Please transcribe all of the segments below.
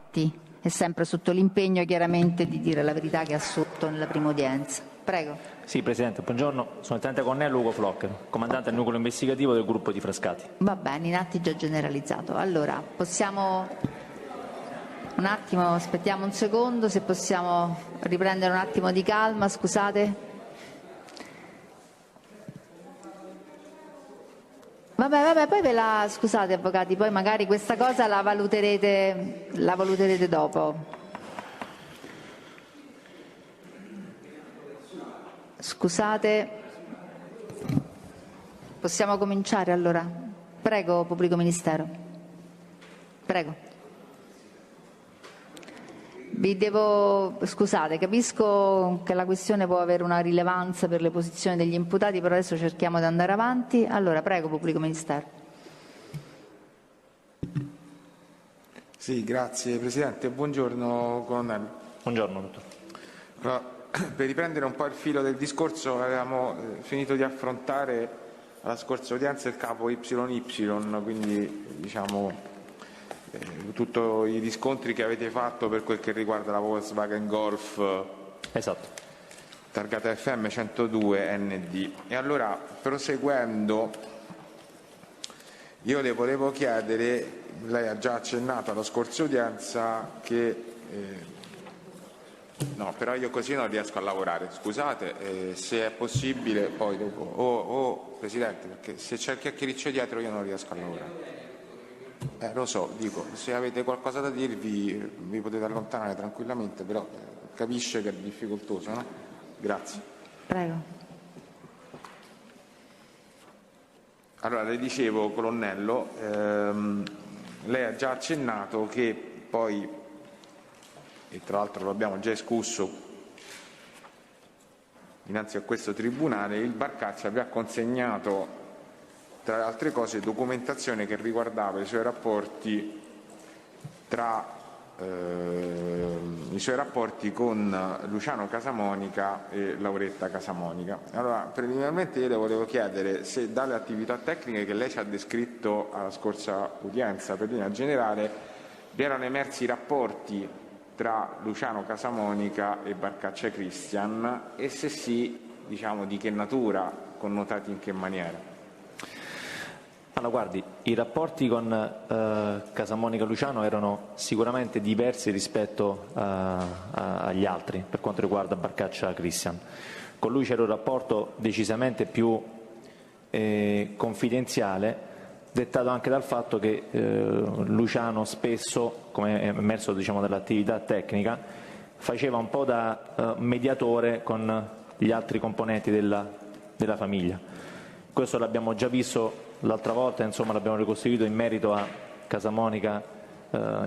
fatti e sempre sotto l'impegno chiaramente di dire la verità che ha assunto nella prima udienza. Prego. Sì, Presidente, buongiorno. Sono il tenente colonnello Ugo Flocker, comandante del nucleo investigativo del gruppo di Frascati. Va bene, in atti già generalizzato. Allora, possiamo un attimo, aspettiamo un secondo, se possiamo riprendere un attimo di calma, scusate. Vabbè, poi scusate avvocati, poi magari questa cosa la valuterete dopo. Scusate, possiamo cominciare allora? Prego, pubblico ministero. Prego. Scusate, capisco che la questione può avere una rilevanza per le posizioni degli imputati, però adesso cerchiamo di andare avanti. Allora, prego, pubblico ministero. Sì, grazie Presidente. Buongiorno colonnello. Buongiorno, dottor. Allora, per riprendere un po' il filo del discorso, avevamo finito di affrontare alla scorsa udienza il capo YY, quindi diciamo tutti i riscontri che avete fatto per quel che riguarda la Volkswagen Golf, esatto, targata FM 102 ND. E allora, proseguendo, io le volevo chiedere, lei ha già accennato alla scorsa udienza che no, però io così non riesco a lavorare, scusate, se è possibile poi dopo, Presidente, perché se c'è il chiacchiericcio dietro io non riesco a lavorare. Lo so, dico, se avete qualcosa da dirvi vi potete allontanare tranquillamente, però capisce che è difficoltoso, no? Grazie. Prego. Allora, le dicevo, colonnello, lei ha già accennato che poi, e tra l'altro lo abbiamo già discusso dinanzi a questo Tribunale, il Barcaccia vi ha consegnato, tra le altre cose, documentazione che riguardava i suoi rapporti con Luciano Casamonica e Lauretta Casamonica. Allora, preliminarmente io le volevo chiedere se dalle attività tecniche che lei ci ha descritto alla scorsa udienza, per linea generale, vi erano emersi rapporti tra Luciano Casamonica e Barcaccia Christian e se sì, diciamo, di che natura, connotati in che maniera. Allora, guardi, i rapporti con Casamonica Luciano erano sicuramente diversi rispetto agli altri per quanto riguarda Barcaccia Christian. Con lui c'era un rapporto decisamente più confidenziale, dettato anche dal fatto che Luciano spesso, come è emerso diciamo, dall'attività tecnica, faceva un po' da mediatore con gli altri componenti della famiglia. Questo l'abbiamo già visto l'altra volta, insomma l'abbiamo ricostruito in merito a Casamonica,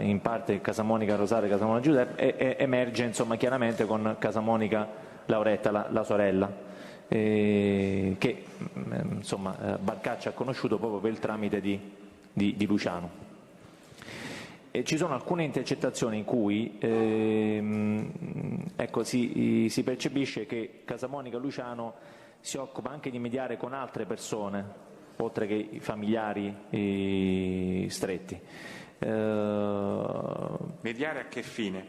in parte Casamonica Rosario e Casamonica Giuseppe, e emerge insomma chiaramente con Casamonica Lauretta, la sorella, che insomma Barcaccia ha conosciuto proprio per il tramite di Luciano. E ci sono alcune intercettazioni in cui ecco, si percepisce che Casamonica Luciano si occupa anche di mediare con altre persone, oltre che i familiari stretti. Mediare a che fine?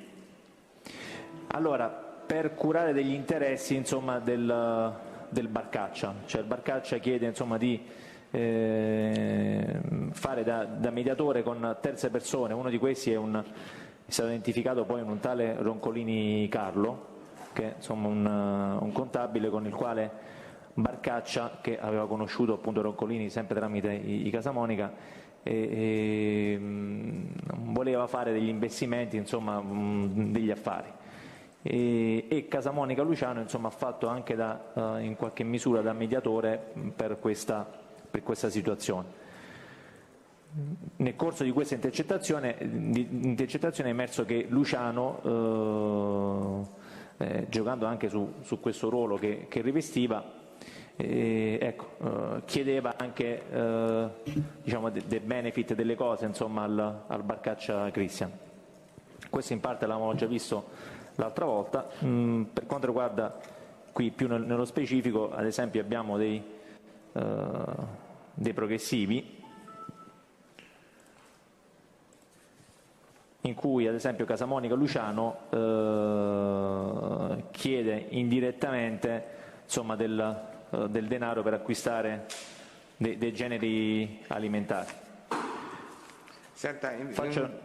Allora, per curare degli interessi insomma, del Barcaccia, cioè il Barcaccia chiede insomma, di fare da mediatore con terze persone. Uno di questi è stato identificato poi un tale Roncolini Carlo, che è insomma, un contabile con il quale Barcaccia, che aveva conosciuto appunto Roncolini sempre tramite i Casamonica, voleva fare degli investimenti, insomma, degli affari. E Casamonica Luciano insomma, ha fatto anche in qualche misura da mediatore per questa situazione. Nel corso di questa intercettazione è emerso che Luciano, giocando anche su questo ruolo che rivestiva, chiedeva anche diciamo, dei benefit delle cose insomma, al Barcaccia Christian. Questo in parte l'avevamo già visto l'altra volta. Per quanto riguarda qui più nello specifico, ad esempio abbiamo dei progressivi in cui ad esempio Casamonica Luciano chiede indirettamente, insomma, del denaro per acquistare dei generi alimentari. Senta,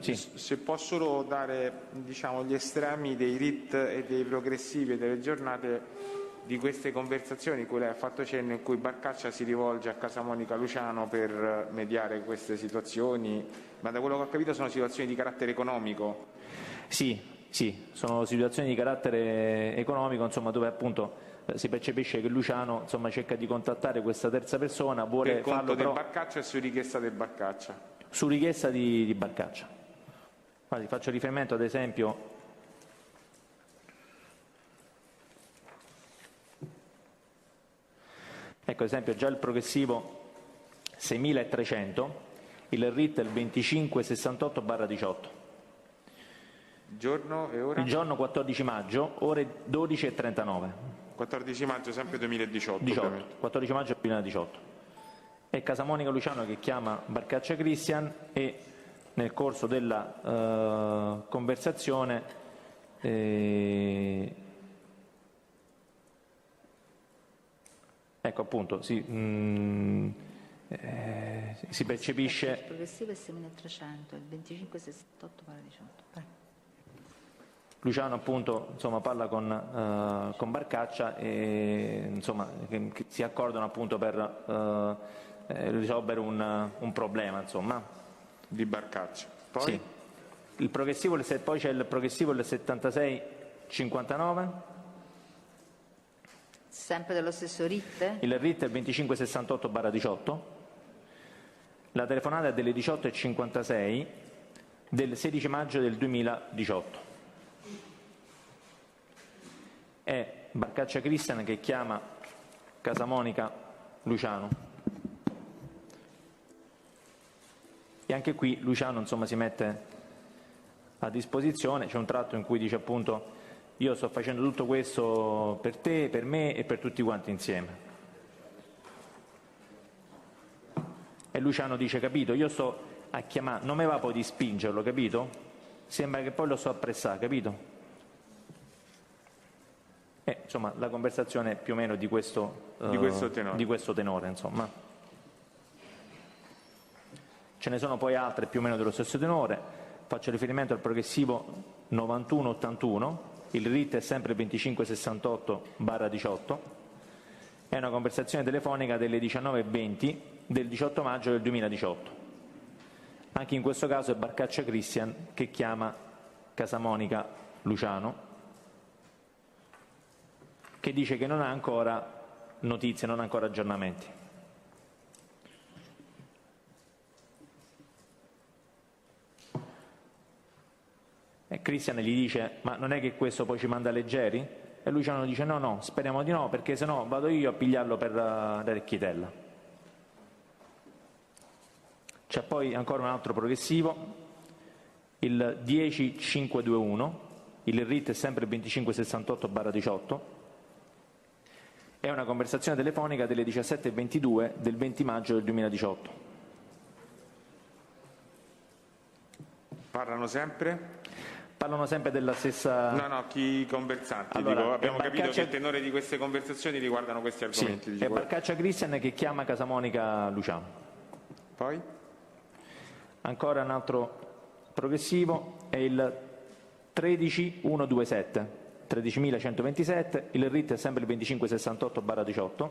Sì. se posso solo dare, diciamo, gli estremi dei RIT e dei progressivi e delle giornate di queste conversazioni, cui lei ha fatto cenno, in cui Barcaccia si rivolge a Casamonica Luciano per mediare queste situazioni, ma da quello che ho capito sono situazioni di carattere economico. Sì, sono situazioni di carattere economico, insomma, dove appunto si percepisce che Luciano, insomma, cerca di contattare questa terza persona, vuole per conto farlo del però Barcaccia e su richiesta del Barcaccia. su richiesta di Barcaccia. Guardi, faccio riferimento ad esempio ecco, ad esempio già il progressivo 6300, il RIT è il 2568/18. Giorno e ora? Il giorno 14 maggio, ore 12:39. 14 maggio, sempre 2018. 14 maggio 2018. È Casamonica Luciano che chiama Barcaccia Christian e nel corso della conversazione ecco appunto si percepisce. Il progressivo è 6300, il 2568/18. Luciano appunto, insomma, parla con Barcaccia e insomma, che si accordano appunto per risolvere un problema, insomma. Di Barcaccia. Poi? Sì. Il progressivo, poi c'è il progressivo del 7659. Sempre dello stesso RIT? Il RIT è il 2568/18. La telefonata è delle 18:56 del 16 maggio del 2018. È Barcaccia Christian che chiama Casamonica Luciano. E anche qui Luciano, insomma, si mette a disposizione, c'è un tratto in cui dice appunto: io sto facendo tutto questo per te, per me e per tutti quanti insieme. E Luciano dice: capito, io sto a chiamare, non mi va poi di spingerlo, capito? Sembra che poi lo so appressare, capito? Insomma, la conversazione è più o meno di questo tenore, insomma. Ce ne sono poi altre più o meno dello stesso tenore. Faccio riferimento al progressivo 9181, il RIT è sempre 2568/18, è una conversazione telefonica delle 19:20 del 18 maggio del 2018. Anche in questo caso è Barcaccia Christian che chiama Casamonica Luciano, che dice che non ha ancora notizie, non ha ancora aggiornamenti. E Christian gli dice: ma non è che questo poi ci manda leggeri? E Luciano dice: no, speriamo di no, perché sennò vado io a pigliarlo per la Recchitella. C'è poi ancora un altro progressivo, il 10521, il RIT è sempre 2568/18, è una conversazione telefonica delle 17:22 del 20 maggio del 2018. Parlano sempre? Parlano sempre della stessa... No, chi conversanti. Allora, dico, abbiamo Barcaccia... capito che il tenore di queste conversazioni riguardano questi argomenti. Sì, è Barcaccia Christian che chiama Casamonica Luciano. Poi? Ancora un altro progressivo, è il 13127, 13.127, il RIT è sempre il 2568/18,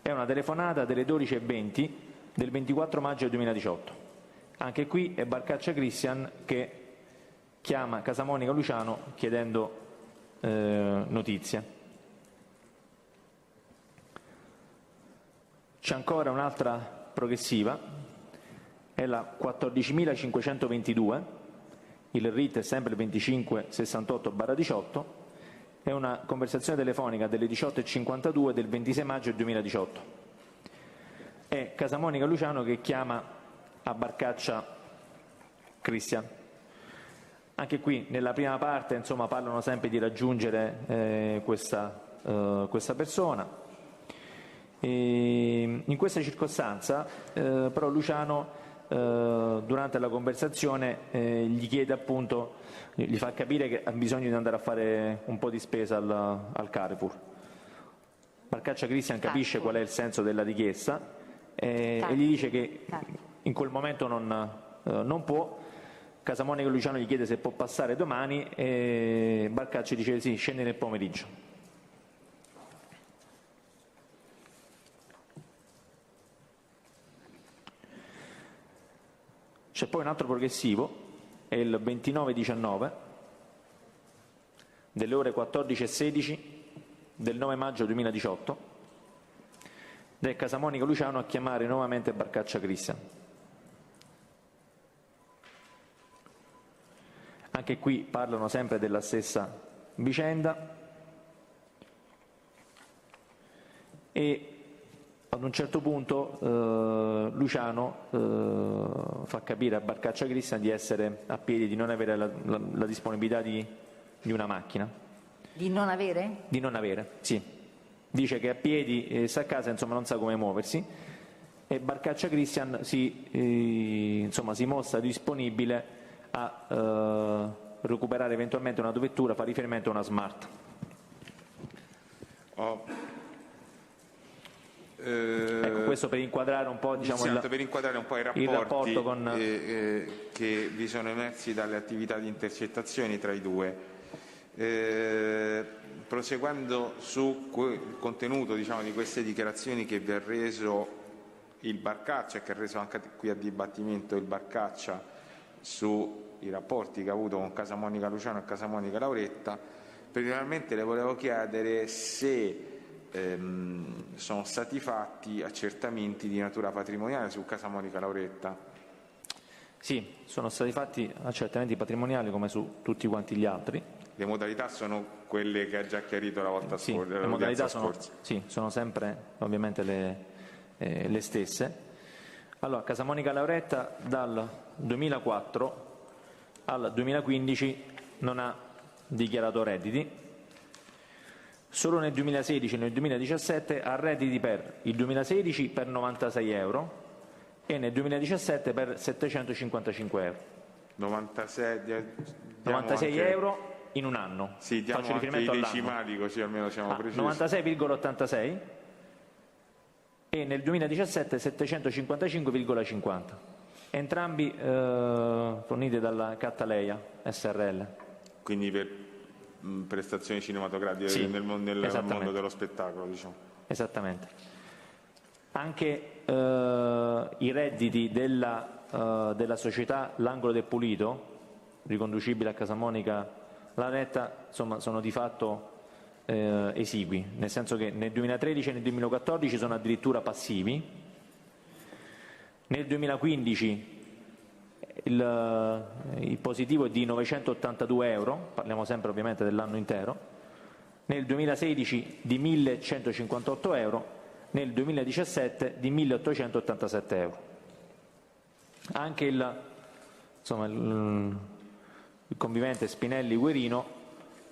è una telefonata delle 12:20 del 24 maggio 2018. Anche qui è Barcaccia Christian che chiama Casamonica Luciano chiedendo notizie. C'è ancora un'altra progressiva, è la 14.522, il RIT è sempre il 2568/18, è una conversazione telefonica delle 18:52 del 26 maggio 2018. È Casamonica Luciano che chiama a Barcaccia Christian. Anche qui nella prima parte, insomma, parlano sempre di raggiungere questa persona. In questa circostanza però Luciano durante la conversazione gli chiede appunto, gli fa capire che ha bisogno di andare a fare un po' di spesa al Carrefour. Barcaccia Cristian capisce qual è il senso della richiesta e gli dice che in quel momento non può. Casamonica Luciano gli chiede se può passare domani e Barcaccia dice sì, scende nel pomeriggio. C'è poi un altro progressivo, è il 29-19 delle ore 14:16 del 9 maggio 2018, del Casamonica Luciano a chiamare nuovamente Barcaccia Cristian. Anche qui parlano sempre della stessa vicenda e ad un certo punto Luciano fa capire a Barcaccia Cristian di essere a piedi, di non avere la disponibilità di una macchina. Di non avere? Di non avere, sì. Dice che a piedi sta a casa, insomma non sa come muoversi e Barcaccia Cristian si mostra disponibile a recuperare eventualmente una vettura, fa riferimento a una Smart. Ecco, questo per inquadrare un po', diciamo, per inquadrare un po' i rapporto che vi sono emersi dalle attività di intercettazioni tra i due. Proseguendo sul contenuto, diciamo, di queste dichiarazioni che vi ha reso il Barcaccia, che ha reso anche qui a dibattimento il Barcaccia sui rapporti che ha avuto con Casamonica Luciano e Casamonica Lauretta, preliminarmente le volevo chiedere se sono stati fatti accertamenti di natura patrimoniale su Casamonica Lauretta. Sì, sono stati fatti accertamenti patrimoniali come su tutti quanti gli altri. Le modalità sono quelle che ha già chiarito la volta sì, scorsa? Le modalità sono sempre ovviamente le stesse. Allora, Casamonica Lauretta dal 2004 al 2015 non ha dichiarato redditi. Solo nel 2016 e nel 2017 ha redditi per il 2016 per 96 euro e nel 2017 per 755 euro. 96 euro in un anno. Sì, diamo faccio anche riferimento i decimali così almeno siamo precisi. 96,86 e nel 2017 755,50. Entrambi forniti dalla Cattaleia SRL. Quindi per prestazioni cinematografiche, sì, nel mondo dello spettacolo, diciamo. Esattamente. Anche i redditi della società L'Angolo del Pulito, riconducibile a Casamonica Lauretta, insomma, sono di fatto esigui, nel senso che nel 2013 e nel 2014 sono addirittura passivi. Nel 2015 il positivo è di 982 euro, parliamo sempre ovviamente dell'anno intero, nel 2016 di 1158 euro, nel 2017 di 1887 euro. Anche il convivente Spinelli Guerino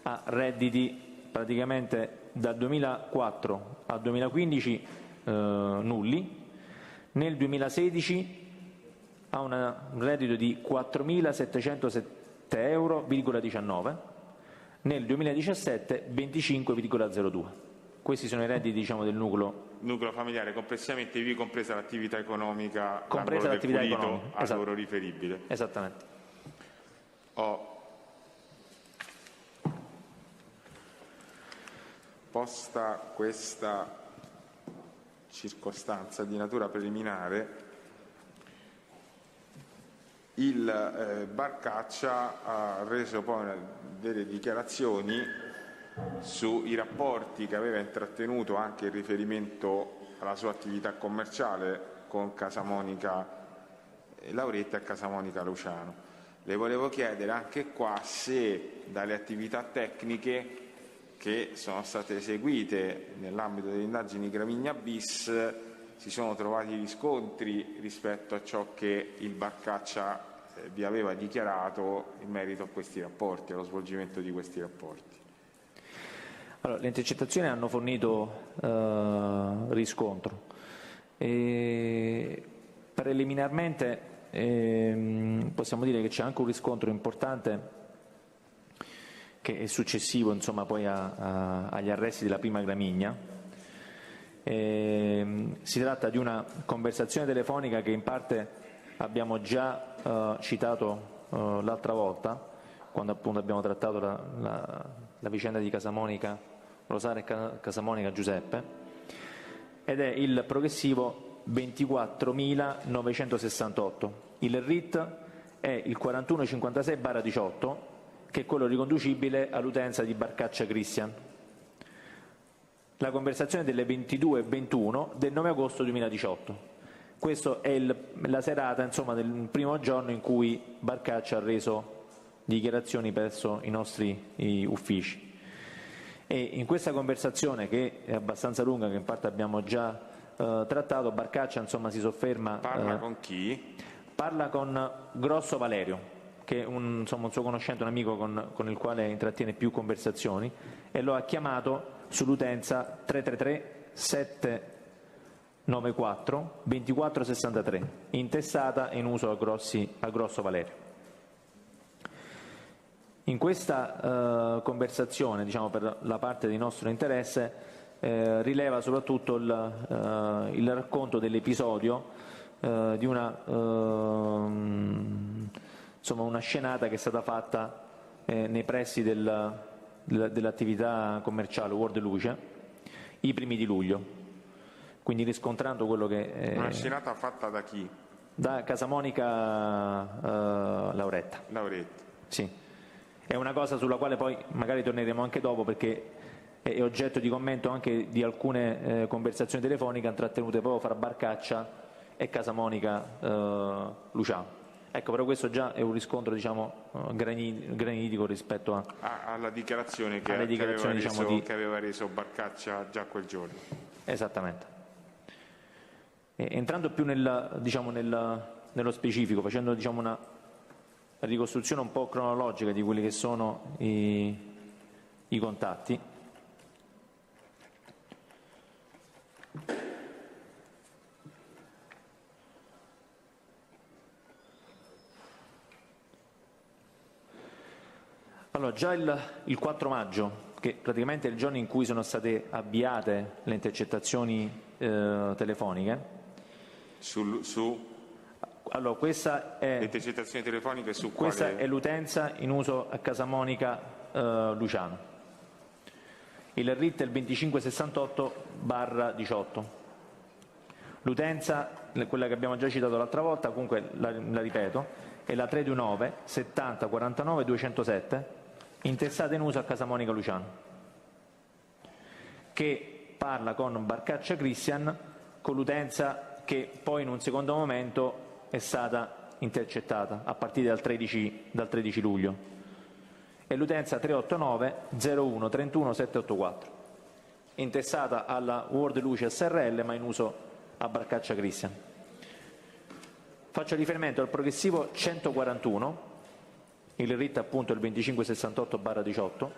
ha redditi praticamente dal 2004 al 2015 nulli, nel 2016 ha un reddito di 4.707,19 euro, nel 2017 25,02. Questi sono i redditi, diciamo, del nucleo familiare, complessivamente ivi compresa l'attività economica, compresa l'attività economica, a loro riferibile. Esattamente. Posta questa circostanza di natura preliminare, il Barcaccia ha reso poi delle dichiarazioni sui rapporti che aveva intrattenuto anche in riferimento alla sua attività commerciale con Casamonica Lauretta e Casamonica Luciano. Le volevo chiedere anche qua se dalle attività tecniche che sono state eseguite nell'ambito delle indagini Gravigna bis si sono trovati riscontri rispetto a ciò che il Barcaccia vi aveva dichiarato in merito a questi rapporti, allo svolgimento di questi rapporti. Allora, le intercettazioni hanno fornito riscontro. Preliminarmente possiamo dire che c'è anche un riscontro importante che è successivo, insomma, poi agli arresti della prima gramigna. Si tratta di una conversazione telefonica che in parte abbiamo già citato l'altra volta, quando appunto abbiamo trattato la vicenda di Casamonica Rosario e Casamonica Giuseppe, ed è il progressivo 24.968. Il RIT è il 4156/18, che è quello riconducibile all'utenza di Barcaccia Cristian. La conversazione delle 22:21 del 9 agosto 2018. Questa è la serata, insomma, del primo giorno in cui Barcaccia ha reso dichiarazioni presso i nostri uffici. E in questa conversazione, che è abbastanza lunga, che in parte abbiamo già trattato, Barcaccia, insomma, si sofferma. Parla con chi? Parla con Grosso Valerio, che è un suo conoscente, un amico con il quale intrattiene più conversazioni, e lo ha chiamato sull'utenza 333 794 2463, intestata e in uso a Grosso Valerio. In questa conversazione, diciamo, per la parte di nostro interesse, rileva soprattutto il racconto dell'episodio di una scenata che è stata fatta nei pressi dell'attività commerciale World Luce i primi di luglio, quindi riscontrando quello che una scenata fatta da chi? Da Casamonica Lauretta. Sì. È una cosa sulla quale poi magari torneremo anche dopo, perché è oggetto di commento anche di alcune conversazioni telefoniche intrattenute proprio fra Barcaccia e Casamonica Luciano. Ecco, però questo già è un riscontro, diciamo, granitico rispetto alla dichiarazione che aveva reso Barcaccia già quel giorno. Esattamente. Entrando più nello specifico, facendo, diciamo, una ricostruzione un po' cronologica di quelli che sono i contatti. Allora, già il 4 maggio, che praticamente è il giorno in cui sono state avviate le intercettazioni telefoniche. Allora, questa è le intercettazioni telefoniche su questa quale? È l'utenza in uso a Casamonica Luciano. Il RIT è il 2568/18. L'utenza, quella che abbiamo già citato l'altra volta, comunque la ripeto, è la 329 70 49 207, intestata in uso a Casamonica Luciano, che parla con Barcaccia Cristian con l'utenza che poi in un secondo momento è stata intercettata a partire dal 13 luglio. È l'utenza 389 01 31 784, intestata alla World Luce SRL ma in uso a Barcaccia Cristian. Faccio riferimento al progressivo 141, il RIT appunto il 2568/18,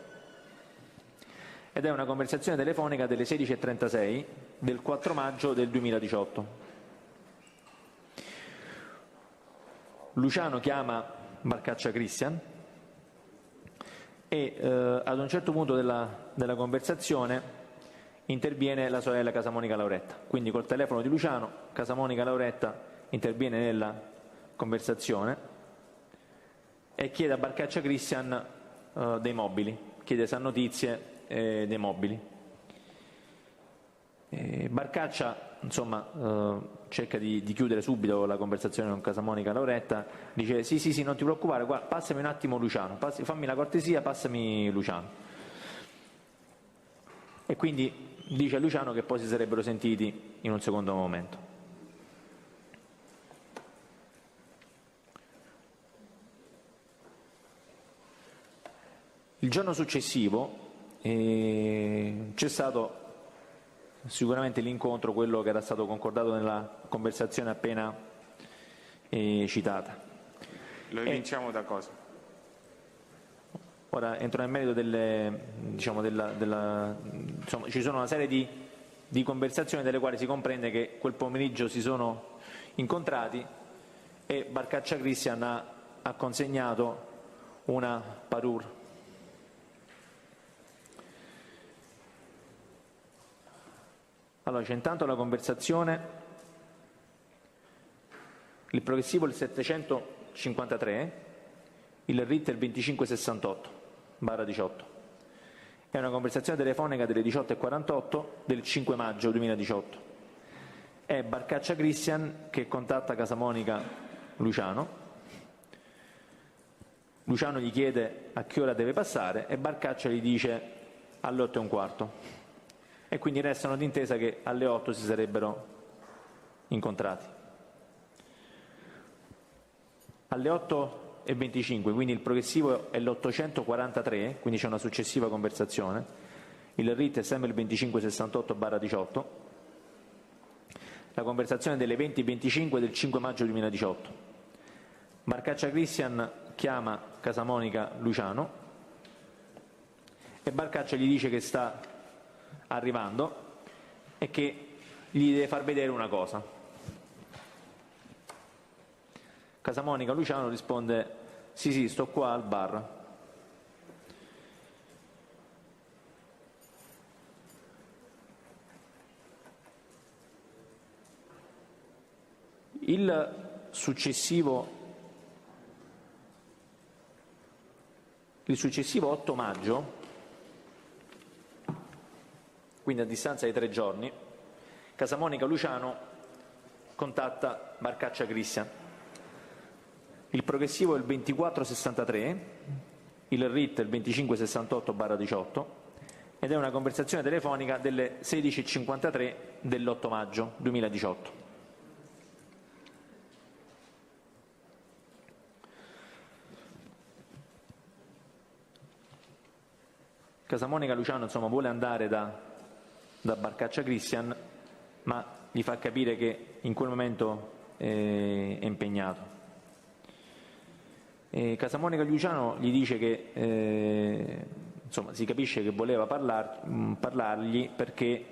ed è una conversazione telefonica delle 16:36 del 4 maggio del 2018. Luciano chiama Barcaccia Cristian e ad un certo punto della conversazione interviene la sorella Casamonica Lauretta. Quindi col telefono di Luciano, Casamonica Lauretta interviene nella conversazione e chiede a Barcaccia Cristian dei mobili, chiede se ha notizie dei mobili. Barcaccia, insomma, cerca di chiudere subito la conversazione con Casamonica Lauretta, dice sì, non ti preoccupare, guarda, passami un attimo Luciano, fammi la cortesia, passami Luciano. E quindi dice a Luciano che poi si sarebbero sentiti in un secondo momento. Il giorno successivo c'è stato sicuramente l'incontro, quello che era stato concordato nella conversazione appena citata. Lo evinciamo da cosa? Ora entro nel merito insomma, ci sono una serie di conversazioni delle quali si comprende che quel pomeriggio si sono incontrati e Barcaccia Cristian ha consegnato una parure. Allora, c'è intanto la conversazione, il progressivo il 753, il RIT il 2568/18. È una conversazione telefonica delle 18:48 del 5 maggio 2018. È Barcaccia Cristian che contatta Casamonica Luciano. Luciano gli chiede a che ora deve passare e Barcaccia gli dice alle 8:15. E quindi restano d'intesa che alle 8 si sarebbero incontrati. Alle 8:25, quindi il progressivo è l'843, quindi c'è una successiva conversazione, il RIT è sempre il 2568/18, la conversazione delle 20:25 del 5 maggio 2018. Barcaccia Cristian chiama Casamonica Luciano e Barcaccia gli dice che sta arrivando e che gli deve far vedere una cosa. Casamonica Luciano risponde: sì, sto qua al bar. Il successivo 8 maggio, quindi a distanza di 3 giorni, Casamonica Luciano contatta Barcaccia Cristian. Il progressivo è il 2463, il RIT è il 2568/18 ed è una conversazione telefonica delle 16:53 dell'8 maggio 2018. Casamonica Luciano insomma vuole andare da Barcaccia Cristian, ma gli fa capire che in quel momento è impegnato. Casamonica Luciano gli dice che insomma si capisce che voleva parlargli perché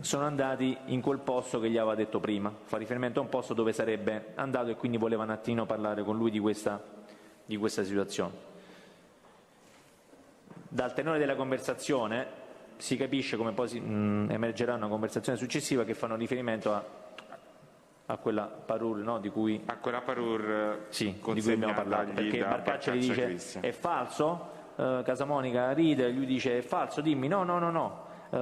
sono andati in quel posto che gli aveva detto prima, fa riferimento a un posto dove sarebbe andato e quindi voleva un attimo parlare con lui di questa situazione. Dal tenore della conversazione si capisce come poi emergerà una conversazione successiva che fanno riferimento a quella parure, no, di cui abbiamo parlato, perché Barcaccia gli dice Cristian: è falso, Casamonica ride, lui dice è falso, dimmi, no,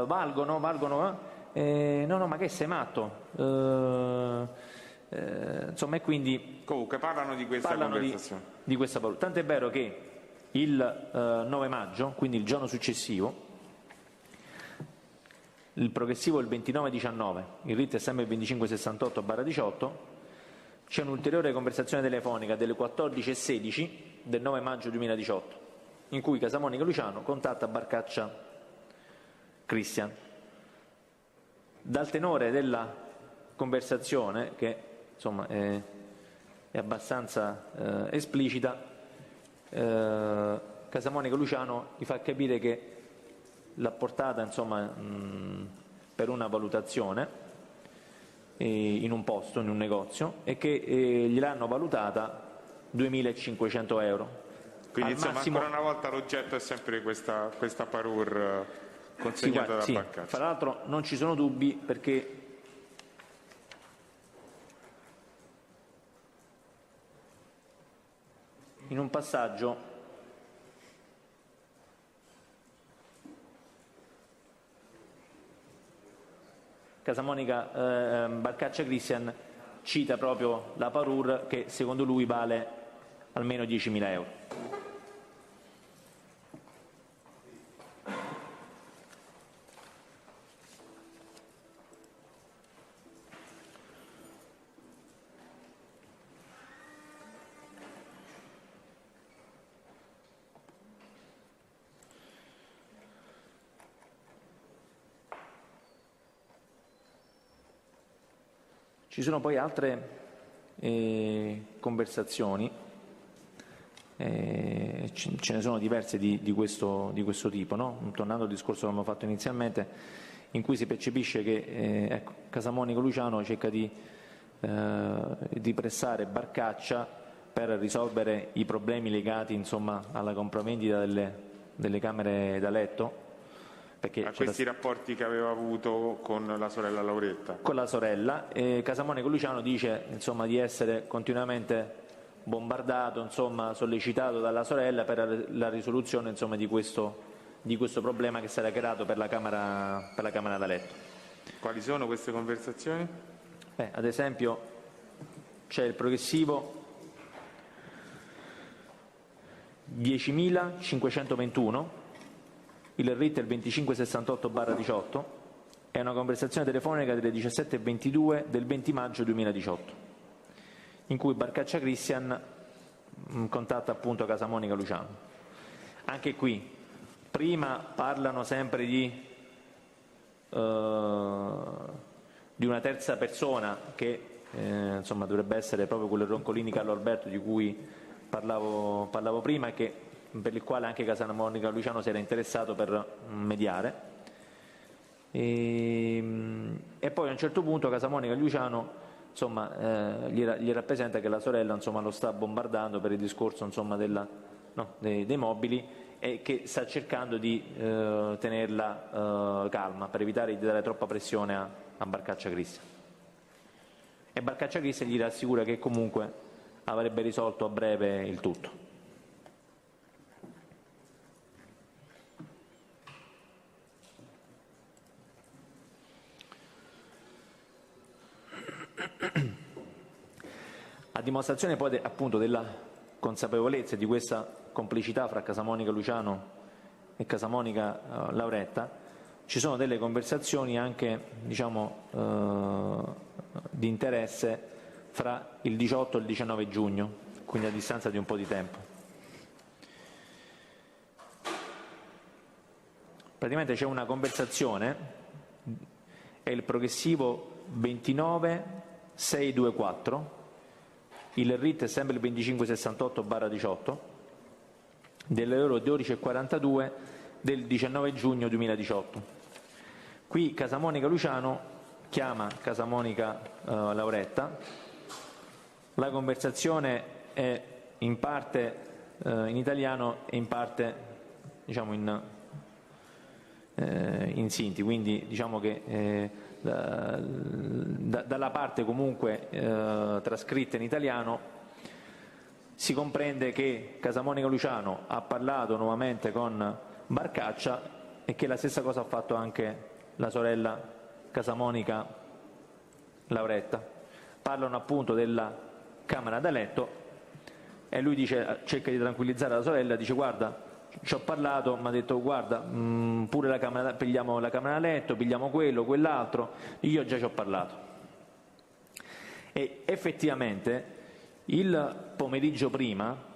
valgono, no, ma che sei matto, insomma, e quindi comunque parlano di questa conversazione, di questa parure. Tant'è vero che il 9 maggio, quindi il giorno successivo, il progressivo è il 2919, il RIT è sempre il 2568/18, c'è un'ulteriore conversazione telefonica delle 14:16 del 9 maggio 2018, in cui Casamonica Luciano contatta Barcaccia Cristian. Dal tenore della conversazione, che insomma è abbastanza esplicita, Casamonica Luciano gli fa capire che l'ha portata insomma per una valutazione in un posto, in un negozio, e che gliel'hanno valutata 2.500 euro. quindi Al insomma massimo, ancora una volta l'oggetto è sempre questa parure consegnata da Barcaccia. Fra l'altro non ci sono dubbi, perché in un passaggio Barcaccia Cristian cita proprio la parure che secondo lui vale almeno 10.000 euro. Ci sono poi altre conversazioni, ce ne sono diverse di questo tipo, no? Tornando al discorso che abbiamo fatto inizialmente, in cui si percepisce che Casamonica Luciano cerca di di pressare Barcaccia per risolvere i problemi legati, insomma, alla compravendita delle camere da letto. A questi rapporti che aveva avuto con la sorella Lauretta? Con la sorella. Casamonica Luciano dice, insomma, di essere continuamente bombardato, insomma, sollecitato dalla sorella per la risoluzione, insomma, di questo problema che si era creato per la camera da letto. Quali sono queste conversazioni? Ad esempio c'è il progressivo 10.521, il RIT è il 2568/18, è una conversazione telefonica delle 17:22 del 20 maggio 2018, in cui Barcaccia Cristian contatta appunto Casamonica Luciano. Anche qui, prima parlano sempre di una terza persona che insomma dovrebbe essere proprio quello Roncolini Carlo Alberto di cui parlavo prima, che per il quale anche Casamonica Luciano si era interessato per mediare, e poi a un certo punto Casamonica Luciano, insomma, gli rappresenta che la sorella, insomma, lo sta bombardando per il discorso, insomma, dei mobili, e che sta cercando di tenerla calma per evitare di dare troppa pressione a Barcaccia Cristian. E Barcaccia Cristian gli rassicura che comunque avrebbe risolto a breve il tutto. A dimostrazione poi appunto della consapevolezza di questa complicità fra Casamonica Luciano e Casamonica Lauretta, ci sono delle conversazioni anche, diciamo, di interesse fra il 18 e il 19 giugno, quindi a distanza di un po' di tempo. Praticamente c'è una conversazione, è il progressivo 29.624, il RIT è sempre il 2568/18, delle ore 12:42 del 19 giugno 2018. Qui Casamonica Luciano chiama Casamonica Lauretta, la conversazione è in parte in italiano e in parte, diciamo, in sinti, quindi diciamo che dalla parte comunque trascritta in italiano si comprende che Casamonica Luciano ha parlato nuovamente con Barcaccia e che la stessa cosa ha fatto anche la sorella Casamonica Lauretta. Parlano appunto della camera da letto e lui dice, cerca di tranquillizzare la sorella, dice: guarda, ci ho parlato, mi ha detto guarda, pure la camera, pigliamo la camera da letto, pigliamo quello, quell'altro, io già ci ho parlato. E effettivamente il pomeriggio prima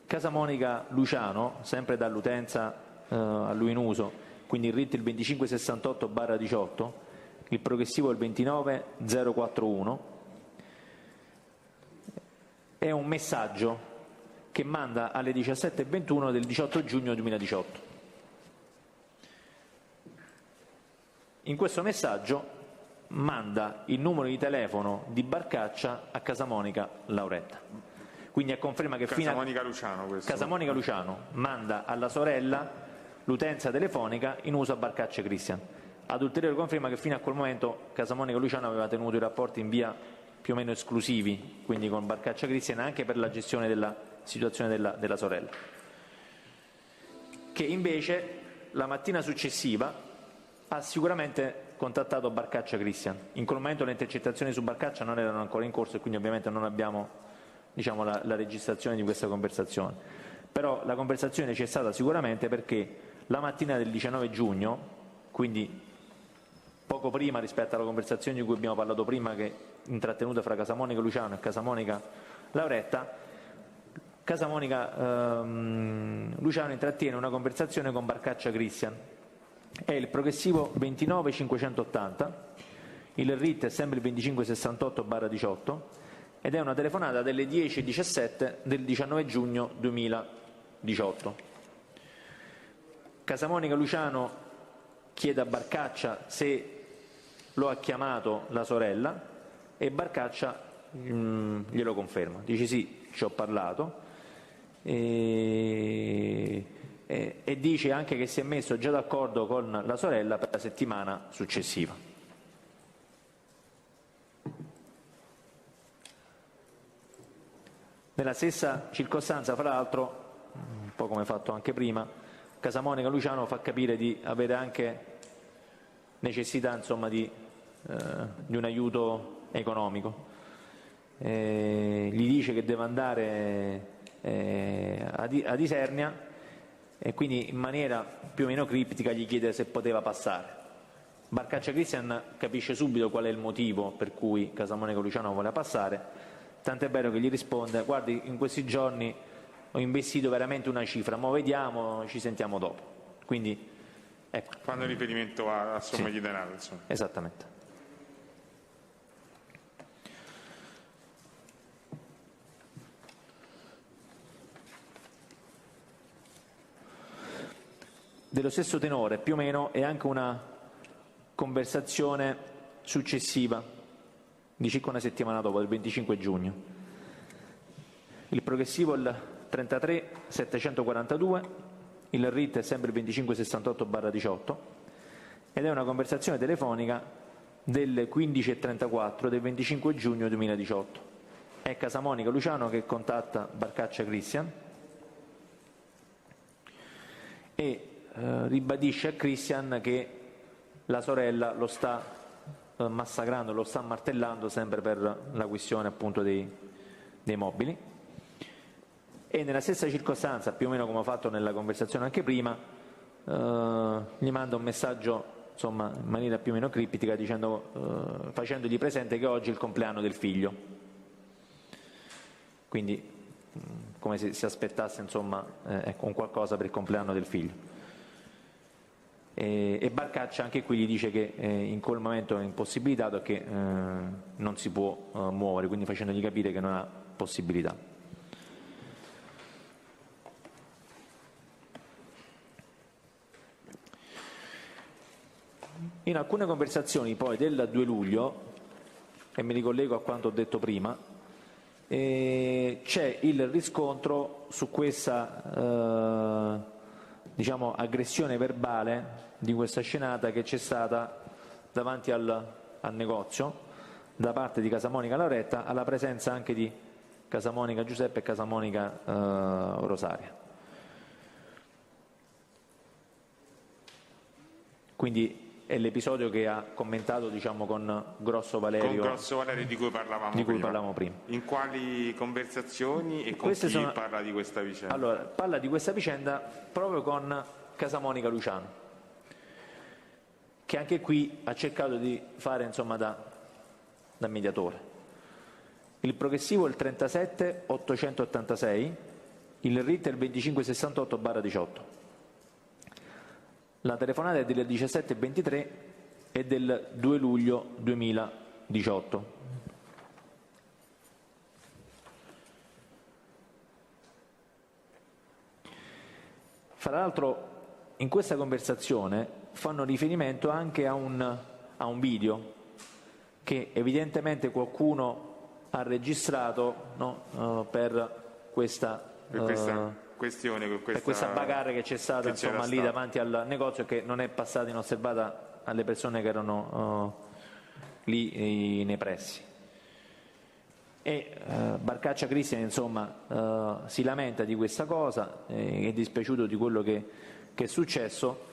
Casamonica Luciano, sempre dall'utenza a lui in uso, quindi il RIT il 2568/18, il progressivo il 29041, è un messaggio che manda alle 17:21 del 18 giugno 2018. In questo messaggio manda il numero di telefono di Barcaccia a Casamonica Lauretta. Quindi a conferma che Casamonica Luciano, questo. Casamonica Luciano manda alla sorella l'utenza telefonica in uso a Barcaccia Cristian. Ad ulteriore conferma che fino a quel momento Casamonica Luciano aveva tenuto i rapporti in via più o meno esclusivi, quindi con Barcaccia Cristian, anche per la gestione della situazione della sorella, che invece la mattina successiva ha sicuramente contattato Barcaccia Cristian. In quel momento le intercettazioni su Barcaccia non erano ancora in corso e quindi ovviamente non abbiamo, diciamo, la registrazione di questa conversazione, però la conversazione c'è stata sicuramente perché la mattina del 19 giugno, quindi poco prima rispetto alla conversazione di cui abbiamo parlato prima, che intrattenuta fra Casamonica Luciano e Casamonica Lauretta, Casamonica Luciano intrattiene una conversazione con Barcaccia Cristian. È il progressivo 29580, il RIT è sempre il 2568/18 ed è una telefonata delle 10:17 del 19 giugno 2018. Casamonica Luciano chiede a Barcaccia se lo ha chiamato la sorella. e Barcaccia glielo conferma, dice sì, ci ho parlato, e dice anche che si è messo già d'accordo con la sorella per la settimana successiva. Nella stessa circostanza, fra l'altro, un po' come fatto anche prima, Casamonica Luciano fa capire di avere anche necessità, insomma, di un aiuto economico. Gli dice che deve andare ad Isernia e quindi in maniera più o meno criptica gli chiede se poteva passare. Barcaccia Cristian capisce subito qual è il motivo per cui Casamonica Luciano vuole passare, tant'è vero che gli risponde: guardi, in questi giorni ho investito veramente una cifra, ma vediamo, ci sentiamo dopo. Quindi ecco. Fanno riferimento a somme di denaro, insomma. Esattamente. Dello stesso tenore, più o meno, è anche una conversazione successiva di circa una settimana dopo, del 25 giugno. Il progressivo è il 33-742, il RIT è sempre il 2568/18 ed è una conversazione telefonica del 15:34 del 25 giugno 2018. È Casamonica Luciano che contatta Barcaccia Cristian e ribadisce a Cristian che la sorella lo sta massacrando, lo sta martellando sempre per la questione appunto dei mobili. E nella stessa circostanza, più o meno come ho fatto nella conversazione anche prima, gli manda un messaggio, insomma, in maniera più o meno criptica, dicendo, facendogli presente che oggi è il compleanno del figlio. Quindi come se si aspettasse, insomma, ecco, un qualcosa per il compleanno del figlio. E Barcaccia anche qui gli dice che in quel momento è impossibilitato e che non si può muovere, quindi facendogli capire che non ha possibilità. In alcune conversazioni poi del 2 luglio, e mi ricollego a quanto ho detto prima, c'è il riscontro su questa diciamo aggressione verbale di questa scenata che c'è stata davanti al negozio da parte di Casamonica Lauretta, alla presenza anche di Casamonica Giuseppe e Casamonica Rosaria. Quindi è l'episodio che ha commentato, diciamo, con Grosso Valerio. Con Grosso Valerio di cui parlavamo prima. In quali conversazioni e con chi parla di questa vicenda? Allora, parla di questa vicenda proprio con Casamonica Luciano, che anche qui ha cercato di fare, insomma, da mediatore. Il progressivo è il 37-886, il RIT è il 2568/18. La telefonata è del 17:23 e del 2 luglio 2018. Fra l'altro, in questa conversazione fanno riferimento anche a un video che evidentemente qualcuno ha registrato, no, per questa questione, per questa bagarre che c'è stata, insomma, lì davanti al negozio, che non è passata inosservata alle persone che erano lì nei pressi. E Barcaccia Cristian, insomma, si lamenta di questa cosa, è dispiaciuto di quello che è successo,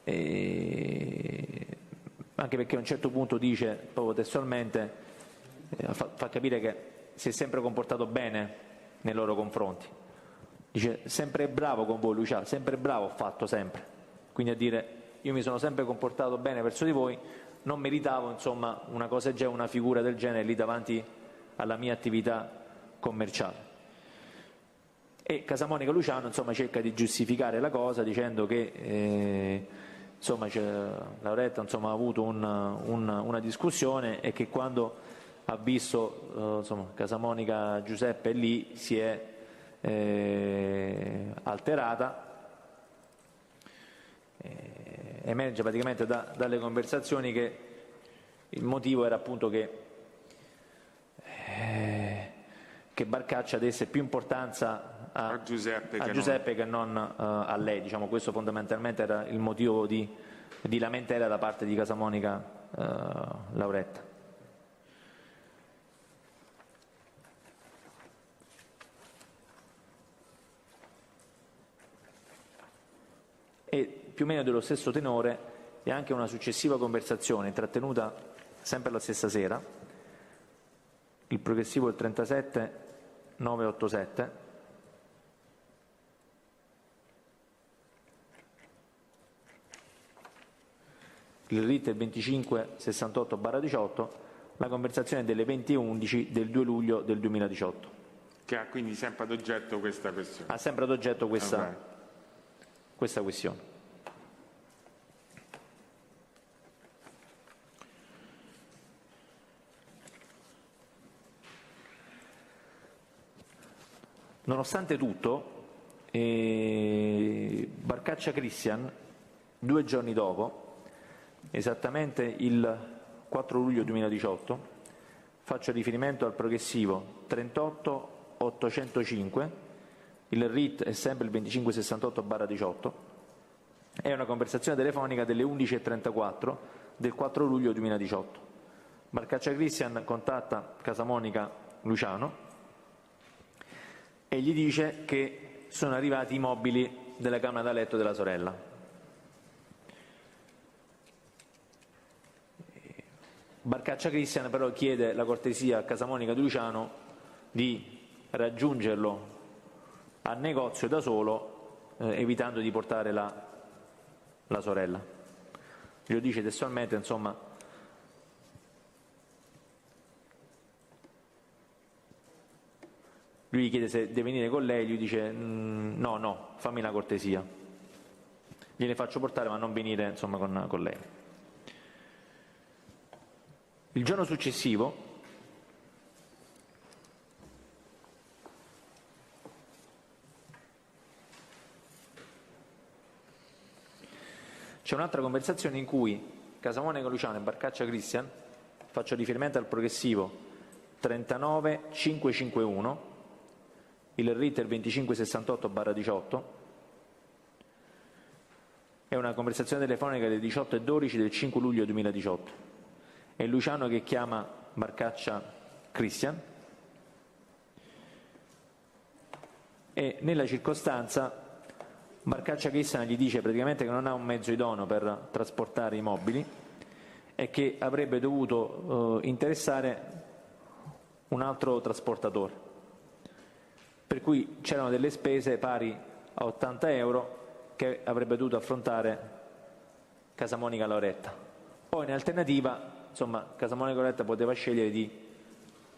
anche perché a un certo punto dice, proprio testualmente, fa capire che si è sempre comportato bene nei loro confronti. Dice: sempre bravo con voi Luciano, sempre bravo ho fatto, sempre. Quindi a dire: io mi sono sempre comportato bene verso di voi, non meritavo, insomma, una cosa già, una figura del genere lì davanti alla mia attività commerciale. E Casamonica Luciano, insomma, cerca di giustificare la cosa dicendo che insomma, Lauretta, insomma, ha avuto una discussione e che quando ha visto insomma, Casamonica Giuseppe lì si è alterata. Emerge praticamente dalle conversazioni che il motivo era appunto che che Barcaccia desse più importanza a Giuseppe che non a lei. Diciamo, questo fondamentalmente era il motivo di lamentela da parte di Casamonica Lauretta. E più o meno dello stesso tenore è anche una successiva conversazione intrattenuta sempre la stessa sera, il progressivo il 37-987, il RIT è 2568/18, la conversazione delle 20:11 del 2 luglio del 2018. Che ha quindi sempre ad oggetto questa questione. Ha sempre ad oggetto questa questione. Nonostante tutto, Barcaccia Christian, 2 giorni dopo, esattamente il 4 luglio 2018, faccio riferimento al progressivo 38-805, il RIT è sempre il 2568/18, è una conversazione telefonica delle 11:34 del 4 luglio 2018. Barcaccia Christian contatta Casamonica Luciano e gli dice che sono arrivati i mobili della camera da letto della sorella. Barcaccia Christian però chiede la cortesia a Casamonica di Luciano di raggiungerlo al negozio da solo, evitando di portare la sorella. Glielo dice testualmente, insomma. Lui gli chiede se deve venire con lei, lui dice no, fammi una cortesia, gliene faccio portare ma non venire, insomma, con lei. Il giorno successivo c'è un'altra conversazione in cui Casamonica Luciano e Barcaccia Christian, faccio riferimento al progressivo 39-551, il RIT è il 2568/18, è una conversazione telefonica delle 18:12 del 5 luglio 2018. È Luciano che chiama Barcaccia Christian e nella circostanza Barcaccia Christian gli dice praticamente che non ha un mezzo idoneo per trasportare i mobili e che avrebbe dovuto interessare un altro trasportatore, per cui c'erano delle spese pari a 80 euro che avrebbe dovuto affrontare Casamonica Lauretta. Poi in alternativa, insomma, Casamonica Lauretta poteva scegliere di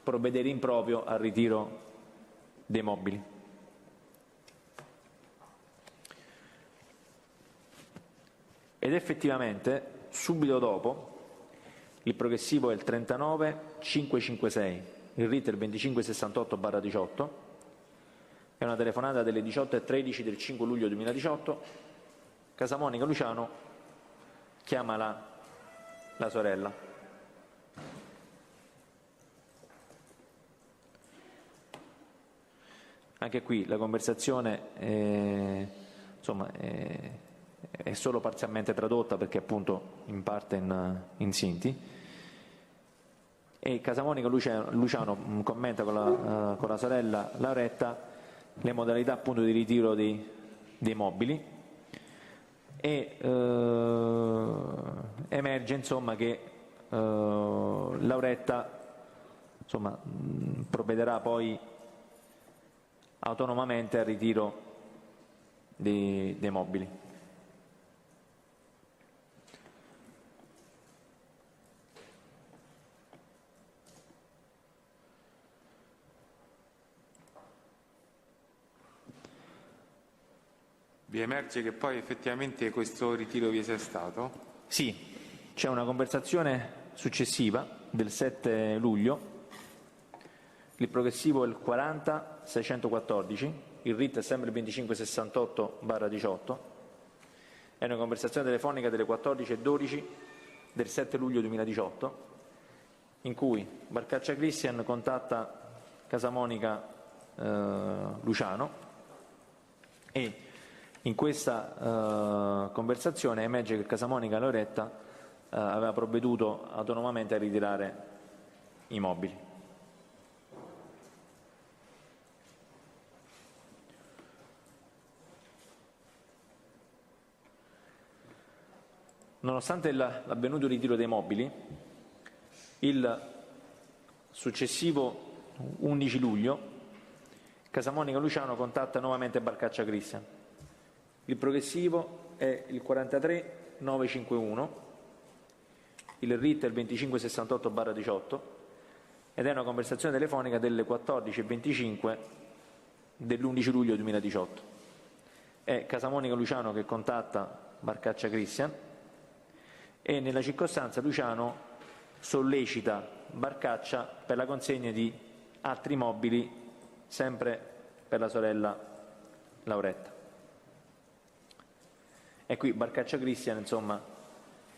provvedere in proprio al ritiro dei mobili. Ed effettivamente, subito dopo, il progressivo è il 39-556, il RIT è il 2568/18, è una telefonata delle 18:13 del 5 luglio 2018, Casamonica Luciano chiama la sorella. Anche qui la conversazione insomma, è solo parzialmente tradotta perché appunto in parte in Sinti, e Casamonica Luciano commenta con la sorella Lauretta le modalità appunto di ritiro dei mobili e emerge insomma che Lauretta insomma provvederà poi autonomamente al ritiro dei mobili. Vi emerge che poi effettivamente questo ritiro vi sia stato? Sì, c'è una conversazione successiva del 7 luglio, il progressivo è il 40-614, il RIT è sempre il 2568/18, è una conversazione telefonica delle 14:12 del 7 luglio 2018, in cui Barcaccia Cristian contatta Casamonica Luciano, e in questa conversazione emerge che Casamonica Lauretta aveva provveduto autonomamente a ritirare i mobili. Nonostante l'avvenuto ritiro dei mobili, il successivo 11 luglio Casamonica Luciano contatta nuovamente Barcaccia Cristian. Il progressivo è il 43951, il RIT è il 2568/18 ed è una conversazione telefonica delle 14:25 dell'11 luglio 2018. È Casamonica Luciano che contatta Barcaccia Cristian e nella circostanza Luciano sollecita Barcaccia per la consegna di altri mobili sempre per la sorella Lauretta. E qui Barcaccia Cristian, insomma,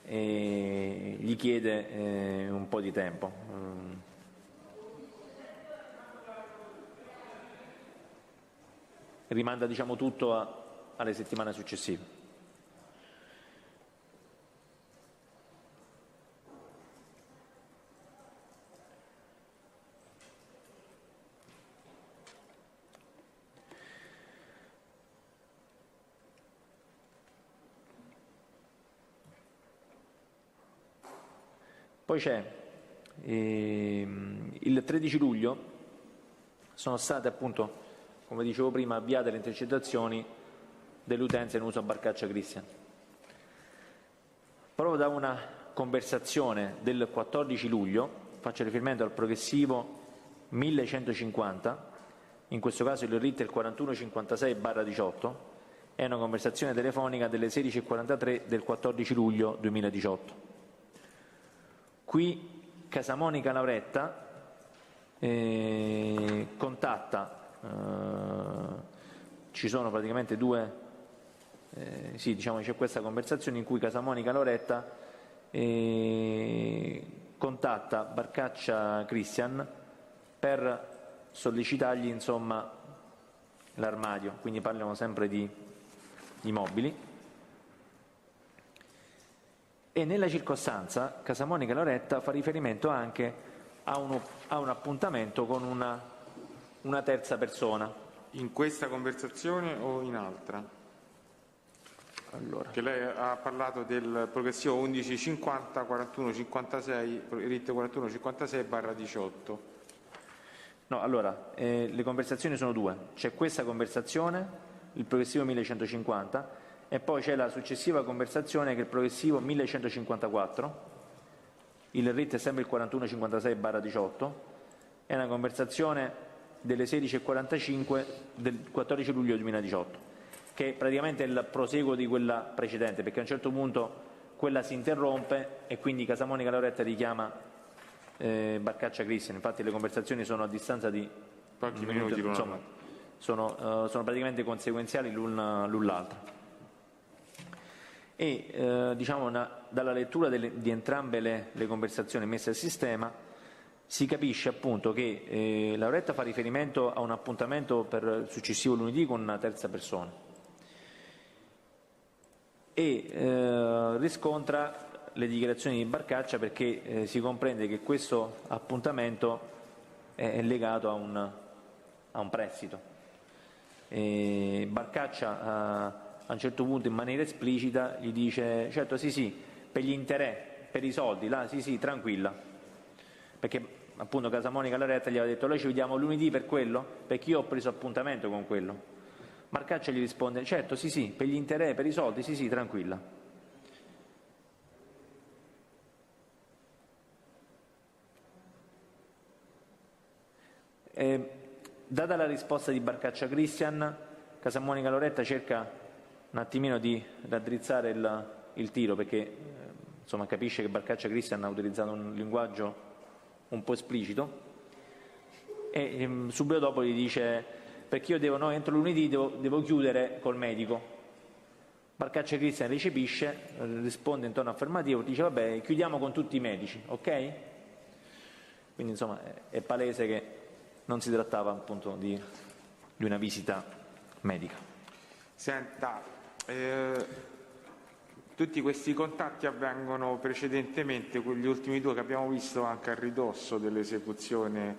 gli chiede un po' di tempo. Rimanda, diciamo, tutto alle settimane successive. Poi c'è il 13 luglio, sono state appunto, come dicevo prima, avviate le intercettazioni dell'utenza in uso a Barcaccia Cristian. Proprio da una conversazione del 14 luglio, faccio riferimento al progressivo 1150, in questo caso il RIT è il 4156/18, è una conversazione telefonica delle 16:43 del 14 luglio 2018. Qui Casamonica Lauretta contatta, ci sono praticamente diciamo c'è questa conversazione in cui Casamonica Lauretta contatta Barcaccia Cristian per sollecitargli, insomma, l'armadio, quindi parliamo sempre di mobili. E nella circostanza Casamonica Lauretta fa riferimento anche a un appuntamento con una terza persona. In questa conversazione o in altra? Allora. Che lei ha parlato del progressivo 1150 4156, RIT 4156/18. No, allora, le conversazioni sono due. C'è questa conversazione, il progressivo 1150, e poi c'è la successiva conversazione che è il progressivo 1154, il RIT è sempre il 4156/18, è una conversazione delle 16:45 del 14 luglio 2018, che è praticamente il proseguo di quella precedente, perché a un certo punto quella si interrompe e quindi Casamonica Lauretta richiama Barcaccia Cristian. Infatti le conversazioni sono a distanza di pochi minuti, insomma, sono praticamente conseguenziali l'un l'altro. E diciamo dalla lettura di entrambe le conversazioni messe a sistema si capisce appunto che Lauretta fa riferimento a un appuntamento per il successivo lunedì con una terza persona e riscontra le dichiarazioni di Barcaccia, perché si comprende che questo appuntamento è legato a un prestito. Barcaccia a un certo punto in maniera esplicita gli dice: certo, sì, per gli interessi, per i soldi, là, sì, tranquilla, perché appunto Casamonica Lauretta gli aveva detto: noi ci vediamo lunedì per quello, perché io ho preso appuntamento con quello. Barcaccia gli risponde: certo, sì, per gli interessi, per i soldi, sì, tranquilla. Data la risposta di Barcaccia Cristian, Casamonica Lauretta cerca un attimino di raddrizzare il tiro, perché insomma capisce che Barcaccia Cristian ha utilizzato un linguaggio un po' esplicito e subito dopo gli dice: perché io entro lunedì devo chiudere col medico. Barcaccia Cristian recepisce, risponde in tono affermativo, dice: vabbè, chiudiamo con tutti i medici, ok? Quindi insomma è palese che non si trattava appunto di una visita medica. Senta, tutti questi contatti avvengono precedentemente, quegli ultimi due che abbiamo visto anche a ridosso dell'esecuzione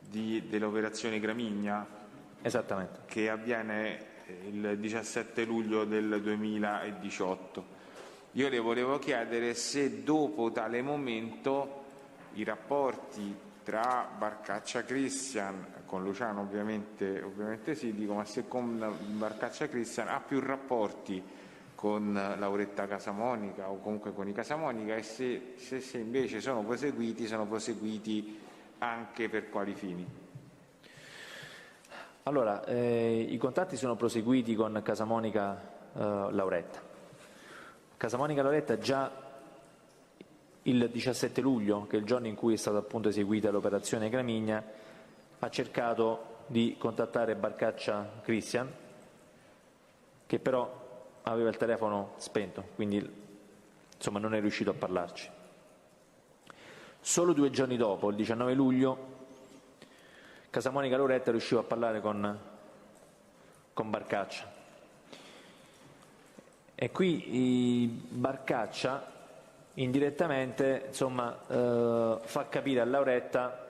dell'operazione Gramigna? Esattamente. Che avviene il 17 luglio del 2018. Io le volevo chiedere se dopo tale momento i rapporti tra Barcaccia Christian, con Luciano ovviamente sì, dico, ma se con Barcaccia Christian ha più rapporti con Lauretta Casamonica o comunque con i Casamonica, e se invece sono proseguiti anche per quali fini? Allora, i contatti sono proseguiti con Casamonica Lauretta. Casamonica Lauretta già il 17 luglio, che è il giorno in cui è stata appunto eseguita l'operazione Gramigna, ha cercato di contattare Barcaccia Christian, che però aveva il telefono spento, quindi insomma non è riuscito a parlarci. Solo 2 giorni dopo, il 19 luglio, Casamonica Lauretta riusciva a parlare con Barcaccia. E qui Barcaccia indirettamente insomma, fa capire a Lauretta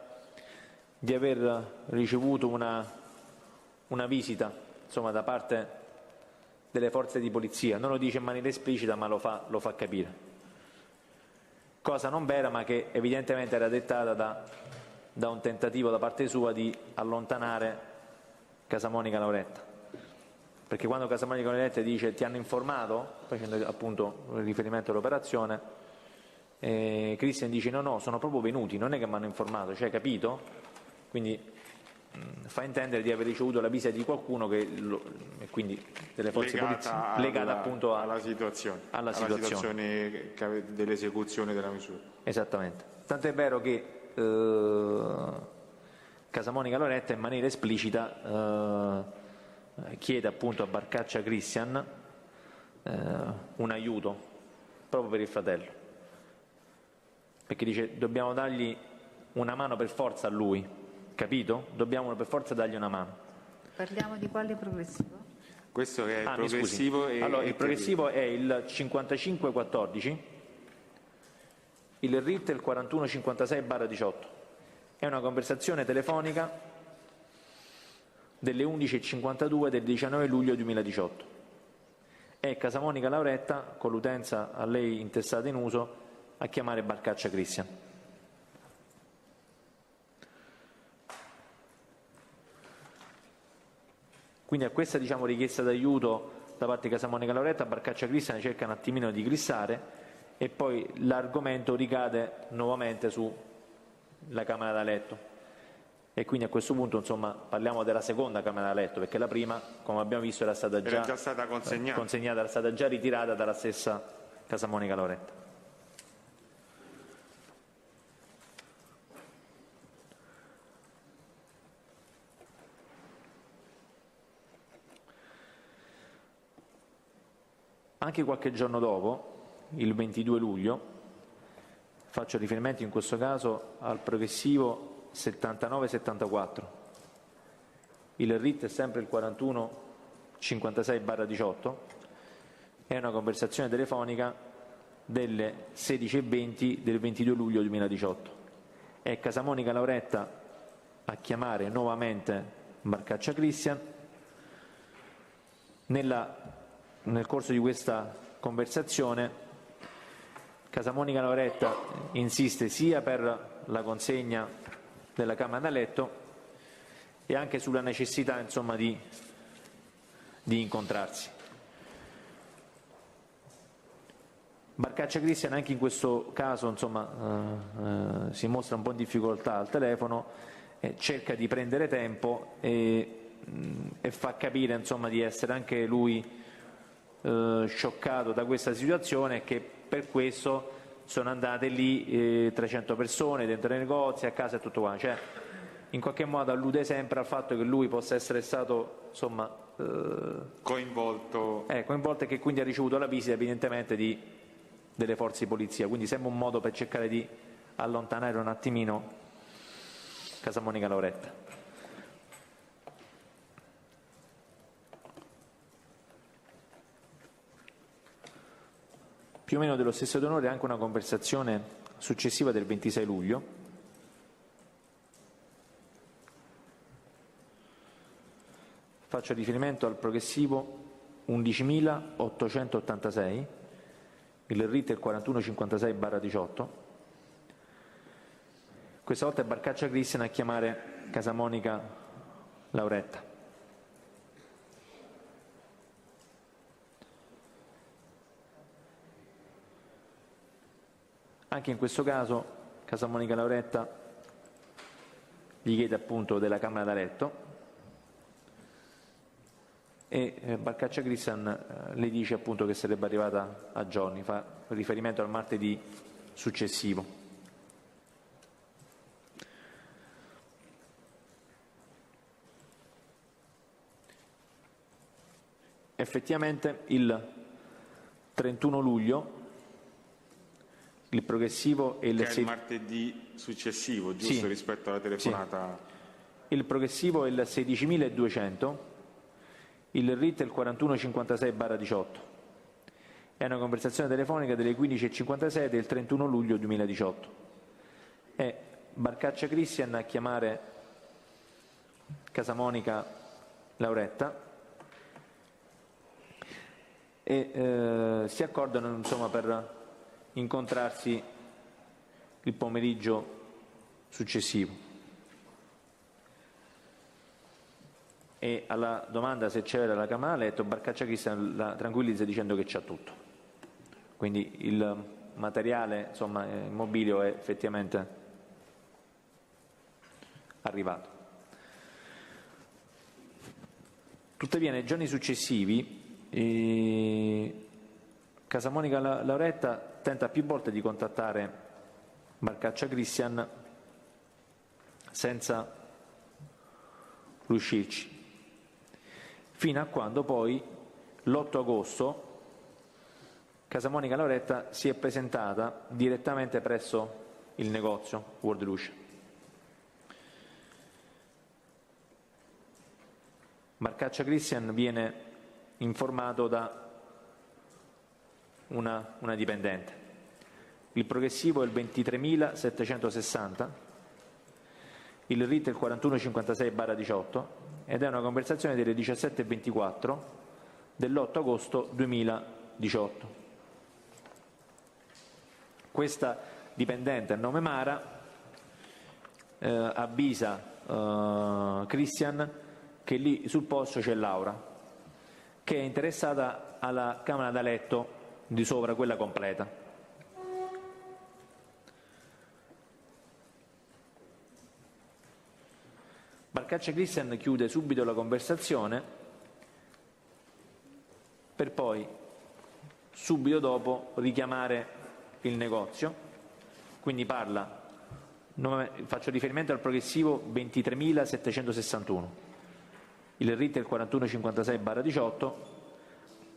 di aver ricevuto una visita insomma, da parte delle forze di polizia. Non lo dice in maniera esplicita, ma lo fa capire. Cosa non vera, ma che evidentemente era dettata da un tentativo da parte sua di allontanare Casamonica Lauretta. Perché quando Casamonica Lauretta dice ti hanno informato, facendo appunto riferimento all'operazione, Christian dice no, sono proprio venuti, non è che mi hanno informato, cioè capito? Quindi fa intendere di aver ricevuto la visita di qualcuno e quindi delle forze poliziali legata appunto alla situazione dell'esecuzione della misura. Esattamente. Tant'è vero che Casamonica Lauretta in maniera esplicita chiede appunto a Barcaccia Christian un aiuto proprio per il fratello, perché dice dobbiamo dargli una mano per forza a lui, capito? Dobbiamo per forza dargli una mano. Parliamo di quale progressivo? Questo è il progressivo. Allora, il progressivo è il 5514, il RIT è il 4156/18. È una conversazione telefonica delle 11:52 del 19 luglio 2018. È Casamonica Lauretta, con l'utenza a lei intestata in uso, a chiamare Barcaccia Christian. Quindi a questa richiesta d'aiuto da parte di Casamonica Lauretta, Barcaccia Christian cerca un attimino di glissare e poi l'argomento ricade nuovamente sulla camera da letto. E quindi a questo punto insomma parliamo della seconda camera da letto, perché la prima, come abbiamo visto, era già stata consegnata, era stata già ritirata dalla stessa Casamonica Lauretta. Anche qualche giorno dopo, il 22 luglio, faccio riferimento in questo caso al progressivo 79-74. Il RIT è sempre il 4156/18, è una conversazione telefonica delle 16:20 del 22 luglio 2018. È Casamonica Lauretta a chiamare nuovamente Barcaccia Christian. Nel corso di questa conversazione Casamonica Lauretta insiste sia per la consegna della camera da letto e anche sulla necessità insomma, di incontrarsi. Barcaccia Christian anche in questo caso insomma, si mostra un po' in difficoltà al telefono, cerca di prendere tempo e fa capire insomma, di essere anche lui scioccato da questa situazione e che per questo sono andate lì 300 persone dentro i negozi, a casa e tutto qua. Cioè, in qualche modo allude sempre al fatto che lui possa essere stato insomma, coinvolto e che quindi ha ricevuto la visita evidentemente delle forze di polizia, quindi sembra un modo per cercare di allontanare un attimino Casamonica Lauretta. Più o meno dello stesso tenore anche una conversazione successiva del 26 luglio, faccio riferimento al progressivo 11.886, il RIT è il 4156/18. Questa volta è Barcaccia Cristian a chiamare Casamonica Lauretta. Anche in questo caso Casamonica Lauretta gli chiede appunto della camera da letto e Barcaccia Cristian le dice appunto che sarebbe arrivata a giorni, fa riferimento al martedì successivo. Effettivamente il 31 luglio il progressivo e che è il martedì successivo, giusto, sì, rispetto alla telefonata? Sì. Il progressivo è il 16.200, il RIT è il 4156/18. È una conversazione telefonica delle 15.56 del 31 luglio 2018. È Barcaccia Cristian a chiamare Casamonica Lauretta e si accordano insomma per incontrarsi il pomeriggio successivo. E alla domanda se c'era la camera da letto, Barcaccia Cristian la tranquillizza dicendo che c'ha tutto. Quindi il materiale, insomma, immobilio è effettivamente arrivato. Tuttavia nei giorni successivi Casamonica Lauretta tenta più volte di contattare Barcaccia Cristian senza riuscirci, fino a quando poi l'8 agosto Casamonica Lauretta si è presentata direttamente presso il negozio World Luce. Barcaccia Cristian viene informato da una dipendente. Il progressivo è il 23.760, il RIT è il 4156/18 ed è una conversazione delle 17.24 dell'8 agosto 2018. Questa dipendente a nome Mara avvisa Cristian che lì sul posto c'è Laura, che è interessata alla camera da letto di sopra, quella completa. Barcaccia Cristian chiude subito la conversazione per poi subito dopo richiamare il negozio, quindi parla, faccio riferimento al progressivo 23.761, il RIT è il 4156/18,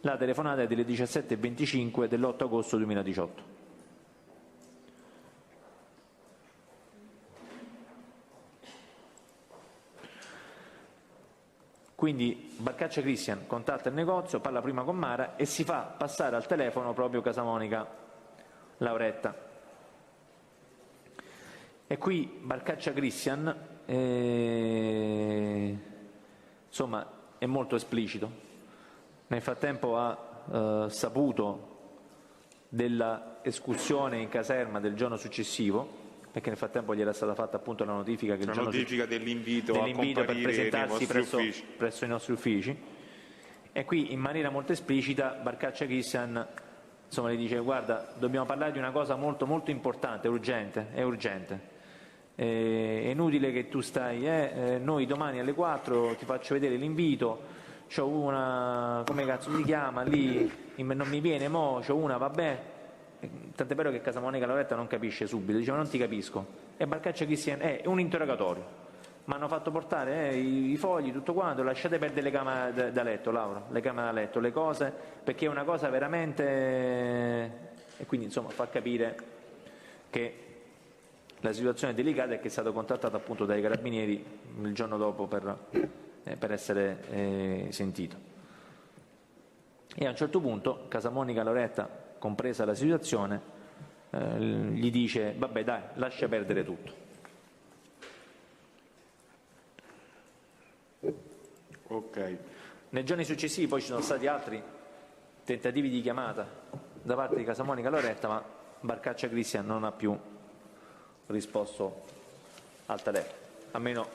la telefonata è delle 17.25 dell'8 agosto 2018. Quindi Barcaccia Cristian contatta il negozio, parla prima con Mara e si fa passare al telefono proprio Casamonica Lauretta. E qui Barcaccia Cristian insomma è molto esplicito. Nel frattempo ha saputo della escursione in caserma del giorno successivo, perché nel frattempo gli era stata fatta appunto la notifica che dell'invito a per comparire presentarsi presso i nostri uffici. E qui in maniera molto esplicita Barcaccia Cristian insomma le dice: guarda, dobbiamo parlare di una cosa molto molto importante, è urgente, è inutile che tu stai, noi domani alle 4 ti faccio vedere l'invito, c'ho una, come cazzo si chiama lì, non mi viene mo, c'ho una, vabbè. Tant'è vero che Casamonica Lauretta non capisce subito, dice: ma non ti capisco. E Barcaccia Cristian è un interrogatorio, mi hanno fatto portare i fogli, tutto quanto, lasciate perdere le camere da letto, Laura, le camere da letto, le cose, perché è una cosa veramente. E quindi insomma fa capire che la situazione delicata è che è stato contattato appunto dai carabinieri il giorno dopo per essere sentito. E a un certo punto Casamonica Lauretta, compresa la situazione, gli dice: vabbè dai, lascia perdere tutto. Ok. Nei giorni successivi poi ci sono stati altri tentativi di chiamata da parte di Casamonica Lauretta, ma Barcaccia Cristian non ha più risposto al telefono, almeno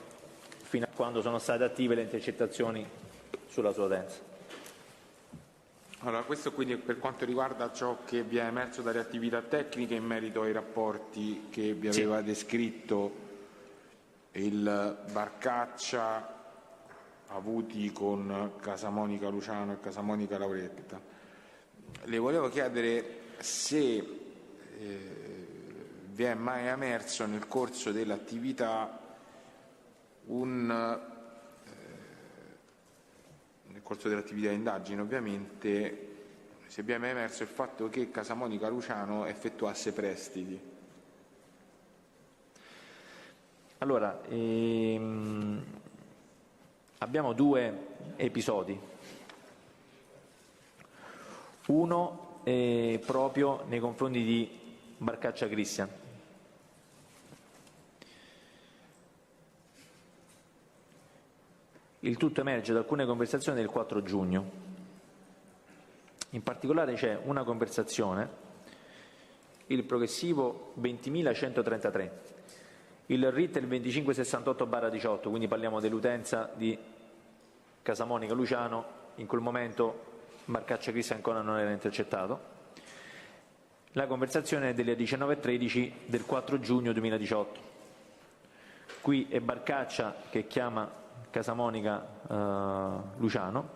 fino a quando sono state attive le intercettazioni sulla sua utenza. Allora, questo quindi per quanto riguarda ciò che vi è emerso dalle attività tecniche in merito ai rapporti che vi aveva descritto il Barcaccia avuti con Casamonica Luciano e Casamonica Lauretta. Le volevo chiedere se vi è mai emerso nel corso dell'attività nel corso dell'attività di indagine, ovviamente, se vi è mai emerso il fatto che Casamonica Luciano effettuasse prestiti. Allora, abbiamo due episodi. Uno è proprio nei confronti di Barcaccia Cristian. Il tutto emerge da alcune conversazioni del 4 giugno. In particolare c'è una conversazione, il progressivo 20.133, il RIT è il 2568/18, quindi parliamo dell'utenza di Casamonica Luciano. In quel momento Barcaccia Cristian ancora non era intercettato. La conversazione è delle 19:13 del 4 giugno 2018. Qui è Barcaccia che chiama Casamonica Luciano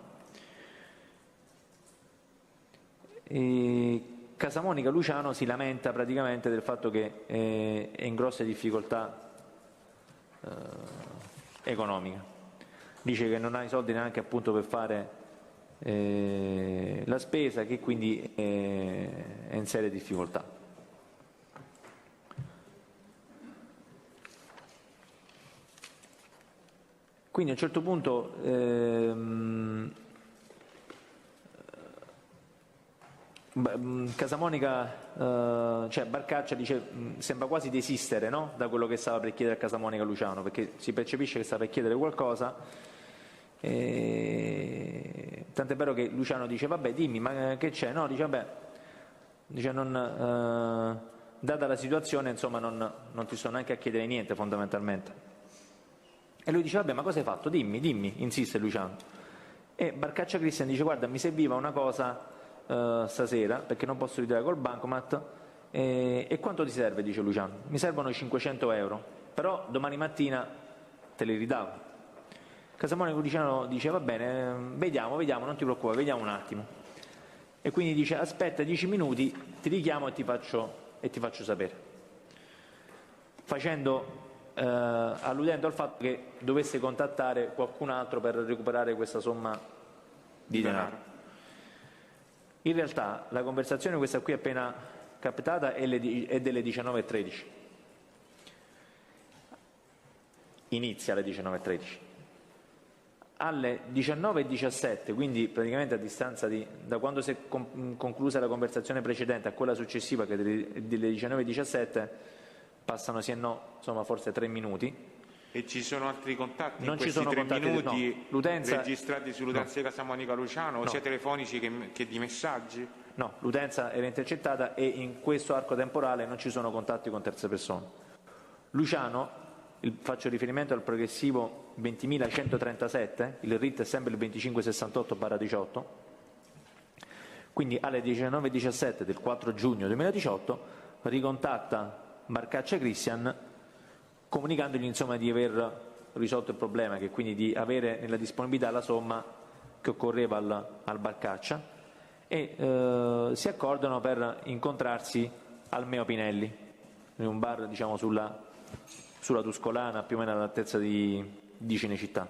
e Casamonica Luciano si lamenta praticamente del fatto che è in grosse difficoltà economica. Dice che non ha i soldi neanche appunto per fare la spesa, che quindi è in serie difficoltà. Quindi a un certo punto Casamonica, cioè Barcaccia dice, sembra quasi desistere, no? Da quello che stava per chiedere a Casamonica Luciano, perché si percepisce che stava per chiedere qualcosa. Tant'è vero che Luciano dice: vabbè, dimmi, ma che c'è? No, dice: vabbè, dice, data la situazione, insomma, non ti sto neanche a chiedere niente fondamentalmente. E lui dice: vabbè, ma cosa hai fatto? Dimmi, insiste Luciano. E Barcaccia Cristian dice: guarda, mi serviva una cosa stasera, perché non posso ritirare col bancomat. E quanto ti serve? Dice Luciano. Mi servono 500 euro, però domani mattina te li ridavo. Casamonica Luciano dice: va bene, vediamo, non ti preoccupare, vediamo un attimo. E quindi dice: aspetta 10 minuti, ti richiamo e ti faccio sapere. Alludendo al fatto che dovesse contattare qualcun altro per recuperare questa somma di denaro. In realtà la conversazione, questa qui appena captata, è delle 19:13. Inizia alle 19:13. Alle 19:17, quindi praticamente a distanza da quando si è conclusa la conversazione precedente a quella successiva, che è delle 19:17, passano sì e no, insomma, forse 3 minuti. E ci sono altri contatti non in questi ci sono 3 contatti, minuti no. registrati sull'utenza di Casamonica Luciano, No. sia telefonici che di messaggi? No, l'utenza era intercettata e in questo arco temporale non ci sono contatti con terze persone. Luciano, faccio riferimento al progressivo 20.137, il RIT è sempre il 2568/18, quindi alle 19:17 del 4 giugno 2018 ricontatta Barcaccia Cristian, comunicandogli insomma di aver risolto il problema, che quindi di avere nella disponibilità la somma che occorreva al Barcaccia, e si accordano per incontrarsi al Meo Pinelli, in un bar, diciamo, sulla Tuscolana, più o meno all'altezza di Cinecittà.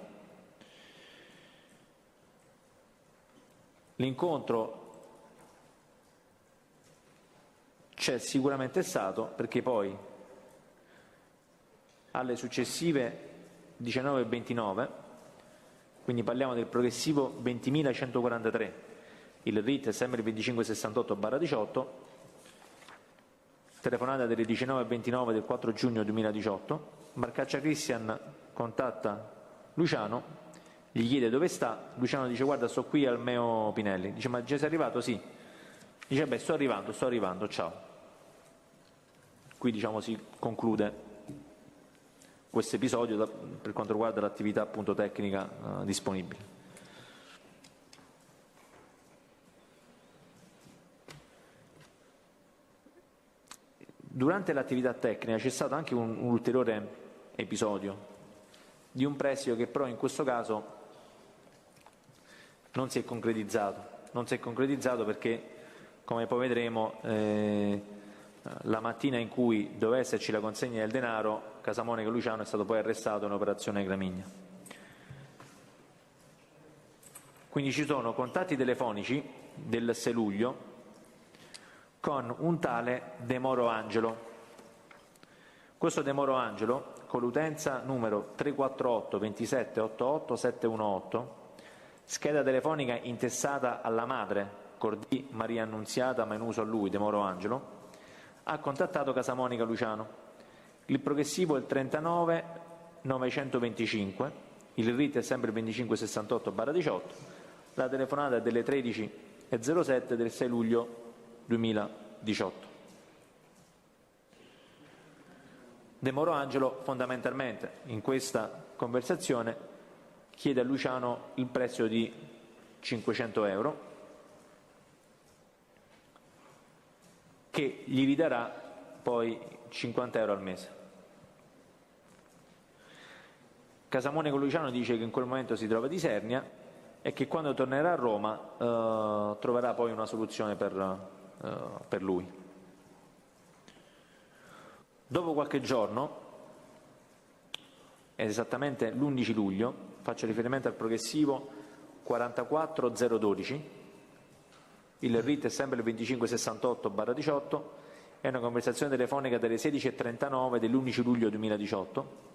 L'incontro c'è sicuramente stato, perché poi alle successive 19 e 29, quindi parliamo del progressivo 20.143, il RIT è sempre il 2568/18, telefonata delle 19 e 29 del 4 giugno 2018, Marcaccia Cristian contatta Luciano, gli chiede dove sta, Luciano dice guarda sto qui al Meo Pinelli, dice ma già sei arrivato? Sì, dice beh sto arrivando, ciao. Qui diciamo si conclude questo episodio per quanto riguarda l'attività appunto tecnica disponibile. Durante l'attività tecnica c'è stato anche un ulteriore episodio di un prestito che però in questo caso non si è concretizzato perché, come poi vedremo, la mattina in cui doveva esserci la consegna del denaro, Casamonica Luciano è stato poi arrestato in operazione Gramigna. Quindi ci sono contatti telefonici del 6 luglio con un tale De Moro Angelo. Questo De Moro Angelo, con l'utenza numero 348 27 88 718, scheda telefonica intestata alla madre, Cordì Maria Annunziata, ma in uso a lui, De Moro Angelo, ha contattato Casamonica Luciano. Il progressivo è il 39 925, il RIT è sempre il 2568/18, la telefonata è delle 13:07 del 6 luglio 2018. De Moro Angelo fondamentalmente in questa conversazione chiede a Luciano il prezzo di 500 euro che gli ridarà poi 50 euro al mese. Casamonica Luciano dice che in quel momento si trova di Isernia e che quando tornerà a Roma troverà poi una soluzione per lui. Dopo qualche giorno, esattamente l'11 luglio, faccio riferimento al progressivo 44012, il RIT è sempre il 2568/18, è una conversazione telefonica delle 16:39 dell'11 luglio 2018.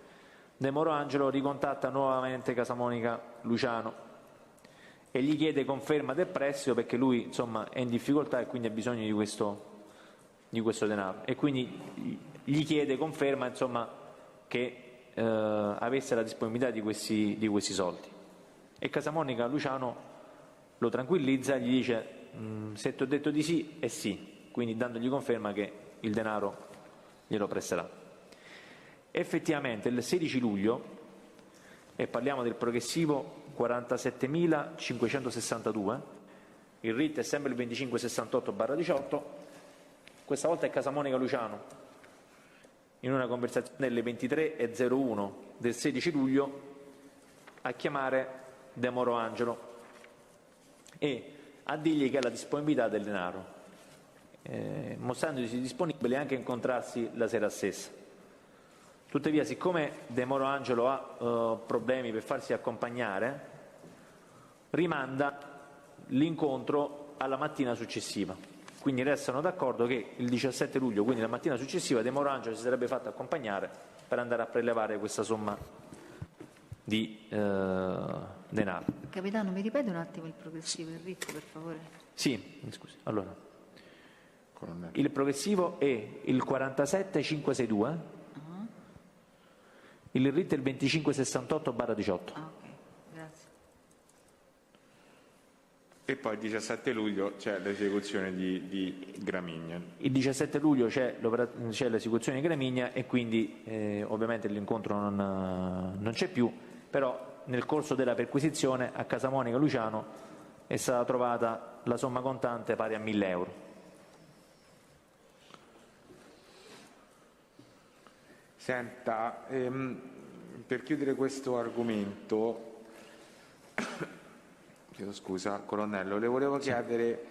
De Moro Angelo ricontatta nuovamente Casamonica Luciano e gli chiede conferma del prestito perché lui insomma è in difficoltà e quindi ha bisogno di questo denaro, e quindi gli chiede conferma insomma che avesse la disponibilità di questi soldi, e Casamonica Luciano lo tranquillizza, gli dice se ti ho detto di sì è sì, quindi dandogli conferma che il denaro glielo presterà. Effettivamente il 16 luglio, e parliamo del progressivo 47.562, il RIT è sempre il 2568/18, questa volta è Casamonica Luciano, in una conversazione delle 23:01 del 16 luglio, a chiamare De Moro Angelo e a dirgli che ha la disponibilità del denaro, mostrandosi disponibile anche a incontrarsi la sera stessa. Tuttavia, siccome De Moro Angelo ha problemi per farsi accompagnare, rimanda l'incontro alla mattina successiva. Quindi restano d'accordo che il 17 luglio, quindi la mattina successiva, De Moro Angelo si sarebbe fatto accompagnare per andare a prelevare questa somma di denaro. Capitano, mi ripete un attimo il progressivo e il RIT, per favore? Sì, mi scusi. Allora, il progressivo è il 47562, il RIT è il 2568/18. Ah, ok, grazie. E poi il 17 luglio c'è l'esecuzione di Gramigna. Il 17 luglio c'è l'esecuzione di Gramigna e quindi ovviamente l'incontro non c'è più, però nel corso della perquisizione a Casamonica Luciano è stata trovata la somma contante pari a 1.000 euro. Senta, per chiudere questo argomento, chiedo scusa, colonnello, le volevo chiedere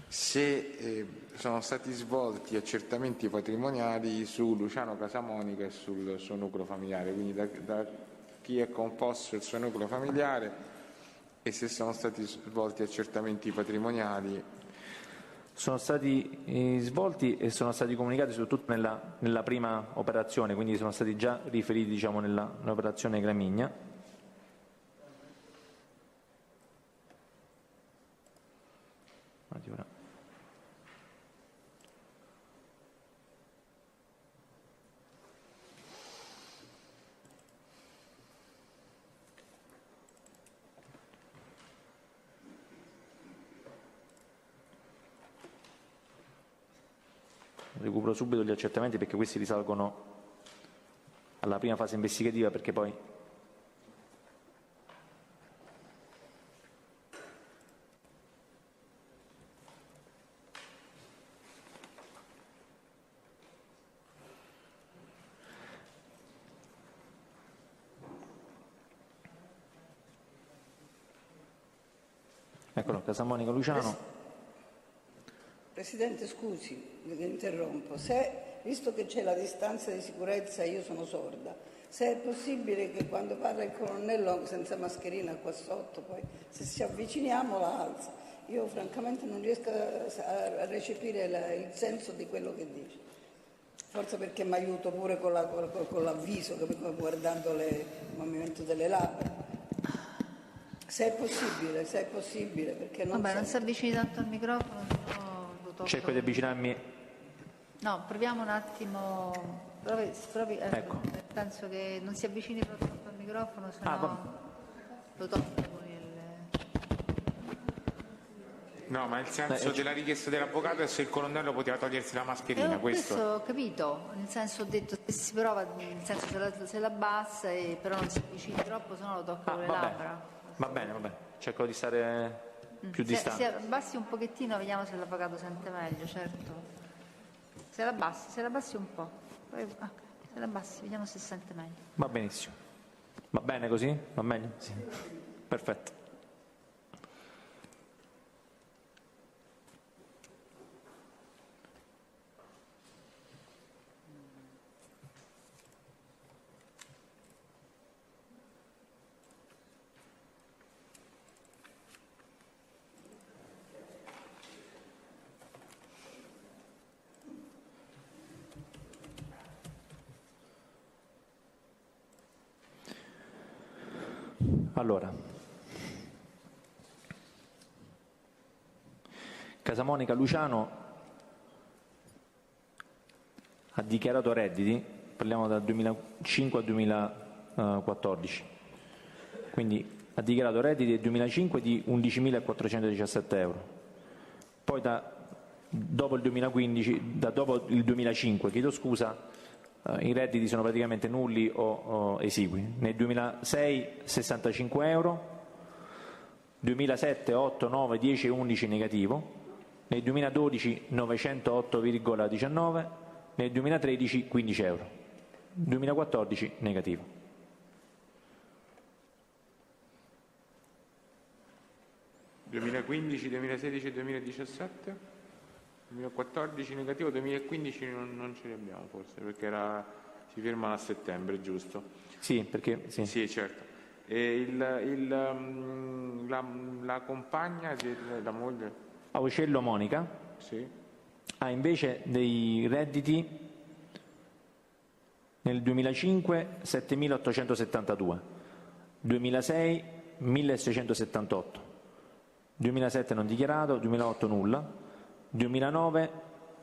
se sono stati svolti accertamenti patrimoniali su Luciano Casamonica e sul suo nucleo familiare, quindi da chi è composto il suo nucleo familiare, e se sono stati svolti accertamenti patrimoniali. sono stati svolti e sono stati comunicati soprattutto nella prima operazione, quindi sono stati già riferiti, diciamo, nell'operazione Gramigna. Recupero subito gli accertamenti perché questi risalgono alla prima fase investigativa, perché poi eccolo, Casamonica Luciano. Presidente, scusi, le interrompo. Visto che c'è la distanza di sicurezza, io sono sorda, se è possibile che quando parla il colonnello senza mascherina qua sotto, poi se ci avviciniamo la alza. Io francamente non riesco a recepire il senso di quello che dice. Forse perché mi aiuto pure con l'avviso, guardando il movimento delle labbra. Se è possibile, perché non Vabbè, non sento. si avvicini tanto al microfono, sennò lo tocco. Cerco di avvicinarmi. No, proviamo un attimo. Ecco. Penso che non si avvicini proprio al microfono, sennò lo tocco con il. No, ma il senso della richiesta dell'avvocato è se il colonnello poteva togliersi la mascherina, Questo questo. ho capito, nel senso ho detto se si prova, nel senso se la abbassa, però non si avvicini troppo, sennò lo tocco con le labbra. Va bene, cerco di stare più distante. Se abbassi un pochettino, vediamo se l'avvocato sente meglio, certo. Se l'abbassi un po', poi, okay. Se l'abbassi, vediamo se sente meglio. Va benissimo. Va bene così? Va meglio? Sì. Perfetto. Allora, Casamonica Luciano ha dichiarato redditi, parliamo dal 2005 al 2014, quindi ha dichiarato redditi del 2005 di 11.417 euro, poi dopo il 2005, chiedo scusa, i redditi sono praticamente nulli o esigui. Nel 2006 65 euro, 2007 8, 9, 10 e 11 negativo, nel 2012 908,19, nel 2013 15 euro, 2014 negativo. (2015, 2016 e 2017? 2014 negativo, 2015 non ce li abbiamo forse, perché si firmano a settembre, giusto? Sì, perché sì. Sì, certo. E la compagna, la moglie? Aucello Monica Sì. ha invece dei redditi nel 2005 7.872, 2006 1.678, 2007 non dichiarato, 2008 nulla, 2009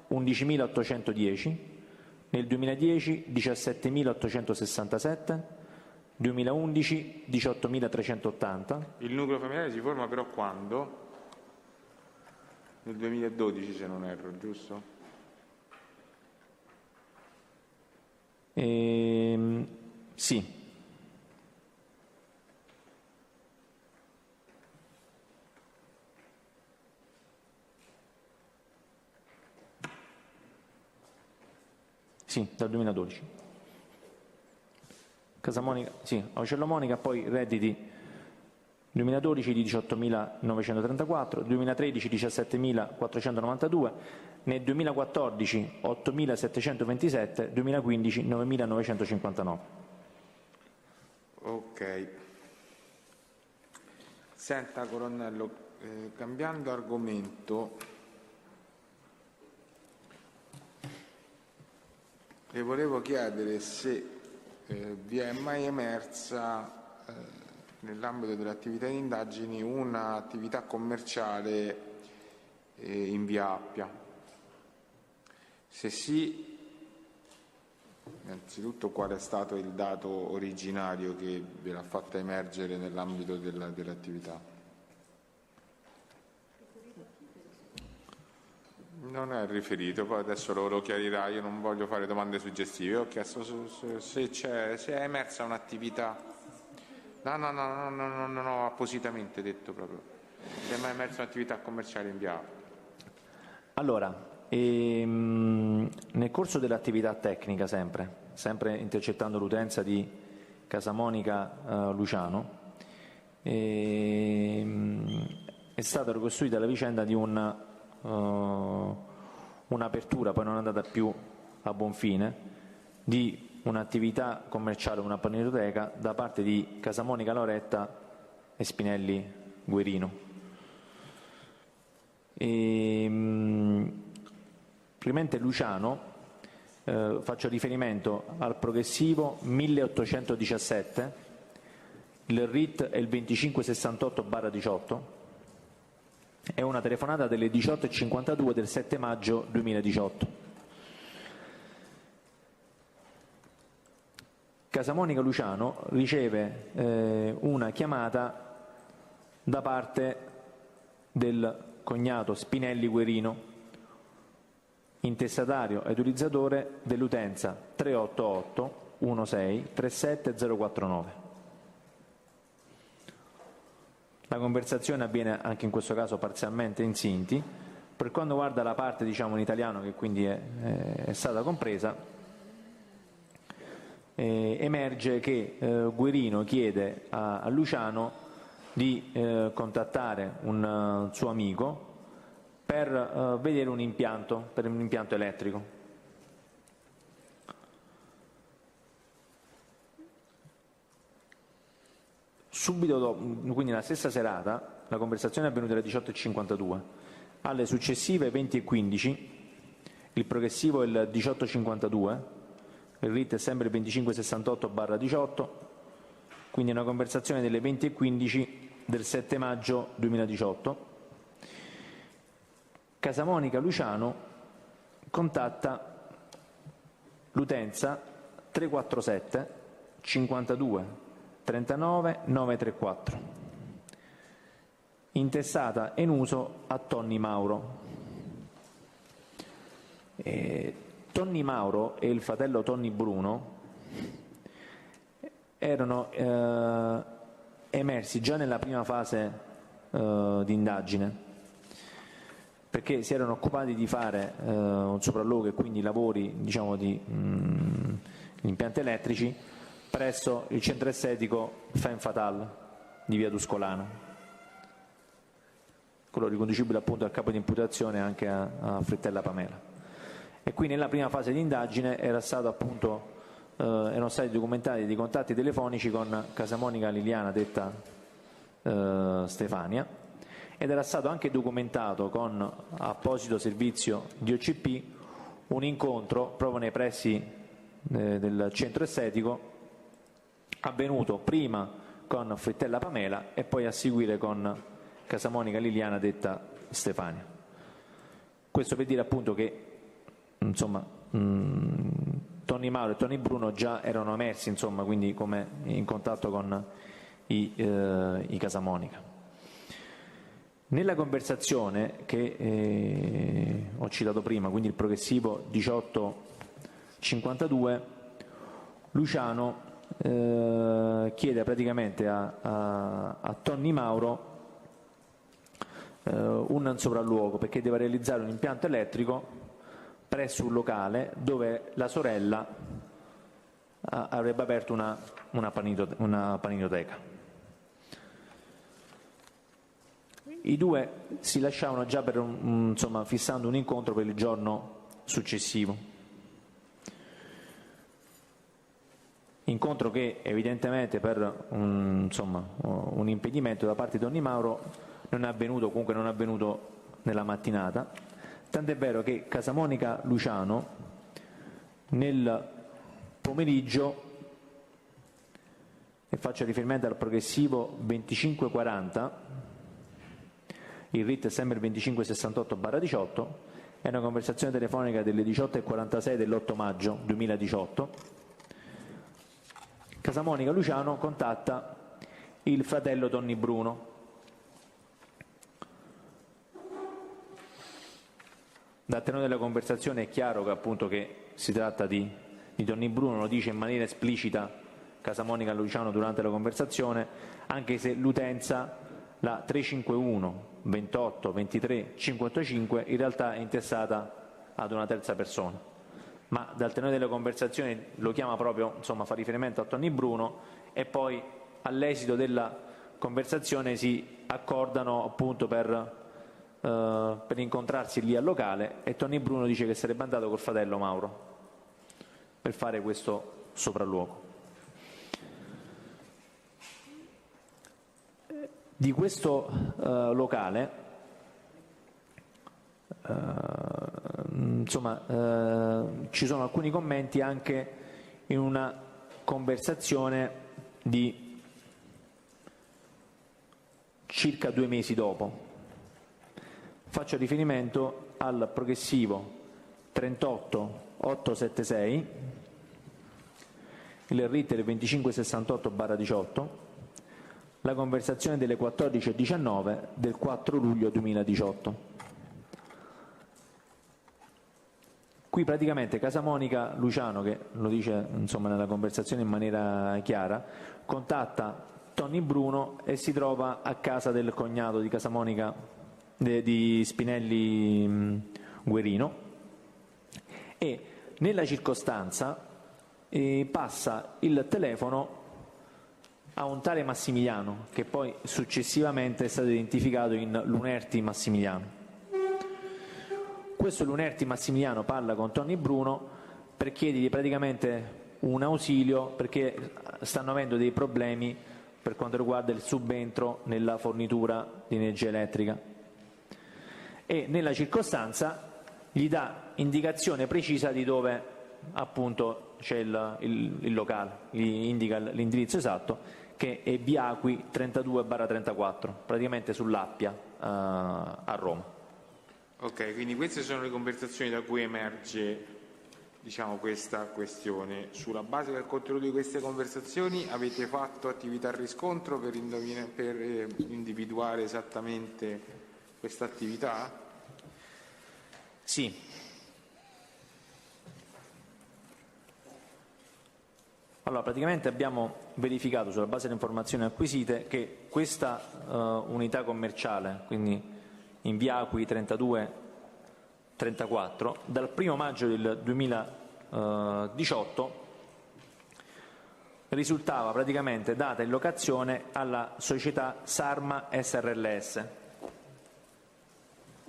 11.810, nel 2010 17.867, 2011 18.380. Il nucleo familiare si forma però quando? Nel 2012 se non erro, giusto? Sì. Sì, dal 2012. Casamonica, sì, Aucello Monica, poi redditi 2012 di 18.934, 2013 17.492, nel 2014 8.727, 2015 9.959. Ok. Senta, colonnello, cambiando argomento, Le volevo chiedere se vi è mai emersa nell'ambito delle attività di indagini un'attività commerciale in via Appia. Se sì, innanzitutto qual è stato il dato originario che ve l'ha fatta emergere nell'ambito dell'attività? Non è riferito, poi adesso lo chiarirà, io non voglio fare domande suggestive, ho chiesto se è emersa un'attività. No, appositamente detto proprio. Se è mai emersa un'attività commerciale in via Appia. Allora, nel corso dell'attività tecnica, sempre intercettando l'utenza di Casamonica Luciano, è stata ricostruita la vicenda di un'apertura, poi non è andata più a buon fine, di un'attività commerciale, una paninoteca, da parte di Casamonica Lauretta e Spinelli Guerino. Clemente Luciano, faccio riferimento al progressivo 1817, il RIT è il 2568/18, è una telefonata delle 18:52 del 7 maggio 2018. Casamonica Luciano riceve una chiamata da parte del cognato Spinelli Guerino, intestatario e utilizzatore dell'utenza 388 16 37049. La conversazione avviene anche in questo caso parzialmente in Sinti. Per quanto riguarda la parte, diciamo, in italiano, che quindi è stata compresa, emerge che Guerino chiede a Luciano di contattare un suo amico per vedere un impianto elettrico. Subito dopo, quindi la stessa serata, la conversazione è avvenuta alle 18:52. Alle successive 20:15, il progressivo è il 18:52, il RIT è sempre il 2568/18, quindi una conversazione delle 20:15 del 7 maggio 2018. Casamonica Luciano contatta l'utenza 347 52 39 934, intestata e in uso a Tonni Mauro. Tonni Mauro e il fratello Tonni Bruno erano emersi già nella prima fase di indagine, perché si erano occupati di fare un sopralluogo e quindi lavori, diciamo, di impianti elettrici presso il centro estetico Femme Fatale di via Tuscolana, quello riconducibile appunto al capo di imputazione anche a Frittella Pamela. E qui nella prima fase di indagine erano stati documentati dei contatti telefonici con Casamonica Liliana, detta Stefania, ed era stato anche documentato con apposito servizio di OCP un incontro proprio nei pressi del centro estetico, avvenuto prima con Frittella Pamela e poi a seguire con Casamonica Liliana, detta Stefania. Questo per dire appunto che, insomma, Tonni Mauro e Tonni Bruno già erano emersi, insomma, quindi come in contatto con i Casamonica. Nella conversazione che ho citato prima, quindi il progressivo 18:52, Luciano chiede praticamente a Tonni Mauro un sopralluogo, perché deve realizzare un impianto elettrico presso un locale dove la sorella avrebbe aperto una paninoteca. I due si lasciavano già insomma, fissando un incontro per il giorno successivo. Incontro che evidentemente per un impedimento da parte di Tonni Mauro non è avvenuto, comunque non è avvenuto nella mattinata, tant'è vero che Casamonica Luciano nel pomeriggio, e faccio riferimento al progressivo 2540, il RIT è sempre il 2568/18, è una conversazione telefonica delle 18:46 dell'8 maggio 2018. Casamonica Luciano contatta il fratello Tonni Bruno. Dal tenore della conversazione è chiaro che appunto che si tratta di Tonni Bruno, lo dice in maniera esplicita Casamonica Luciano durante la conversazione, anche se l'utenza, la 351 28 23 55, in realtà è intestata ad una terza persona, ma dal tenore della conversazione lo chiama proprio, insomma fa riferimento a Tonni Bruno, e poi all'esito della conversazione si accordano appunto per incontrarsi lì al locale, e Tonni Bruno dice che sarebbe andato col fratello Mauro per fare questo sopralluogo. Di questo locale, ci sono alcuni commenti anche in una conversazione di circa 2 mesi dopo. Faccio riferimento al progressivo 38-876, il RIT del 2568/18, la conversazione delle 14:19 del 4 luglio 2018. Qui praticamente Casamonica Luciano, che lo dice insomma nella conversazione in maniera chiara, contatta Tonni Bruno e si trova a casa del cognato di Casamonica, di Spinelli Guerino, e nella circostanza passa il telefono a un tale Massimiliano, che poi successivamente è stato identificato in Lunerti Massimiliano. Questo Lunerti Massimiliano parla con Tonni Bruno per chiedergli praticamente un ausilio, perché stanno avendo dei problemi per quanto riguarda il subentro nella fornitura di energia elettrica, e nella circostanza gli dà indicazione precisa di dove appunto c'è il locale, gli indica l'indirizzo esatto, che è via Acqui 32/34, praticamente sull'Appia a Roma. Ok, quindi queste sono le conversazioni da cui emerge, diciamo, questa questione. Sulla base del contenuto di queste conversazioni avete fatto attività a riscontro per individuare esattamente questa attività? Sì. Allora, praticamente abbiamo verificato sulla base delle informazioni acquisite che questa unità commerciale, quindi in via Acqui 32-34, dal 1 maggio del 2018 risultava praticamente data in locazione alla società Sarma SRLS.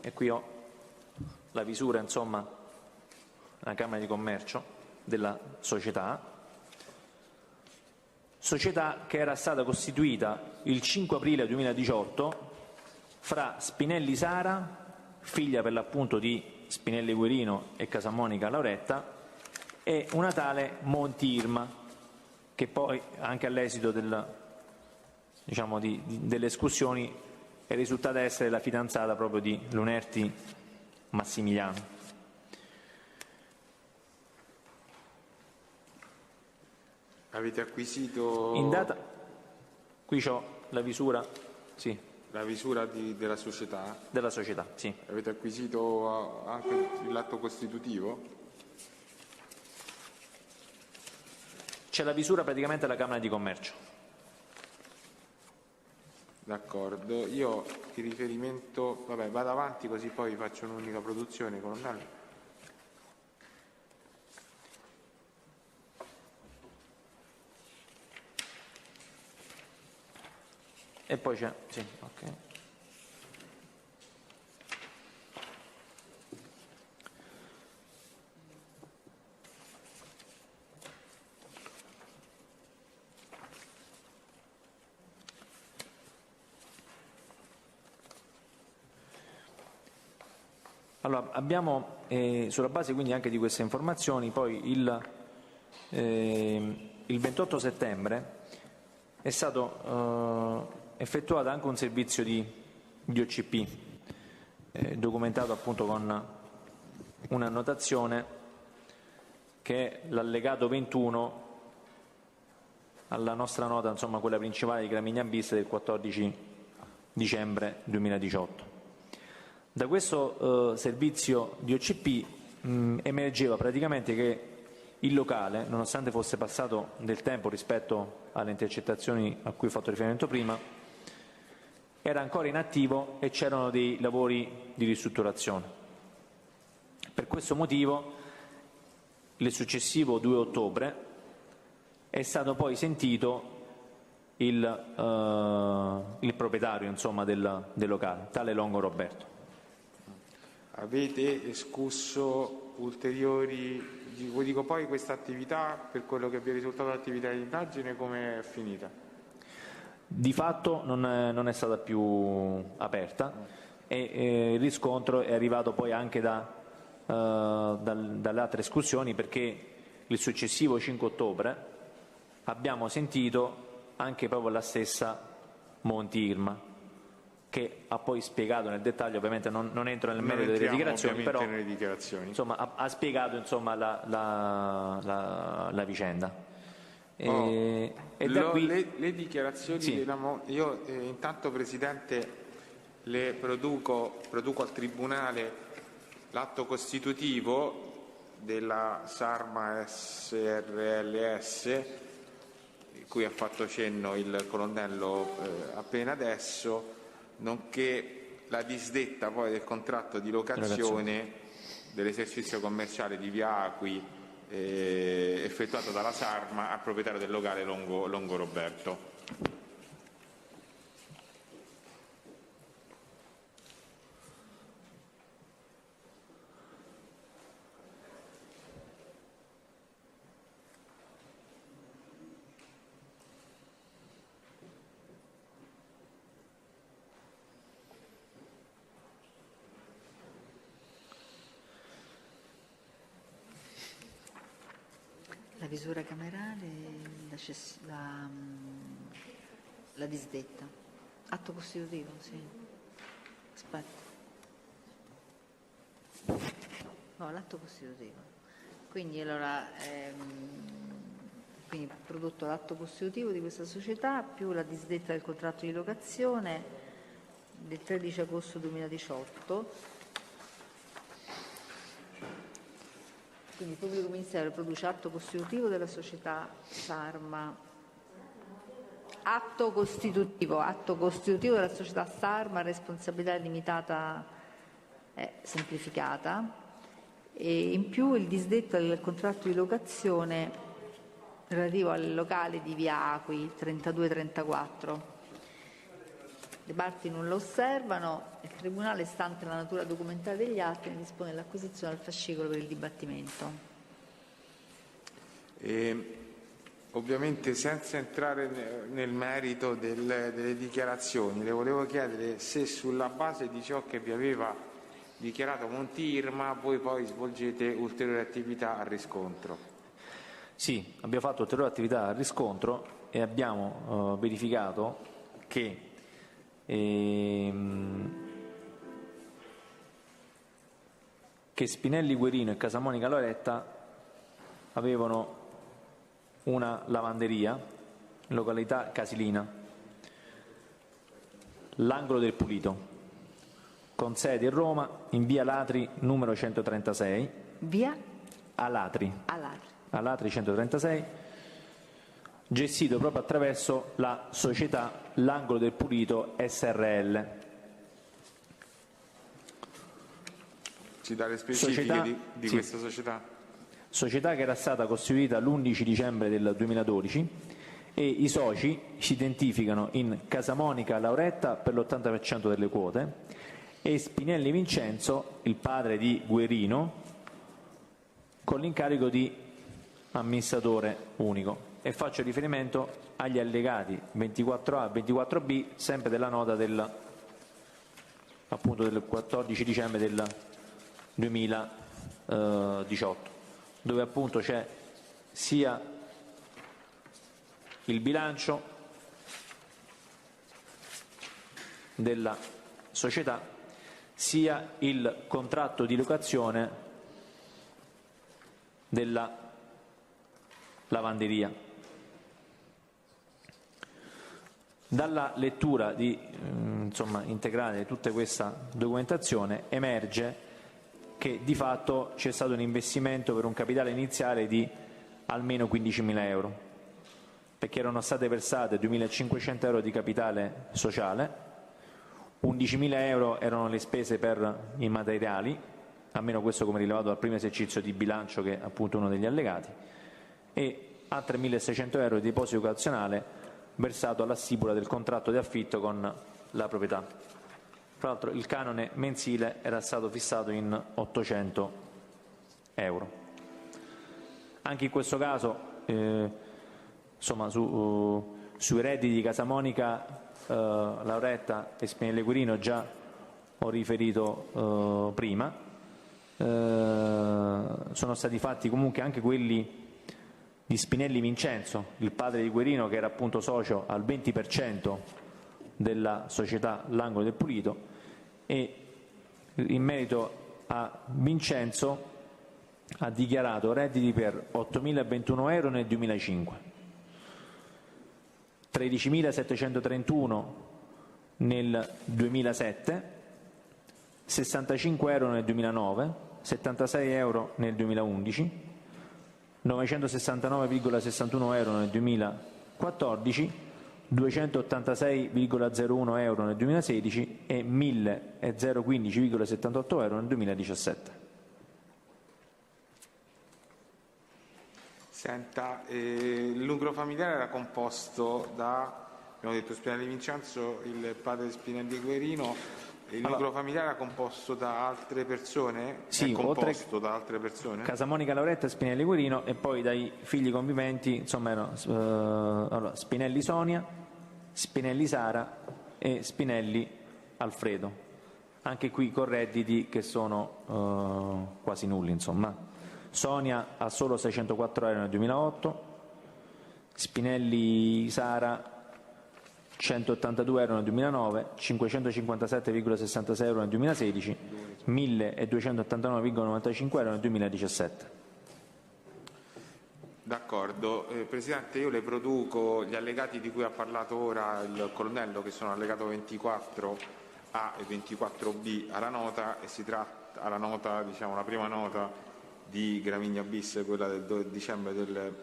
E qui ho la visura, insomma, la Camera di Commercio della società che era stata costituita il 5 aprile 2018 fra Spinelli Sara, figlia per l'appunto di Spinelli Guerino e Casamonica Lauretta, e una tale Monti Irma, che poi anche all'esito delle escursioni è risultata essere la fidanzata proprio di Lunerti Massimiliano. Avete acquisito... In data... Qui c'ho la visura, sì. La visura della società? Della società, sì. Avete acquisito anche l'atto costitutivo? C'è la visura praticamente alla Camera di Commercio. D'accordo. Io di riferimento... Vabbè, vado avanti così poi faccio un'unica produzione, colonnello. E poi c'è, sì, ok. Allora, abbiamo e sulla base quindi anche di queste informazioni poi il 28 settembre è stato effettuato anche un servizio di OCP, documentato appunto con una annotazione che è l'allegato 21 alla nostra nota, insomma quella principale di Gramigna bis del 14 dicembre 2018. Da questo servizio di OCP emergeva praticamente che il locale, nonostante fosse passato del tempo rispetto alle intercettazioni a cui ho fatto riferimento prima, era ancora inattivo e c'erano dei lavori di ristrutturazione. Per questo motivo, il successivo 2 ottobre è stato poi sentito il proprietario, insomma, del locale, tale Longo Roberto. Avete escusso ulteriori, dico poi questa attività, per quello che vi è risultato l'attività di indagine, come è finita? Di fatto non è stata più aperta e il riscontro è arrivato poi anche dalle altre escursioni, perché il successivo 5 ottobre abbiamo sentito anche proprio la stessa Monti Irma, che ha poi spiegato nel dettaglio, ovviamente non entro nel merito delle dichiarazioni, però insomma, ha spiegato insomma, la vicenda. E da qui... le dichiarazioni sì. Io intanto, Presidente, le produco al Tribunale l'atto costitutivo della Sarma SRLS, cui ha fatto cenno il colonnello appena adesso, nonché la disdetta poi del contratto di locazione dell'esercizio commerciale di Via Acqui effettuato dalla Sarma al proprietario del locale Longo Roberto. La visura camerale, la disdetta. Atto costitutivo, sì. Aspetta. No, l'atto costitutivo. Quindi allora, quindi prodotto l'atto costitutivo di questa società più la disdetta del contratto di locazione del 13 agosto 2018. Quindi il pubblico ministero produce atto costitutivo della società Sarma, atto costitutivo della società Sarma, responsabilità limitata semplificata, e in più il disdetto del contratto di locazione relativo al locale di Via Acqui 3234. Le parti non lo osservano, il Tribunale, stante la natura documentale degli atti, ne dispone l'acquisizione del fascicolo per il dibattimento. Ovviamente, senza entrare nel merito delle dichiarazioni, le volevo chiedere se sulla base di ciò che vi aveva dichiarato Monti Irma voi poi svolgete ulteriori attività a riscontro. Sì, abbiamo fatto ulteriori attività a riscontro e abbiamo verificato che Spinelli Guerino e Casamonica Loretta avevano una lavanderia in località Casilina, l'angolo del Pulito, con sede a Roma in via Latri numero 136, Via? Alatri 136, gestito proprio attraverso la società L'Angolo del Pulito SRL. Ci dà le specifiche di sì, questa società? Società che era stata costituita l'11 dicembre del 2012 e i soci si identificano in Casamonica Lauretta per l'80% delle quote e Spinelli Vincenzo, il padre di Guerino, con l'incarico di amministratore unico. E faccio riferimento agli allegati 24A e 24B, sempre della nota appunto del 14 dicembre del 2018. 2018, dove appunto c'è sia il bilancio della società sia il contratto di locazione della lavanderia. Dalla lettura integrale di tutta questa documentazione emerge che di fatto c'è stato un investimento per un capitale iniziale di almeno 15.000 euro, perché erano state versate 2.500 euro di capitale sociale, 11.000 euro erano le spese per i materiali, almeno questo come rilevato dal primo esercizio di bilancio, che è appunto uno degli allegati, e altre 1.600 euro di deposito cauzionale versato alla stipula del contratto di affitto con la proprietà. Tra l'altro il canone mensile era stato fissato in 800 euro. Anche in questo caso, sui redditi di Casamonica, Lauretta e Spinelli Quirino già ho riferito prima. Sono stati fatti comunque anche quelli di Spinelli Vincenzo, il padre di Quirino, che era appunto socio al 20% della società L'Angolo del Pulito, e in merito a Vincenzo ha dichiarato redditi per 8.021 euro nel 2005, 13.731 nel 2007, 65 euro nel 2009, 76 euro nel 2011, 969,61 euro nel 2014, 286,01 euro nel 2016 e 1.015,78 euro nel 2017. Senta, il nucleo familiare era composto da, abbiamo detto, Spinelli Vincenzo, il padre di Spinelli Quirino. Il nucleo familiare era composto da altre persone? Sì, è composto da altre persone? Casamonica, Lauretta e Spinelli Quirino, e poi dai figli conviventi, insomma, erano Spinelli Sonia, Spinelli Sara e Spinelli Alfredo. Anche qui con redditi che sono quasi nulli, insomma. Sonia ha solo 604 euro nel 2008, Spinelli Sara 182 euro nel 2009, 557,66 euro nel 2016, 1.289,95 euro nel 2017. D'accordo. Presidente, io le produco gli allegati di cui ha parlato ora il colonnello, che sono allegato 24A e 24B alla nota, e si tratta alla nota, diciamo la prima nota di Gramigna bis, quella del 2 dicembre del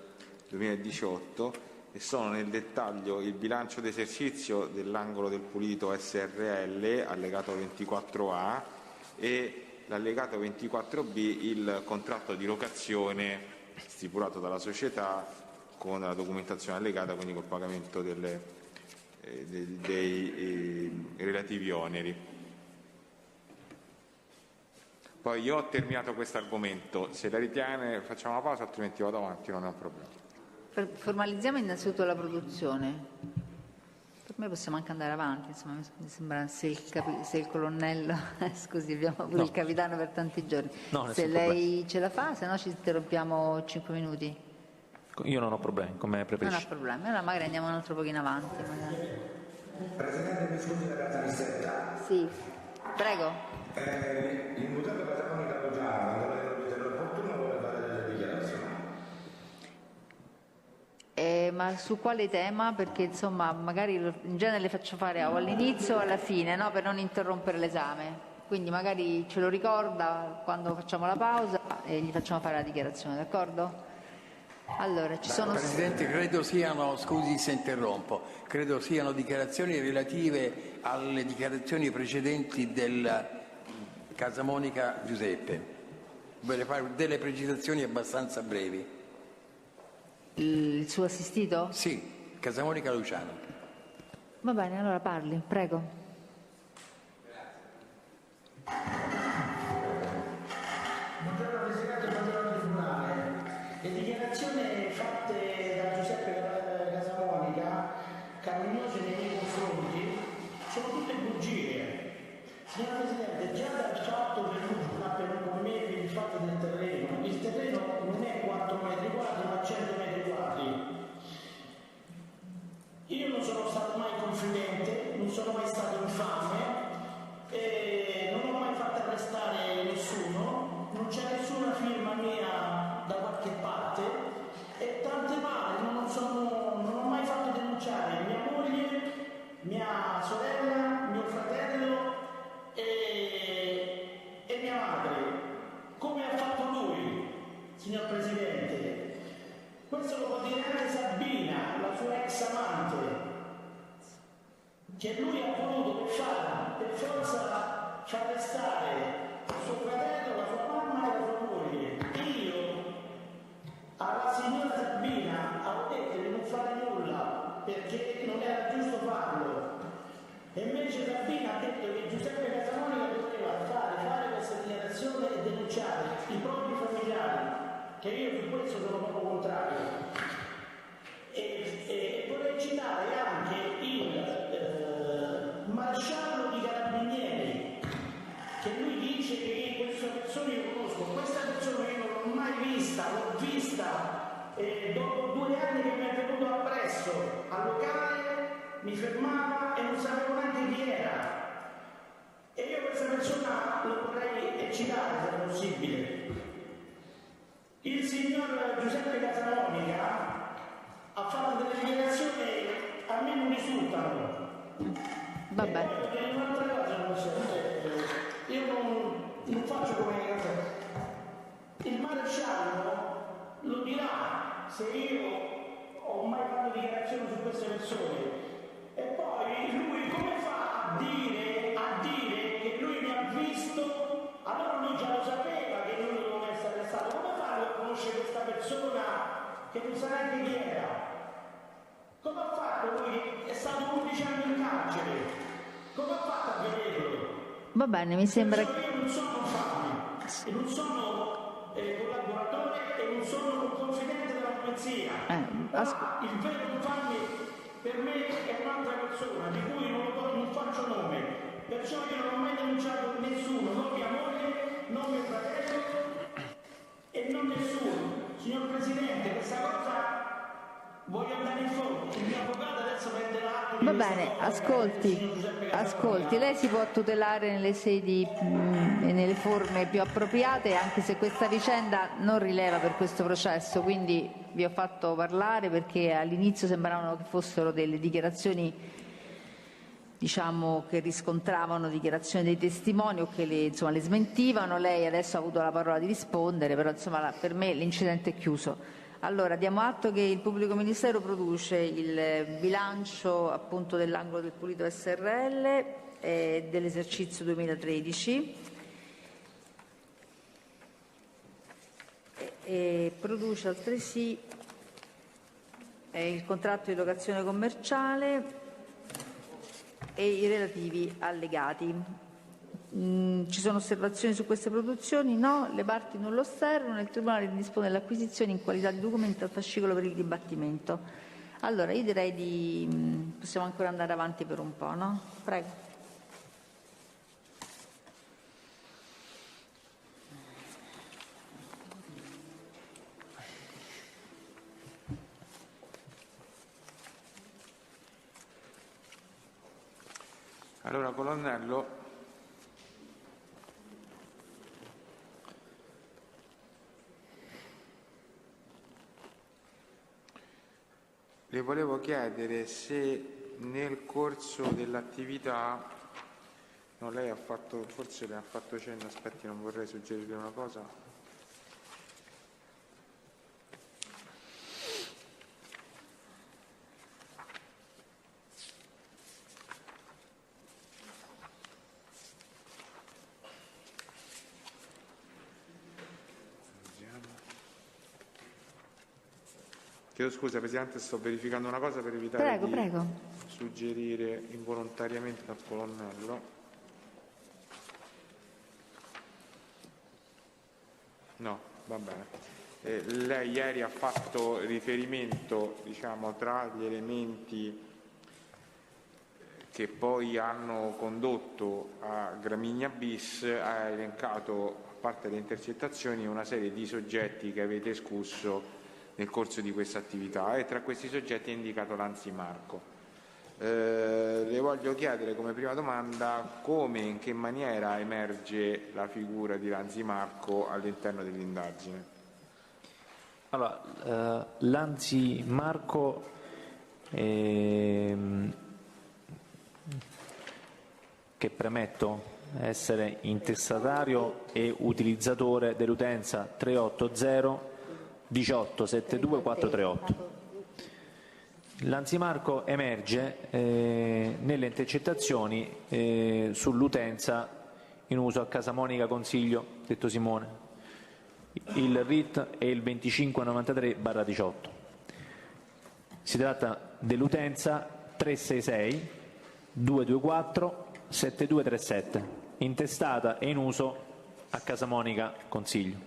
2018, e sono nel dettaglio il bilancio d'esercizio dell'Angolo del Pulito SRL, allegato 24A, e l'allegato 24B, il contratto di locazione stipulato dalla società con la documentazione allegata, quindi col pagamento dei relativi oneri. Poi io ho terminato questo argomento, se la ritiene facciamo una pausa, altrimenti vado avanti, non è un problema. Formalizziamo innanzitutto la produzione. Per me possiamo anche andare avanti, insomma, mi sembra, se il colonnello, scusi, abbiamo pure il capitano per tanti giorni. Se lei ce la fa, se no ci interrompiamo 5 minuti. Io non ho problemi, come preferisci. Non ho problemi, allora magari andiamo un altro pochino avanti. Magari. Presidente, mi scusi la carta di setta. Sì, prego. L'imputato Casamonica Luciano, non è opportuno, vuole fare delle dichiarazioni. Ma su quale tema? Perché insomma magari in genere le faccio fare o all'inizio o alla fine, no? Per non interrompere l'esame. Quindi magari ce lo ricorda quando facciamo la pausa e gli facciamo fare la dichiarazione, d'accordo? Allora, ci sono... Presidente, credo siano, scusi se interrompo, credo siano dichiarazioni relative alle dichiarazioni precedenti del Casamonica Giuseppe. Vuole fare delle precisazioni abbastanza brevi. Il suo assistito? Sì, Casamonica Luciano. Va bene, allora parli, prego. Buongiorno Presidente, buongiorno Tribunale. Le dichiarazioni fatte da Giuseppe Casamonica, calunniose nei miei confronti, sono tutte bugie. Signora Presidente, già dal fatto che lui ha con me per il fatto del terreno non sono mai stato infame, non ho mai fatto arrestare nessuno, non c'è nessuna firma mia da qualche parte e tante male, non ho mai fatto denunciare mia moglie, mia sorella, mio fratello e mia madre, come ha fatto lui, signor Presidente. Questo lo può dire anche Sabina, la sua ex amante, che lui ha voluto per forza far arrestare suo fratello, la sua mamma e la sua moglie. Io alla signora Sabina avevo detto di non fare nulla perché non era giusto farlo, e invece Sabina ha detto che Giuseppe Casamonica doveva fare questa dichiarazione e denunciare i propri familiari, che io su questo sono proprio contrario. E vorrei citare anche il maresciallo di Carabinieri, che lui dice che questa persona io conosco, questa persona io non l'ho mai vista, l'ho vista dopo 2 anni che mi è venuto appresso al locale, mi fermava e non sapevo neanche chi era. E io questa persona lo vorrei citare se è possibile. Il signor Giuseppe Casamonica ha fatto delle dichiarazioni a me non risultano. Vabbè. E poi un'altra cosa, io non faccio come il maresciallo lo dirà se io ho mai fatto dichiarazioni su queste persone. E poi lui come fa a dire che lui mi ha visto? Allora lui già lo sapeva che lui doveva essere arrestato. Come fa a conoscere questa persona che non sa neanche chi era? Come ha fatto lui? È stato 11 anni in carcere. Come ha fatto a vederlo? Va bene, mi sembra che... Io non sono infame, e non sono collaboratore e non sono un confidente della polizia. Il vero infame per me è un'altra persona di cui non faccio nome. Perciò io non ho mai denunciato nessuno, non mia moglie, non mio fratello e non nessuno. Signor Presidente, questa cosa voglio andare in fondo. Il mio avvocato adesso prende l'atto. Va bene, ascolti, lei si può tutelare nelle sedi e nelle forme più appropriate, anche se questa vicenda non rileva per questo processo, quindi vi ho fatto parlare perché all'inizio sembravano che fossero delle dichiarazioni, diciamo, che riscontravano dichiarazioni dei testimoni o che le smentivano. Lei adesso ha avuto la parola di rispondere, però insomma per me l'incidente è chiuso. Allora, diamo atto che il Pubblico Ministero produce il bilancio appunto dell'Angolo del Pulito SRL dell'esercizio 2013 e produce altresì il contratto di locazione commerciale e i relativi allegati. Ci sono osservazioni su queste produzioni? No, le parti non lo osservano, il Tribunale dispone dell'acquisizione in qualità di documento al fascicolo per il dibattimento. Allora, io direi possiamo ancora andare avanti per un po', no? Prego. Allora, colonnello, le volevo chiedere se nel corso dell'attività, no, lei ha fatto, forse le ha fatto cenno, aspetti, non vorrei suggerire una cosa. Chiedo scusa Presidente, sto verificando una cosa per evitare di suggerire involontariamente al colonnello. No, va bene. Lei ieri ha fatto riferimento, diciamo, tra gli elementi che poi hanno condotto a Gramigna bis, ha elencato, a parte le intercettazioni, una serie di soggetti che avete escusso nel corso di questa attività, e tra questi soggetti ha indicato Lanzi Marco. Le voglio chiedere come prima domanda come e in che maniera emerge la figura di Lanzi Marco all'interno dell'indagine. Allora, Lanzi Marco che premetto essere intestatario e utilizzatore dell'utenza 380 18 72 438. Lanzi Marco emerge nelle intercettazioni sull'utenza in uso a Casamonica Consiglio, detto Simone. Il RIT è il 2593/18. Si tratta dell'utenza 366 224 7237, intestata e in uso a Casamonica Consiglio.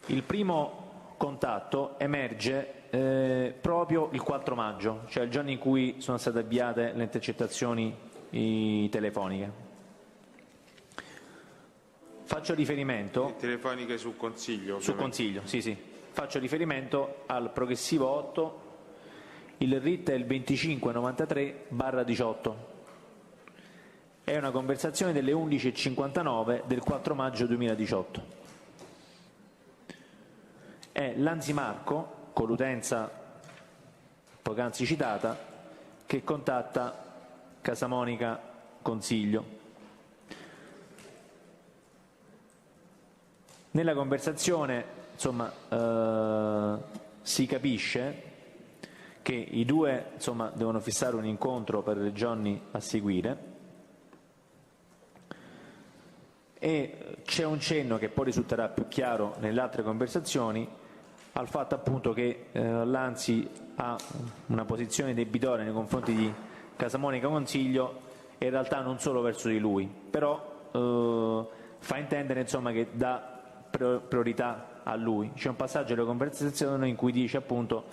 Il primo contatto emerge proprio il 4 maggio, cioè il giorno in cui sono state avviate le intercettazioni telefoniche. Faccio riferimento... Telefoniche sul Consiglio? Sul Consiglio, sì. Faccio riferimento al progressivo 8, il RIT è il 2593/18. È una conversazione delle 11:59 del 4 maggio 2018. È Lanzi Marco, con l'utenza poc'anzi citata, che contatta Casamonica Consiglio. Nella conversazione, insomma, si capisce che i due, insomma, devono fissare un incontro per i giorni a seguire e c'è un cenno che poi risulterà più chiaro nelle altre conversazioni al fatto appunto che Lanzi ha una posizione debitoria nei confronti di Casamonica Consiglio e in realtà non solo verso di lui, però fa intendere, insomma, che dà priorità a lui. C'è un passaggio della conversazione in cui dice appunto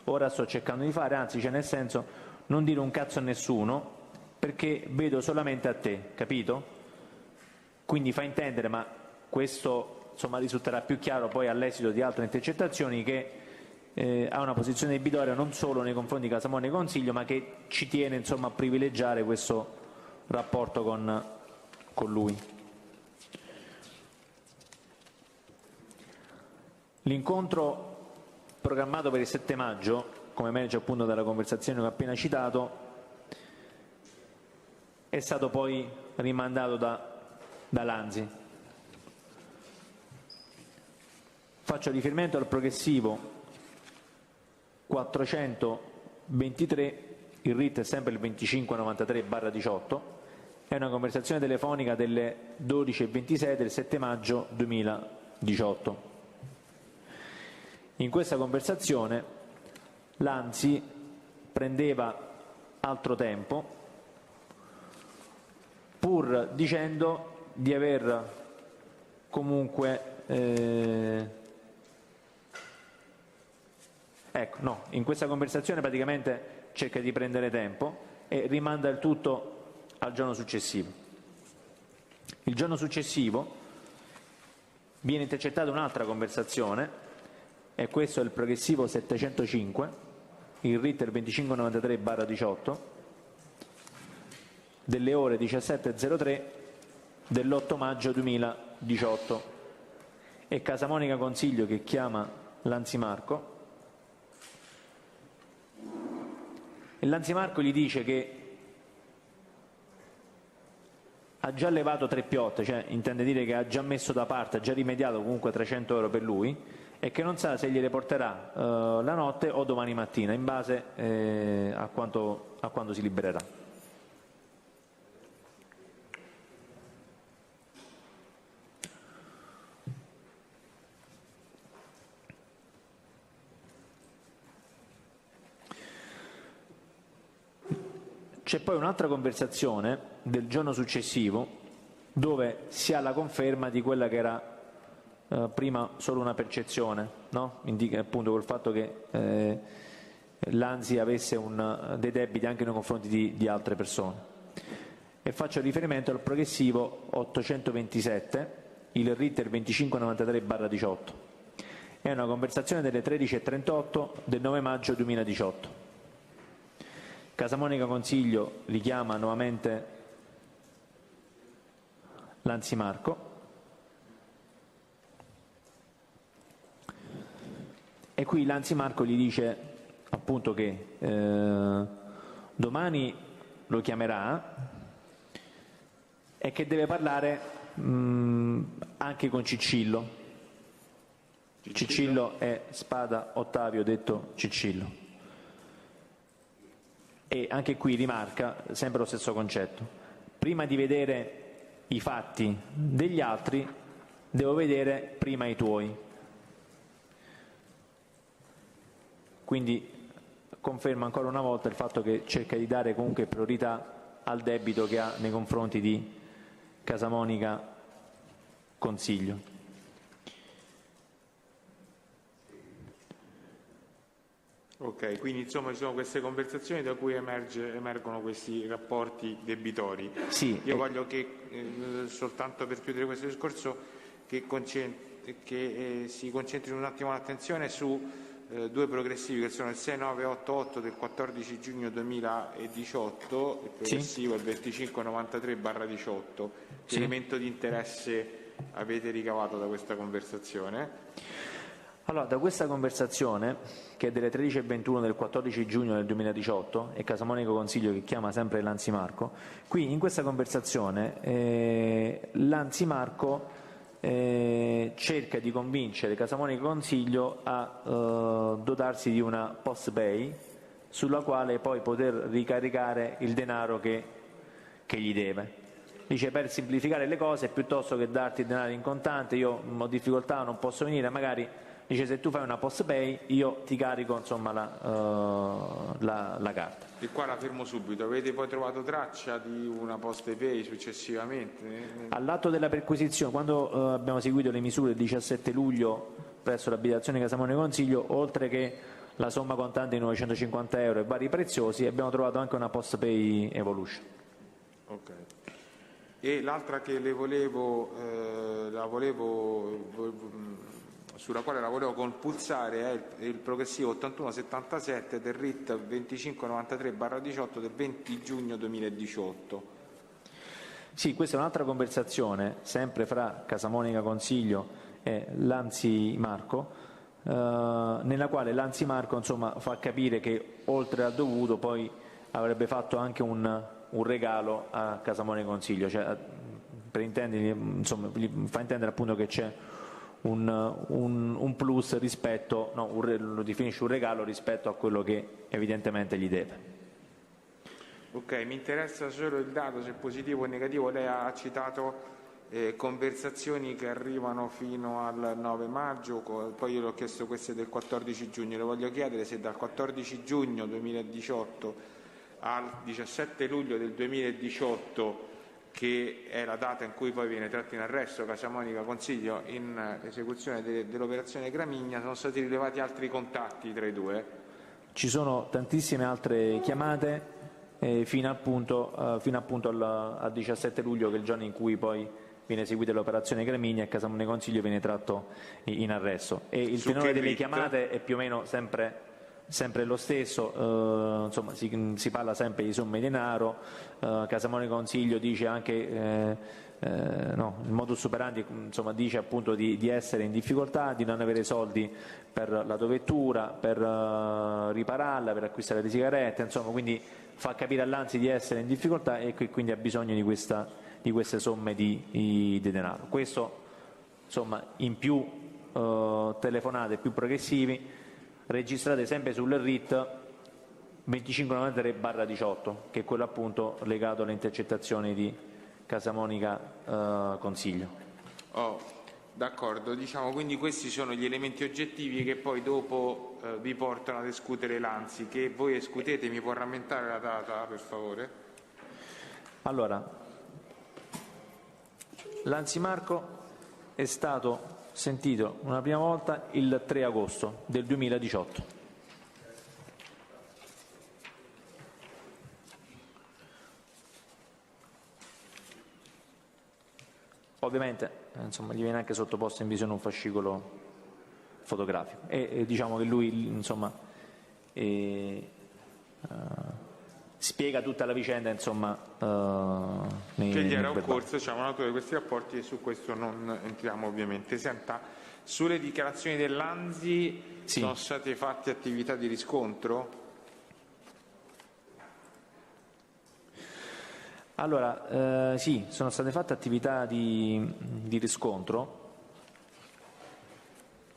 ora sto cercando di fare, anzi, cioè nel senso, non dire un cazzo a nessuno perché vedo solamente a te, capito? Quindi fa intendere, ma questo insomma risulterà più chiaro poi all'esito di altre intercettazioni, che ha una posizione debitoria non solo nei confronti di Casamonica Consiglio, ma che ci tiene, insomma, a privilegiare questo rapporto con lui. L'incontro programmato per il 7 maggio, come emerge appunto dalla conversazione che ho appena citato, è stato poi rimandato da Lanzi. Faccio riferimento al progressivo 423, il RIT è sempre il 2593/18, è una conversazione telefonica delle 12:26 del 7 maggio 2018. In questa conversazione Lanzi prendeva altro tempo pur dicendo di aver comunque in questa conversazione praticamente cerca di prendere tempo e rimanda il tutto al giorno successivo. Il giorno successivo viene intercettata un'altra conversazione e questo è il progressivo 705, il RIT è il 2593/18, delle ore 17:03 dell'8 maggio 2018. È Casamonica Consiglio che chiama Lanzi Marco e Lanzi Marco gli dice che ha già levato 3 piotte, cioè intende dire che ha già messo da parte, ha già rimediato comunque 300 euro per lui e che non sa se gliele porterà la notte o domani mattina, in base a quando si libererà. C'è poi un'altra conversazione del giorno successivo dove si ha la conferma di quella che era prima solo una percezione, no? Indica appunto col fatto che Lanzi avesse dei debiti anche nei confronti di altre persone. E faccio riferimento al progressivo 827, il RIT 2593/18. È una conversazione delle 13:38 del 9 maggio 2018. Casamonica Consiglio richiama nuovamente Lanzimarco e qui Lanzimarco gli dice appunto che domani lo chiamerà e che deve parlare anche con Ciccillo. Ciccillo è Spada Ottavio, detto Ciccillo. E anche qui rimarca sempre lo stesso concetto: prima di vedere i fatti degli altri devo vedere prima i tuoi. Quindi conferma ancora una volta il fatto che cerca di dare comunque priorità al debito che ha nei confronti di Casamonica Consiglio. Ok, quindi insomma ci sono queste conversazioni da cui emergono questi rapporti debitori. Sì, io voglio che, soltanto per chiudere questo discorso, che si concentri un attimo l'attenzione su due progressivi che sono il 6988 del 14 giugno 2018, il progressivo il 2593/18. Che elemento di interesse avete ricavato da questa conversazione? Allora, da questa conversazione, che è delle 13:21 del 14 giugno del 2018, e Casamonica Consiglio che chiama sempre Lanzimarco, qui in questa conversazione Lanzimarco cerca di convincere Casamonica Consiglio a dotarsi di una post pay sulla quale poi poter ricaricare il denaro che gli deve. Dice: per semplificare le cose, piuttosto che darti il denaro in contante, io ho difficoltà, non posso venire, magari dice se tu fai una post pay io ti carico insomma la carta. E qua la fermo subito, avete poi trovato traccia di una post pay successivamente? All'atto della perquisizione, quando abbiamo seguito le misure il 17 luglio presso l'abitazione Casamonica Consiglio, oltre che la somma contante di 950 euro e vari preziosi, abbiamo trovato anche una post pay evolution. Ok. E l'altra che sulla quale la volevo compulsare è il progressivo 8177 del RIT 2593/18 del 20 giugno 2018. Sì, questa è un'altra conversazione, sempre fra Casamonica Consiglio e Lanzimarco, nella quale Lanzimarco insomma fa capire che oltre al dovuto poi avrebbe fatto anche un regalo a Casamonica Consiglio, cioè per intendergli, insomma, gli fa intendere appunto che c'è un plus rispetto, no, lo definisce un regalo rispetto a quello che evidentemente gli deve. Ok, mi interessa solo il dato, se positivo o negativo. Lei ha citato conversazioni che arrivano fino al 9 maggio, poi io le ho chiesto queste del 14 giugno, le voglio chiedere se dal 14 giugno 2018 al 17 luglio del 2018, che è la data in cui poi viene tratto in arresto Casamonica Consiglio in esecuzione dell'operazione Gramigna, sono stati rilevati altri contatti tra i due? Ci sono tantissime altre chiamate fino appunto al 17 luglio, che è il giorno in cui poi viene eseguita l'operazione Gramigna e Casamonica Consiglio viene tratto in arresto. E il tenore delle chiamate è più o meno sempre lo stesso, insomma si parla sempre di somme di denaro. Casamonica Consiglio dice anche il modus operandi, insomma, dice appunto di essere in difficoltà, di non avere soldi per l'autovettura, per ripararla, per acquistare le sigarette, insomma, quindi fa capire all'Anzi di essere in difficoltà e quindi ha bisogno di queste somme di denaro. Questo insomma in più telefonate più progressivi registrate sempre sul RIT 2593/18, che è quello appunto legato alle intercettazioni di Casamonica Consiglio. D'accordo, diciamo, quindi questi sono gli elementi oggettivi che poi dopo vi portano ad escutere l'Anzi. Che voi escutete, mi può rammentare la data per favore? Allora, Lanzimarco è stato sentito una prima volta il 3 agosto del 2018. Ovviamente insomma, gli viene anche sottoposto in visione un fascicolo fotografico e diciamo che lui insomma spiega tutta la vicenda, insomma, che gli era occorso, diciamo, l'autori di questi rapporti, e su questo non entriamo ovviamente. Senta, sulle dichiarazioni dell'ANSI sono state fatte attività di riscontro? Allora, sì, sono state fatte attività di riscontro,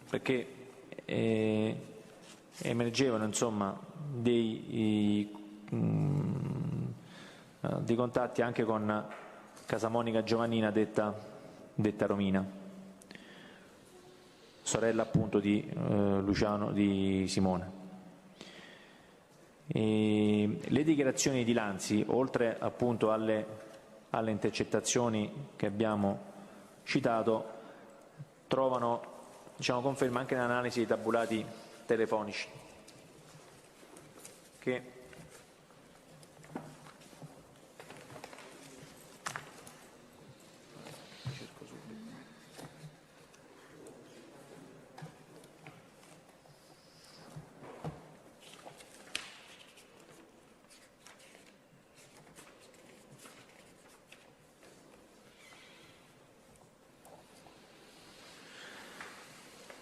perché emergevano, insomma, dei contatti anche con Casamonica Giovannina, detta Romina, sorella appunto di Simone. Le dichiarazioni di Lanzi, oltre appunto alle intercettazioni che abbiamo citato, trovano, diciamo, conferma anche nell'analisi dei tabulati telefonici, che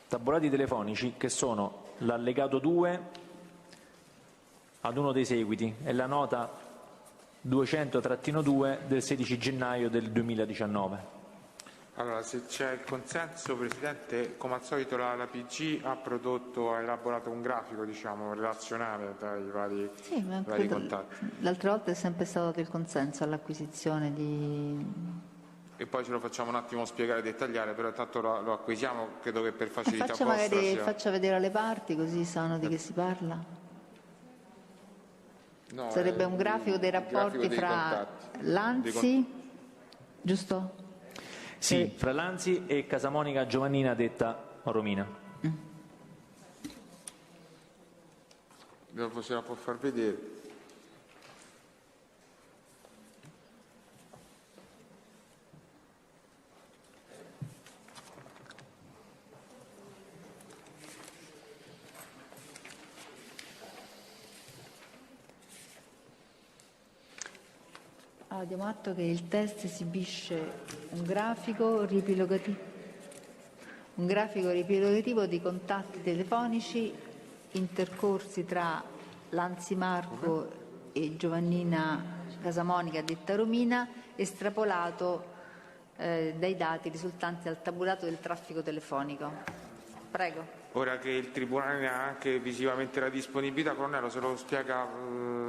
tabulati telefonici che sono l'allegato 2 ad uno dei seguiti e la nota 200-2 del 16 gennaio del 2019. Allora, se c'è il consenso, Presidente, come al solito la PG ha elaborato un grafico, diciamo, relazionale tra i vari, vari contatti. L'altra volta è sempre stato dato il consenso all'acquisizione di... E poi ce lo facciamo un attimo spiegare e dettagliare, però intanto lo acquisiamo, credo che per facilità faccia vedere alle parti, così sanno di che si parla. No, sarebbe un grafico dei rapporti fra Lanzi, giusto? Sì, fra Lanzi e Casamonica Giovannina, detta Romina. Dopo se la può far vedere. Diamo atto che il test esibisce un grafico riepilogativo di contatti telefonici intercorsi tra Lanzi Marco e Giovannina Casamonica, detta Romina, estrapolato dai dati risultanti dal tabulato del traffico telefonico. Prego. Ora che il Tribunale ha anche visivamente la disponibilità, Colonnello, se lo spiega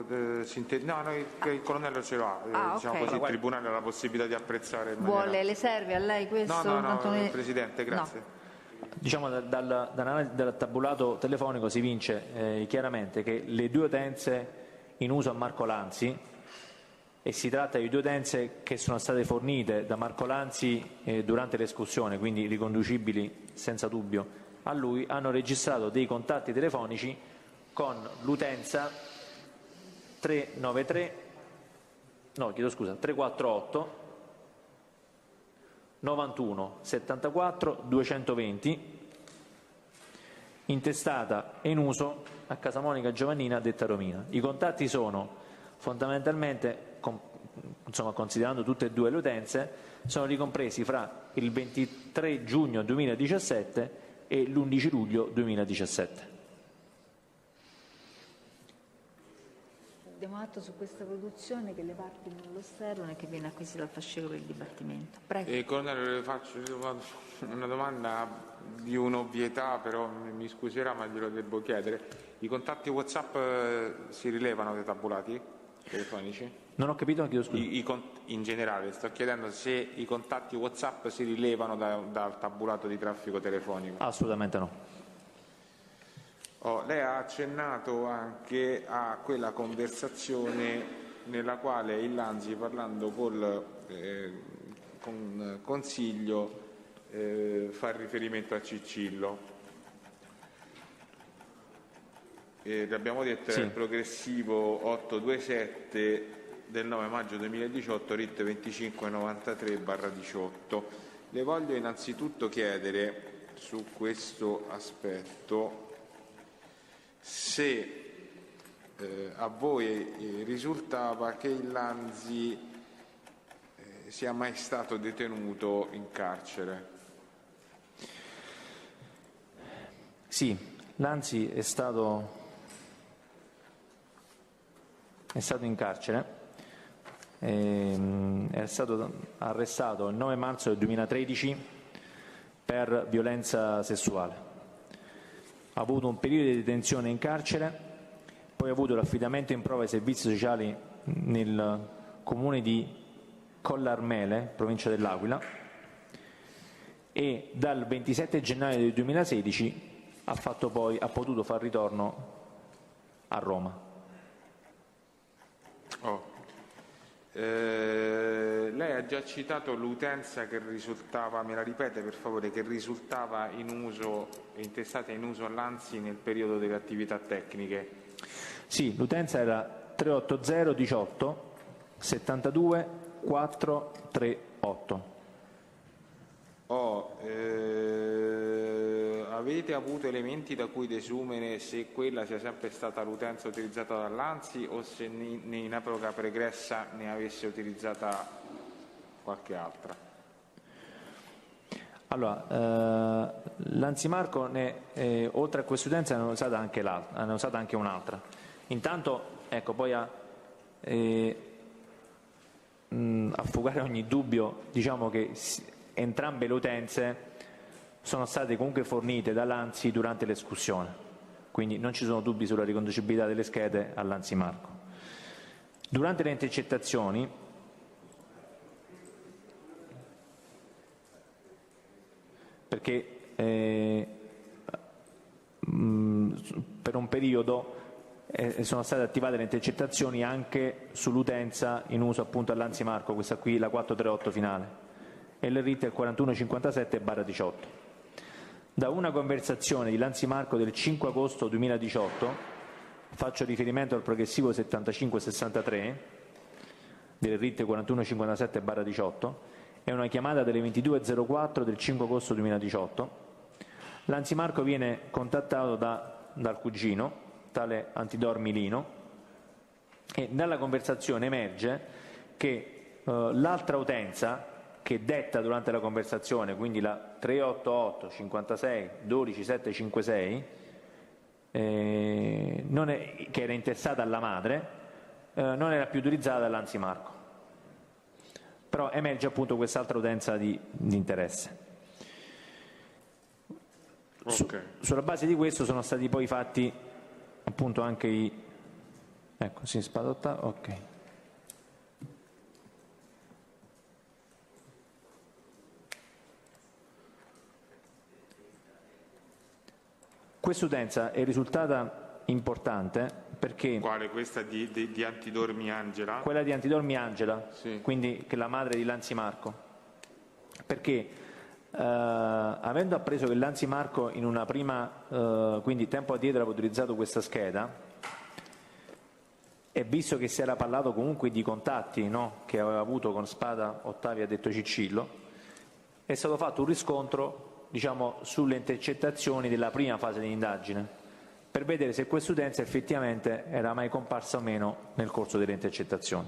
il Colonnello ce l'ha, diciamo okay. così, il Tribunale ha la possibilità di apprezzare. Le serve a lei questo? No, Presidente, grazie. No. Diciamo dall'analisi del tabulato telefonico si vince chiaramente che le due utenze in uso a Marco Lanzi, e si tratta di due utenze che sono state fornite da Marco Lanzi durante l'escursione, quindi riconducibili senza dubbio a lui, hanno registrato dei contatti telefonici con l'utenza 348 91 74 220, intestata e in uso a Casamonica Giovannina, detta Romina. I contatti sono fondamentalmente, considerando tutte e due le utenze, sono ricompresi fra il 23 giugno 2017 e l'11 luglio 2017. Diamo atto su questa produzione che le parti non lo osservano e che viene acquisita al fascicolo per il dibattimento. Prego. Colonnello, le faccio una domanda di un'ovvietà, però mi scuserà, ma glielo devo chiedere. I contatti WhatsApp si rilevano dai tabulati telefonici? Non ho capito, chiedo scusa. In generale, sto chiedendo se i contatti WhatsApp si rilevano dal tabulato di traffico telefonico. Assolutamente no. Lei ha accennato anche a quella conversazione nella quale il Lanzi, parlando con Consiglio, fa riferimento a Ciccillo. L'abbiamo detto, era il progressivo 827 del 9 maggio 2018, RIT 2593/18. Le voglio innanzitutto chiedere su questo aspetto se a voi risultava che il Lanzi sia mai stato detenuto in carcere? Sì, Lanzi è stato in carcere, è stato arrestato il 9 marzo del 2013 per violenza sessuale. Ha avuto un periodo di detenzione in carcere, poi ha avuto l'affidamento in prova ai servizi sociali nel comune di Collarmele, provincia dell'Aquila, e dal 27 gennaio del 2016 ha potuto far ritorno a Roma. Lei ha già citato l'utenza che risultava, me la ripete per favore, che risultava intestata in uso a Lanzi nel periodo delle attività tecniche? Sì, l'utenza era 380 18 72 438. Avete avuto elementi da cui desumere se quella sia sempre stata l'utenza utilizzata da Lanzi o se in epoca pregressa ne avesse utilizzata qualche altra? Allora, Lanzi Marco oltre a questa utenza ne hanno usata anche un'altra. Intanto, ecco, poi a fugare ogni dubbio, diciamo che entrambe le utenze sono state comunque fornite da Lanzi durante l'escussione, quindi non ci sono dubbi sulla riconducibilità delle schede a Lanzi Marco. Durante le intercettazioni perché per un periodo sono state attivate le intercettazioni anche sull'utenza in uso appunto a Lanzi Marco, questa qui, la 438 finale, e il RIT è il 4157/18. Da una conversazione di Lanzi Marco del 5 agosto 2018, faccio riferimento al progressivo 7563 del RIT 4157/18, e una chiamata delle 22.04 del 5 agosto 2018, Lanzi Marco viene contattato dal cugino, tale Antidormilino, e dalla conversazione emerge che l'altra utenza che detta durante la conversazione, quindi la 388 56 12 756, che era intestata alla madre, non era più utilizzata da Lanzi Marco. Però emerge appunto quest'altra utenza di interesse. Sulla base di questo sono stati poi fatti appunto anche ecco, sì, spadotta, ok. Quest'utenza è risultata importante perché... Quale? Questa di Antidormi Angela? Quella di Antidormi Angela, sì. Quindi che è la madre di Lanzi Marco. Perché avendo appreso che Lanzi Marco in una prima, quindi tempo addietro aveva utilizzato questa scheda, e visto che si era parlato comunque di contatti, no, che aveva avuto con Spada Ottavia detto Ciccillo, è stato fatto un riscontro, diciamo, sulle intercettazioni della prima fase di indagine, per vedere se quest'utenza effettivamente era mai comparsa o meno nel corso delle intercettazioni.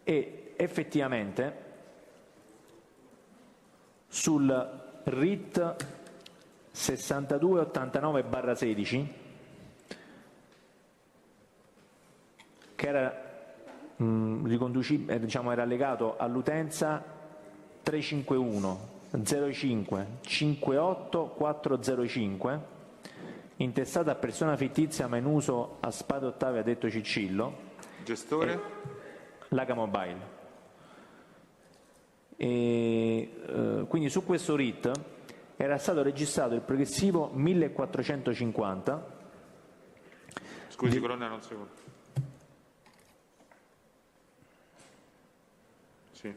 E effettivamente sul RIT 6289/16, che era riconducibile, diciamo, era legato all'utenza 351 05 58 405, intestata a persona fittizia ma in uso a Spada Ottavia detto Ciccillo, gestore l'Aga Mobile. Quindi su questo RIT era stato registrato il progressivo 1450. Scusi colonnello, un secondo. Sì.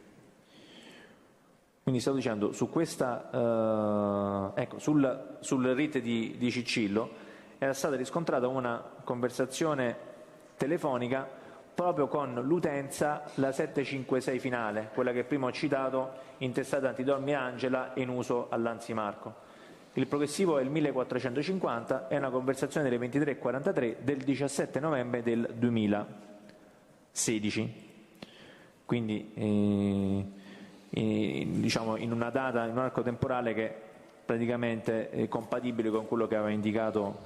Quindi stavo dicendo, su questa, ecco, sul RIT di Ciccillo era stata riscontrata una conversazione telefonica proprio con l'utenza, la 756 finale, quella che prima ho citato, intestata Antidormi Angela e in uso a Lanzi Marco. Il progressivo è il 1450, è una conversazione delle 23:43 del 17 novembre del 2016. Quindi diciamo in una data, in un arco temporale che praticamente è compatibile con quello che aveva indicato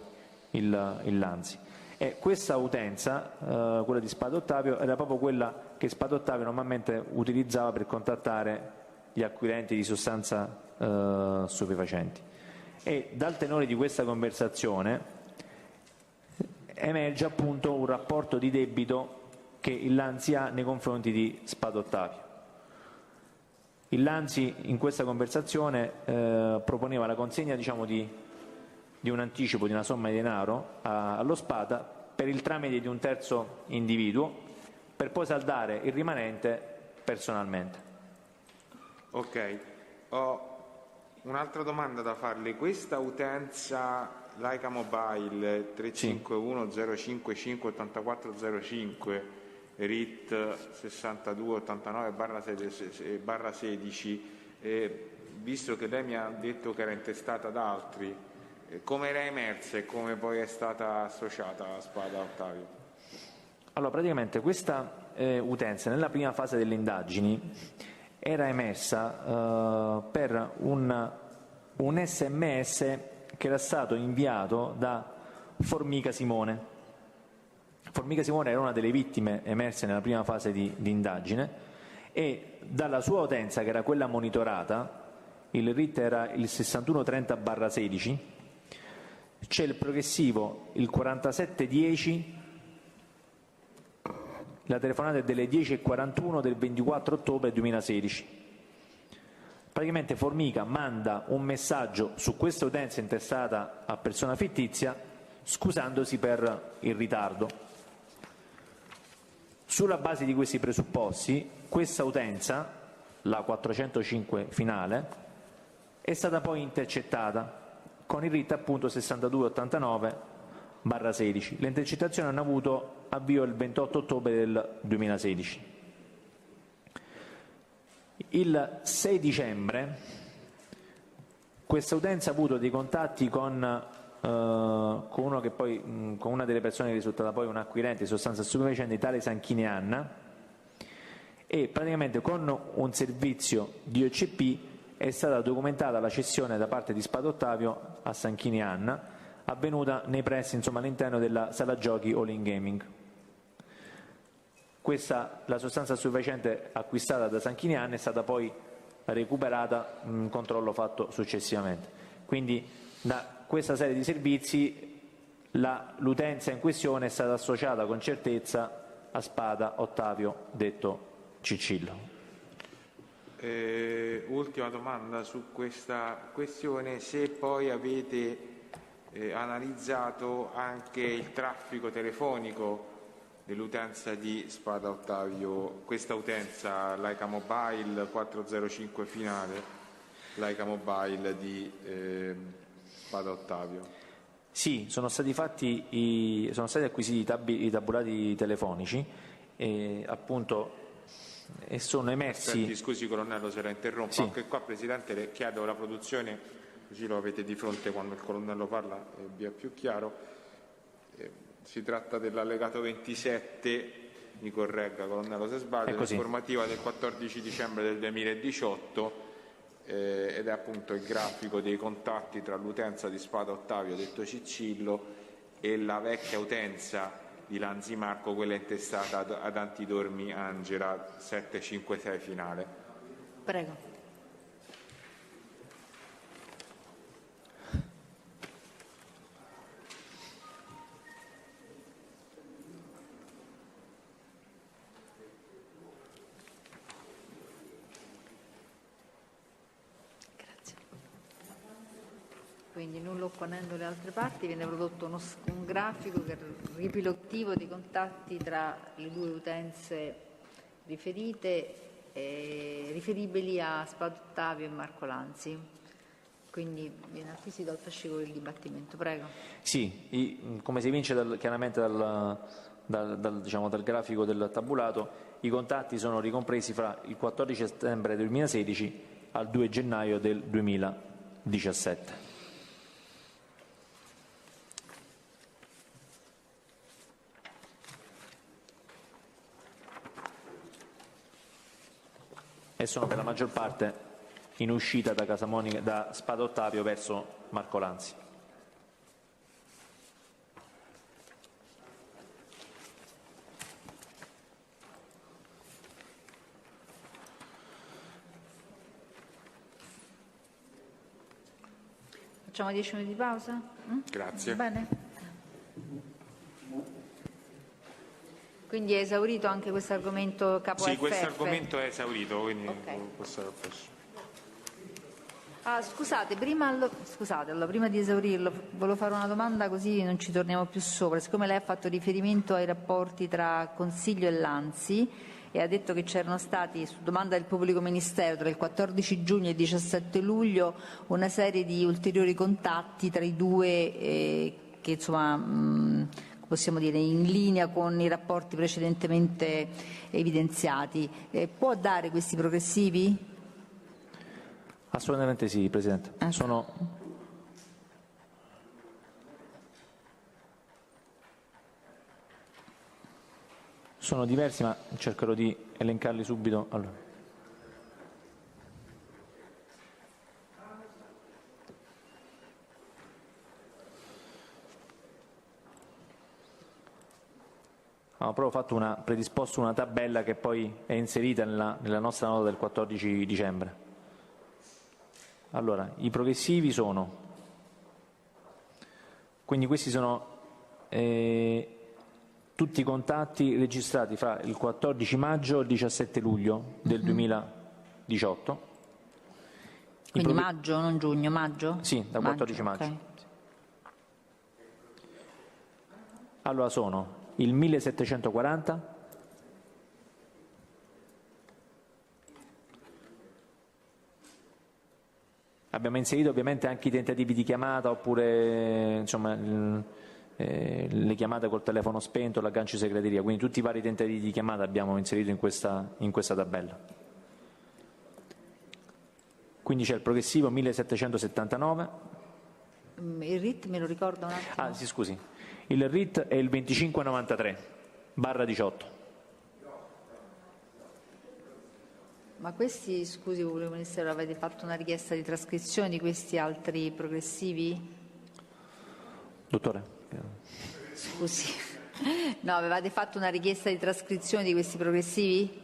il Lanzi. E questa utenza, quella di Spada Ottavio, era proprio quella che Spada Ottavio normalmente utilizzava per contattare gli acquirenti di sostanza stupefacenti. E dal tenore di questa conversazione emerge appunto un rapporto di debito che il Lanzi ha nei confronti di Spada Ottavio. Il Lanzi in questa conversazione proponeva la consegna, diciamo, di un anticipo di una somma di denaro allo Spada per il tramite di un terzo individuo, per poi saldare il rimanente personalmente. Ok, ho un'altra domanda da farle. Questa utenza Leica Mobile 35105584505 RIT 6289/16, visto che lei mi ha detto che era intestata ad altri, come era emersa e come poi è stata associata a Spada Ottavio? Allora, praticamente questa utenza nella prima fase delle indagini era emersa per un SMS che era stato inviato da Formica Simone. Formica Simone era una delle vittime emerse nella prima fase di indagine, e dalla sua utenza, che era quella monitorata, il RIT era il 6130/16, c'è il progressivo il 4710, la telefonata è delle 10:41 del 24 ottobre 2016. Praticamente Formica manda un messaggio su questa utenza intestata a persona fittizia scusandosi per il ritardo. Sulla base di questi presupposti, questa utenza, la 405 finale, è stata poi intercettata con il RIT appunto 6289/16. Le intercettazioni hanno avuto avvio il 28 ottobre del 2016. Il 6 dicembre questa utenza ha avuto dei contatti con uno che poi, con una delle persone che è risultata poi un acquirente di sostanza stupefacente, tale Sanchini Anna, e praticamente con un servizio di OCP è stata documentata la cessione da parte di Spada Ottavio a Sanchini Anna, avvenuta nei pressi, insomma all'interno della sala giochi All In Gaming. La sostanza stupefacente acquistata da Sanchini Anna è stata poi recuperata in un controllo fatto successivamente. Quindi da questa serie di servizi l'utenza in questione è stata associata con certezza a Spada Ottavio, detto Ciccillo. Ultima domanda su questa questione: se poi avete analizzato anche il traffico telefonico dell'utenza di Spada Ottavio, questa utenza Leica Mobile 405 finale, Leica Mobile di Spada Ottavio. Sì, sono stati acquisiti i tabulati telefonici e appunto sono emersi. Aspetti, scusi colonnello se la interrompo, sì. Anche qua Presidente le chiedo la produzione, così lo avete di fronte quando il colonnello parla e via più chiaro. Si tratta dell'allegato 27, mi corregga colonnello se sbaglio, l'informativa del 14 dicembre del 2018, ed è appunto il grafico dei contatti tra l'utenza di Spada Ottavio, detto Ciccillo, e la vecchia utenza di Lanzi Marco, quella intestata ad Antidormi Angela 756 finale. Prego. Quindi, nulla opponendo le altre parti, viene prodotto un grafico che è ripilottivo di contatti tra le due utenze riferite, riferibili a Spada Ottavio e Marco Lanzi. Quindi viene acquisito al fascicolo del dibattimento. Prego. Sì, come si evince chiaramente dal grafico del tabulato, i contatti sono ricompresi fra il 14 settembre del 2016 al 2 gennaio del 2017. e sono per la maggior parte in uscita da Casamonica, da Spada Ottavio verso Marcolanzi. Facciamo 10 minuti di pausa? Grazie. Bene. Quindi è esaurito anche questo argomento capo Sì, FF? questo argomento è esaurito, quindi Ok. questo è il prossimo. Scusate, prima di esaurirlo, volevo fare una domanda così non ci torniamo più sopra. Siccome lei ha fatto riferimento ai rapporti tra Consiglio e l'Ansi e ha detto che c'erano stati, su domanda del Pubblico Ministero, tra il 14 giugno e il 17 luglio, una serie di ulteriori contatti tra i due che insomma possiamo dire in linea con i rapporti precedentemente evidenziati. Può dare questi progressivi? Assolutamente sì, Presidente. Sono diversi, ma cercherò di elencarli subito. Allora. Ho predisposto una tabella che poi è inserita nella nostra nota del 14 dicembre. Allora, i progressivi sono, quindi questi sono tutti i contatti registrati fra il 14 maggio e il 17 luglio del 2018. Quindi maggio, non giugno, maggio? Sì, dal 14 maggio. Okay. Allora sono il 1740, abbiamo inserito ovviamente anche i tentativi di chiamata oppure insomma, le chiamate col telefono spento, l'aggancio segreteria, quindi tutti i vari tentativi di chiamata abbiamo inserito in questa tabella. Quindi c'è il progressivo 1779. Il RIT me lo ricordo un attimo? Sì, scusi. Il RIT è il 2593/18. Ma questi, scusi, Pubblico Ministero, avete fatto una richiesta di trascrizione di questi altri progressivi? Dottore? Scusi. No, avevate fatto una richiesta di trascrizione di questi progressivi?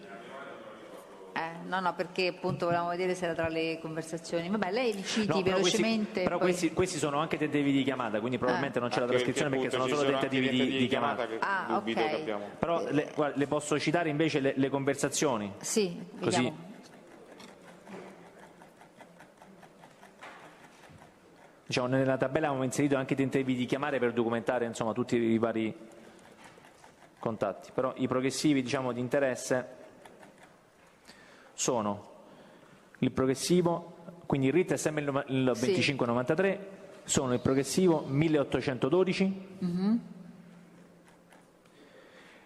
No, perché appunto volevamo vedere se era tra le conversazioni. Vabbè, lei li citi No, velocemente. Però poi... questi sono anche tentativi di chiamata, quindi probabilmente non c'è la trascrizione perché sono solo tentativi di chiamata. Che dubito ok. che abbiamo. Però le posso citare invece le conversazioni. Sì, Così. vediamo. Diciamo, nella tabella abbiamo inserito anche i tentativi di chiamare per documentare insomma, tutti i vari contatti. Però i progressivi diciamo, di interesse sono il progressivo, quindi il RIT è sempre il 2593, sono il progressivo 1812,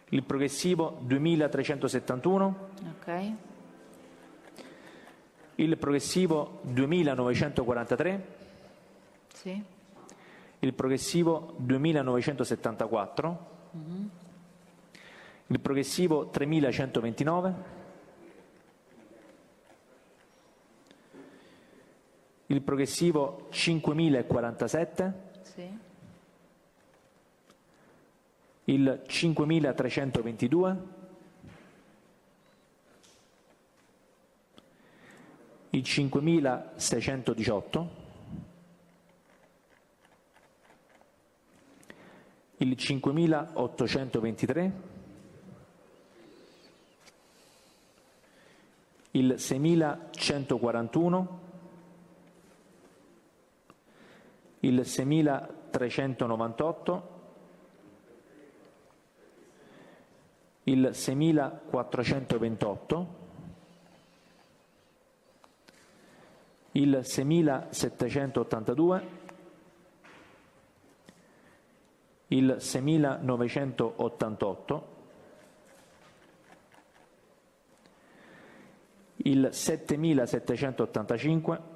il progressivo 2371, Ok. il progressivo 2943, Sì. il progressivo 2974, il progressivo 3129, il progressivo 5047, Sì. il 5322, il 5618, il 5823, il 6141, il 6398, il 6428, il 6782, il 6988, il 7785,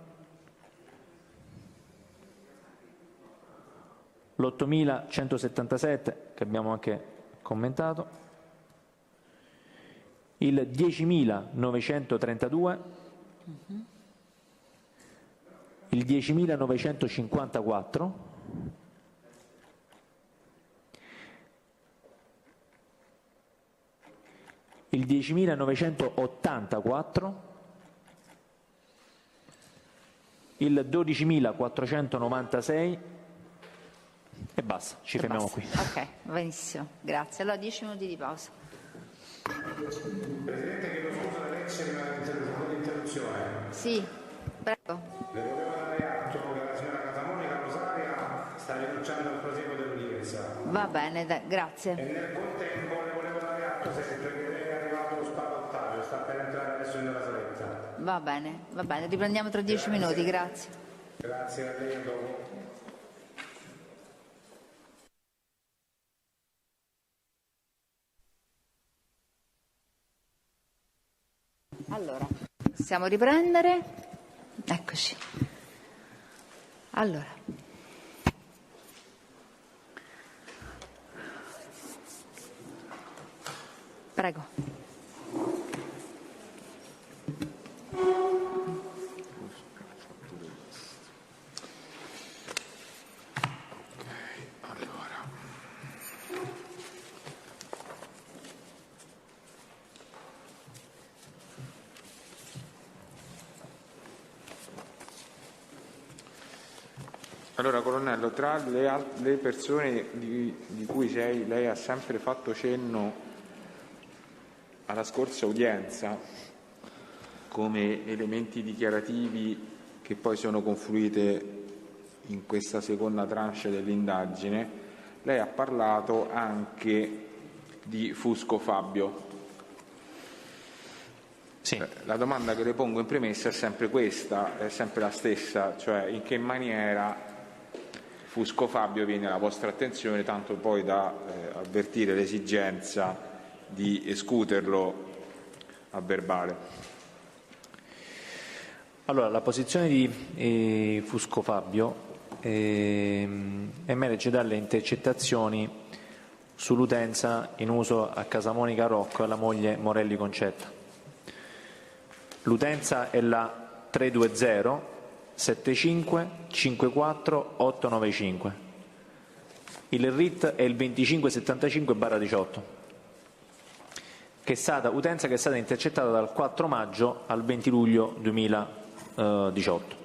l'8177 che abbiamo anche commentato, il 10.932, il 10.954, il 10.984, il 12.496 e basta, ci fermiamo qui. Ok, benissimo, grazie. Allora 10 minuti di pausa. Presidente, chiedo scusa da lei c'è un'interruzione. Sì, prego. Le volevo dare atto che la signora Casamonica Rosaria sta rinunciando al proseguo dell'udienza. Va bene, grazie. E nel contempo le volevo dare atto sempre che lei è arrivato allo spavaltaggio, sta per entrare adesso nella saletta. Va bene, riprendiamo tra 10 minuti, grazie. Grazie a lei, a dopo. Allora, possiamo riprendere? Eccoci. Allora. Prego. Allora, Colonnello, tra le persone di cui lei ha sempre fatto cenno alla scorsa udienza come elementi dichiarativi che poi sono confluite in questa seconda tranche dell'indagine, lei ha parlato anche di Fusco Fabio. Sì. La domanda che le pongo in premessa è sempre questa, è sempre la stessa, cioè in che maniera Fusco Fabio viene alla vostra attenzione, tanto poi da avvertire l'esigenza di escuterlo a verbale. Allora, la posizione di Fusco Fabio emerge dalle intercettazioni sull'utenza in uso a Casamonica Rocco e la moglie Morelli Concetta. L'utenza è la 320 75 54 895. Il RIT è il 2575/18, utenza che è stata intercettata dal 4 maggio al 20 luglio 2018.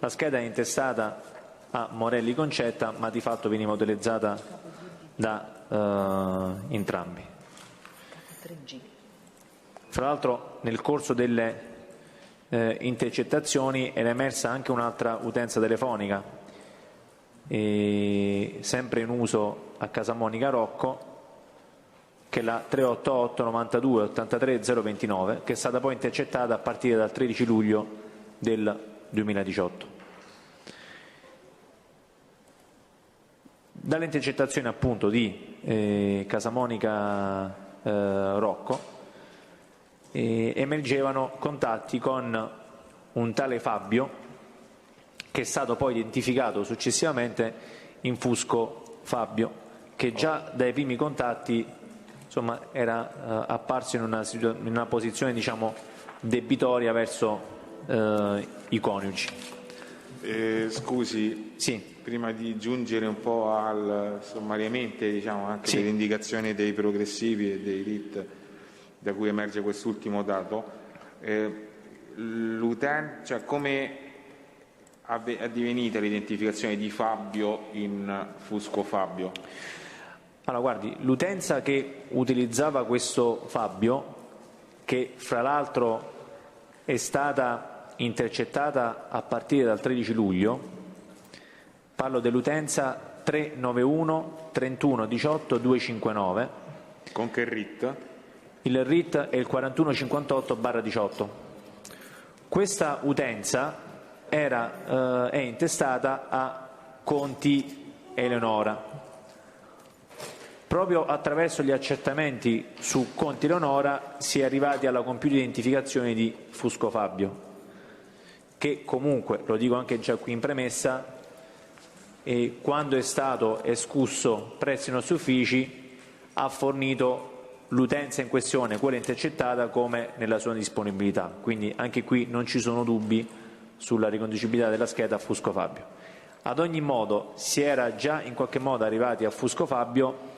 La scheda è intestata a Morelli Concetta, ma di fatto veniva utilizzata da entrambi. Fra l'altro, nel corso delle intercettazioni era emersa anche un'altra utenza telefonica, sempre in uso a Casamonica Rocco, che è la 388 92 83 029, che è stata poi intercettata a partire dal 13 luglio del 2018. Dalle intercettazioni appunto di Casamonica Rocco emergevano contatti con un tale Fabio, che è stato poi identificato successivamente in Fusco Fabio, che già dai primi contatti era apparso in una posizione debitoria verso i coniugi. Scusi, sì. Prima di giungere un po' sommariamente anche sì. delle indicazioni dei progressivi e dei RIT da cui emerge quest'ultimo dato, come è divenuta l'identificazione di Fabio in Fusco Fabio? Allora, guardi, l'utenza che utilizzava questo Fabio, che fra l'altro è stata intercettata a partire dal 13 luglio, parlo dell'utenza 391 31 18 259. Con che RIT? Il RIT è il 4158/18. Questa utenza è intestata a Conti Eleonora. Proprio attraverso gli accertamenti su Conti Eleonora si è arrivati alla compiuta identificazione di Fusco Fabio, che comunque, lo dico anche già qui in premessa, quando è stato escusso presso i nostri uffici ha fornito l'utenza in questione, quella intercettata, come nella sua disponibilità. Quindi anche qui non ci sono dubbi sulla riconducibilità della scheda a Fusco Fabio. Ad ogni modo si era già in qualche modo arrivati a Fusco Fabio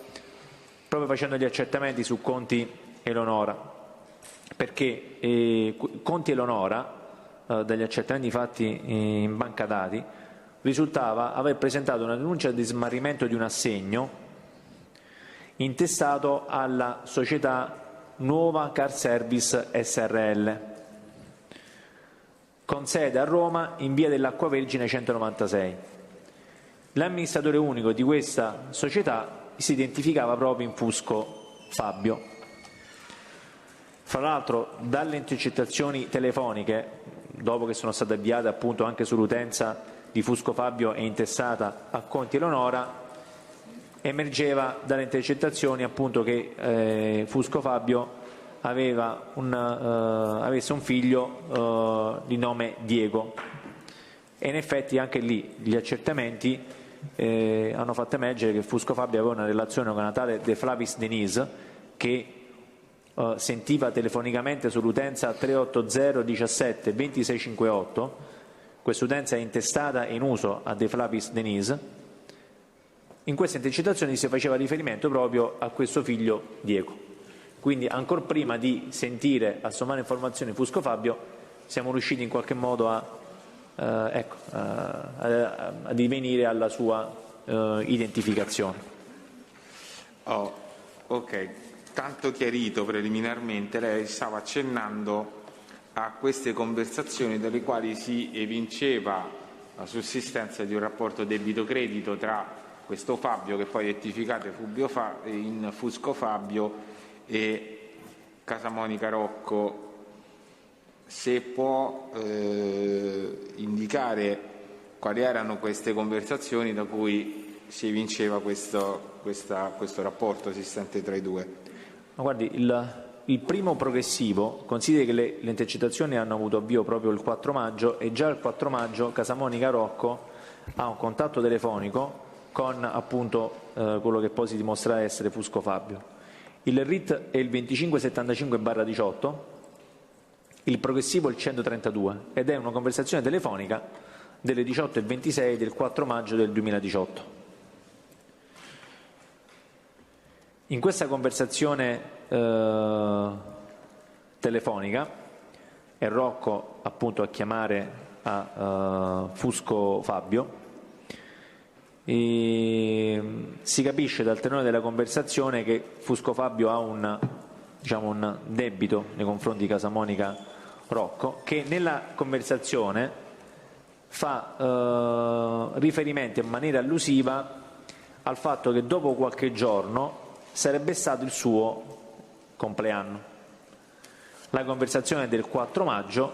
proprio facendo gli accertamenti su Conti e Leonora, perché Conti e Leonora, dagli accertamenti fatti in banca dati, risultava aver presentato una denuncia di smarrimento di un assegno intestato alla società Nuova Car Service SRL, con sede a Roma in via dell'Acqua Vergine 196. L'amministratore unico di questa società si identificava proprio in Fusco Fabio. Fra l'altro, dalle intercettazioni telefoniche, dopo che sono state avviate appunto anche sull'utenza di Fusco Fabio e intestata a Conti e Leonora, emergeva dalle intercettazioni appunto che Fusco Fabio avesse un figlio di nome Diego, e in effetti anche lì gli accertamenti hanno fatto emergere che Fusco Fabio aveva una relazione con una tale De Flavis Denise, che sentiva telefonicamente sull'utenza 380 17 2658. Quest'utenza è intestata e in uso a De Flavis Denise. In queste intercettazioni si faceva riferimento proprio a questo figlio Diego. Quindi ancor prima di sentire a sommare informazioni Fusco Fabio siamo riusciti in qualche modo a divenire alla sua identificazione. Ok, tanto chiarito preliminarmente, lei stava accennando a queste conversazioni dalle quali si evinceva la sussistenza di un rapporto debito-credito tra questo Fabio, che poi rettificate in Fusco Fabio, e Casamonica Rocco. Se può indicare quali erano queste conversazioni da cui si evinceva questo rapporto esistente tra i due. Ma guardi, il primo progressivo, consideri che le intercettazioni hanno avuto avvio proprio il 4 maggio e già il 4 maggio Casamonica Rocco ha un contatto telefonico con appunto quello che poi si dimostra essere Fusco Fabio. Il RIT è il 2575/18, il progressivo è il 132 ed è una conversazione telefonica delle 18:26 del 4 maggio del 2018. In questa conversazione telefonica è Rocco appunto a chiamare a Fusco Fabio, e si capisce dal tenore della conversazione che Fusco Fabio ha un debito nei confronti di Casamonica Rocco, che nella conversazione fa riferimento in maniera allusiva al fatto che dopo qualche giorno sarebbe stato il suo compleanno. La conversazione del 4 maggio,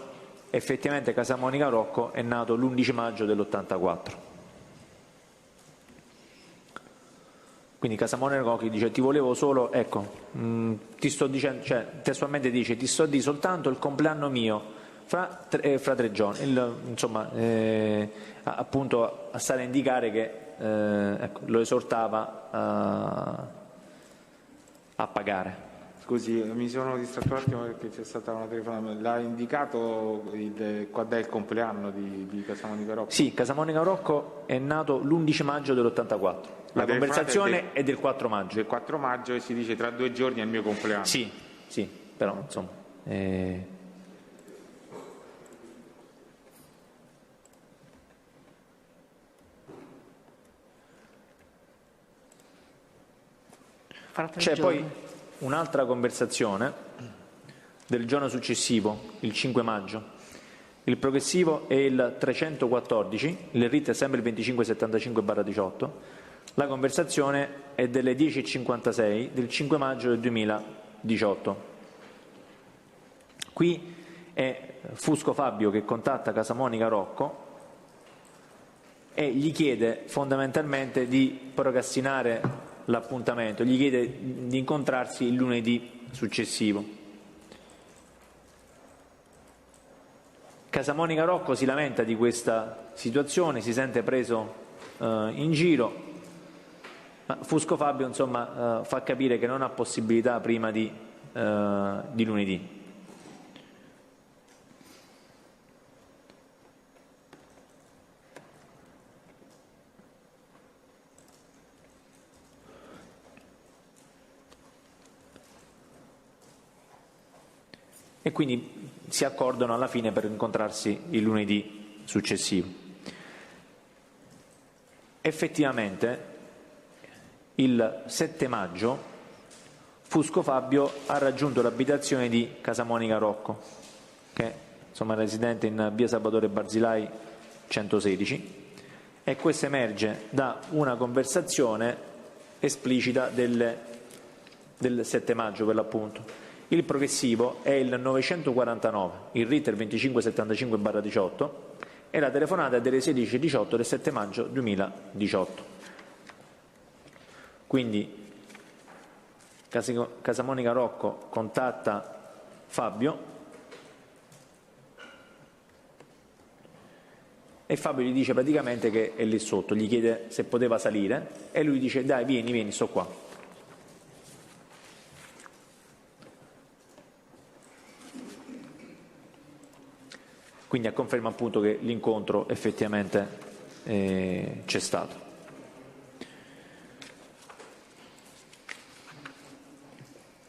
effettivamente Casamonica Rocco è nato l'11 maggio dell'84. Quindi Casamonica Rocco dice: ti volevo solo, ti sto dicendo, cioè testualmente dice, ti sto di soltanto il compleanno mio fra 3 giorni, appunto a stare a indicare che lo esortava a pagare. Scusi, mi sono distratto un attimo perché c'è stata una telefonata. L'ha indicato quando è il compleanno di Casamonica Rocco? Sì, Casamonica Rocco è nato l'11 maggio dell'84. La conversazione è del 4 maggio. Del 4 maggio e si dice tra 2 giorni è il mio compleanno. Sì, però insomma. C'è poi un'altra conversazione del giorno successivo, il 5 maggio. Il progressivo è il 314, il RIT è sempre il 2575/18. La conversazione è delle 10:56 del 5 maggio del 2018. Qui è Fusco Fabio che contatta Casamonica Rocco e gli chiede fondamentalmente di procrastinare l'appuntamento, gli chiede di incontrarsi il lunedì successivo. Casamonica Rocco si lamenta di questa situazione, si sente preso in giro Ma Fusco Fabio insomma fa capire che non ha possibilità prima di lunedì. E quindi si accordano alla fine per incontrarsi il lunedì successivo. Effettivamente il 7 maggio Fusco Fabio ha raggiunto l'abitazione di Casamonica Rocco, che insomma è residente in via Salvatore Barzilai 116, e questo emerge da una conversazione esplicita del 7 maggio per l'appunto. Il progressivo è il 949, il RIT è il 2575/18 e la telefonata è delle 16:18 del 7 maggio 2018. Quindi Casamonica Rocco contatta Fabio e Fabio gli dice praticamente che è lì sotto, gli chiede se poteva salire e lui dice dai vieni, sto qua. Quindi a conferma appunto che l'incontro effettivamente c'è stato.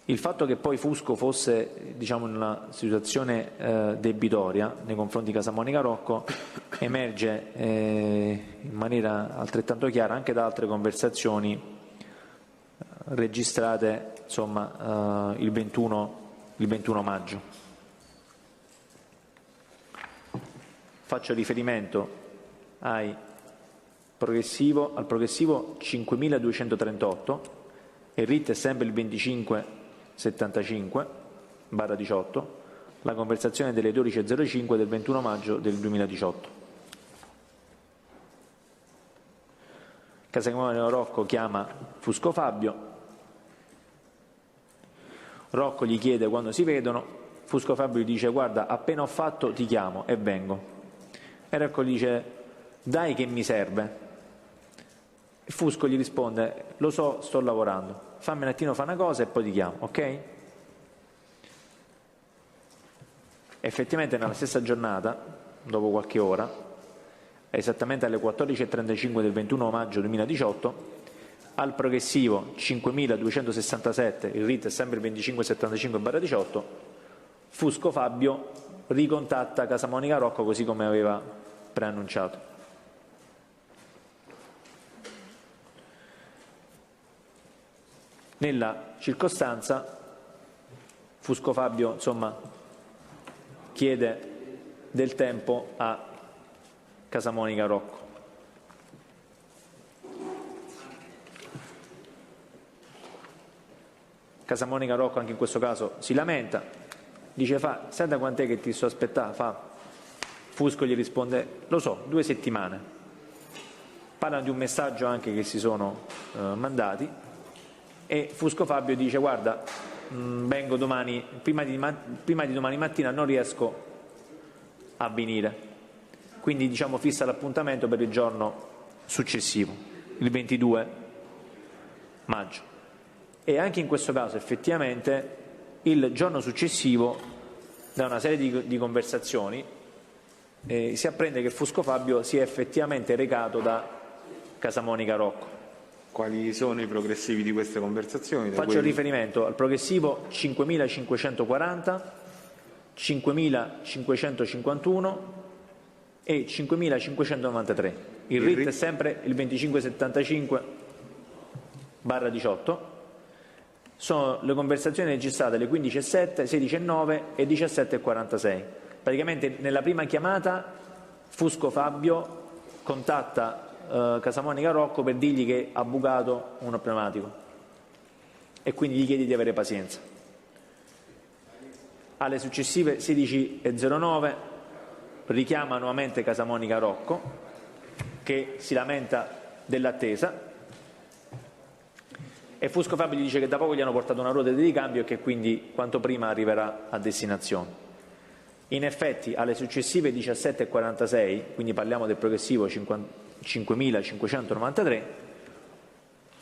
Il fatto che poi Fusco fosse diciamo, in una situazione debitoria nei confronti di Casamonica Rocco emerge in maniera altrettanto chiara anche da altre conversazioni registrate insomma, il 21 maggio. Faccio riferimento al progressivo 5238 e il RIT è sempre il 2575/18, la conversazione delle 12:05 del 21 maggio del 2018. Casamonica Rocco chiama Fusco Fabio, Rocco gli chiede quando si vedono, Fusco Fabio gli dice guarda appena ho fatto ti chiamo e vengo. E Rocco gli dice dai che mi serve. E Fusco gli risponde lo so, sto lavorando, fammi un attimo fare una cosa e poi ti chiamo, ok? Effettivamente nella stessa giornata, dopo qualche ora, esattamente alle 14:35 del 21 maggio 2018, al progressivo 5267, il RIT è sempre il 2575/18, Fusco Fabio ricontatta Casamonica Rocco così come aveva preannunciato. Nella circostanza Fusco Fabio insomma, chiede del tempo a Casamonica Rocco. Casamonica Rocco anche in questo caso si lamenta, dice sai da quant'è che ti sto aspettando? Fusco gli risponde lo so, 2 settimane. Parlano di un messaggio anche che si sono mandati e Fusco Fabio dice guarda vengo domani, prima di domani mattina non riesco a venire, quindi diciamo fissa l'appuntamento per il giorno successivo, il 22 maggio. E anche in questo caso effettivamente il giorno successivo da una serie di conversazioni si apprende che Fusco Fabio si è effettivamente recato da Casamonica Rocco. Quali sono i progressivi di queste conversazioni? Faccio riferimento al progressivo 5540, 5551 e 5593. Il RIT è sempre il 2575/18. Sono le conversazioni registrate alle 15:07, 16:09 e 17:46. Praticamente nella prima chiamata Fusco Fabio contatta Casamonica Rocco per dirgli che ha bucato uno pneumatico e quindi gli chiede di avere pazienza. Alle successive 16:09 richiama nuovamente Casamonica Rocco che si lamenta dell'attesa e Fusco Fabio gli dice che da poco gli hanno portato una ruota di ricambio e che quindi quanto prima arriverà a destinazione. In effetti alle successive 17:46, quindi parliamo del progressivo 5593,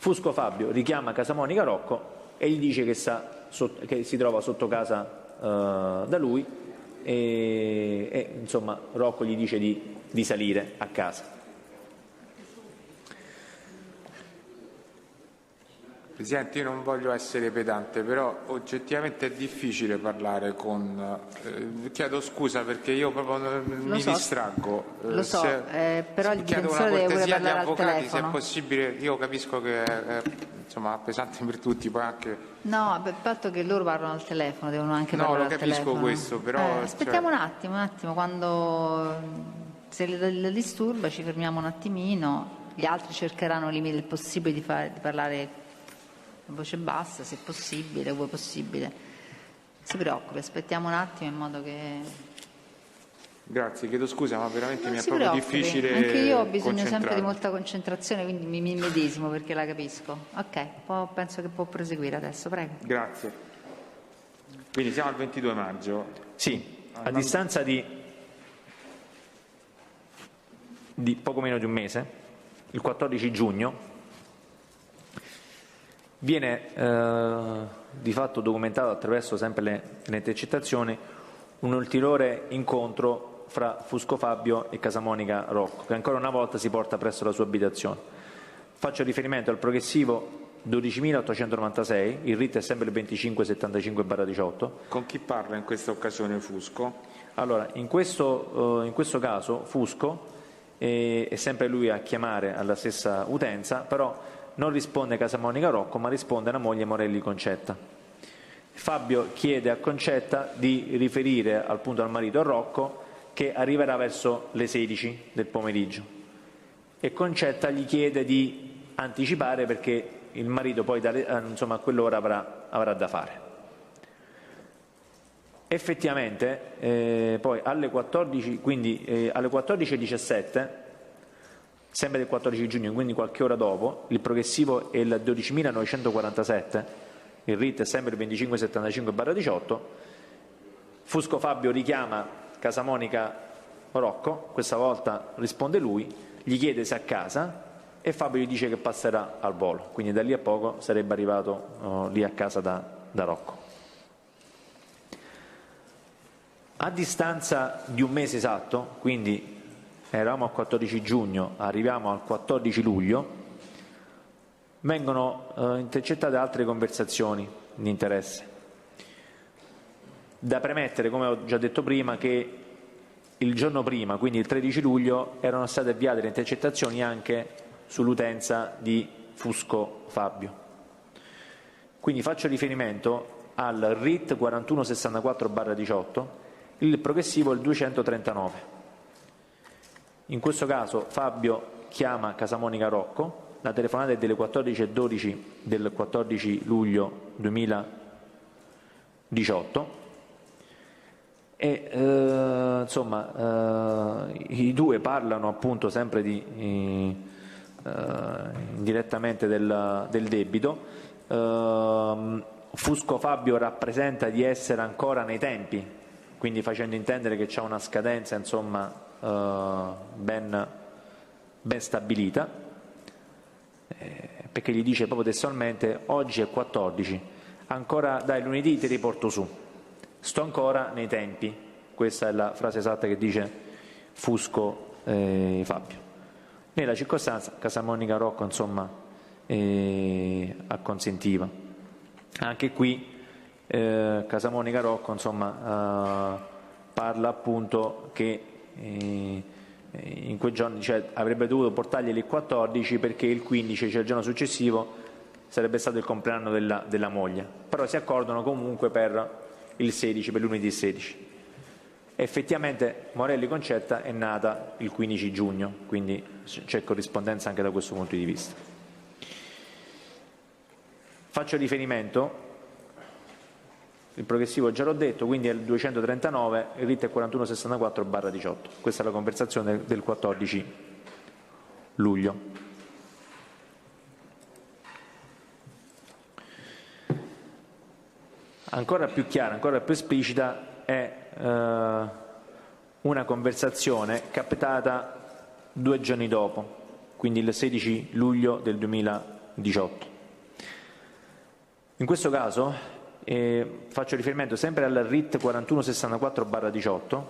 Fusco Fabio richiama Casamonica Rocco e gli dice che si trova sotto casa da lui e insomma Rocco gli dice di salire a casa. Presidente, io non voglio essere pedante, però oggettivamente è difficile parlare con... chiedo scusa perché io proprio mi distraggo. Lo so, però il chiedo difensore una deve cortesia agli parlare al avvocati, se è telefono. possibile. Io capisco che è insomma, pesante per tutti, poi anche... No, per il fatto che loro parlano al telefono, devono anche No, parlare lo al capisco telefono. questo, però... Aspettiamo un attimo, quando se la disturba ci fermiamo un attimino, gli altri cercheranno il possibile di parlare a voce bassa, se possibile, ove possibile. Si preoccupi, aspettiamo un attimo in modo che... Grazie, chiedo scusa, ma veramente Non mi è si proprio preoccupi. difficile Anche io ho bisogno sempre di concentrarmi. molta concentrazione, quindi mi medesimo perché la capisco. Ok, penso che può proseguire adesso, prego. Grazie. Quindi siamo al 22 maggio. Sì, a distanza di poco meno di un mese, il 14 giugno, viene di fatto documentato attraverso sempre le intercettazioni un ulteriore incontro fra Fusco Fabio e Casamonica Rocco, che ancora una volta si porta presso la sua abitazione. Faccio riferimento al progressivo 12.896, il RIT è sempre il 2575/18. Con chi parla in questa occasione Fusco? Allora, in questo caso Fusco è sempre lui a chiamare alla stessa utenza, però non risponde Casamonica Rocco, ma risponde la moglie Morelli Concetta. Fabio chiede a Concetta di riferire appunto al marito Rocco che arriverà verso le 16 del pomeriggio e Concetta gli chiede di anticipare perché il marito poi insomma, a quell'ora avrà da fare. Effettivamente poi alle 14, quindi alle 14:17, sempre del 14 giugno, quindi qualche ora dopo, il progressivo è il 12.947, il RIT è sempre il 2575/18, Fusco Fabio richiama Casamonica Rocco, questa volta risponde lui, gli chiede se è a casa e Fabio gli dice che passerà al volo, quindi da lì a poco sarebbe arrivato lì a casa da Rocco. A distanza di un mese esatto, quindi eravamo al 14 giugno, arriviamo al 14 luglio, vengono intercettate altre conversazioni di interesse. Da premettere, come ho già detto prima, che il giorno prima, quindi il 13 luglio, erano state avviate le intercettazioni anche sull'utenza di Fusco Fabio. Quindi faccio riferimento al RIT 4164/18, il progressivo il 239. In questo caso Fabio chiama Casamonica Rocco, la telefonata è delle 14:12 del 14 luglio 2018 e insomma i due parlano appunto sempre direttamente del debito. Fusco Fabio rappresenta di essere ancora nei tempi, quindi facendo intendere che c'è una scadenza insomma ben stabilita, perché gli dice proprio testualmente: oggi è 14, ancora dai lunedì ti riporto su, sto ancora nei tempi. Questa è la frase esatta che dice Fusco Fabio. Nella circostanza Casamonica Rocco insomma acconsentiva. Anche qui Casamonica Rocco insomma parla appunto che in quei giorni avrebbe dovuto portargli il 14 perché il 15, cioè il giorno successivo, sarebbe stato il compleanno della moglie, però si accordano comunque per il 16, per lunedì 16. Effettivamente Morelli Concetta è nata il 15 giugno, quindi c'è corrispondenza anche da questo punto di vista. Faccio riferimento, il progressivo già l'ho detto, quindi è il 239, il RIT è 4164/18. Questa è la conversazione del 14 luglio. Ancora più chiara, ancora più esplicita è una conversazione captata 2 giorni dopo, quindi il 16 luglio del 2018. 2018. In questo caso faccio riferimento sempre al RIT 4164/18,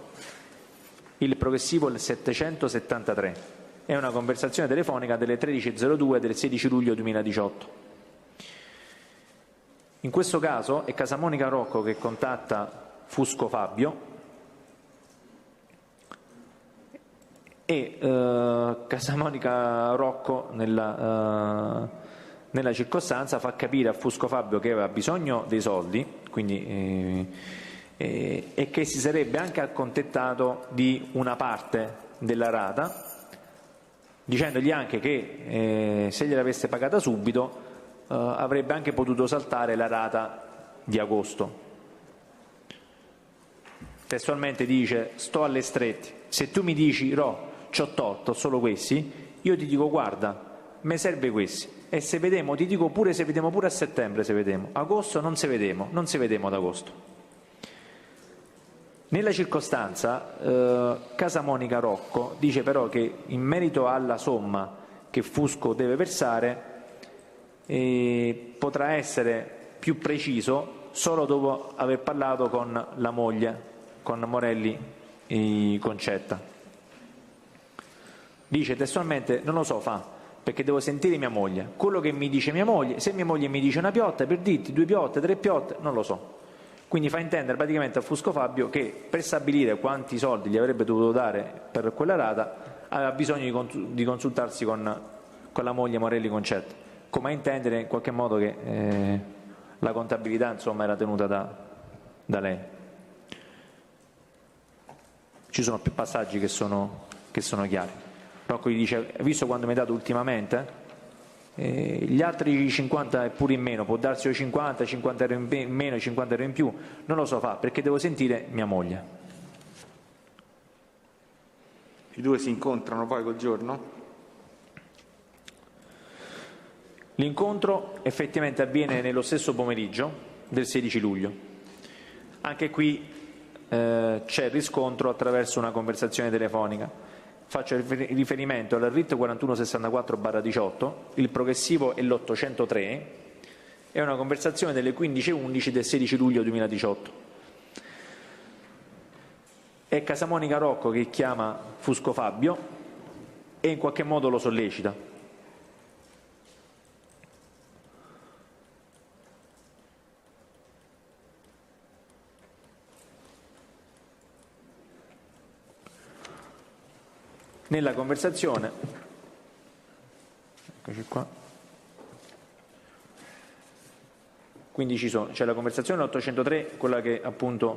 il progressivo il 773, è una conversazione telefonica delle 13.02 del 16 luglio 2018. In questo caso è Casamonica Rocco che contatta Fusco Fabio e Casamonica Rocco nella circostanza fa capire a Fusco Fabio che aveva bisogno dei soldi, quindi, e che si sarebbe anche accontentato di una parte della rata, dicendogli anche che se gliel'avesse pagata subito avrebbe anche potuto saltare la rata di agosto. Testualmente dice: sto alle strette, se tu mi dici c'ho tot, solo questi, io ti dico guarda, me serve questi, e se vediamo, ti dico pure se vediamo pure a settembre, se vediamo, agosto non se vediamo ad agosto. Nella circostanza Casamonica Rocco dice però che in merito alla somma che Fusco deve versare potrà essere più preciso solo dopo aver parlato con la moglie, con Morelli Concetta. Dice testualmente: non lo so perché devo sentire mia moglie, quello che mi dice mia moglie, se mia moglie mi dice una piotta, per dirti 2 piotte, 3 piotte, non lo so. Quindi fa intendere praticamente a Fusco Fabio che per stabilire quanti soldi gli avrebbe dovuto dare per quella rata aveva bisogno di consultarsi con la moglie Morelli Concetta, come a intendere in qualche modo che la contabilità insomma era tenuta da lei. Ci sono più passaggi che sono chiari. Rocco gli dice: visto quando mi hai dato ultimamente, gli altri 50 e pure in meno, può darsi o 50 euro in meno, 50 euro in più, non lo so perché devo sentire mia moglie. I due si incontrano poi quel giorno? L'incontro effettivamente avviene nello stesso pomeriggio del 16 luglio. Anche qui c'è il riscontro attraverso una conversazione telefonica. Faccio riferimento al RIT 4164/18, il progressivo è l'803, è una conversazione delle 15.11 del 16 luglio 2018. È Casamonica Rocco che chiama Fusco Fabio e in qualche modo lo sollecita. Nella conversazione, eccoci qua, quindi c'è la conversazione 803, quella che appunto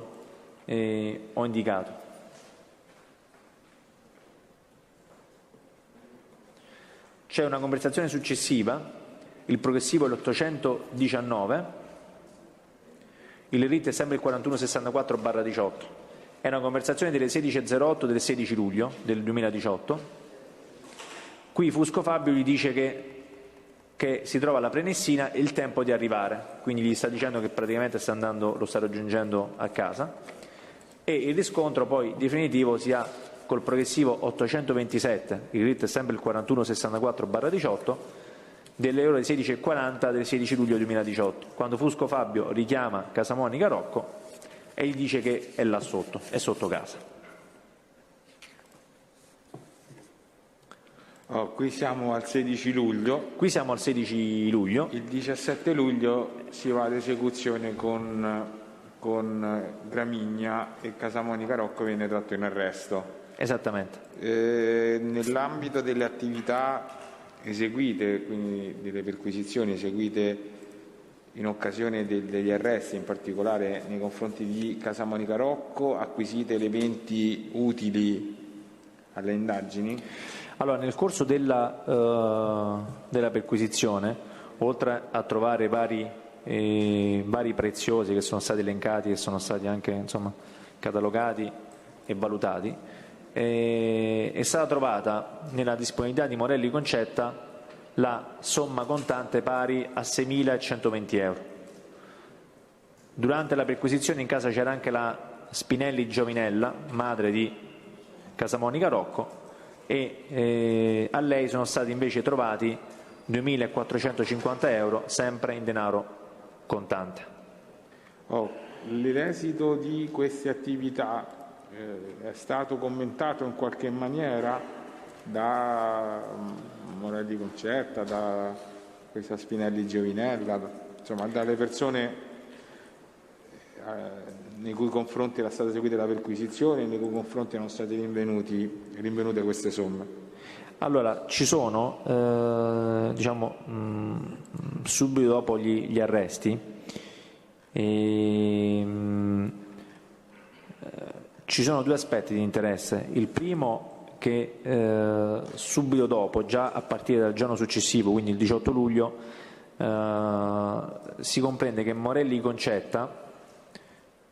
ho indicato. C'è una conversazione successiva, il progressivo è l'819, il RIT è sempre il 4164/18. È una conversazione delle 16.08 del 16 luglio del 2018. Qui Fusco Fabio gli dice che si trova alla Prenessina e il tempo di arrivare, quindi gli sta dicendo che praticamente lo sta raggiungendo a casa, e il riscontro poi definitivo si ha col progressivo 827, il RIT è sempre il 4164/18, delle ore 16.40 del 16 luglio 2018, quando Fusco Fabio richiama Casamonica Rocco e gli dice che è là sotto, è sotto casa. Qui siamo al 16 luglio. Qui siamo al 16 luglio. Il 17 luglio si va ad esecuzione con Gramigna e Casamonica Rocco viene tratto in arresto. Esattamente. Nell'ambito delle attività eseguite, quindi delle perquisizioni eseguite in occasione degli arresti, in particolare nei confronti di Casamonica Rocco, acquisite elementi utili alle indagini? Allora, nel corso della perquisizione, oltre a trovare vari preziosi che sono stati elencati, che sono stati anche insomma catalogati e valutati, è stata trovata nella disponibilità di Morelli Concetta la somma contante pari a 6.120 euro. Durante la perquisizione in casa c'era anche la Spinelli Giovinella, madre di Casamonica Rocco, e a lei sono stati invece trovati 2.450 euro, sempre in denaro contante. L'esito di queste attività è stato commentato in qualche maniera da Morelli Concetta, da questa Spinelli Giovinella, insomma dalle persone nei cui confronti era stata eseguita la perquisizione e nei cui confronti erano state rinvenute queste somme? Allora, ci sono, subito dopo gli arresti, ci sono due aspetti di interesse. Il primo, che subito dopo, già a partire dal giorno successivo, quindi il 18 luglio, si comprende che Morelli Concetta,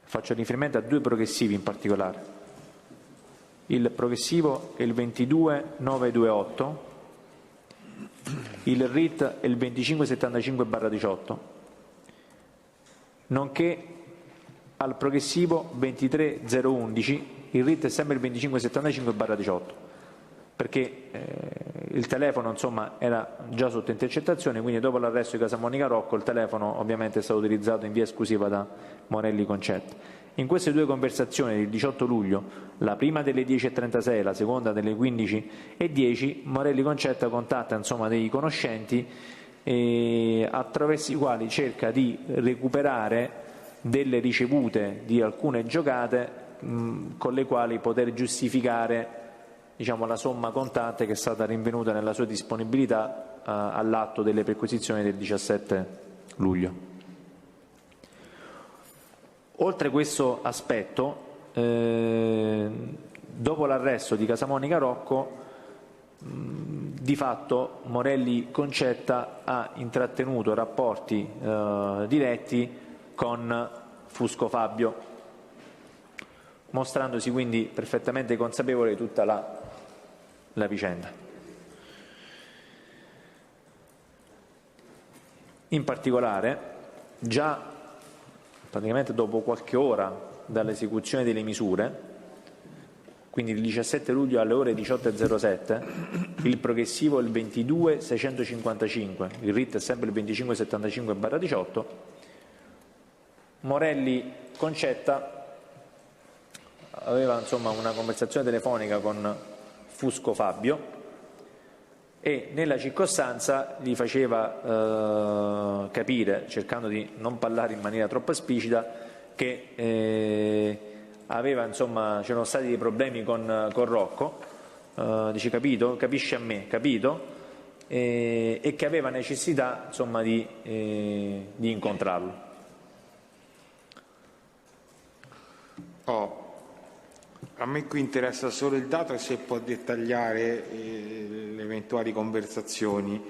faccio riferimento a due progressivi in particolare, il progressivo è il 22928, il RIT è il 2575/18, nonché al progressivo 23011, il RIT è sempre il 2575/18, perché il telefono insomma era già sotto intercettazione, quindi dopo l'arresto di Casamonica Rocco il telefono ovviamente è stato utilizzato in via esclusiva da Morelli Concetta. In queste due conversazioni del 18 luglio, la prima delle 10:36, la seconda delle 15:10, Morelli Concetta contatta insomma dei conoscenti attraverso i quali cerca di recuperare delle ricevute di alcune giocate con le quali poter giustificare la somma contante che è stata rinvenuta nella sua disponibilità all'atto delle perquisizioni del 17 luglio. Oltre questo aspetto, dopo l'arresto di Casamonica Rocco, di fatto Morelli Concetta ha intrattenuto rapporti diretti con Fusco Fabio, mostrandosi quindi perfettamente consapevole di tutta la vicenda. In particolare, già praticamente dopo qualche ora dall'esecuzione delle misure, quindi il 17 luglio alle ore 18:07, il progressivo è il 22655, il RIT è sempre il 2575/18, Morelli Concetta aveva insomma una conversazione telefonica con Fusco Fabio e nella circostanza gli faceva capire, cercando di non parlare in maniera troppo esplicita, che c'erano stati dei problemi con Rocco, dice capito, capisci a me, capito, e che aveva necessità insomma di incontrarlo. A me qui interessa solo il dato e se può dettagliare le eventuali conversazioni.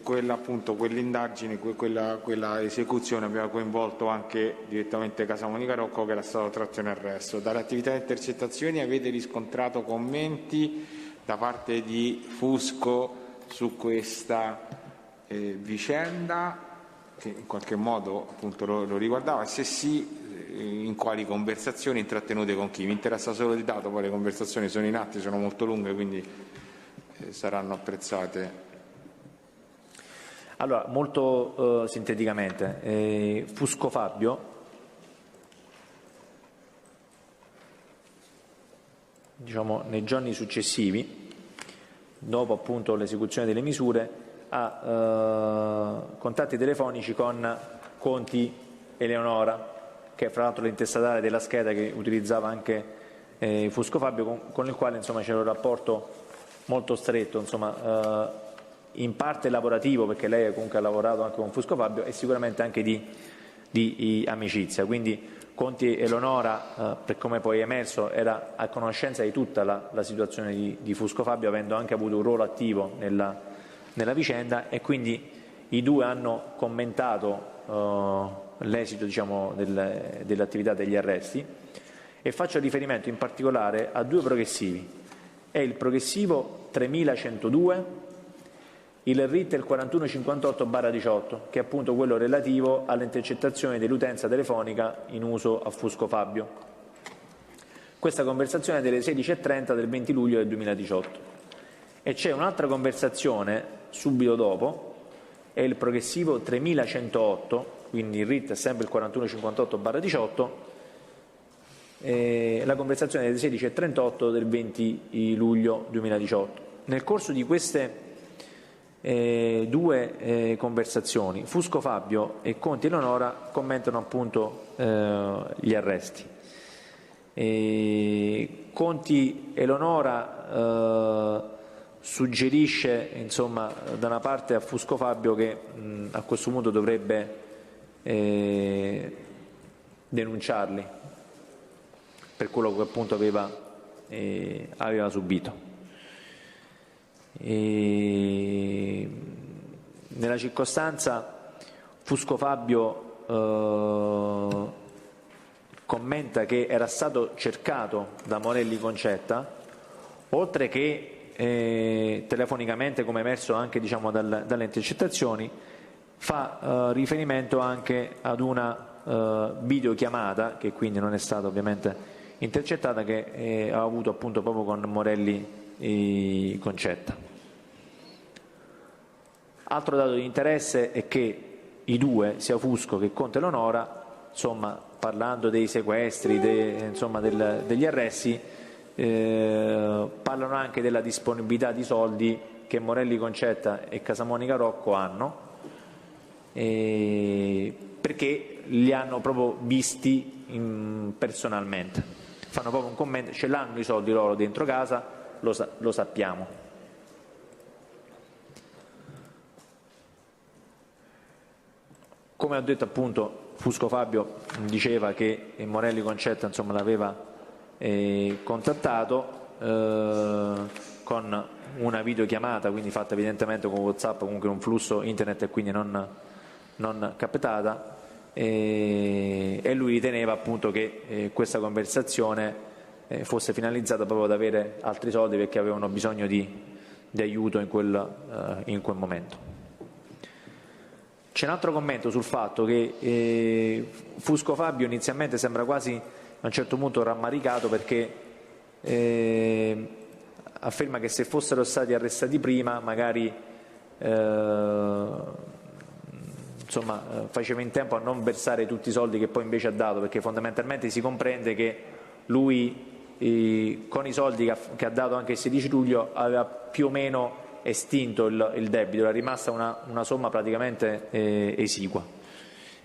Quell'indagine, quella esecuzione aveva coinvolto anche direttamente Casamonica Rocco, che era stato tratto in arresto. Dalle attività di intercettazioni avete riscontrato commenti da parte di Fusco su questa vicenda, che in qualche modo appunto lo riguardava? Se sì, in quali conversazioni, intrattenute con chi? Mi interessa solo il dato, poi le conversazioni sono in atto, sono molto lunghe, quindi saranno apprezzate. Allora, molto sinteticamente, Fusco Fabio nei giorni successivi, dopo appunto l'esecuzione delle misure, ha contatti telefonici con Conti Eleonora, che è fra l'altro l'intestataria della scheda che utilizzava anche Fusco Fabio, con il quale c'era un rapporto molto stretto, in parte lavorativo, perché lei comunque ha lavorato anche con Fusco Fabio, e sicuramente anche di amicizia. Quindi Conti Eleonora, per come poi è emerso, era a conoscenza di tutta la situazione di Fusco Fabio, avendo anche avuto un ruolo attivo nella vicenda, e quindi i due hanno commentato l'esito dell'attività degli arresti, e faccio riferimento in particolare a due progressivi. È il progressivo 3102, il RIT è il 4158/18, che è appunto quello relativo alle intercettazioni dell'utenza telefonica in uso a Fusco Fabio. Questa conversazione è delle 16:30 del 20 luglio del 2018. E c'è un'altra conversazione subito dopo è il progressivo 3108, quindi il RIT è sempre il 4158/18, la conversazione delle 16:38 del 20 luglio 2018. Nel corso di queste due conversazioni, Fusco Fabio e Conti Eleonora commentano appunto gli arresti. Conti Eleonora suggerisce, insomma, da una parte a Fusco Fabio che a questo punto dovrebbe denunciarli per quello che appunto aveva subito. Nella circostanza Fusco Fabio commenta che era stato cercato da Morelli Concetta, oltre che telefonicamente, come emerso anche dalle intercettazioni, fa riferimento anche ad una videochiamata, che quindi non è stata ovviamente intercettata, che ha avuto appunto proprio con Morelli Concetta. Altro dato di interesse è che i due, sia Fusco che Conte Eleonora, insomma, parlando dei sequestri, degli arresti, parlano anche della disponibilità di soldi che Morelli Concetta e Casamonica Rocco hanno, perché li hanno proprio visti personalmente. Fanno proprio un commento: ce l'hanno i soldi loro dentro casa, lo sappiamo. Come ho detto appunto, Fusco Fabio diceva che Morelli Concetta, insomma, l'aveva contattato con una videochiamata, quindi fatta evidentemente con WhatsApp, comunque un flusso internet e quindi non captata, e lui riteneva appunto che questa conversazione fosse finalizzata proprio ad avere altri soldi, perché avevano bisogno di aiuto in quel momento. C'è un altro commento sul fatto che Fusco Fabio inizialmente sembra quasi a un certo punto rammaricato, perché afferma che se fossero stati arrestati prima magari faceva in tempo a non versare tutti i soldi che poi invece ha dato, perché fondamentalmente si comprende che lui con i soldi che ha dato anche il 16 luglio aveva più o meno estinto il debito, era rimasta una somma praticamente esigua,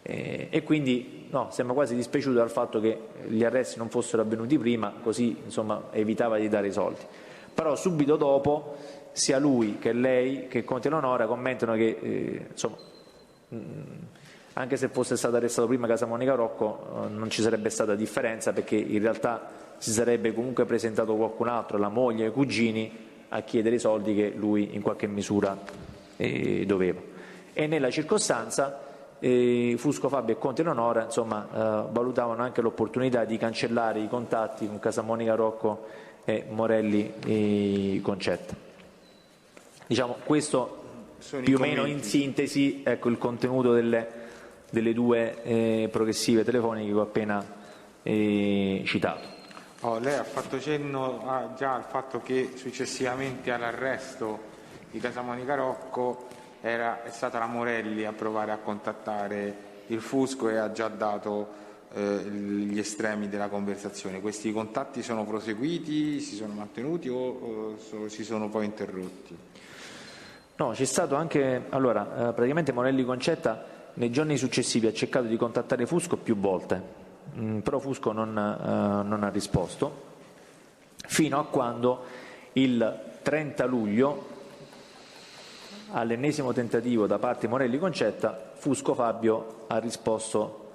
e quindi sembra quasi dispiaciuto dal fatto che gli arresti non fossero avvenuti prima, così insomma evitava di dare i soldi. Però subito dopo sia lui che lei che Conte Eleonora commentano che anche se fosse stato arrestato prima Casamonica Rocco non ci sarebbe stata differenza, perché in realtà si sarebbe comunque presentato qualcun altro, la moglie e i cugini, a chiedere i soldi che lui in qualche misura doveva. E nella circostanza Fusco Fabio e Conte Eleonora valutavano anche l'opportunità di cancellare i contatti con Casamonica Rocco e Morelli Concetta. Questo sono più o meno in sintesi, ecco, il contenuto delle due progressive telefoniche che ho appena citato. Lei ha fatto cenno già al fatto che successivamente all'arresto di Casamonica Rocco è stata la Morelli a provare a contattare il Fusco e ha già dato gli estremi della conversazione. Questi contatti sono proseguiti, si sono mantenuti o si sono poi interrotti? No, c'è stato anche, praticamente Morelli Concetta nei giorni successivi ha cercato di contattare Fusco più volte, però Fusco non ha risposto, fino a quando il 30 luglio, all'ennesimo tentativo da parte di Morelli Concetta, Fusco Fabio ha risposto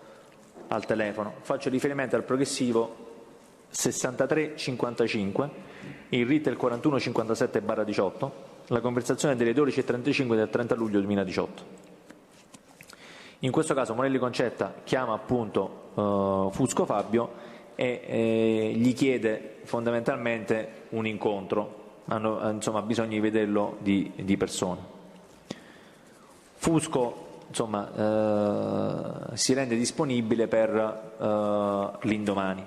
al telefono. Faccio riferimento al progressivo 6355, il RIT è il 4157/18, la conversazione delle 12:35 del 30 luglio 2018. In questo caso Morelli Concetta chiama appunto Fusco Fabio e gli chiede fondamentalmente un incontro, ha bisogno di vederlo di persona. Fusco si rende disponibile per l'indomani.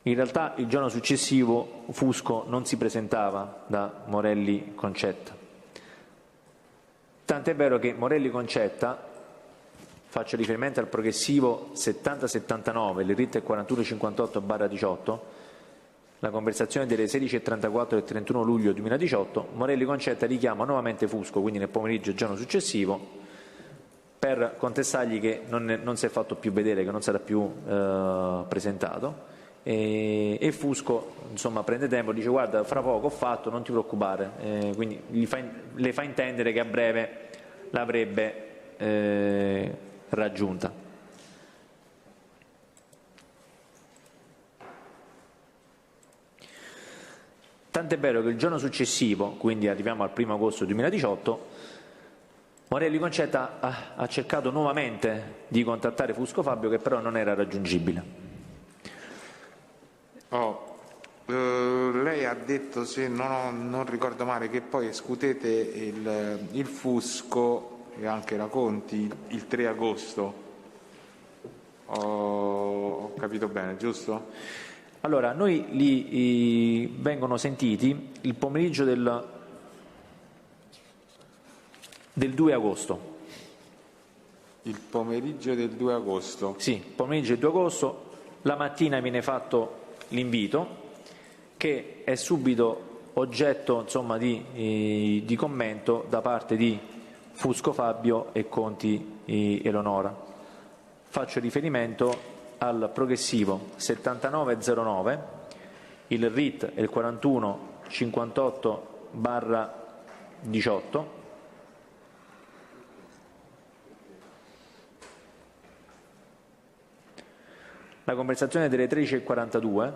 In realtà il giorno successivo Fusco non si presentava da Morelli Concetta. Tant'è vero che Morelli Concetta, faccio riferimento al progressivo 7079, il RIT 4158/18, la conversazione delle 16:34 del 31 luglio 2018, Morelli Concetta richiama nuovamente Fusco, quindi nel pomeriggio del giorno successivo, per contestargli che non si è fatto più vedere, che non sarà più presentato, e Fusco insomma prende tempo e dice: guarda, fra poco ho fatto, non ti preoccupare, quindi le fa intendere che a breve l'avrebbe raggiunta. Tant'è vero che il giorno successivo, quindi arriviamo al 1 agosto 2018, Morelli Concetta ha cercato nuovamente di contattare Fusco Fabio, che però non era raggiungibile. Lei ha detto, se non ricordo male, che poi escludete il Fusco e anche la Conti il 3 agosto. Ho capito bene, giusto? Allora, noi vengono sentiti il pomeriggio del 2 agosto. Il pomeriggio del 2 agosto? Sì, pomeriggio del 2 agosto, la mattina viene fatto l'invito, che è subito oggetto insomma, di commento da parte di Fusco Fabio e Conti Eleonora. Faccio riferimento al progressivo 7909, il RIT è il 4158/18, la conversazione delle 13:42,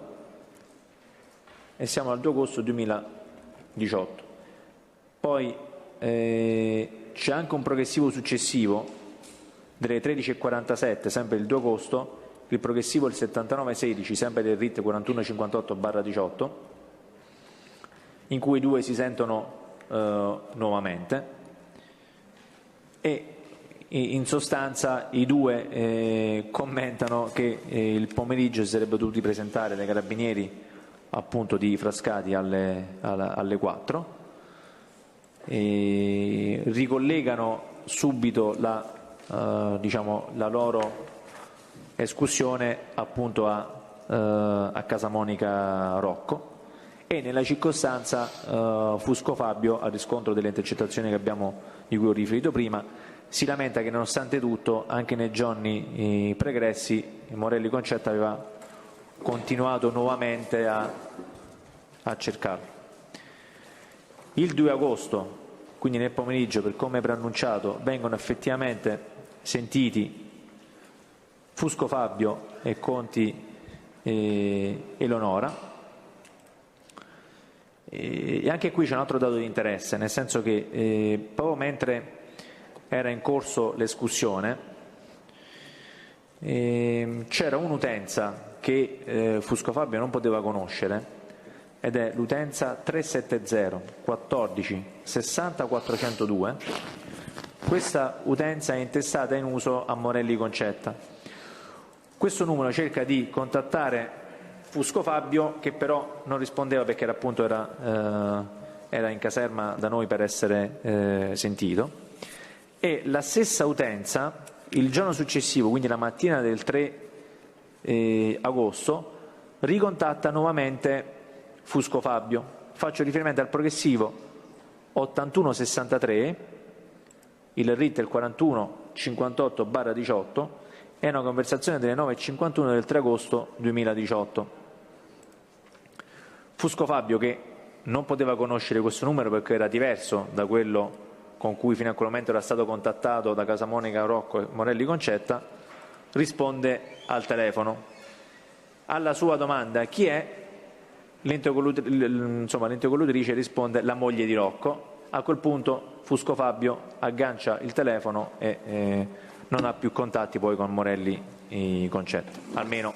e siamo al 2 agosto 2018. Poi c'è anche un progressivo successivo delle 13:47, sempre il 2 agosto, il progressivo il 7916, sempre del RIT 4158/18, in cui i due si sentono nuovamente, e in sostanza i due commentano che il pomeriggio si sarebbe dovuti presentare dai carabinieri appunto di Frascati alle 4, e ricollegano subito la loro escursione appunto a Casamonica Rocco, e nella circostanza Fusco Fabio, a riscontro delle intercettazioni di cui ho riferito prima, si lamenta che nonostante tutto anche nei giorni pregressi Morelli Concetta aveva continuato nuovamente a cercarlo. Il 2 agosto, quindi nel pomeriggio, per come preannunciato, vengono effettivamente sentiti Fusco Fabio e Conti Eleonora, e anche qui c'è un altro dato di interesse, nel senso che proprio mentre era in corso l'escussione c'era un'utenza che Fusco Fabio non poteva conoscere, ed è l'utenza 370 14 60 402. Questa utenza è intestata in uso a Morelli Concetta. Questo numero cerca di contattare Fusco Fabio, che però non rispondeva perché era in caserma da noi per essere sentito, e la stessa utenza il giorno successivo, quindi la mattina del 3 agosto, ricontatta nuovamente Fusco Fabio. Faccio riferimento al progressivo 8163, il RIT è il 4158/18, è una conversazione delle 9:51 del 3 agosto 2018. Fusco Fabio, che non poteva conoscere questo numero perché era diverso da quello con cui fino a quel momento era stato contattato da Casamonica Rocco e Morelli Concetta, risponde al telefono. Alla sua domanda chi è, l'interlocutrice risponde la moglie di Rocco. A quel punto Fusco Fabio aggancia il telefono e non ha più contatti poi con Morelli Concetta, almeno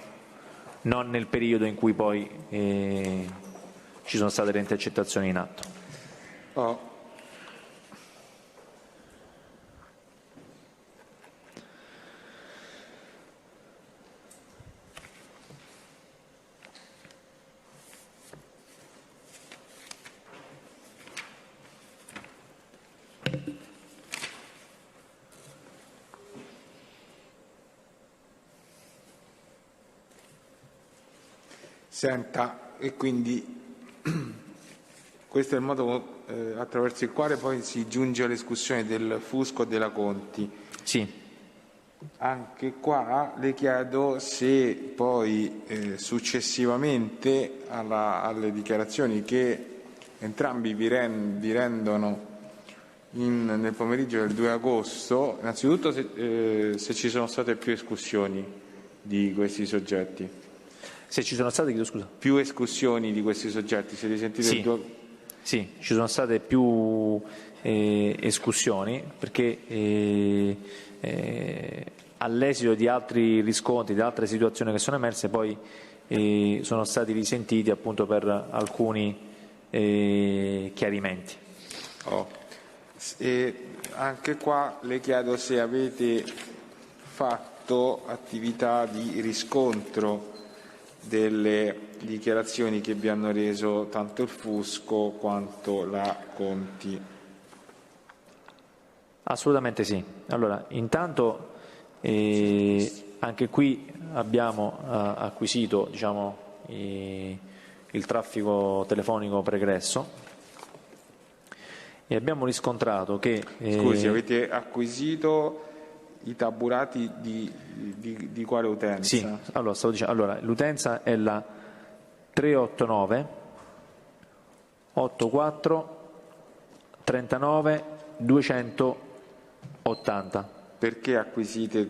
non nel periodo in cui poi ci sono state le intercettazioni in atto. Senta, e quindi questo è il modo attraverso il quale poi si giunge all'escussione del Fusco e della Conti. Sì. Anche qua le chiedo se poi successivamente alle dichiarazioni che entrambi vi rendono nel pomeriggio del 2 agosto, innanzitutto se ci sono state più escussioni di questi soggetti. Se ci sono state, chiedo scusa. Più escussioni di questi soggetti, siete sentiti? Sì. Sì, ci sono state più escussioni perché all'esito di altri riscontri, di altre situazioni che sono emerse, poi sono stati risentiti appunto per alcuni chiarimenti. E anche qua le chiedo se avete fatto attività di riscontro delle dichiarazioni che vi hanno reso tanto il Fusco quanto la Conti. Assolutamente sì. Allora, intanto anche qui abbiamo acquisito, diciamo, il traffico telefonico pregresso e abbiamo riscontrato che... Scusi, avete acquisito i tabulati di quale utenza? Sì, allora, stavo dicendo, allora, l'utenza è la 389 84 39 280. Perché acquisite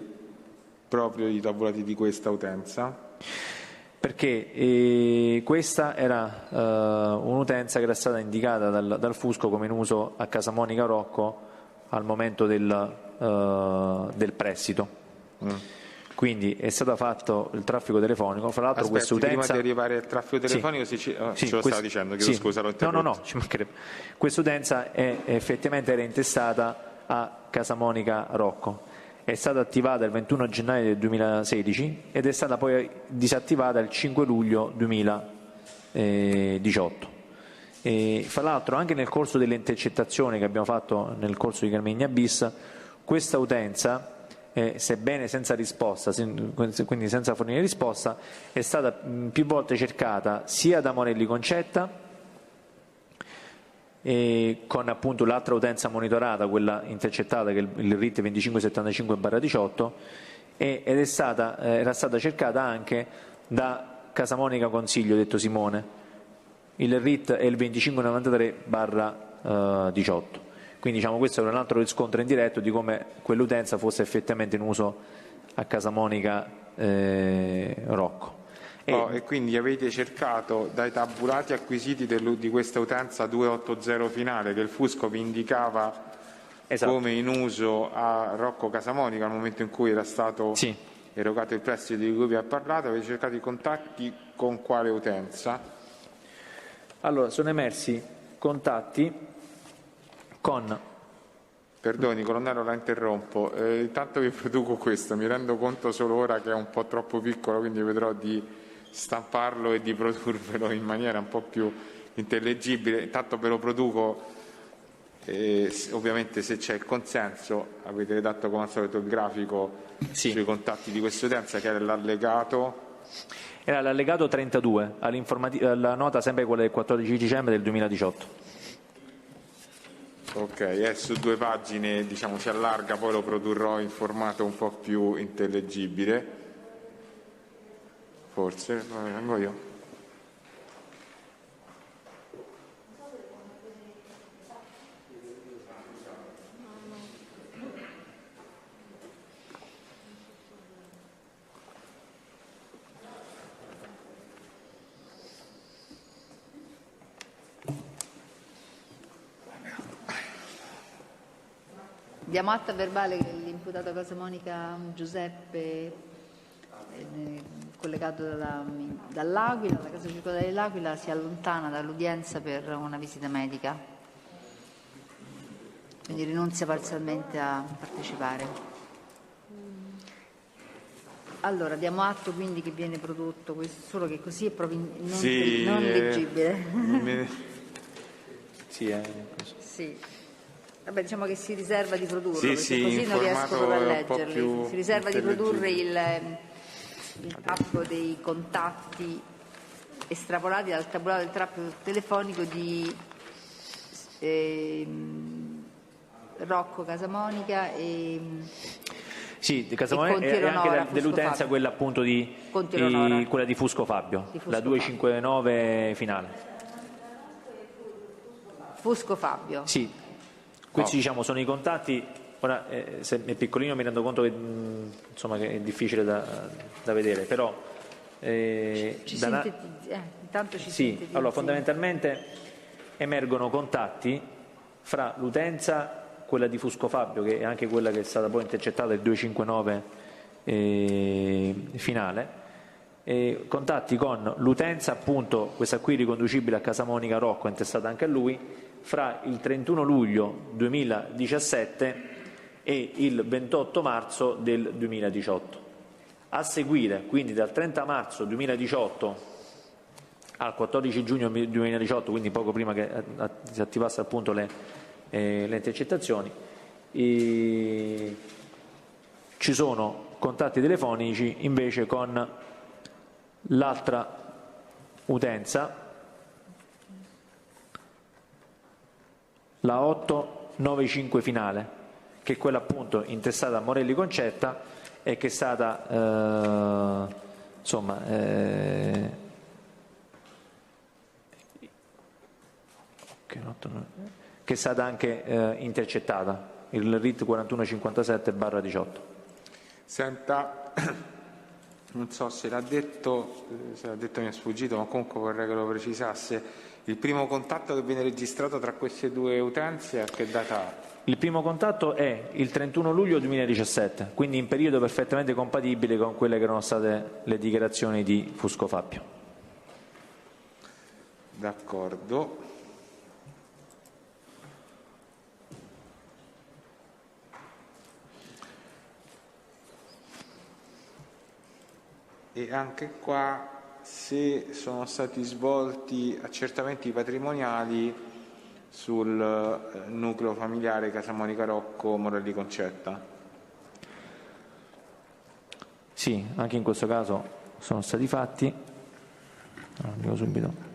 proprio i tabulati di questa utenza? Perché questa era un'utenza che era stata indicata dal Fusco come in uso a Casa Monica Rocco al momento del prestito. Quindi è stato fatto il traffico telefonico, fra l'altro questa utenza... Prima di arrivare al traffico telefonico ce lo stava dicendo, chiedo scusa, l'ho interrotto. No, ci mancherebbe. Questa utenza effettivamente era intestata a Casa Monica Rocco, è stata attivata il 21 gennaio del 2016 ed è stata poi disattivata il 5 luglio 2018. E, fra l'altro anche nel corso delle intercettazioni che abbiamo fatto nel corso di Carmigna bis, questa utenza, sebbene senza risposta, quindi senza fornire risposta, è stata più volte cercata sia da Morelli Concetta, con appunto l'altra utenza monitorata, quella intercettata, che è il RIT 2575/18, ed era stata cercata anche da Casa Monica Consiglio, detto Simone. Il RIT è il 2593/18. Quindi diciamo questo era un altro riscontro indiretto di come quell'utenza fosse effettivamente in uso a Casa Monica Rocco. E quindi avete cercato dai tabulati acquisiti di questa utenza 280 finale che il Fusco vi indicava come in uso a Rocco Casamonica al momento in cui era stato erogato il prestito di cui vi ha parlato, avete cercato i contatti con quale utenza? Allora, sono emersi contatti con... Perdoni, colonnello, la interrompo. Intanto vi produco questo, mi rendo conto solo ora che è un po' troppo piccolo, quindi vedrò di stamparlo e di produrvelo in maniera un po' più intellegibile. Intanto ve lo produco, ovviamente se c'è il consenso. Avete redatto come al solito il grafico sui contatti di questa utenza, che era l'allegato. Era l'allegato 32, alla nota sempre quella del 14 dicembre del 2018. Ok, è su 2 pagine, diciamo si allarga, poi lo produrrò in formato un po' più intellegibile. Forse, vengo io. Diamo atto verbale che l'imputato Casa Monica Giuseppe, collegato dall'Aquila, la casa circolare dell'Aquila, si allontana dall'udienza per una visita medica, quindi rinunzia parzialmente a partecipare. Allora, diamo atto quindi che viene prodotto questo, solo che così è proprio non leggibile. Sì. Vabbè, diciamo che si riserva di produrlo, perché così non riescono a leggerli. Si riserva di produrre il traffico dei contatti estrapolati dal tabulato del traffico telefonico di Rocco Casamonica e sì, di Casamonica Conti e anche Eleonora, Fusco dell'utenza Fabio. quella appunto Conti Eleonora. quella di Fusco Fabio, Di Fusco la 259 finale. Fusco Fabio. Sì, questi diciamo sono i contatti. Ora, se è piccolino mi rendo conto che, insomma, che è difficile da vedere, però intanto ci sì, sintetizzi. allora fondamentalmente emergono contatti fra l'utenza, quella di Fusco Fabio, che è anche quella che è stata poi intercettata il 259 finale, contatti con l'utenza, appunto questa qui riconducibile a Casamonica Rocco, intestata anche a lui, fra il 31 luglio 2017 e il 28 marzo del 2018. A seguire, quindi dal 30 marzo 2018 al 14 giugno 2018, quindi poco prima che si attivassero appunto le intercettazioni, ci sono contatti telefonici invece con l'altra utenza, la 895 finale, che è quella appunto intestata a Morelli Concetta e che è stata che è stata anche intercettata, il RIT 4157/18. Senta, non so se l'ha detto mi è sfuggito, ma comunque vorrei che lo precisasse. Il primo contatto che viene registrato tra queste due utenze a che data ha? Il primo contatto è il 31 luglio 2017, quindi in periodo perfettamente compatibile con quelle che erano state le dichiarazioni di Fusco Fabio. D'accordo. E anche qua, se sono stati svolti accertamenti patrimoniali sul nucleo familiare Casamonica Rocco Morelli Concetta. Sì, anche in questo caso sono stati fatti. Andiamo subito.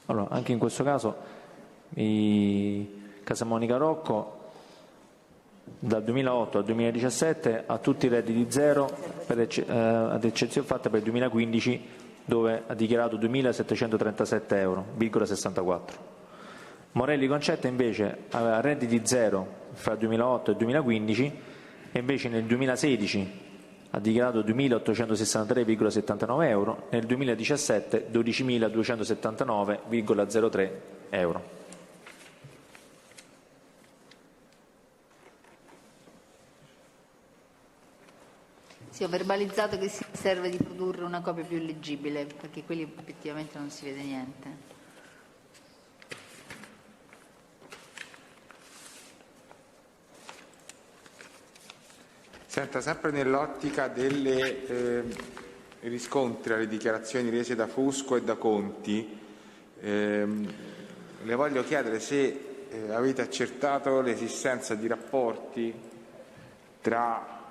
Allora, anche in questo caso Casamonica Rocco dal 2008 al 2017 ha tutti i redditi zero, ad eccezione fatta per il 2015 dove ha dichiarato 2.737,64 euro. Morelli Concetta invece aveva redditi zero fra il 2008 e il 2015 e invece nel 2016 ha dichiarato 2.863,79 euro, nel 2017 12.279,03 euro. Sì, ho verbalizzato che si serve di produrre una copia più leggibile, perché quelli effettivamente non si vede niente. Senta, sempre nell'ottica delle riscontri alle dichiarazioni rese da Fusco e da Conti, le voglio chiedere se avete accertato l'esistenza di rapporti tra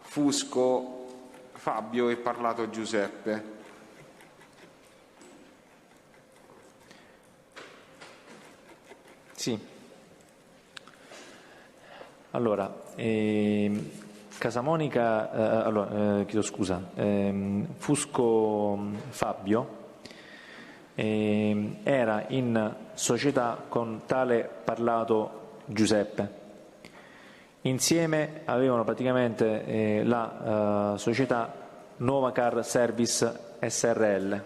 Fusco Fabio e Parlato Giuseppe. Sì. Allora, Casamonica, chiedo scusa, Fusco Fabio era in società con tale Parlato Giuseppe. Insieme avevano praticamente la società Nuova Car Service SRL.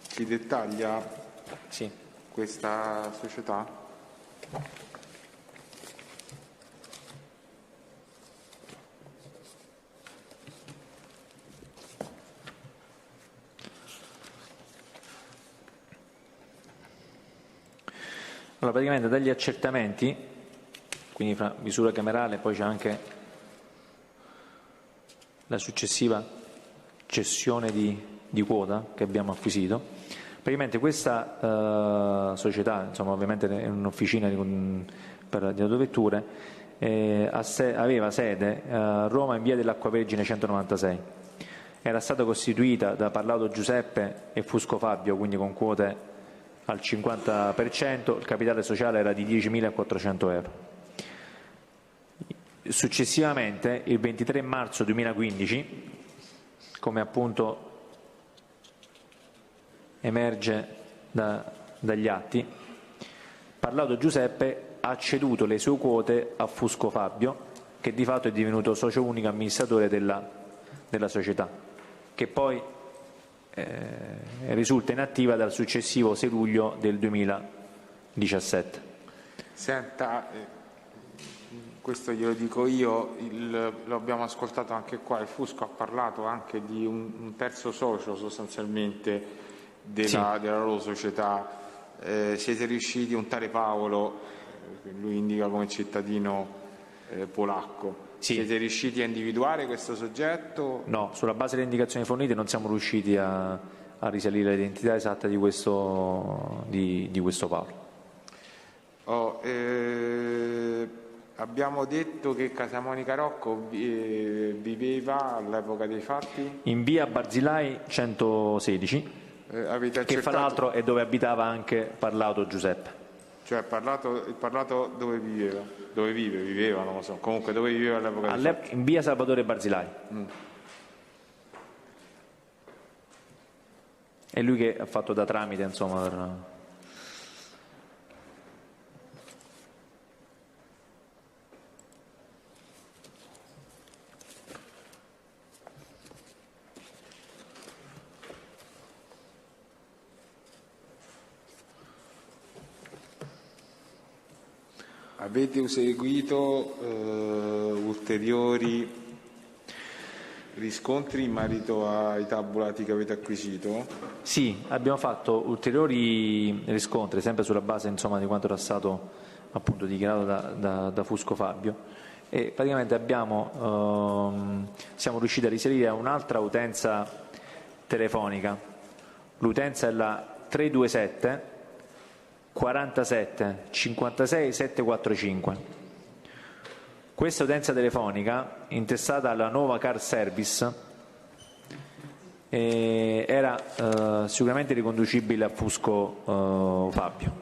Si dettaglia Sì. questa società? Allora, praticamente dagli accertamenti, quindi fra misura camerale, poi c'è anche la successiva cessione di quota che abbiamo acquisito. Praticamente questa società, insomma, ovviamente è un'officina per di autovetture, aveva sede a Roma in via dell'Acqua Vergine 196. Era stata costituita da Parlato Giuseppe e Fusco Fabio, quindi con quote al 50%, il capitale sociale era di 10.400 euro. Successivamente, il 23 marzo 2015, come appunto emerge dagli atti, Parlato Giuseppe ha ceduto le sue quote a Fusco Fabio, che di fatto è divenuto socio unico amministratore della società, che poi risulta inattiva dal successivo 6 luglio del 2017. Senta, questo glielo dico io, lo abbiamo ascoltato anche qua, il Fusco ha parlato anche di un terzo socio sostanzialmente della loro società. Siete riusciti, un tale Paolo, lui indica come cittadino polacco, siete riusciti a individuare questo soggetto? No, sulla base delle indicazioni fornite non siamo riusciti a risalire l'identità esatta di questo Paolo. Abbiamo detto che Casamonica Rocco viveva all'epoca dei fatti? In via Barzilai 116, che fra l'altro è dove abitava anche Parlato Giuseppe. Cioè il Parlato dove viveva? Dove viveva, non lo so. Comunque dove viveva all'epoca dei fatti? In via Salvatore Barzilai. È lui che ha fatto da tramite, insomma, Avete eseguito ulteriori riscontri in merito ai tabulati che avete acquisito? Sì, abbiamo fatto ulteriori riscontri, sempre sulla base, insomma, di quanto era stato appunto dichiarato da Fusco Fabio, e praticamente siamo riusciti a risalire a un'altra utenza telefonica. L'utenza è la 327 47 56 745. Questa utenza telefonica, intestata alla Nuova Car Service, era sicuramente riconducibile a Fusco Fabio,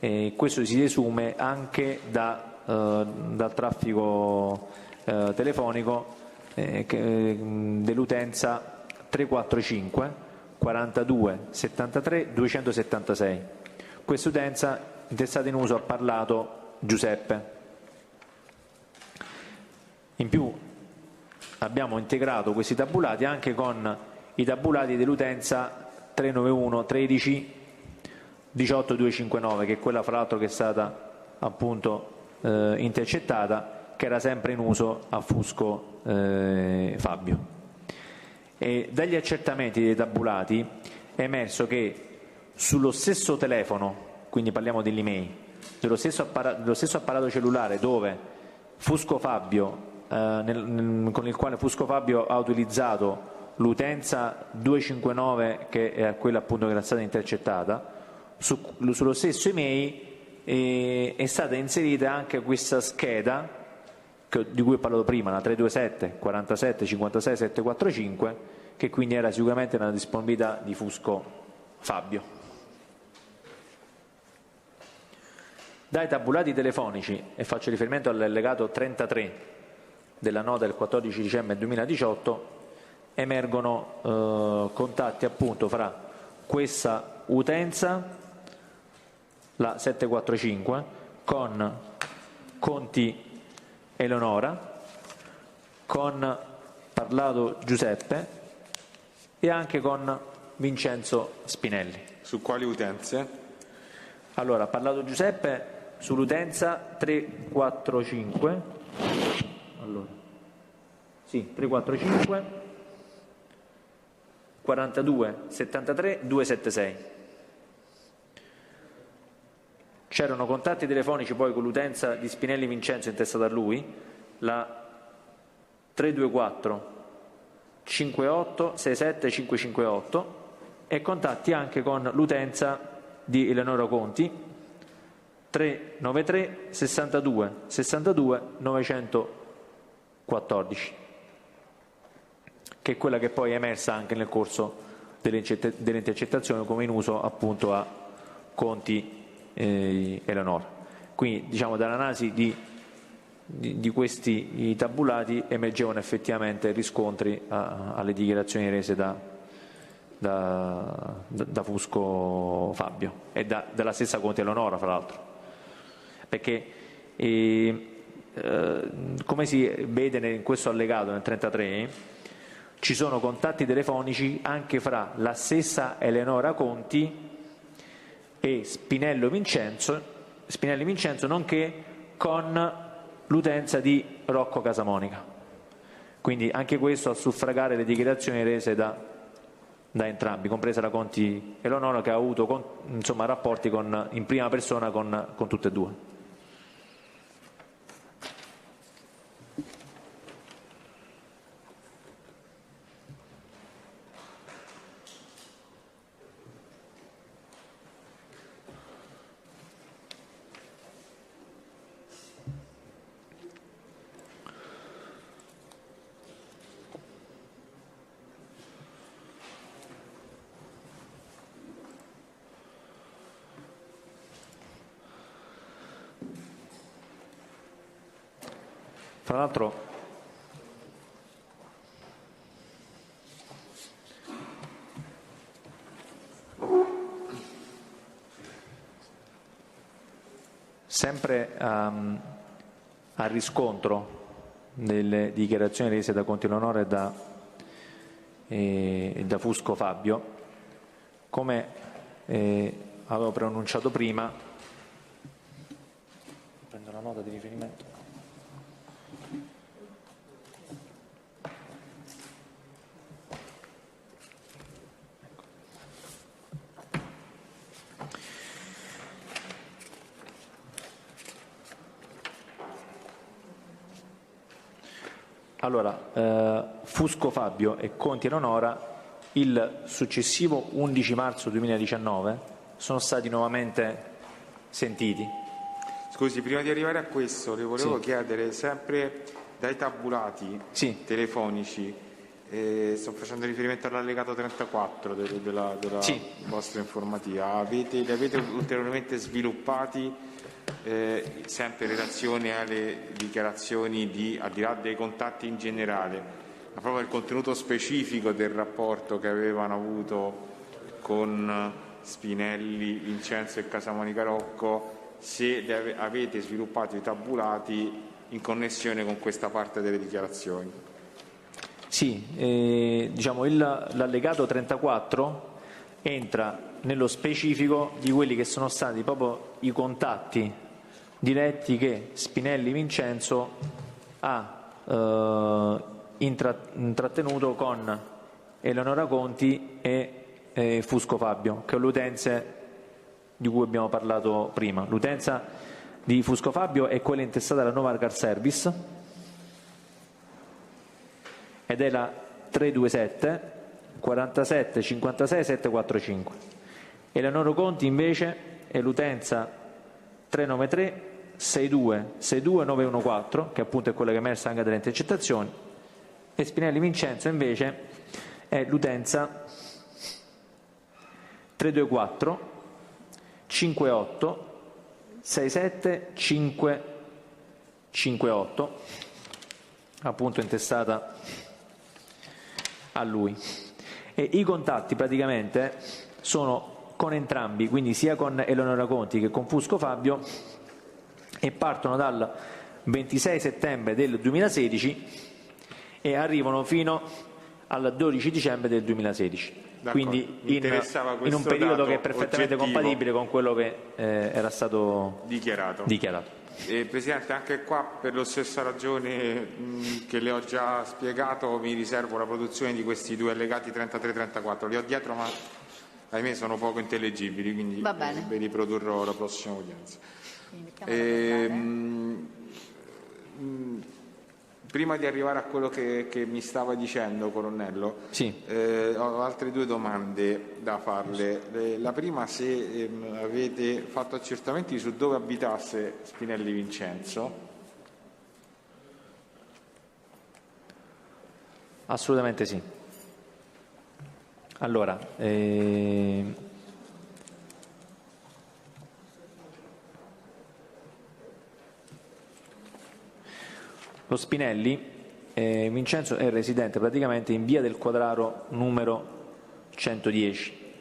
e questo si desume anche dal traffico telefonico dell'utenza 345 42 73 276. Questa utenza intestata in uso a Parlato Giuseppe. In più abbiamo integrato questi tabulati anche con i tabulati dell'utenza 391 13 18 259, che è quella fra l'altro che è stata appunto intercettata, che era sempre in uso a Fusco Fabio. E dagli accertamenti dei tabulati è emerso che sullo stesso telefono, quindi parliamo dell'email, dello stesso apparato cellulare dove Fusco Fabio, con il quale Fusco Fabio ha utilizzato l'utenza 259, che è quella appunto che era stata intercettata, sullo stesso email è stata inserita anche questa scheda di cui ho parlato prima, la 327 47 56 745, che quindi era sicuramente una disponibilità di Fusco Fabio. Dai tabulati telefonici, e faccio riferimento all'allegato 33 della nota del 14 dicembre 2018, emergono contatti appunto fra questa utenza, la 745, con Conti Eleonora, con Parlato Giuseppe e anche con Vincenzo Spinelli. Su quali utenze? Allora, Parlato Giuseppe sull'utenza 345, allora, sì, 345 42 73 276. C'erano contatti telefonici poi con l'utenza di Spinelli Vincenzo intestata a lui, la 324 58 67 558, e contatti anche con l'utenza di Eleonora Conti 393 62 62 914, che è quella che poi è emersa anche nel corso delle intercettazioni come in uso appunto a Conti Eleonora. Quindi diciamo dall'analisi di questi tabulati emergevano effettivamente riscontri alle dichiarazioni rese da Fusco Fabio e dalla stessa Conti Eleonora, fra l'altro, perché come si vede in questo allegato nel 33 ci sono contatti telefonici anche fra la stessa Eleonora Conti e Spinelli Vincenzo, nonché con l'utenza di Rocco Casamonica. Quindi anche questo a suffragare le dichiarazioni rese da entrambi, compresa la Conti Eleonora, che ha avuto rapporti in prima persona con tutte e due. Tra l'altro sempre a riscontro delle dichiarazioni rese da Conti Eleonora e da Fusco Fabio, come avevo preannunciato prima, prendo la nota di riferimento. Allora, Fusco Fabio e Conti Eleonora il successivo 11 marzo 2019 sono stati nuovamente sentiti. Scusi, prima di arrivare a questo le volevo chiedere, sempre dai tabulati telefonici, sto facendo riferimento all'allegato 34 della vostra informativa, li avete ulteriormente sviluppati sempre in relazione alle dichiarazioni al di là dei contatti in generale, ma proprio il contenuto specifico del rapporto che avevano avuto con Spinelli, Vincenzo e Casamonica Rocco, se avete sviluppato i tabulati in connessione con questa parte delle dichiarazioni. Sì, diciamo l'allegato 34 entra nello specifico di quelli che sono stati proprio i contatti diretti che Spinelli Vincenzo ha intrattenuto con Eleonora Conti e Fusco Fabio, che è l'utenza di cui abbiamo parlato prima. L'utenza di Fusco Fabio è quella intestata alla Nuova Car Service ed è la 327 47 56 745. Eleonora Conti invece è l'utenza 393 62 62 914, che appunto è quella che è emersa anche dalle intercettazioni, e Spinelli Vincenzo invece è l'utenza 324 58 67 558, appunto intestata a lui. E i contatti praticamente sono con entrambi, quindi sia con Eleonora Conti che con Fusco Fabio, e partono dal 26 settembre del 2016 e arrivano fino al 12 dicembre del 2016. Quindi in un periodo che è perfettamente compatibile con quello che era stato dichiarato. Presidente, anche qua per la stessa ragione che le ho già spiegato mi riservo la produzione di questi due allegati 33-34. Li ho dietro, ma ahimè sono poco intellegibili, quindi Va bene. ve li produrrò alla prossima udienza. Quindi mettiamolo Prima di arrivare a quello che mi stava dicendo, colonnello, Sì. ho altre due domande da farle. La prima, se avete fatto accertamenti su dove abitasse Spinelli Vincenzo. Assolutamente sì. Allora, lo Spinelli Vincenzo è residente praticamente in via del Quadraro numero 110,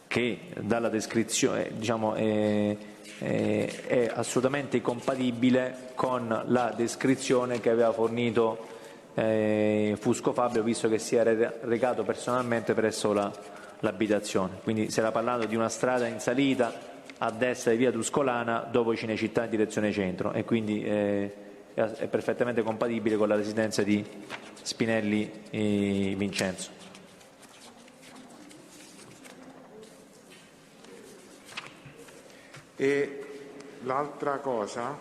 che dalla descrizione diciamo, è assolutamente compatibile con la descrizione che aveva fornito Fusco Fabio, visto che si era recato personalmente presso l'abitazione. Quindi si era parlando di una strada in salita a destra di via Tuscolana dopo Cinecittà in direzione centro, e quindi è perfettamente compatibile con la residenza di Spinelli Vincenzo. E l'altra cosa,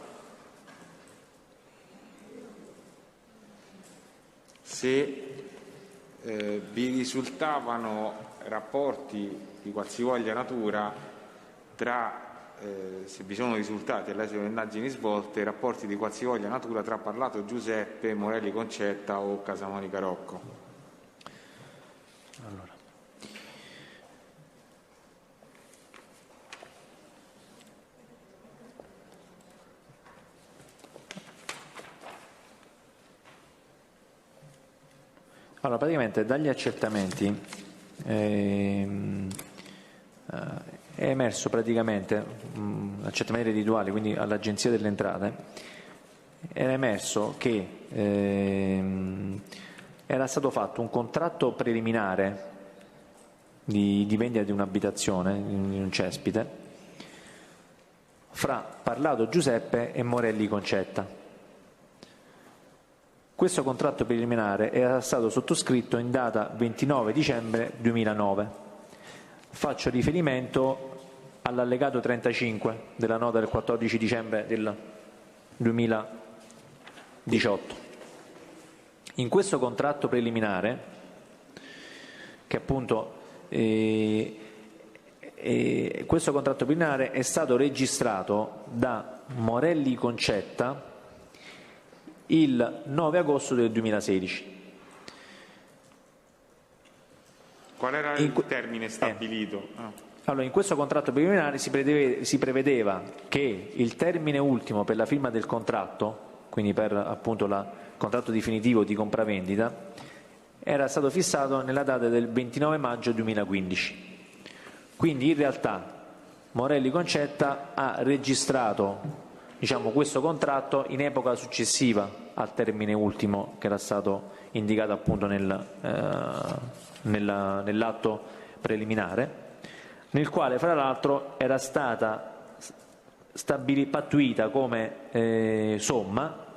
se vi risultavano rapporti di qualsivoglia natura se vi sono risultati all'esito delle indagini svolte, rapporti di qualsivoglia natura tra Parlato Giuseppe, Morelli Concetta o Casamonica Rocco. Allora, praticamente dagli accertamenti è emerso praticamente, accertamenti reddituali, quindi all'Agenzia delle Entrate, era emerso che era stato fatto un contratto preliminare di vendita di un'abitazione, in un cespite, fra Parlato Giuseppe e Morelli Concetta. Questo contratto preliminare era stato sottoscritto in data 29 dicembre 2009. Faccio riferimento all'allegato 35 della nota del 14 dicembre del 2018. In questo contratto preliminare, che appunto questo contratto preliminare è stato registrato da Morelli Concetta il 9 agosto del 2016. Qual era il termine stabilito? Allora, in questo contratto preliminare si prevedeva che il termine ultimo per la firma del contratto, quindi per appunto il contratto definitivo di compravendita, era stato fissato nella data del 29 maggio 2015. Quindi in realtà Morelli Concetta ha registrato, diciamo, questo contratto in epoca successiva al termine ultimo che era stato indicato appunto nell'atto preliminare, nel quale fra l'altro era stata pattuita come somma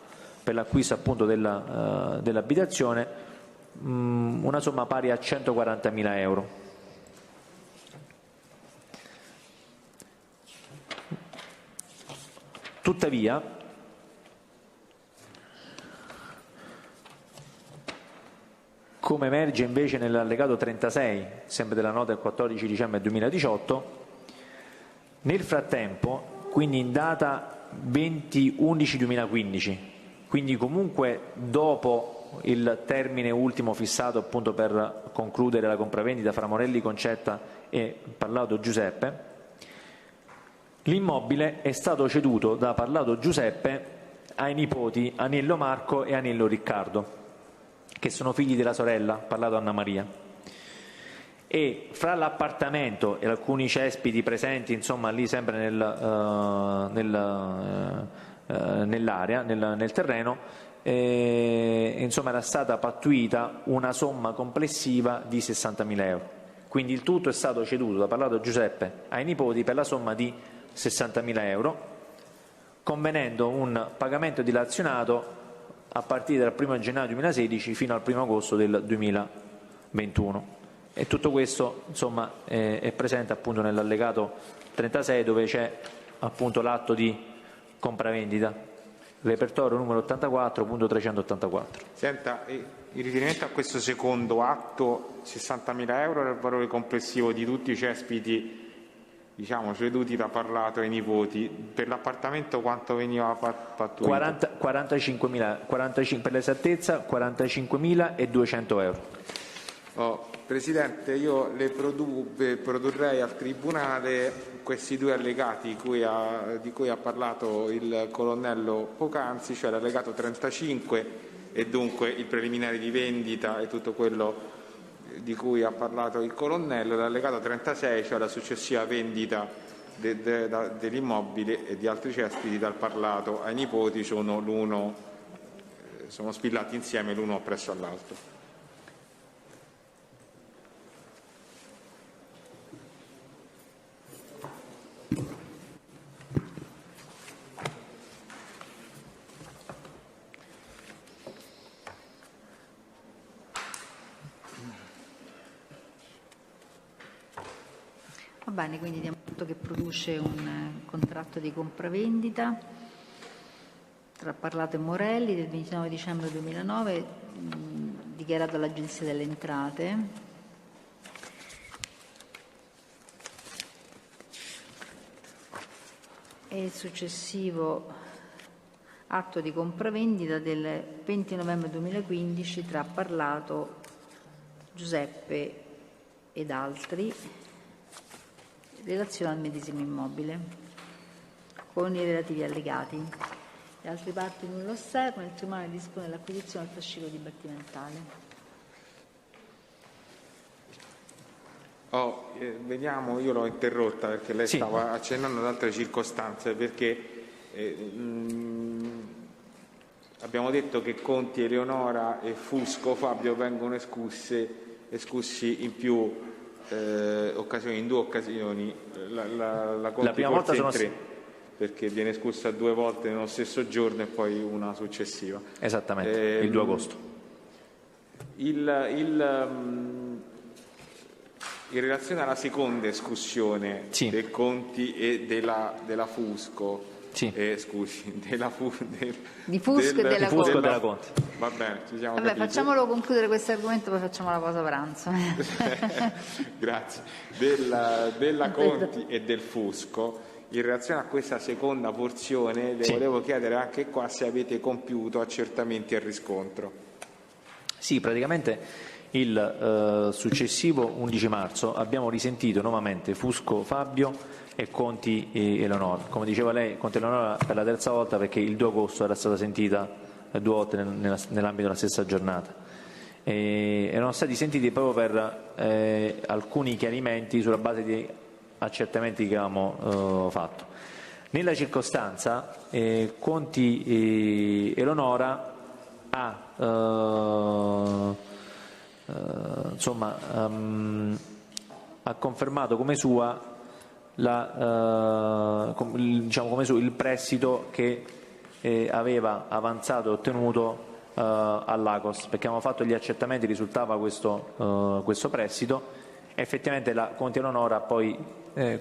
per l'acquisto appunto dell'abitazione una somma pari a 140.000 euro. Tuttavia, come emerge invece nell'allegato 36, sempre della nota del 14 dicembre 2018, nel frattempo, quindi in data 20/11/2015, quindi comunque dopo il termine ultimo fissato appunto per concludere la compravendita fra Morelli Concetta e Parlato Giuseppe, l'immobile è stato ceduto da Parlato Giuseppe ai nipoti Anello Marco e Anello Riccardo, che sono figli della sorella Parlato Anna Maria, e fra l'appartamento e alcuni cespiti presenti insomma lì sempre nell'area, nel terreno, insomma era stata pattuita una somma complessiva di 60.000 euro. Quindi il tutto è stato ceduto da Parlato Giuseppe ai nipoti per la somma di 60.000 euro, convenendo un pagamento dilazionato a partire dal 1 gennaio 2016 fino al 1 agosto del 2021. E tutto questo insomma è presente appunto nell'allegato 36, dove c'è appunto l'atto di compravendita, repertorio numero 84.384. Senta, in riferimento a questo secondo atto, 60.000 euro era il valore complessivo di tutti i cespiti, diciamo, ceduti da Parlato ai nipoti. Per l'appartamento quanto veniva pattuito? 45.000, per l'esattezza 45.200 euro. Presidente, io le produrrei al Tribunale questi due allegati di cui ha parlato il colonnello poc'anzi, cioè l'allegato 35 e dunque il preliminare di vendita e tutto quello di cui ha parlato il colonnello, l'allegato 36, cioè la successiva vendita dell'immobile e di altri cespiti dal Parlato ai nipoti, sono spillati insieme l'uno presso all'altro. Va bene, quindi diamo atto che produce un contratto di compravendita tra Parlato e Morelli del 29 dicembre 2009, dichiarato all'Agenzia delle Entrate. E il successivo atto di compravendita del 20 novembre 2015 tra Parlato, Giuseppe ed altri, in relazione al medesimo immobile, con i relativi allegati. Le altre parti nulla osservano, il Tribunale dispone l'acquisizione del fascicolo dibattimentale. Vediamo, io l'ho interrotta perché lei stava accennando ad altre circostanze, perché abbiamo detto che Conti, Eleonora e Fusco Fabio vengono escussi in più occasioni, in due occasioni, la Conti la prima volta in tre, perché viene escussa due volte nello stesso giorno e poi una successiva. Esattamente, il 2 agosto. In relazione alla seconda escussione del Conti e della Fusco, Di Fusco e della Conti. Va bene, ci siamo capiti. Facciamolo concludere questo argomento, poi facciamo la pausa pranzo. Grazie. Della Conti e del Fusco. In relazione a questa seconda porzione le volevo chiedere anche qua se avete compiuto accertamenti e riscontro. Sì, praticamente il successivo 11 marzo abbiamo risentito nuovamente Fusco Fabio e Conti e Eleonora. Come diceva lei, Conti e Eleonora per la terza volta, perché il 2 agosto era stata sentita 2 volte nell'ambito della stessa giornata. Erano stati sentiti proprio per alcuni chiarimenti sulla base di accertamenti che avevamo fatto. Nella circostanza Conti e Eleonora ha confermato come sua il prestito che aveva avanzato e ottenuto all'Agos, perché avevamo fatto gli accertamenti, risultava questo prestito. Effettivamente la Conti Eleonora ha poi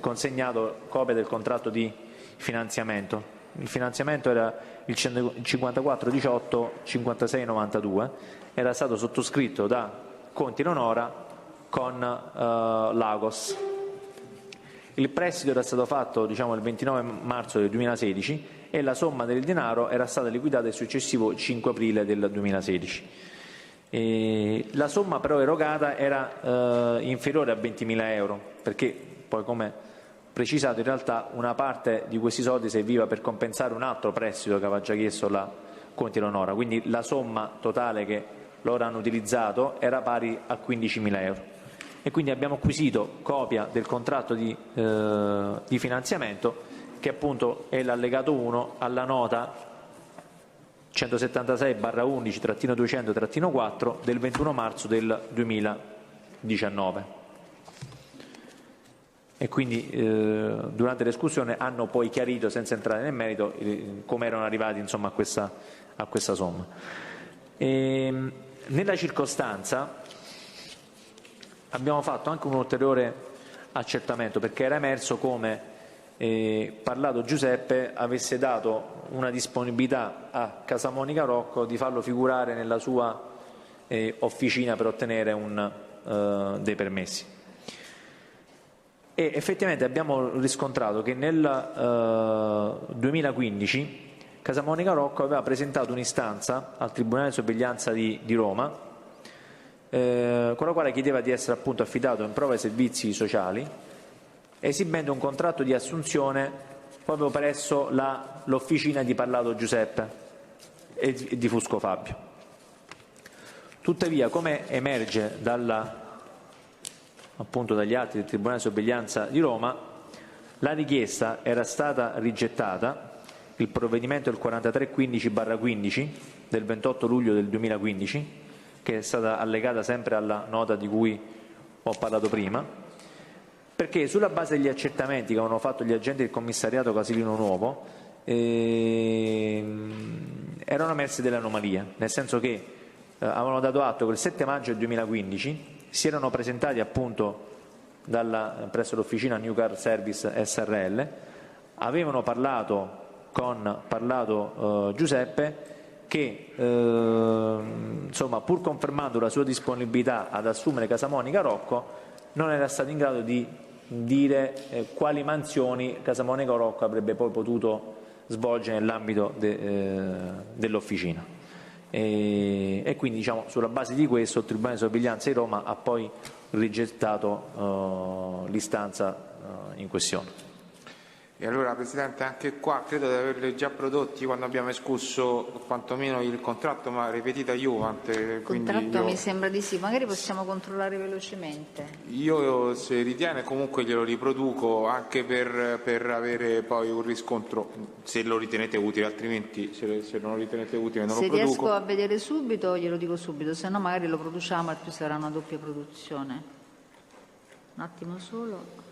consegnato copia del contratto di finanziamento. Il finanziamento era il 5418 5692, era stato sottoscritto da Conti Eleonora con l'Agos. Il prestito era stato fatto il 29 marzo del 2016 e la somma del denaro era stata liquidata il successivo 5 aprile del 2016. La somma però erogata era inferiore a 20.000 euro, perché poi, come precisato, in realtà una parte di questi soldi serviva per compensare un altro prestito che aveva già chiesto la Conti Eleonora, quindi la somma totale che loro hanno utilizzato era pari a 15.000 euro. E quindi abbiamo acquisito copia del contratto di finanziamento, che appunto è l'allegato 1 alla nota 176/11-200-4 del 21 marzo del 2019. E quindi durante l'escussione hanno poi chiarito, senza entrare nel merito, come erano arrivati a questa somma. Nella circostanza abbiamo fatto anche un ulteriore accertamento, perché era emerso come Parlato Giuseppe avesse dato una disponibilità a Casamonica Rocco di farlo figurare nella sua officina per ottenere dei permessi. E effettivamente abbiamo riscontrato che nel 2015 Casamonica Rocco aveva presentato un'istanza al Tribunale di Sorveglianza di Roma, con la quale chiedeva di essere appunto affidato in prova ai servizi sociali, esibendo un contratto di assunzione proprio presso l'officina di Parlato Giuseppe e di Fusco Fabio. Tuttavia, come emerge appunto dagli atti del Tribunale di Sorveglianza di Roma, la richiesta era stata rigettata. Il provvedimento è il 4315/15 del 28 luglio del 2015, che è stata allegata sempre alla nota di cui ho parlato prima, perché sulla base degli accertamenti che avevano fatto gli agenti del commissariato Casilino Nuovo erano emerse delle anomalie, nel senso che avevano dato atto che il 7 maggio del 2015 si erano presentati appunto presso l'officina New Car Service SRL, avevano parlato con Parlato Giuseppe che insomma, pur confermando la sua disponibilità ad assumere Casamonica Rocco, non era stato in grado di dire quali mansioni Casamonica Rocco avrebbe poi potuto svolgere nell'ambito dell'officina. E quindi, diciamo, sulla base di questo il Tribunale di Sorveglianza di Roma ha poi rigettato l'istanza in questione. E allora, Presidente, anche qua credo di averli già prodotti quando abbiamo escusso quantomeno il contratto, ma ripetita Juvent. Il contratto mi sembra di sì, magari possiamo controllare velocemente. Io, se ritiene, comunque glielo riproduco anche per avere poi un riscontro, se lo ritenete utile, altrimenti se non lo ritenete utile non lo produco. Se riesco a vedere subito glielo dico subito, se no magari lo produciamo e più sarà una doppia produzione. Un attimo solo.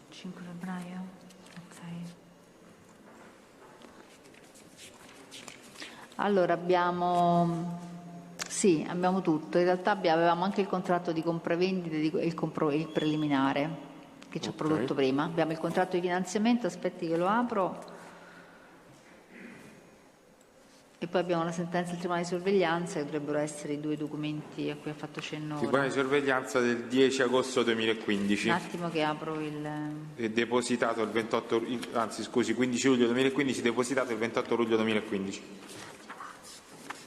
(5 febbraio? Ok. Allora abbiamo tutto. In realtà avevamo anche il contratto di compravendita e il preliminare che ci ha prodotto prima. Abbiamo il contratto di finanziamento, aspetti che lo apro. E poi abbiamo la sentenza del Tribunale di Sorveglianza, che dovrebbero essere i due documenti a cui ha fatto cenno ora. Tribunale di Sorveglianza del 10 agosto 2015. Un attimo che apro il... È depositato il 15 luglio 2015, depositato il 28 luglio 2015.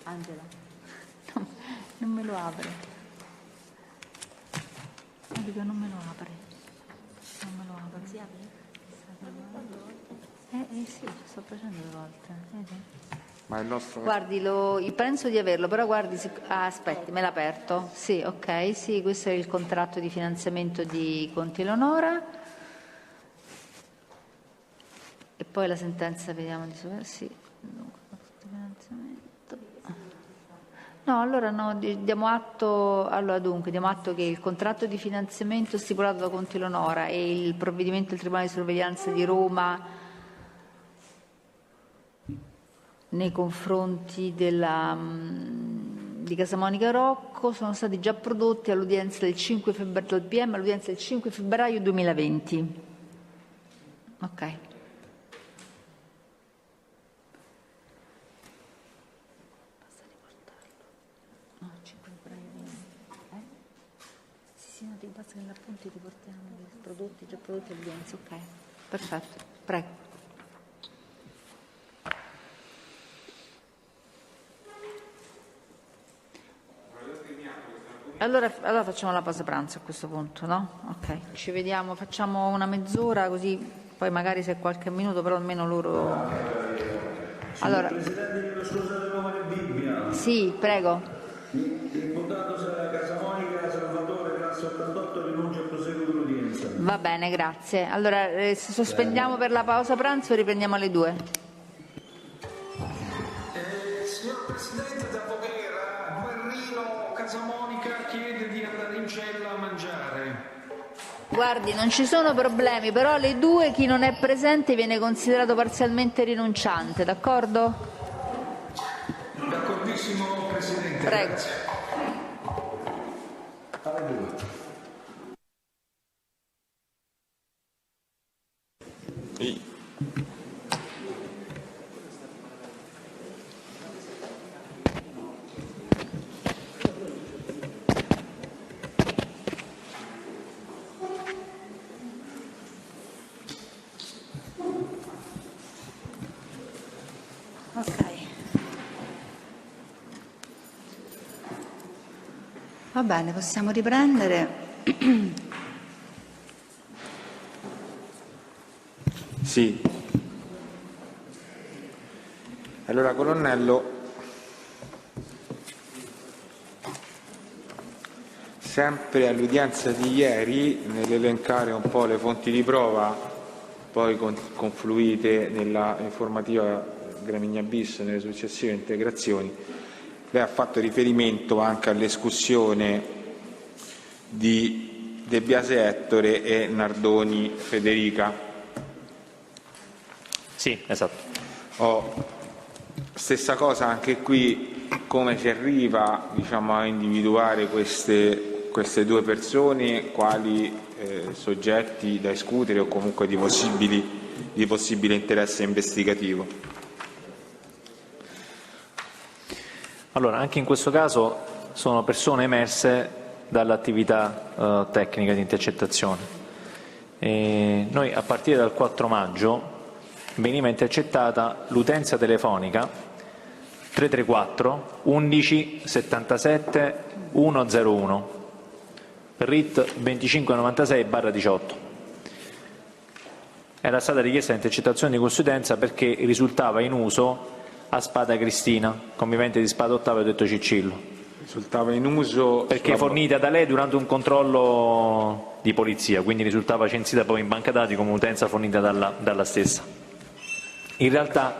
Angela, non me lo apre. Non me lo apre. Non me lo apre. Si apre? Sì, ci sto facendo 2 volte. Vedi? Ma il nostro... Guardi, penso di averlo, però guardi, aspetti, me l'ha aperto. Sì, ok, sì, questo è il contratto di finanziamento di Conti Eleonora. E poi la sentenza, vediamo di sì. No, allora no, diamo atto che il contratto di finanziamento stipulato da Conti Eleonora e il provvedimento del Tribunale di Sorveglianza di Roma nei confronti di Casamonica Rocco sono stati già prodotti all'udienza del 5 febbraio, del PM all'udienza del 5 febbraio 2020. Ok. Basta riportarlo. No, 5 febbraio 2020. Sì, no, basta che nell'appunto riportiamo i prodotti già prodotti all'udienza. Ok, perfetto. Prego. Allora facciamo la pausa pranzo a questo punto, no? Ok, ci vediamo, facciamo una mezz'ora così, poi magari se qualche minuto, però almeno loro... Allora... Presidente, scusate il nome di Bibbia. Sì, prego. Imputato Casamonica Salvatore, classe 88, rinuncia a proseguire l'udienza. Va bene, grazie. Allora sospendiamo per la pausa pranzo e riprendiamo alle 2. Signor Presidente, da Voghera, Guerrino Casamonica chiede di andare in cella a mangiare. Guardi, non ci sono problemi, però alle 2 chi non è presente viene considerato parzialmente rinunciante, d'accordo? D'accordissimo, Presidente. Prego. Grazie. Alle 2. Ok. Va bene, possiamo riprendere. Sì. Allora, colonnello, sempre all'udienza di ieri, nell'elencare un po' le fonti di prova, poi confluite nella informativa Gramigna bis nelle successive integrazioni, lei ha fatto riferimento anche all'escussione di De Biase Ettore e Nardoni Federica. Sì, esatto. Stessa cosa anche qui, come si arriva, diciamo, a individuare queste due persone quali soggetti da escutere o comunque di possibile interesse investigativo? Allora, anche in questo caso sono persone emerse dall'attività tecnica di intercettazione. Noi a partire dal 4 maggio veniva intercettata l'utenza telefonica 334 11 77 101 RIT 2596/18. Era stata richiesta l'intercettazione di questa utenza perché risultava in uso a Spada Cristina, convivente di Spada Ottava e detto Ciccillo. Risultava in uso perché fornita da lei durante un controllo di polizia, quindi risultava censita poi in banca dati come utenza fornita dalla stessa. In realtà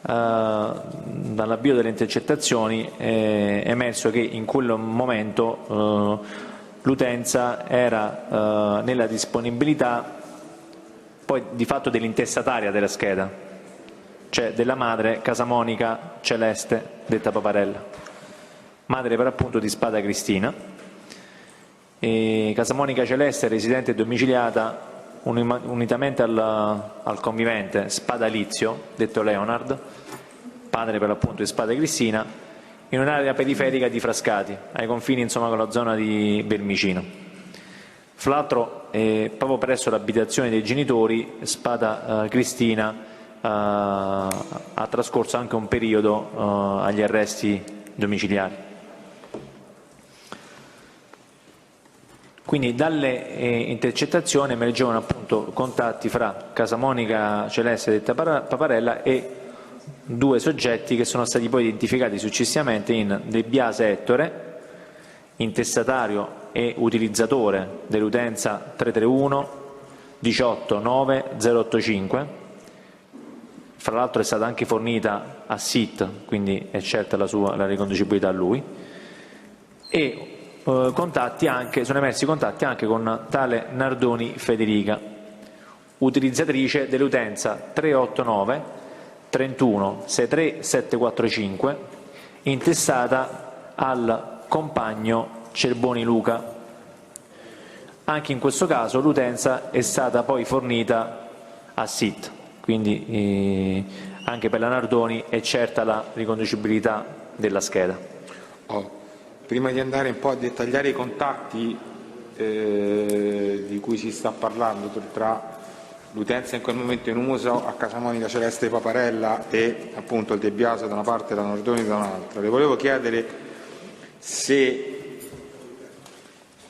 dall'avvio delle intercettazioni è emerso che in quel momento l'utenza era nella disponibilità poi di fatto dell'intestataria della scheda, cioè della madre Casamonica Celeste, detta Paparella, madre per appunto di Spada Cristina. E Casamonica Celeste è residente e domiciliata unitamente al convivente Spada Lizio, detto Leonard, padre per l'appunto di Spada Cristina, in un'area periferica di Frascati, ai confini insomma con la zona di Vermicino. Fra l'altro, proprio presso l'abitazione dei genitori, Spada Cristina ha trascorso anche un periodo agli arresti domiciliari. Quindi dalle intercettazioni emergevano appunto contatti fra Casamonica Celeste detta Paparella e due soggetti che sono stati poi identificati successivamente in De Biase Ettore, intestatario e utilizzatore dell'utenza 331 18 9 085. Fra l'altro è stata anche fornita a SIT, quindi è certa la riconducibilità a lui. E sono emersi contatti anche con tale Nardoni Federica, utilizzatrice dell'utenza 389 31 63 745, intestata al compagno Cerboni Luca. Anche in questo caso l'utenza è stata poi fornita a SIT, quindi anche per la Nardoni è certa la riconducibilità della scheda. Prima di andare un po' a dettagliare i contatti di cui si sta parlando tra l'utenza in quel momento in uso a Casamonica Celeste Paparella e appunto il De Biase da una parte e la Nardoni da un'altra, le volevo chiedere se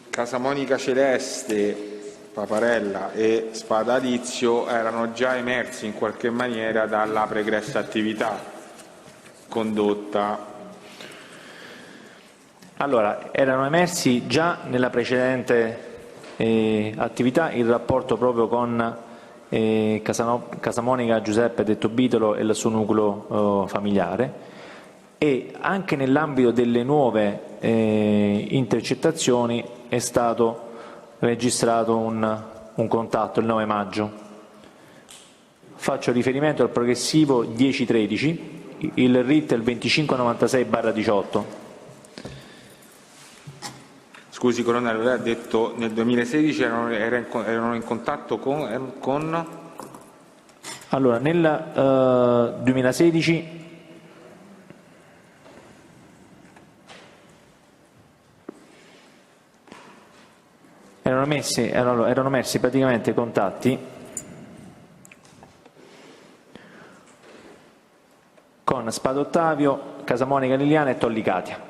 Casamonica Celeste, Paparella e Spada Lizio erano già emersi in qualche maniera dalla pregressa attività condotta. Allora, erano emersi già nella precedente attività in rapporto proprio con Casamonica Giuseppe detto Bitolo e il suo nucleo familiare, e anche nell'ambito delle nuove intercettazioni è stato registrato un contatto il 9 maggio. Faccio riferimento al progressivo 1013, il RIT è il 2596/18. Scusi Colonnello, lei ha detto nel 2016 erano in contatto con... Allora, nel 2016 erano messi praticamente contatti con Spadottavio, Casamonica Liliana e Tollicatia.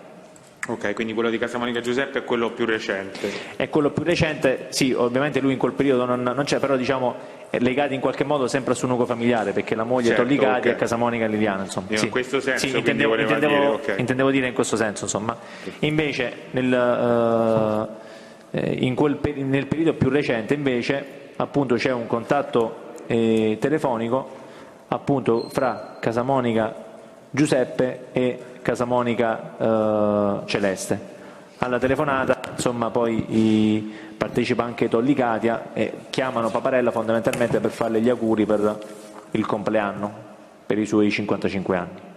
Ok, quindi quello di Casamonica Giuseppe è quello più recente. È quello più recente, sì, ovviamente lui in quel periodo non c'è, però diciamo legati in qualche modo sempre al suo nucleo familiare, perché la moglie Certo, Tollicatia okay. e Casamonica Liliana, insomma. In Sì. questo senso, sì, quindi voleva dire, okay. intendevo dire in questo senso, insomma. Invece nel periodo più recente invece appunto c'è un contatto telefonico appunto fra Casamonica Giuseppe e Casamonica Celeste. Alla telefonata insomma poi partecipa anche Tollicatia e chiamano Paparella fondamentalmente per farle gli auguri per il compleanno, per i suoi 55 anni.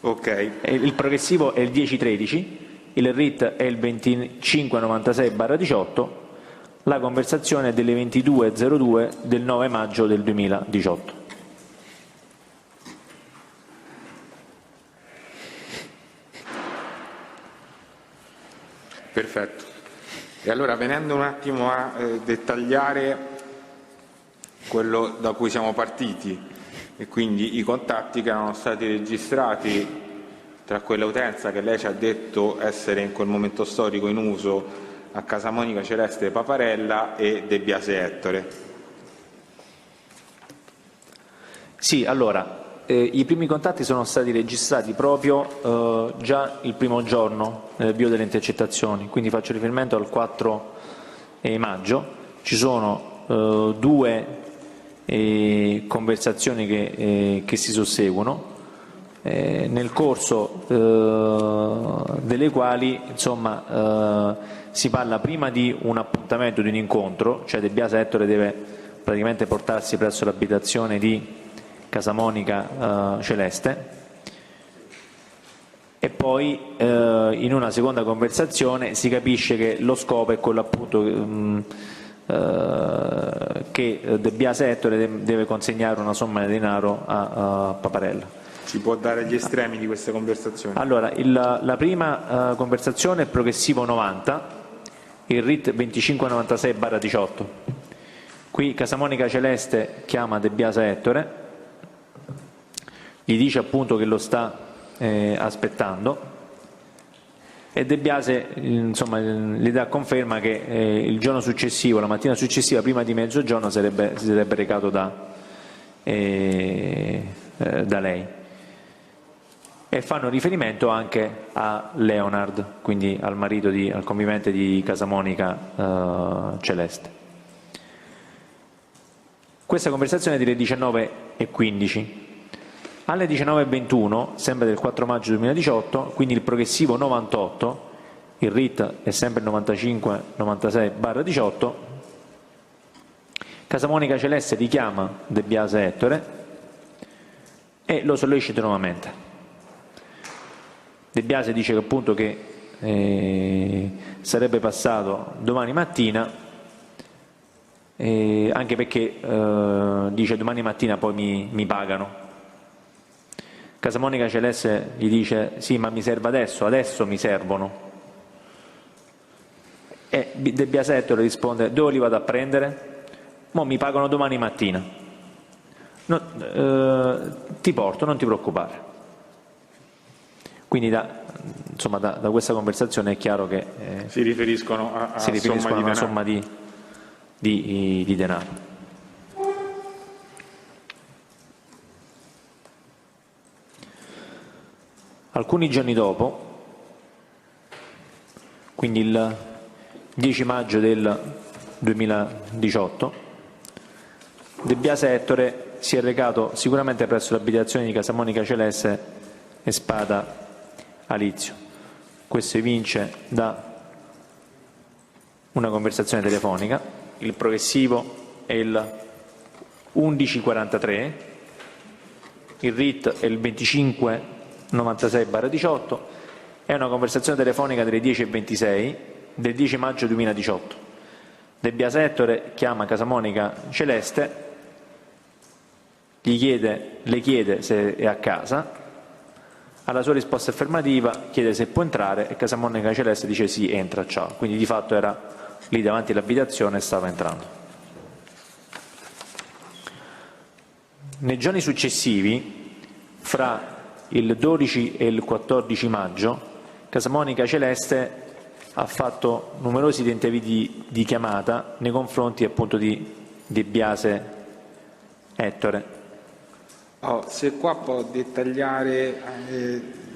Ok. Il progressivo è il 1013, il RIT è il 2596/18, la conversazione è delle 22:02 del 9 maggio del 2018. Perfetto. E allora venendo un attimo a dettagliare quello da cui siamo partiti, e quindi i contatti che erano stati registrati tra quell'utenza che lei ci ha detto essere in quel momento storico in uso a Casamonica Celeste Paparella e De Biase Ettore. Sì, allora, i primi contatti sono stati registrati proprio già il primo giorno nell'avvio delle intercettazioni, quindi faccio riferimento al 4 maggio, ci sono due conversazioni che si susseguono, nel corso delle quali insomma, si parla prima di un appuntamento, di un incontro, cioè De Biase Ettore deve praticamente portarsi presso l'abitazione di Casamonica Celeste, e poi in una seconda conversazione si capisce che lo scopo è quello appunto che De Biase Ettore deve consegnare una somma di denaro a Paparella. Ci può dare gli estremi di queste conversazioni? Allora, la prima conversazione è il progressivo 90, il RIT 2596/18. Qui Casamonica Celeste chiama De Biase Ettore, gli dice appunto che lo sta aspettando e De Biase insomma, gli dà conferma che il giorno successivo, la mattina successiva, prima di mezzogiorno, si sarebbe recato da lei. E fanno riferimento anche a Leonard, quindi al marito al convivente di Casamonica Celeste. Questa conversazione è delle 19:15. Alle 19:21, sempre del 4 maggio 2018, quindi il progressivo 98, il RIT è sempre il 9596/18, Casamonica Celeste richiama De Biase Ettore e lo sollecita nuovamente. De Biase dice che appunto che sarebbe passato domani mattina, anche perché dice domani mattina poi mi pagano. Casamonica Celeste gli dice sì, ma mi serve adesso mi servono. E De Biase Ettore risponde dove li vado a prendere? Mo mi pagano domani mattina. No, ti porto, non ti preoccupare. Quindi da questa conversazione è chiaro che si riferiscono a una somma di denaro. Alcuni giorni dopo, quindi il 10 maggio del 2018, De Biase Ettore si è recato sicuramente presso l'abitazione di Casamonica Celeste e Spada Alizio. Questo evince da una conversazione telefonica. Il progressivo è il 1143, il RIT è il 2596/18, è una conversazione telefonica delle 10:26 del 10 maggio 2018. De Biasi Ettore chiama Casamonica Celeste, le chiede se è a casa, alla sua risposta affermativa chiede se può entrare e Casamonica Celeste dice sì, entra, ciao. Quindi di fatto era lì davanti all'abitazione e stava entrando. Nei giorni successivi, fra il 12 e il 14 maggio, Casamonica Celeste ha fatto numerosi tentativi di chiamata nei confronti appunto di De Biasi Ettore. Se qua può dettagliare,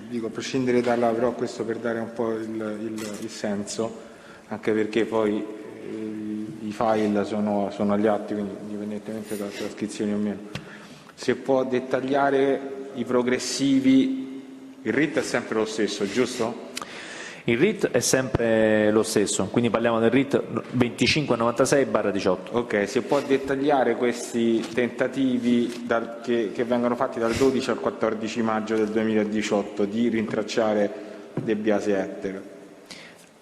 dico, a prescindere dalla, però questo per dare un po' il senso, anche perché poi i file sono agli atti, quindi indipendentemente dalle trascrizioni o meno, se può dettagliare i progressivi. Il RIT è sempre lo stesso, giusto? Il RIT è sempre lo stesso, quindi parliamo del RIT 2596/18. Ok, se può dettagliare questi tentativi che vengono fatti dal 12 al 14 maggio del 2018 di rintracciare De Biasi Ettore.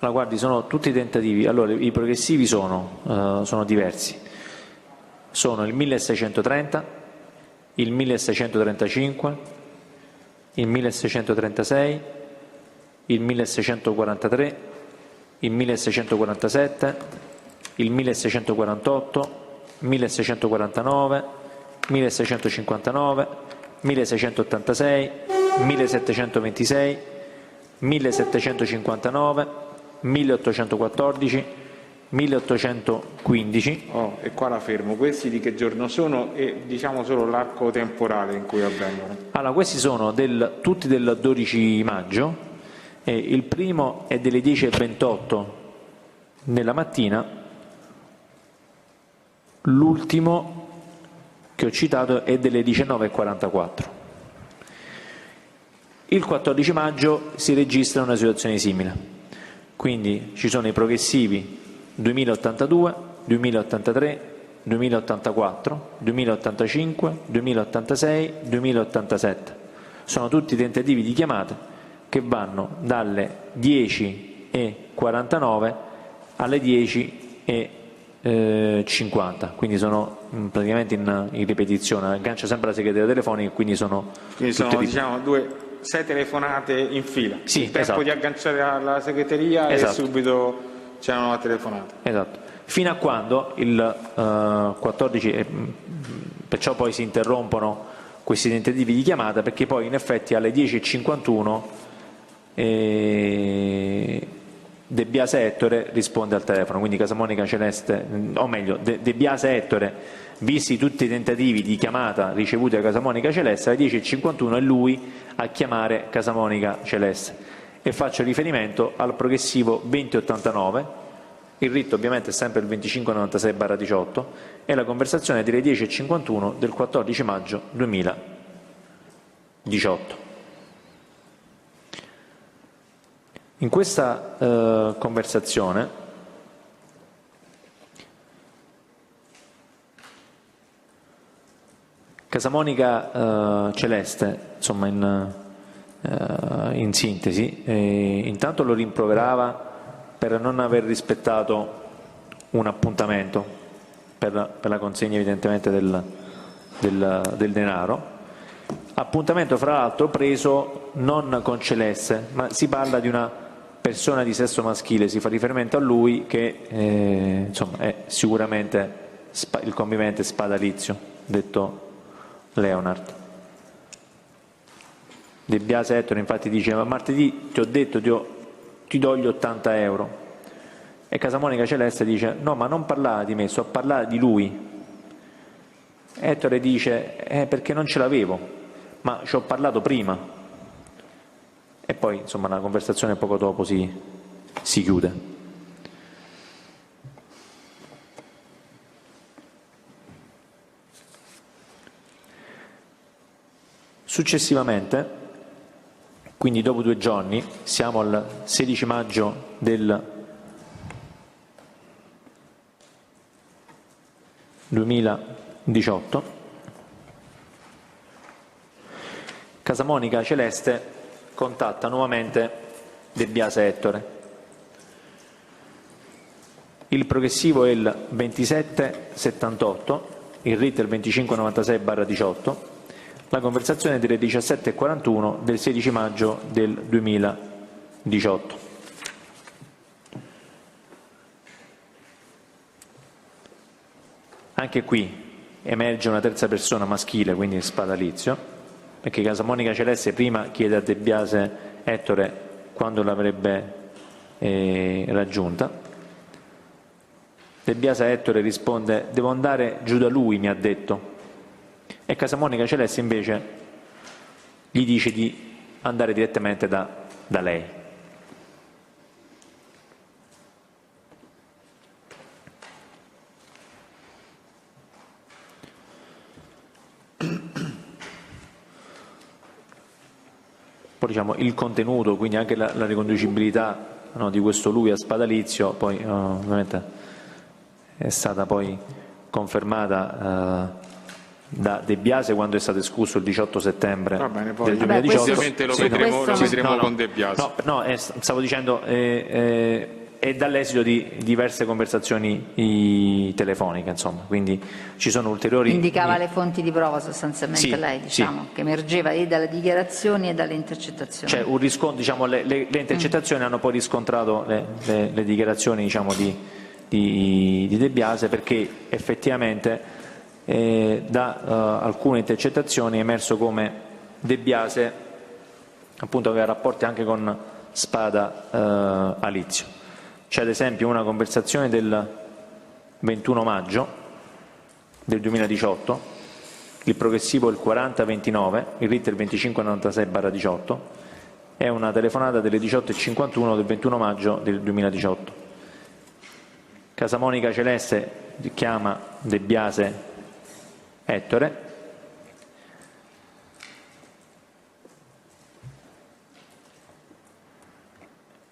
Allora, guardi, sono tutti tentativi. Allora, i progressivi sono diversi. Sono il 1630, il 1635, il 1636, il 1643, il 1647, il 1648, 1649, 1659, 1686, 1726, 1759, 1814, 1815. E qua la fermo. Questi di che giorno sono e diciamo solo l'arco temporale in cui avvengono? Allora, questi sono tutti del 12 maggio. Il primo è delle 10:28 nella mattina, l'ultimo che ho citato è delle 19:44. Il 14 maggio si registra una situazione simile, quindi ci sono i progressivi 2082, 2083, 2084, 2085, 2086, 2087. Sono tutti tentativi di chiamate che vanno dalle 10:49 alle 10:50, quindi sono praticamente in ripetizione, aggancia sempre la segreteria telefonica, quindi sono diciamo 6 telefonate in fila, sì, il tempo esatto, di agganciare alla segreteria, esatto, e subito c'è una nuova telefonata. Esatto, fino a quando il 14, perciò poi si interrompono questi tentativi di chiamata, perché poi in effetti alle 10:51 De Biasi Ettore risponde al telefono, quindi Casamonica Celeste, o meglio De Biasi Ettore, visti tutti i tentativi di chiamata ricevuti da Casamonica Celeste, alle 10:51 è lui a chiamare Casamonica Celeste, e faccio riferimento al progressivo 2089, il ritto ovviamente è sempre il 2596/18, e la conversazione delle 10:51 del 14 maggio 2018. In questa conversazione Casamonica Celeste, insomma in sintesi, intanto lo rimproverava per non aver rispettato un appuntamento per la consegna evidentemente del denaro, appuntamento fra l'altro preso non con Celeste, ma si parla di una persona di sesso maschile, si fa riferimento a lui che insomma è sicuramente il convivente Spada Alizio, detto Leonard. De Biasi Ettore infatti dice: ma martedì ti ho detto ti do gli 80 euro, e Casamonica Celeste dice: no, ma non parlare di me, sto a parlare di lui. Ettore dice: perché non ce l'avevo, ma ci ho parlato prima. E poi insomma la conversazione poco dopo si chiude. Successivamente, quindi dopo 2 giorni, siamo al 16 maggio del 2018, Casamonica Celeste contatta nuovamente De Biase Ettore. Il progressivo è il 2778, il RIT è il 2596/18, la conversazione è delle 17:41 del 16 maggio del 2018. Anche qui emerge una terza persona maschile, quindi spadalizio, perché Casamonica Celeste prima chiede a De Biase Ettore quando l'avrebbe raggiunta. De Biase Ettore risponde: devo andare giù da lui, mi ha detto. E Casamonica Celeste invece gli dice di andare direttamente da lei. Poi diciamo il contenuto, quindi anche la riconducibilità, no, di questo lui a spadalizio, poi ovviamente è stata poi confermata da De Biase quando è stato escluso il 18 settembre del 2018. Ovviamente lo vedremo con De Biase. Stavo dicendo è dall'esito di diverse conversazioni telefoniche, insomma, quindi ci sono ulteriori... Indicava le fonti di prova sostanzialmente, sì, lei, diciamo, sì, che emergeva e dalle dichiarazioni e dalle intercettazioni. Cioè un riscontro, diciamo, le intercettazioni hanno poi riscontrato le dichiarazioni, diciamo, di De Biase, perché effettivamente da alcune intercettazioni è emerso come De Biase appunto aveva rapporti anche con Spada Alizio. C'è ad esempio una conversazione del 21 maggio del 2018, il progressivo è il 4029, il RIT è il 2596/18, è una telefonata delle 18:51 del 21 maggio del 2018. Casamonica Celeste chiama De Biase Ettore,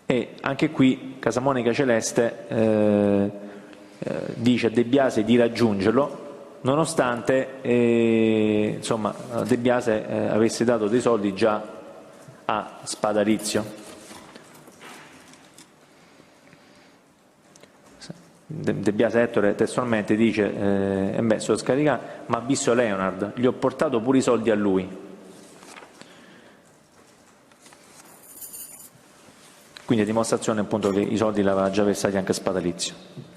e anche qui Casamonica Celeste dice a De Biase di raggiungerlo, nonostante insomma, De Biase avesse dato dei soldi già a Spadalizio. De Biase Ettore testualmente dice sono scaricato, ma ha visto Leonard, gli ho portato pure i soldi a lui. Quindi è dimostrazione appunto che i soldi li aveva già versati anche Spadalizio.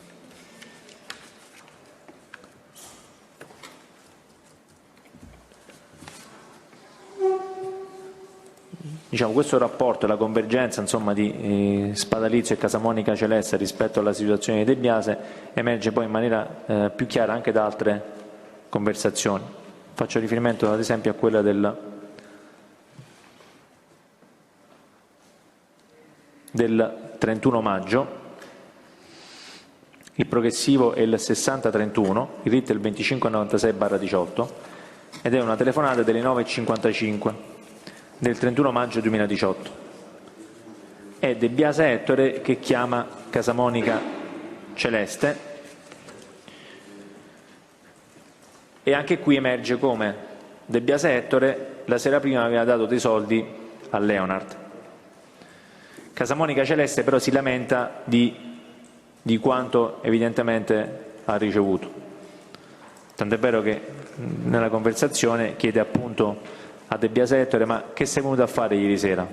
Diciamo, questo rapporto e la convergenza, insomma, di Spadalizio e Casamonica Celeste rispetto alla situazione di De Biase emerge poi in maniera più chiara anche da altre conversazioni. Faccio riferimento ad esempio a quella del 31 maggio, il progressivo è il 6031, il RIT è il 2596/18 ed è una telefonata delle 9:55 del 31 maggio 2018. È De Biase Ettore che chiama Casamonica Celeste, e anche qui emerge come De Biase Ettore la sera prima aveva dato dei soldi a Leonard. Casamonica Celeste però si lamenta di quanto evidentemente ha ricevuto. Tant'è vero che nella conversazione chiede appunto a De Biase Ettore: ma che sei venuto a fare ieri sera?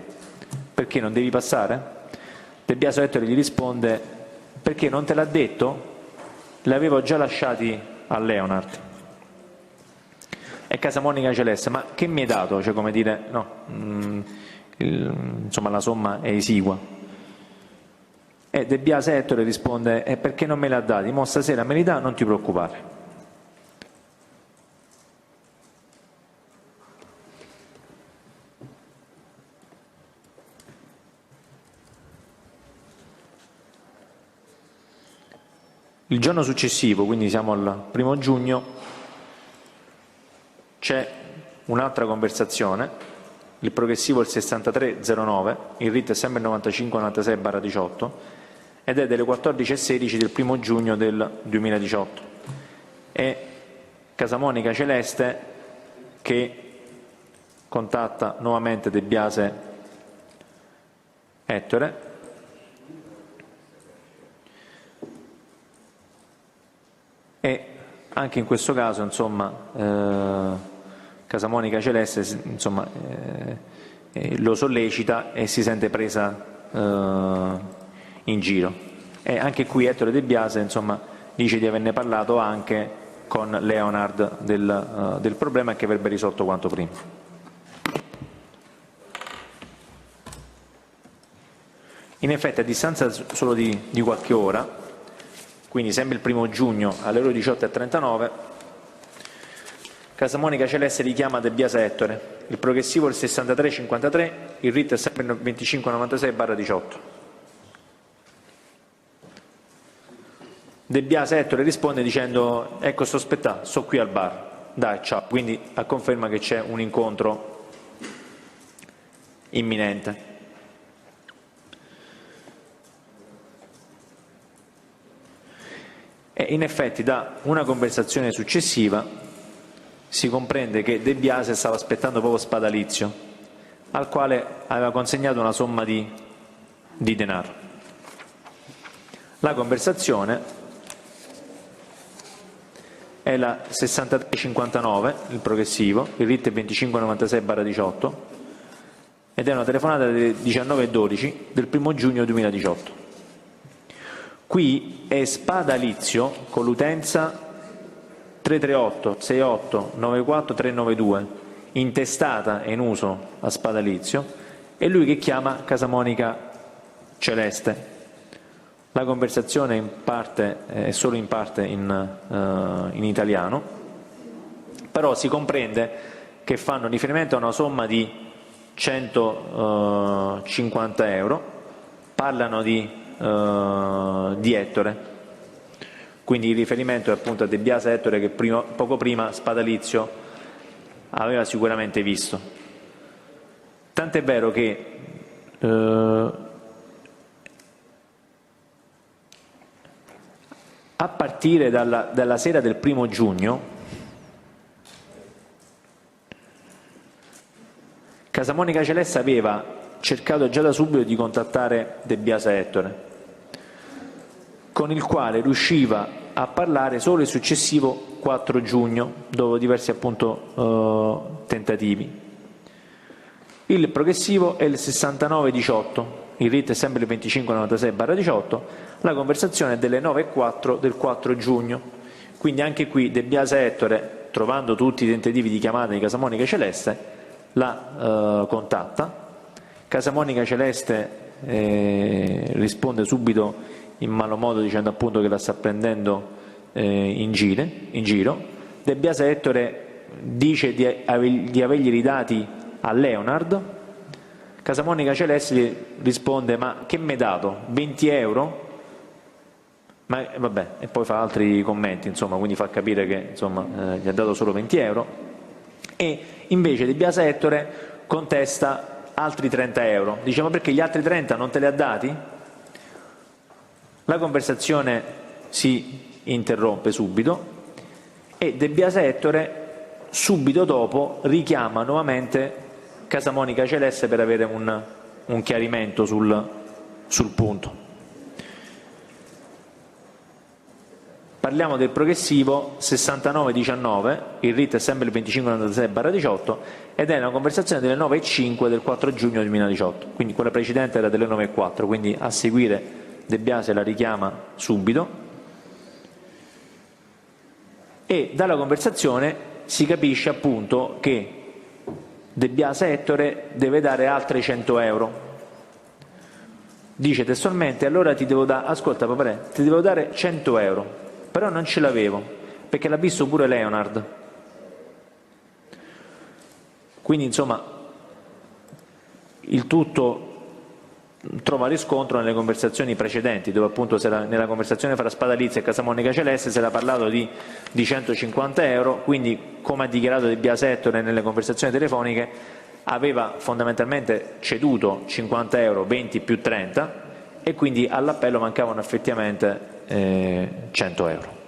Perché non devi passare? De Biase Ettore gli risponde: perché non te l'ha detto? Li avevo già lasciati a Leonard. E Casamonica Celeste: ma che mi hai dato? Cioè, come dire, no, insomma la somma è esigua. E De Biase Ettore risponde: perché non me l'ha dati? Mo stasera me li dà, non ti preoccupare. Il giorno successivo, quindi siamo al 1° giugno, c'è un'altra conversazione, il progressivo è il 6309, il RIT è sempre il 9596/18 ed è delle 14:16 del 1 giugno del 2018. È Casamonica Celeste che contatta nuovamente De Biase Ettore e anche in questo caso, insomma, Casamonica Celeste, insomma, lo sollecita e si sente presa in giro. E anche qui Ettore De Biase, insomma, dice di averne parlato anche con Leonard del problema e che avrebbe risolto quanto prima. In effetti, a distanza solo di qualche ora, quindi sempre il 1 giugno alle ore 18:39, Casamonica Celeste richiama De Biase Ettore. Il progressivo è il 6353, il RIT è sempre il 2596/18. De Biase Ettore risponde dicendo: ecco, sto aspettando, sto qui al bar, dai, ciao. Quindi a conferma che c'è un incontro imminente. E in effetti da una conversazione successiva si comprende che De Biase stava aspettando proprio Spadalizio, al quale aveva consegnato una somma di denaro. La conversazione è la 6359, il progressivo, il RIT è 2596/18 ed è una telefonata delle 19:12 del 1 giugno 2018. Qui è Spadalizio con l'utenza 338 68 94 392 intestata e in uso a Spadalizio, è lui che chiama Casamonica Celeste. La conversazione in parte è solo in parte in italiano, però si comprende che fanno riferimento a una somma di 150 euro, parlano di Ettore. Quindi il riferimento è appunto a De Biase Ettore che poco prima Spadalizio aveva sicuramente visto. Tant'è vero che a partire dalla sera del 1 giugno Casamonica Celeste aveva cercato già da subito di contattare De Biase Ettore, con il quale riusciva a parlare solo il successivo 4 giugno, dopo diversi appunto tentativi. Il progressivo è il 6918, il RIT è sempre il 2596/18, la conversazione è delle 9:04 del 4 giugno. Quindi anche qui De Biase Ettore, trovando tutti i tentativi di chiamata di Casamonica Celeste, la contatta. Casamonica Celeste risponde subito in malo modo dicendo appunto che la sta prendendo in giro. De Biase Ettore dice di avergli ridati a Leonard. Casamonica Celeste gli risponde: ma che mi hai dato? 20 euro? Ma vabbè, e poi fa altri commenti, insomma, quindi fa capire che insomma, gli ha dato solo 20 euro. E invece De Biase Ettore contesta altri 30 euro. Dice: ma perché gli altri 30 non te li ha dati? La conversazione si interrompe subito e De Biase Ettore subito dopo richiama nuovamente Casamonica Celeste per avere un chiarimento sul punto. Parliamo del progressivo 6919, il RIT è sempre il 2596/18 ed è una conversazione delle 9:05 del 4 giugno 2018, quindi quella precedente era delle 9:04, quindi a seguire De Biase la richiama subito e dalla conversazione si capisce appunto che De Biase Ettore deve dare altri 100 euro. Dice testualmente: allora ti devo dare, ascolta papà, ti devo dare 100 euro, però non ce l'avevo perché l'ha visto pure Leonard. Quindi insomma il tutto trova riscontro nelle conversazioni precedenti, dove appunto nella conversazione fra Spadalizia e Casamonica Celeste si era parlato di 150 euro, quindi come ha dichiarato De Biasi Ettore nelle conversazioni telefoniche aveva fondamentalmente ceduto 50 euro, 20 più 30, e quindi all'appello mancavano effettivamente 100 euro.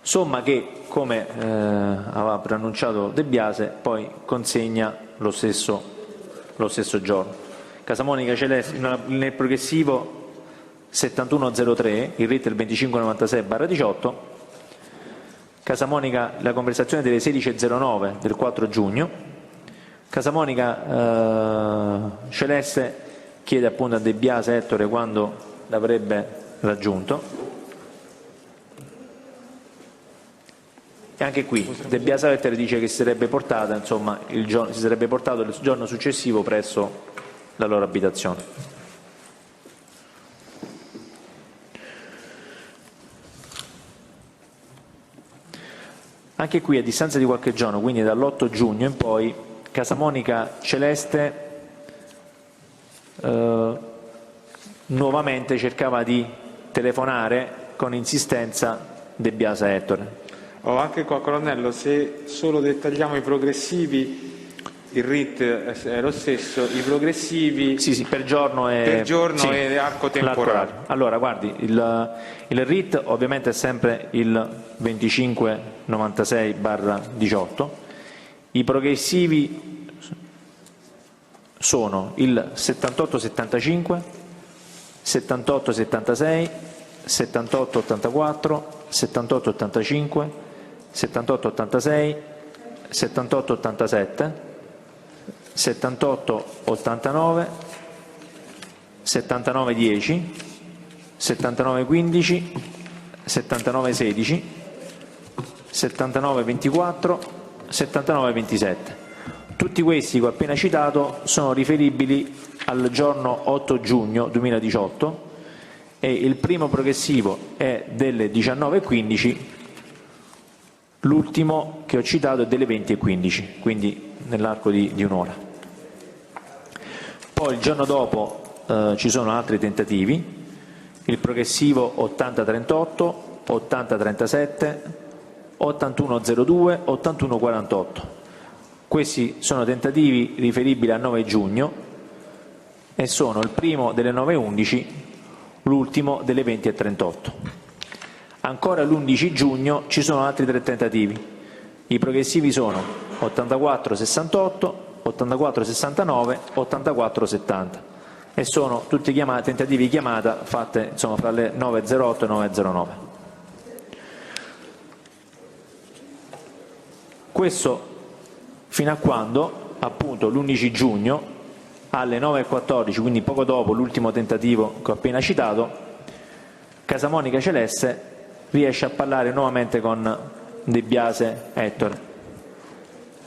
Somma che, come aveva preannunciato De Biasi, poi consegna lo stesso giorno. Casamonica Celeste nel progressivo 7103, il RIT del 2596/18, Casamonica la conversazione delle 16.09 del 4 giugno, Casamonica Celeste chiede appunto a De Biasi Ettore quando l'avrebbe raggiunto. E anche qui De Biasi Ettore dice che si sarebbe portato il giorno successivo presso la loro abitazione. Anche qui a distanza di qualche giorno, quindi dall'8 giugno in poi, Casamonica Celeste nuovamente cercava di telefonare con insistenza De Biasi Ettore. Anche qua, colonnello, se solo dettagliamo i progressivi, il RIT è lo stesso, i progressivi sì, per giorno e arco temporale. Allora, guardi, il RIT ovviamente è sempre il 2596/18, i progressivi sono il 7875, 7876, 7884, 7885, 7886, 7887, 7889, 7910, 7915, 7916, 7924, 7927. Tutti questi che ho appena citato sono riferibili al giorno 8 giugno 2018 e il primo progressivo è delle 19.15, l'ultimo che ho citato è delle 20.15, quindi nell'arco di un'ora. Poi il giorno dopo ci sono altri tentativi, il progressivo 80-38, 80-37, 81-02, 81-48. Questi sono tentativi riferibili al 9 giugno e sono il primo delle 9.11, l'ultimo delle 20.38. Ancora l'11 giugno ci sono altri 3 tentativi. I progressivi sono 84-68, 84-69, 84-70 e sono tutti tentativi di chiamata fatte fra le 9.08 e 9.09. Questo fino a quando, appunto, l'11 giugno alle 9.14, quindi poco dopo l'ultimo tentativo che ho appena citato, Casamonica Celeste riesce a parlare nuovamente con De Biasi Ettore.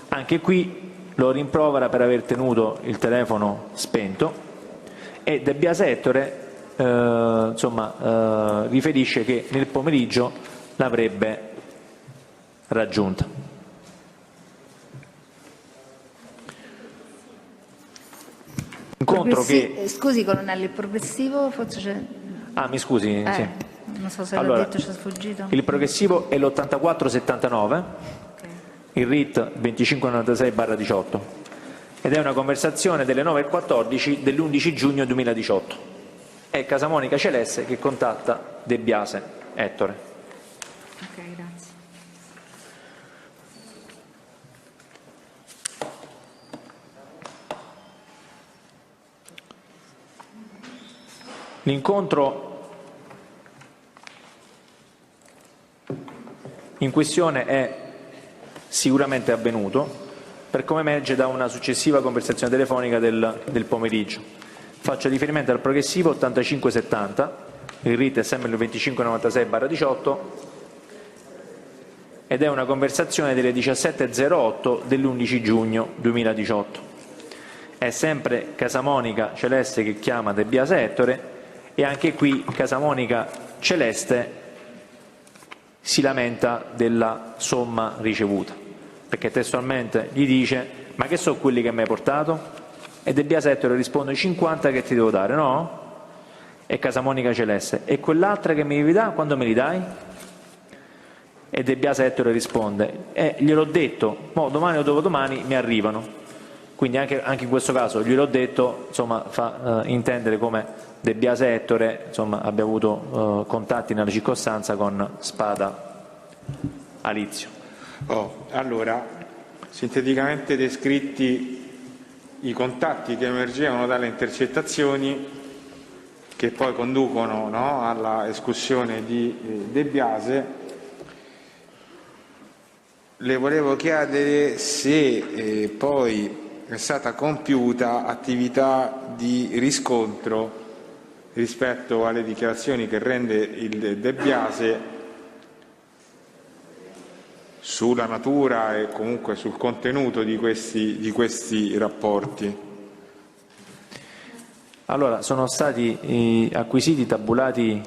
Anche qui lo rimprovera per aver tenuto il telefono spento e De Biasi Ettore riferisce che nel pomeriggio l'avrebbe raggiunta. Incontro che... Scusi colonnello, il progressivo forse c'è... mi scusi, sì. Non so se l'ho detto, ci è sfuggito. Il progressivo è l'8479, il RIT 2596/18 ed è una conversazione delle 9.14 dell'11 giugno 2018. È Casamonica Celeste che contatta De Biasi Ettore. Ok, grazie. L'incontro in questione è sicuramente avvenuto per come emerge da una successiva conversazione telefonica del pomeriggio. Faccio riferimento al progressivo 8570, il RIT è sempre il 2596/18 ed è una conversazione delle 17.08 dell'11 giugno 2018. È sempre Casamonica Celeste che chiama De Biasi Ettore e anche qui Casamonica Celeste si lamenta della somma ricevuta, perché testualmente gli dice: ma che sono quelli che mi hai portato? E De Biase Ettore risponde: 50 che ti devo dare, no? E Casamonica Celeste: e quell'altra che mi devi dare, quando me li dai? E De Biase Ettore risponde: gliel'ho detto, domani o dopodomani mi arrivano. Quindi anche in questo caso gliel'ho detto, insomma, fa intendere come De Biase Ettore, insomma, abbia avuto contatti nella circostanza con Spada Alizio. Allora, sinteticamente descritti i contatti che emergevano dalle intercettazioni che poi conducono, no, alla escussione di De Biase, le volevo chiedere se poi è stata compiuta attività di riscontro rispetto alle dichiarazioni che rende il De Biase sulla natura e comunque sul contenuto di questi rapporti. Allora, sono stati acquisiti tabulati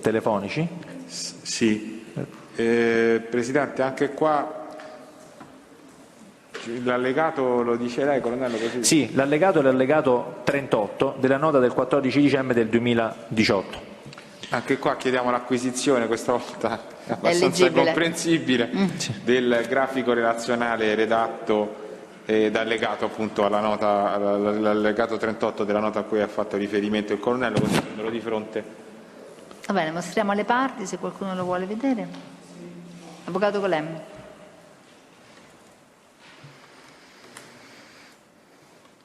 telefonici? Sì. Presidente, anche qua l'allegato lo dice lei, colonnello? Così. Sì, l'allegato è l'allegato 38 della nota del 14 dicembre del 2018. Anche qua chiediamo l'acquisizione, questa volta è abbastanza comprensibile, del grafico relazionale redatto ed allegato appunto alla nota, all'allegato 38 della nota a cui ha fatto riferimento il colonnello, così prendelo di fronte. Va bene, mostriamo le parti se qualcuno lo vuole vedere. Avvocato Colem.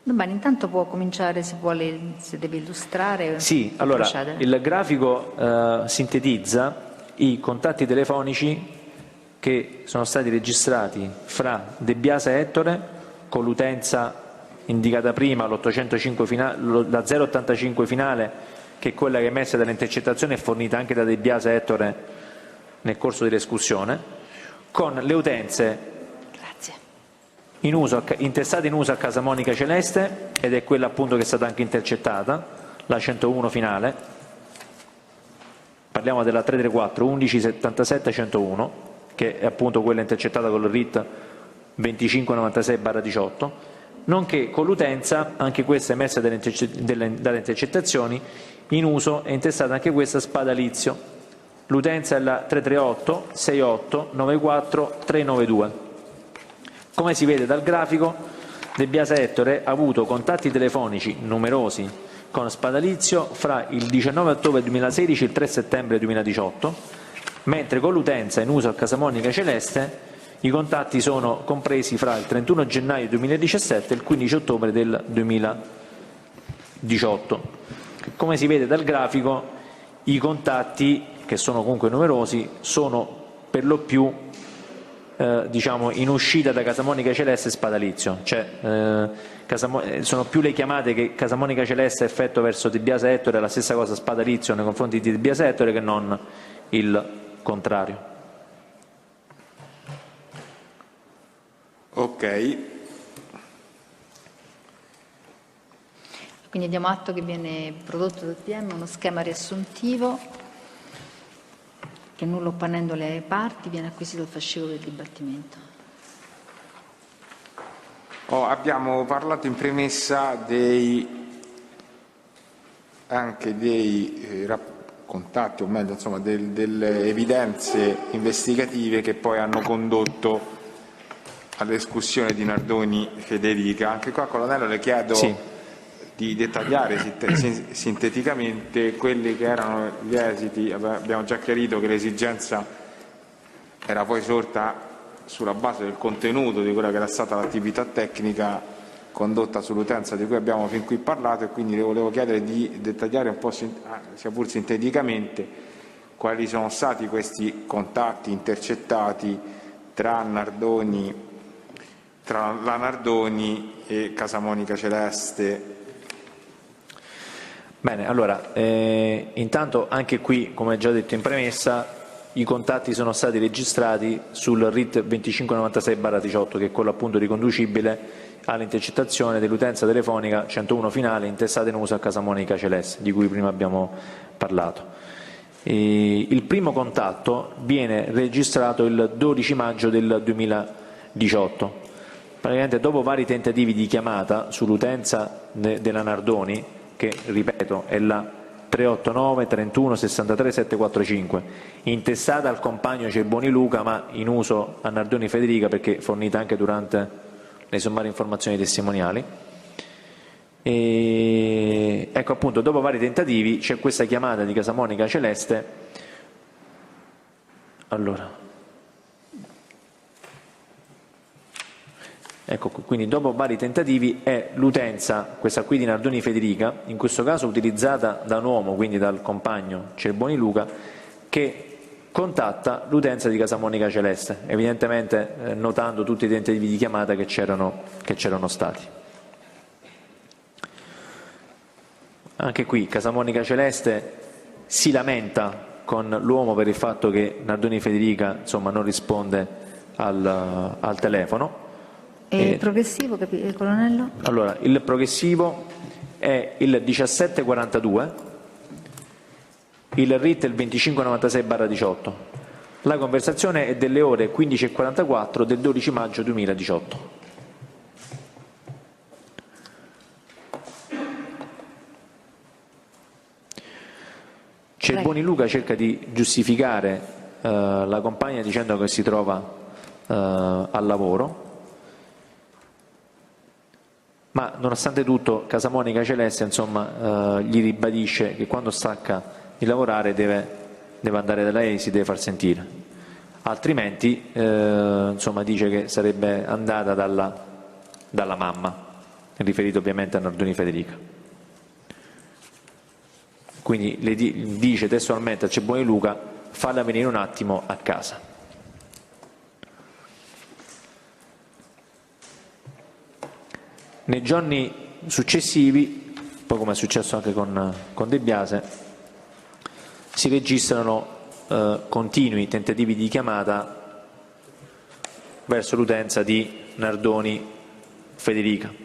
Va bene, intanto può cominciare, se vuole, se deve illustrare. Sì, allora, procedere. il grafico sintetizza i contatti telefonici che sono stati registrati fra De Biase Ettore con l'utenza indicata prima, l'805 finale, la 085 finale, che è quella che è emessa dalle intercettazioni e fornita anche da De Biase Ettore nel corso dell'escussione, con le utenze intestate in uso a Casamonica Celeste, ed è quella appunto che è stata anche intercettata, la 101 finale, parliamo della 334 11 77 101, che è appunto quella intercettata con il RIT 2596/18, nonché con l'utenza, anche questa emessa dalle intercettazioni, in uso e intestata anche questa a Spada Alizio. L'utenza è la 338 68 94 392. Come si vede dal grafico, De Biase Ettore ha avuto contatti telefonici numerosi con Spada Alizio fra il 19 ottobre 2016 e il 3 settembre 2018, mentre con l'utenza in uso a Casamonica Celeste i contatti sono compresi fra il 31 gennaio 2017 e il 15 ottobre del 2018. Come si vede dal grafico, i contatti, che sono comunque numerosi, sono per lo più diciamo in uscita da Casamonica Celeste e Spada Alizio, cioè sono più le chiamate che Casamonica Celeste effettua verso De Biase Ettore, la stessa cosa Spada Alizio nei confronti di De Biase Ettore, che non il contrario. Ok. Quindi diamo atto che viene prodotto dal PM uno schema riassuntivo che, nulla opponendo le parti, viene acquisito il fascicolo del dibattimento. Abbiamo parlato in premessa anche dei contatti, o meglio, insomma, delle evidenze investigative che poi hanno condotto all'escussione di Nardoni Federica. Anche qua, colonnello, le chiedo di dettagliare sinteticamente quelli che erano gli esiti. Abbiamo già chiarito che l'esigenza era poi sorta sulla base del contenuto di quella che era stata l'attività tecnica condotta sull'utenza di cui abbiamo fin qui parlato, e quindi le volevo chiedere di dettagliare un po', sia pur sinteticamente, quali sono stati questi contatti intercettati tra la Nardoni e Casamonica Celeste. Bene, allora, intanto anche qui, come già detto in premessa, i contatti sono stati registrati sul RIT 2596/18, che è quello appunto riconducibile all'intercettazione dell'utenza telefonica 101 finale intestata in uso a Casamonica Celeste, di cui prima abbiamo parlato. Il primo contatto viene registrato il 12 maggio del 2018. Praticamente dopo vari tentativi di chiamata sull'utenza della Nardoni, che ripeto è la 389 31 63 745, intestata al compagno Cerboni Luca, ma in uso a Nardoni Federica perché fornita anche durante le sommarie informazioni testimoniali. E ecco, appunto, dopo vari tentativi c'è questa chiamata di Casamonica Celeste. Allora, ecco, quindi dopo vari tentativi è l'utenza, questa qui di Nardoni Federica, in questo caso utilizzata da un uomo, quindi dal compagno Cerboni Luca, che contatta l'utenza di Casamonica Celeste, evidentemente notando tutti i tentativi di chiamata che c'erano stati. Anche qui Casamonica Celeste si lamenta con l'uomo per il fatto che Nardoni Federica, insomma, non risponde al telefono. E il progressivo, colonnello? Allora, il progressivo è il 1742, il RIT è il 2596/18. La conversazione è delle ore 15:44 del 12 maggio 2018. Cerboni Luca cerca di giustificare la compagna dicendo che si trova al lavoro, ma nonostante tutto Casamonica Celeste, insomma, gli ribadisce che quando stacca di lavorare deve andare da lei, si deve far sentire, altrimenti insomma, dice che sarebbe andata dalla mamma, riferito ovviamente a Nardoni Federica. Quindi le dice testualmente a Cerboni Luca: falla venire un attimo a casa. Nei giorni successivi, poi come è successo anche con De Biase, si registrano continui tentativi di chiamata verso l'utenza di Nardoni Federica.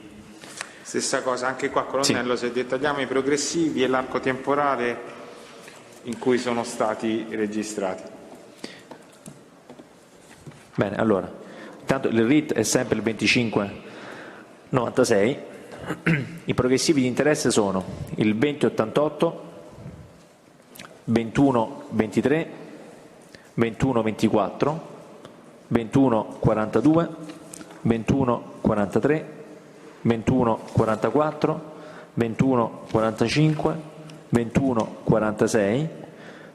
Stessa cosa, anche qua, colonnello, sì. Se dettagliamo i progressivi e l'arco temporale in cui sono stati registrati. Bene, allora, intanto il RIT è sempre il 2596, i progressivi di interesse sono il 2088, 2123, 2124, 2142, 2143, 2144, 2145, 2146,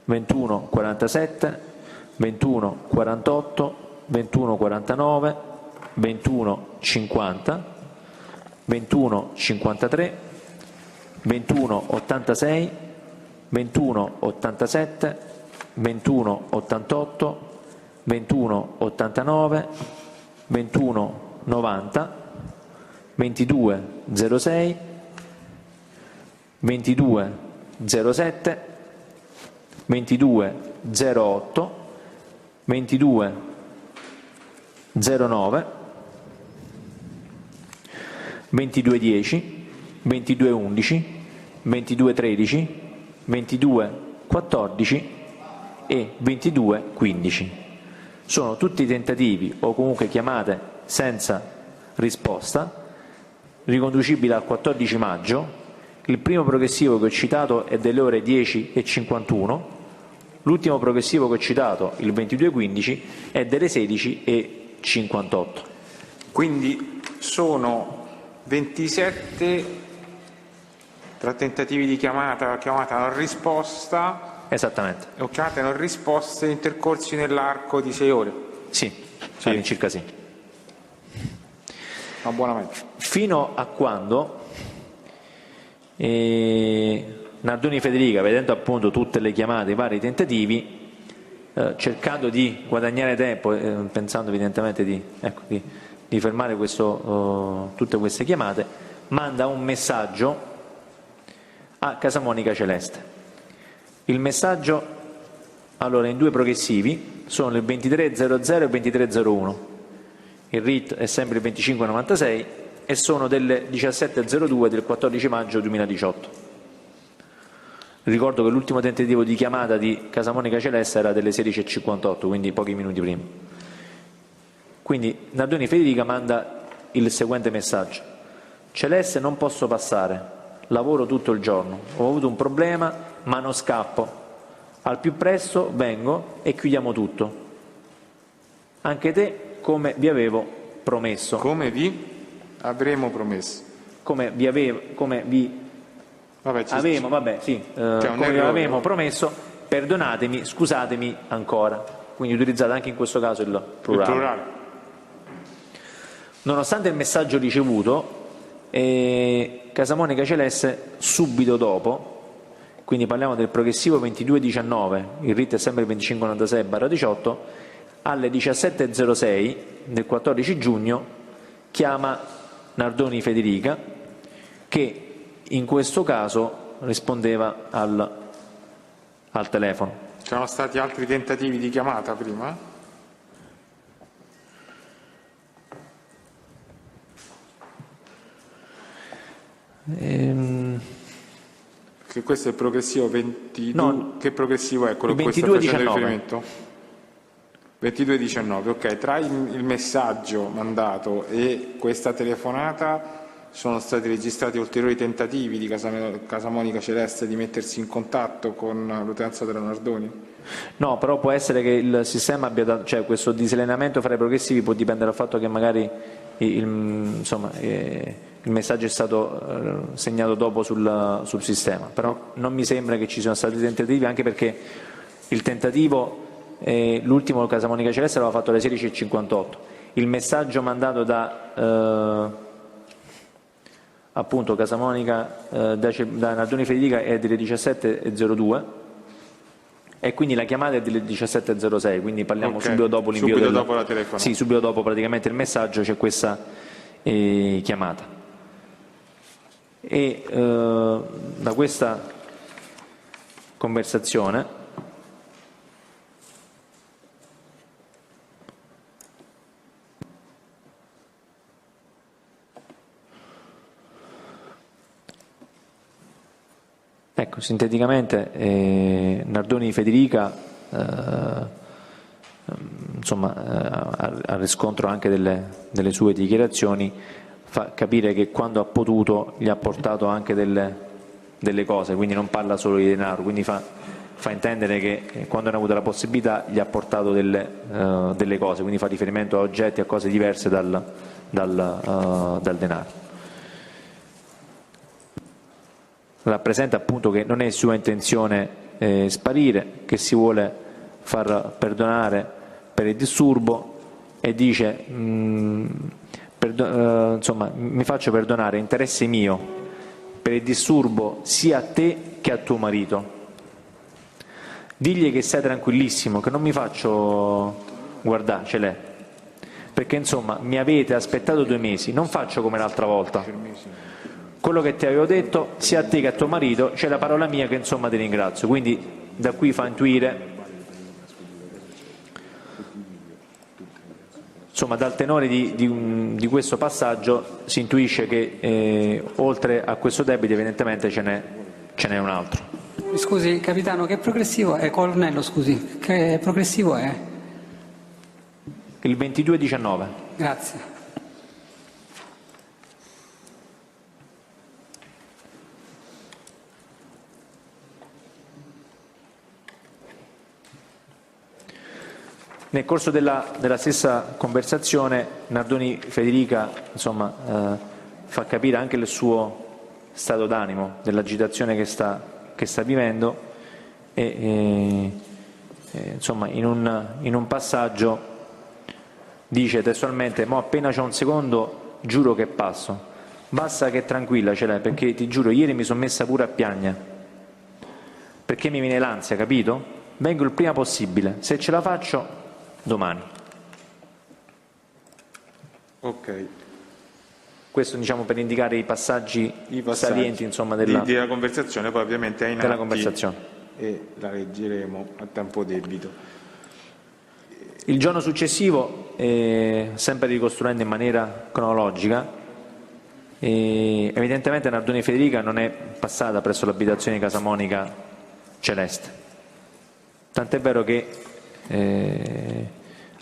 2147, 2148, 2149, 2150, 2153, 2186, 2187, 2188, 2189, 2190, 2206, 2207, 2208, 2209, 2210, 2211, 2213, 2214 e 2215. Sono tutti tentativi o comunque chiamate senza risposta, riconducibili al 14 maggio. Il primo progressivo che ho citato è delle ore 10:51, l'ultimo progressivo che ho citato, il 22:15, è delle 16:58. Quindi sono 27 tra tentativi di chiamata non risposta. Esattamente. O chiamate non risposte intercorsi nell'arco di 6 ore. Sì, all'incirca sì. Abbonamento. Fino a quando Nardoni Federica, vedendo appunto tutte le chiamate, i vari tentativi, cercando di guadagnare tempo, pensando evidentemente di fermare tutte queste chiamate, manda un messaggio a Casamonica Celeste. Il messaggio, allora, in due progressivi, sono il 2300 e il 2301. Il RIT è sempre il 2596 e sono delle 17:02 del 14 maggio 2018. Ricordo che l'ultimo tentativo di chiamata di Casamonica Celeste era delle 16:58, quindi pochi minuti prima. Quindi Nardoni Federica manda il seguente messaggio: Celeste, non posso passare, lavoro tutto il giorno, ho avuto un problema ma non scappo, al più presto vengo e chiudiamo tutto, anche te come vi avevo promesso. Come vi avremo promesso. Come vi avevamo promesso, perdonatemi, scusatemi ancora. Quindi utilizzate anche in questo caso il plurale. Nonostante il messaggio ricevuto, Casamonica Celeste subito dopo, quindi parliamo del progressivo 2219, il RIT è sempre 2596/18, alle 17:06 del 14 giugno chiama Nardoni Federica, che in questo caso rispondeva al telefono. C'erano stati altri tentativi di chiamata prima? Che questo è il progressivo 22. No, che progressivo è quello che sta facendo riferimento? 2219, ok. Tra il messaggio mandato e questa telefonata sono stati registrati ulteriori tentativi di Casamonica Celeste di mettersi in contatto con l'utenza della Nardoni? No, però può essere che il sistema abbia dato, cioè questo disallineamento fra i progressivi può dipendere dal fatto che magari il messaggio è stato segnato dopo sul sistema, però non mi sembra che ci siano stati tentativi, anche perché il tentativo, l'ultimo Casamonica Celeste l'aveva fatto alle 16:58, il messaggio mandato da appunto Casamonica da Nardoni Federica è delle 17:02 e quindi la chiamata è delle 17:06, quindi parliamo subito dopo l'invio dopo la telefonata. Sì, subito dopo praticamente il messaggio c'è questa chiamata. E da questa conversazione ecco, sinteticamente Nardoni Federica al riscontro anche delle sue dichiarazioni fa capire che quando ha potuto gli ha portato anche delle cose, quindi non parla solo di denaro, quindi fa intendere che quando ne ha avuto la possibilità gli ha portato delle cose, quindi fa riferimento a oggetti, a cose diverse dal denaro. Rappresenta appunto che non è sua intenzione sparire, che si vuole far perdonare per il disturbo e dice insomma, mi faccio perdonare, interesse mio per il disturbo sia a te che a tuo marito, digli che sei tranquillissimo, che non mi faccio guardare, ce l'è, perché insomma mi avete aspettato 2 mesi, non faccio come l'altra volta. Quello che ti avevo detto, sia a te che a tuo marito, c'è la parola mia che insomma ti ringrazio. Quindi da qui fa intuire, insomma dal tenore di questo passaggio si intuisce che oltre a questo debito evidentemente ce n'è un altro. Scusi capitano, che progressivo è? Colonnello, scusi, che progressivo è? Il 2219. Grazie. Nel corso della stessa conversazione Nardoni Federica insomma, fa capire anche il suo stato d'animo, dell'agitazione che sta vivendo e insomma, in un passaggio dice testualmente: mo appena c'è un secondo giuro che passo, basta che tranquilla ce l'hai, perché ti giuro ieri mi sono messa pure a piangere perché mi viene l'ansia, capito? Vengo il prima possibile, se ce la faccio domani. Ok. Questo diciamo per indicare i passaggi salienti insomma, della conversazione, poi ovviamente è in atti conversazione. E la leggeremo a tempo debito. Il giorno successivo, sempre ricostruendo in maniera cronologica, evidentemente Nardoni Federica non è passata presso l'abitazione di Casamonica Celeste. Tant'è vero che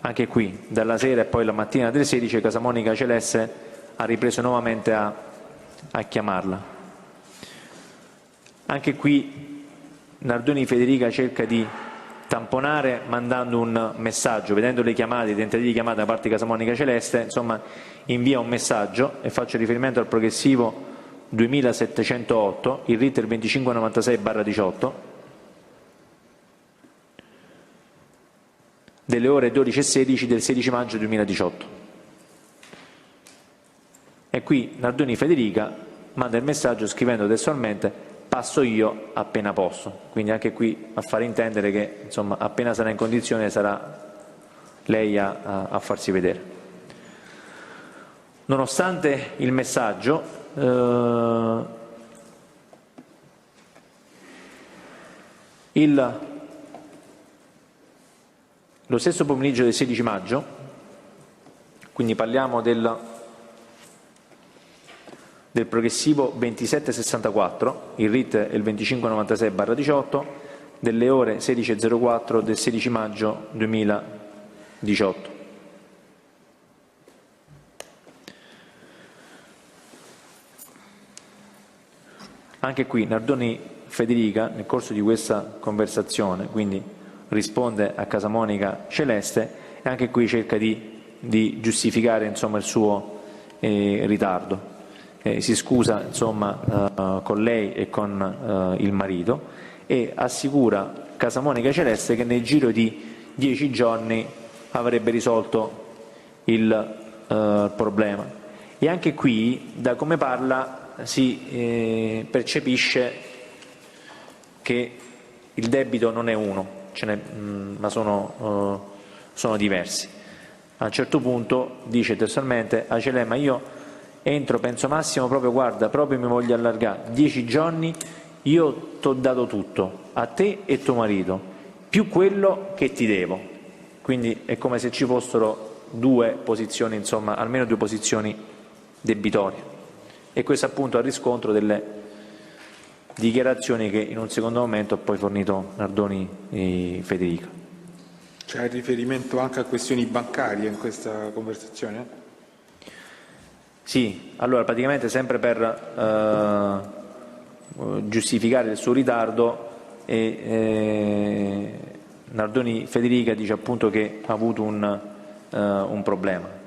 anche qui, dalla sera e poi la mattina del 16, Casamonica Celeste ha ripreso nuovamente a chiamarla. Anche qui Nardoni Federica cerca di tamponare mandando un messaggio, vedendo le chiamate, i tentativi di chiamata da parte di Casamonica Celeste, insomma invia un messaggio, e faccio riferimento al progressivo 2708, il RIT 2596/18, delle ore 12:16 del 16 maggio 2018. E qui Nardoni Federica manda il messaggio scrivendo testualmente: passo io appena posso. Quindi anche qui a fare intendere che insomma appena sarà in condizione sarà lei a farsi vedere. Nonostante il messaggio, lo stesso pomeriggio del 16 maggio, quindi parliamo del progressivo 2764, il RIT è il 2596/18, delle ore 16:04 del 16 maggio 2018. Anche qui Nardoni Federica, nel corso di questa conversazione, quindi risponde a Casamonica Celeste e anche qui cerca di giustificare insomma il suo ritardo. Si scusa insomma con lei e con il marito e assicura Casamonica Celeste che nel giro di 10 giorni avrebbe risolto il problema. E anche qui, da come parla, si percepisce che il debito non è uno, ma sono diversi. A un certo punto dice testualmente a Celema: io entro, penso massimo, proprio mi voglio allargare, 10 giorni, io t'ho dato tutto, a te e tuo marito, più quello che ti devo. Quindi è come se ci fossero due posizioni, insomma, almeno due posizioni debitorie. E questo appunto a riscontro delle dichiarazioni che in un secondo momento ha poi fornito Nardoni Federica. C'è riferimento anche a questioni bancarie in questa conversazione? Sì, allora praticamente sempre per giustificare il suo ritardo, Nardoni Federica dice appunto che ha avuto un problema.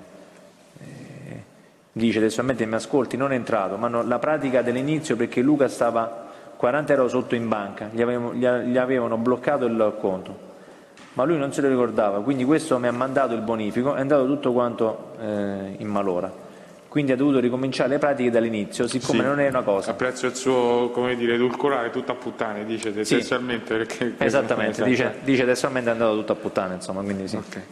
Dice testualmente: mi ascolti, non è entrato, ma la pratica dell'inizio perché Luca stava 40 euro sotto in banca, gli avevano bloccato il conto, ma lui non se lo ricordava, quindi questo mi ha mandato il bonifico, è andato tutto quanto in malora. Quindi ha dovuto ricominciare le pratiche dall'inizio, siccome non è una cosa. Apprezzo il suo, come dire, edulcorare tutto a puttane, dice testualmente. Perché esattamente, dice testualmente è andato tutto a puttane, insomma, quindi sì. Okay.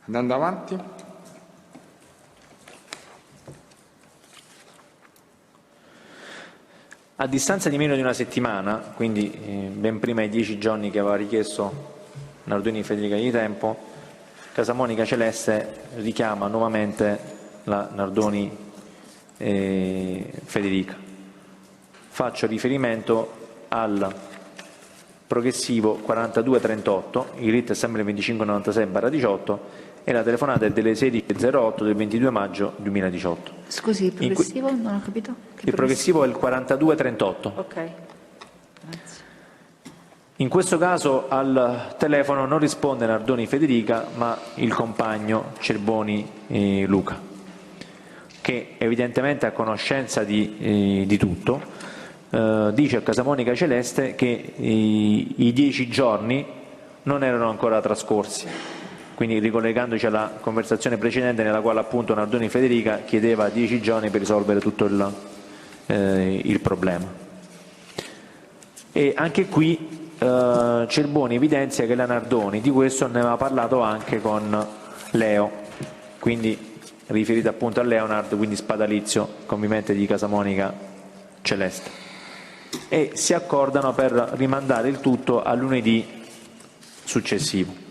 Andando avanti. A distanza di meno di una settimana, quindi ben prima dei 10 giorni che aveva richiesto Nardoni Federica di tempo, Casamonica Celeste richiama nuovamente la Nardoni Federica. Faccio riferimento al progressivo 4238, il RIT è sempre 2596/18 e la telefonata è delle 16:08 del 22 maggio 2018. Scusi, il progressivo non ho capito? Il progressivo è il 4238. Ok, grazie. In questo caso al telefono non risponde Nardoni Federica, ma il compagno Cerboni Luca, che evidentemente ha conoscenza di tutto. Dice a Casamonica Celeste che i 10 giorni non erano ancora trascorsi, quindi ricollegandoci alla conversazione precedente nella quale appunto Nardoni Federica chiedeva 10 giorni per risolvere tutto il problema. E anche qui Cerboni evidenzia che la Nardoni di questo ne aveva parlato anche con Leo, quindi riferito appunto a Leonard, quindi spadalizio, convivente di Casamonica Celeste, e si accordano per rimandare il tutto a lunedì successivo.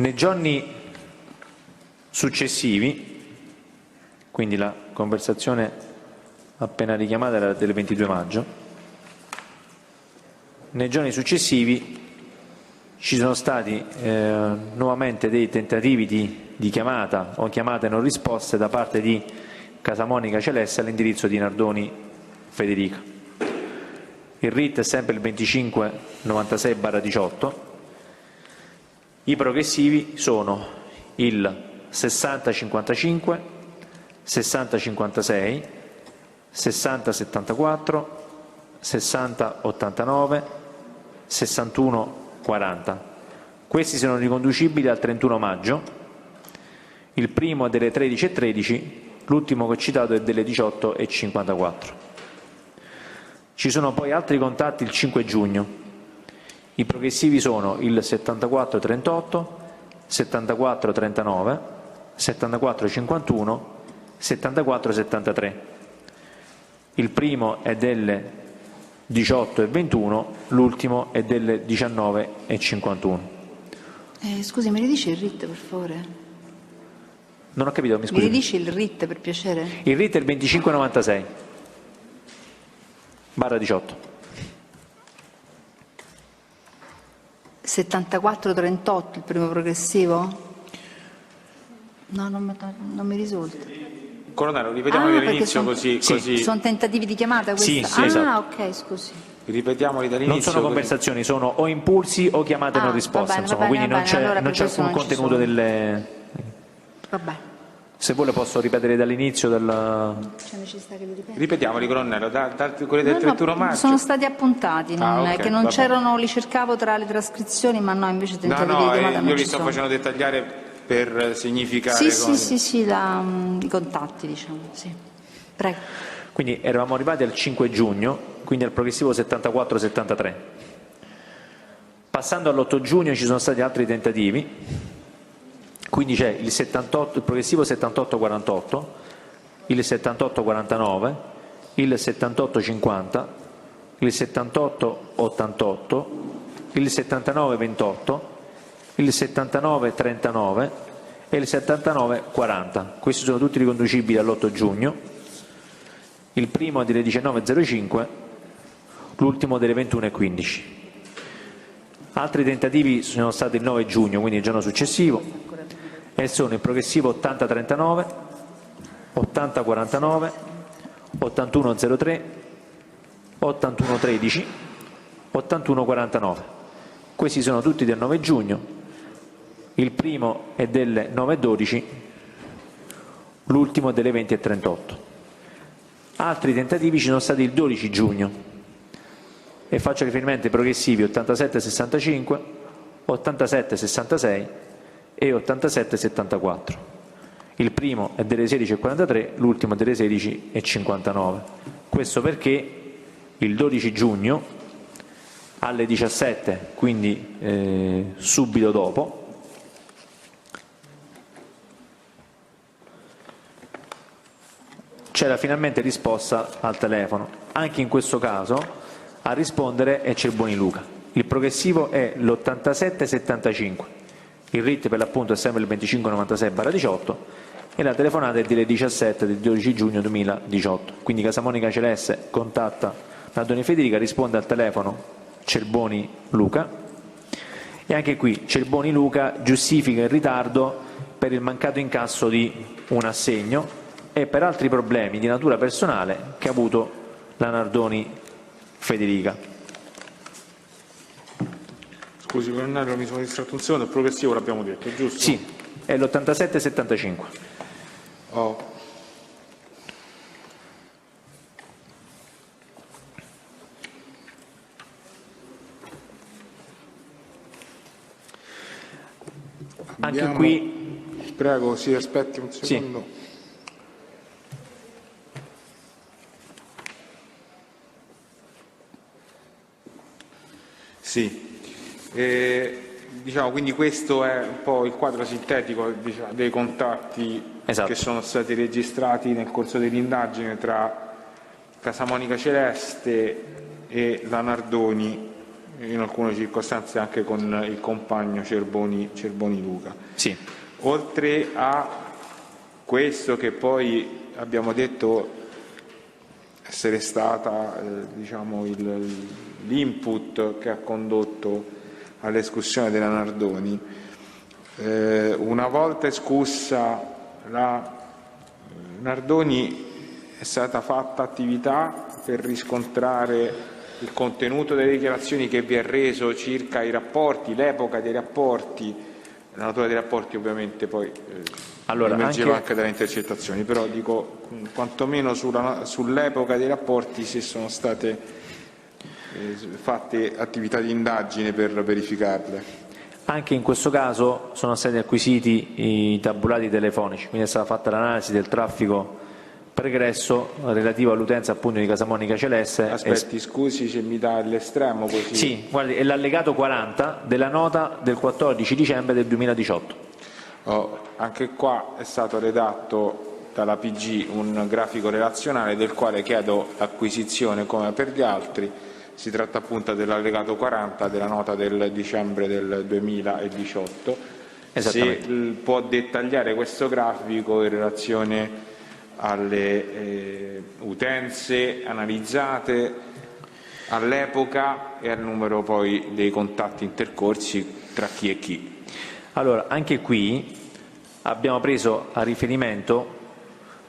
Nei giorni successivi, quindi la conversazione appena richiamata era del 22 maggio, nei giorni successivi ci sono stati nuovamente dei tentativi di chiamata o chiamate non risposte da parte di Casamonica Celeste all'indirizzo di Nardoni Federica. Il RIT è sempre il 2596/18. I progressivi sono il 6055, 6056, 6074, 6089, 6140. Questi sono riconducibili al 31 maggio, il primo è delle 13:13, l'ultimo che ho citato è delle 18:54. Ci sono poi altri contatti il 5 giugno. I progressivi sono il 7438, 7439, 7451, 7473. Il primo è delle 18:21, l'ultimo è delle 19:51. Scusi, mi ridici il RIT per favore? Non ho capito, mi scusi. Mi ridici il RIT per piacere? Il RIT è il 2596/18. 7438 il primo progressivo? No, non mi risulta. Colonnello, ripetiamo dall'inizio così. Sono tentativi di chiamata questi? Sì, esatto. Ok, scusi. Ripetiamoli dall'inizio. Non sono conversazioni, sono o impulsi o chiamate non risposte, quindi non c'è allora alcun contenuto delle... Vabbè. Se vuole posso ripetere dall'inizio del... C'è necessità che li ripeta? Ripetiamoli, colonnello, quelli del 31 maggio. Sono stati appuntati, ok, che non c'erano, li cercavo tra le trascrizioni, ma no, invece tentativi di chiamata non io li ci sto sono. facendo dettagliare per significare Sì, i contatti, diciamo, sì. Prego. Quindi eravamo arrivati al 5 giugno, quindi al progressivo 74-73. Passando all'8 giugno ci sono stati altri tentativi, quindi c'è il progressivo 78-48, il 78-49, il 78-50, il 78-88, il 79-28, il 79-39 e il 79-40. Questi sono tutti riconducibili all'8 giugno. Il primo è delle 19.05, l'ultimo delle 21.15. Altri tentativi sono stati il 9 giugno, quindi il giorno successivo, e sono il progressivo 80-39, 80-49, 81-03, 81-13, 81-49. Questi sono tutti del 9 giugno, il primo è delle 9.12, l'ultimo è delle 20.38. Altri tentativi ci sono stati il 12 giugno e faccio riferimento ai progressivi 87-65, 87-66 e 87-74. Il primo è delle 16.43, l'ultimo è delle 16.59. Questo perché il 12 giugno alle 17, quindi subito dopo, c'era finalmente risposta al telefono. Anche in questo caso a rispondere è Cerboni Luca. Il progressivo è l'87-75, il RIT per l'appunto è sempre il 2596/18 e la telefonata è delle 17 del 12 giugno 2018. Quindi Casamonica Celeste contatta Nardoni Federica, risponde al telefono Cerboni Luca e anche qui Cerboni Luca giustifica il ritardo per il mancato incasso di un assegno e per altri problemi di natura personale che ha avuto la Nardoni Federica. Scusi, colonnello, mi sono distratto un secondo, il progressivo l'abbiamo detto, giusto? Sì, è l'87-75. Anche qui... Prego, sì, aspetti un secondo. Sì. Sì, diciamo, quindi questo è un po' il quadro sintetico, diciamo, dei contatti che sono stati registrati nel corso dell'indagine tra Casamonica Celeste e la Nardoni in alcune circostanze anche con il compagno Cerboni Luca. Sì. Oltre a questo che poi abbiamo detto essere stata diciamo l'input che ha condotto all'escussione della Nardoni, una volta escussa la Nardoni è stata fatta attività per riscontrare il contenuto delle dichiarazioni che vi ha reso circa i rapporti, l'epoca dei rapporti, la natura dei rapporti ovviamente poi emergeva anche dalle intercettazioni, però dico quantomeno sull'epoca dei rapporti se sono state fatte attività di indagine per verificarle. Anche in questo caso sono stati acquisiti i tabulati telefonici, quindi è stata fatta l'analisi del traffico pregresso relativo all'utenza appunto di Casamonica Celeste. Aspetti, scusi se mi dà l'estremo così. Sì, guardi, è l'allegato 40 della nota del 14 dicembre del 2018. Anche qua è stato redatto dalla PG un grafico relazionale del quale chiedo l'acquisizione come per gli altri. Si tratta appunto dell'allegato 40 della nota del dicembre del 2018. Se può dettagliare questo grafico in relazione alle utenze analizzate all'epoca e al numero poi dei contatti intercorsi tra chi e chi. Allora, anche qui abbiamo preso a riferimento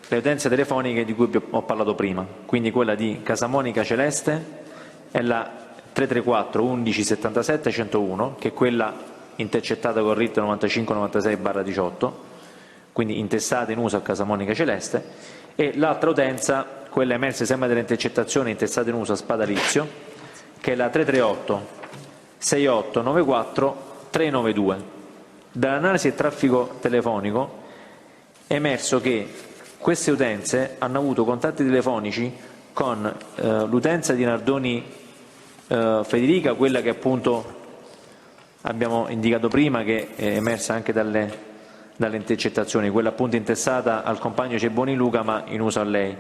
le utenze telefoniche di cui ho parlato prima, quindi quella di Casamonica Celeste è la 334 11 77 101, che è quella intercettata con RIT 9596/18, quindi intestata in uso a Casamonica Celeste, e l'altra utenza, quella emersa sempre delle intercettazioni intestata in uso a Spadalizio, che è la 338 6894 392. Dall'analisi del traffico telefonico è emerso che queste utenze hanno avuto contatti telefonici con l'utenza di Nardoni Federica, quella che appunto abbiamo indicato prima, che è emersa anche dalle intercettazioni, quella appunto intestata al compagno Cerboni Luca ma in uso a lei,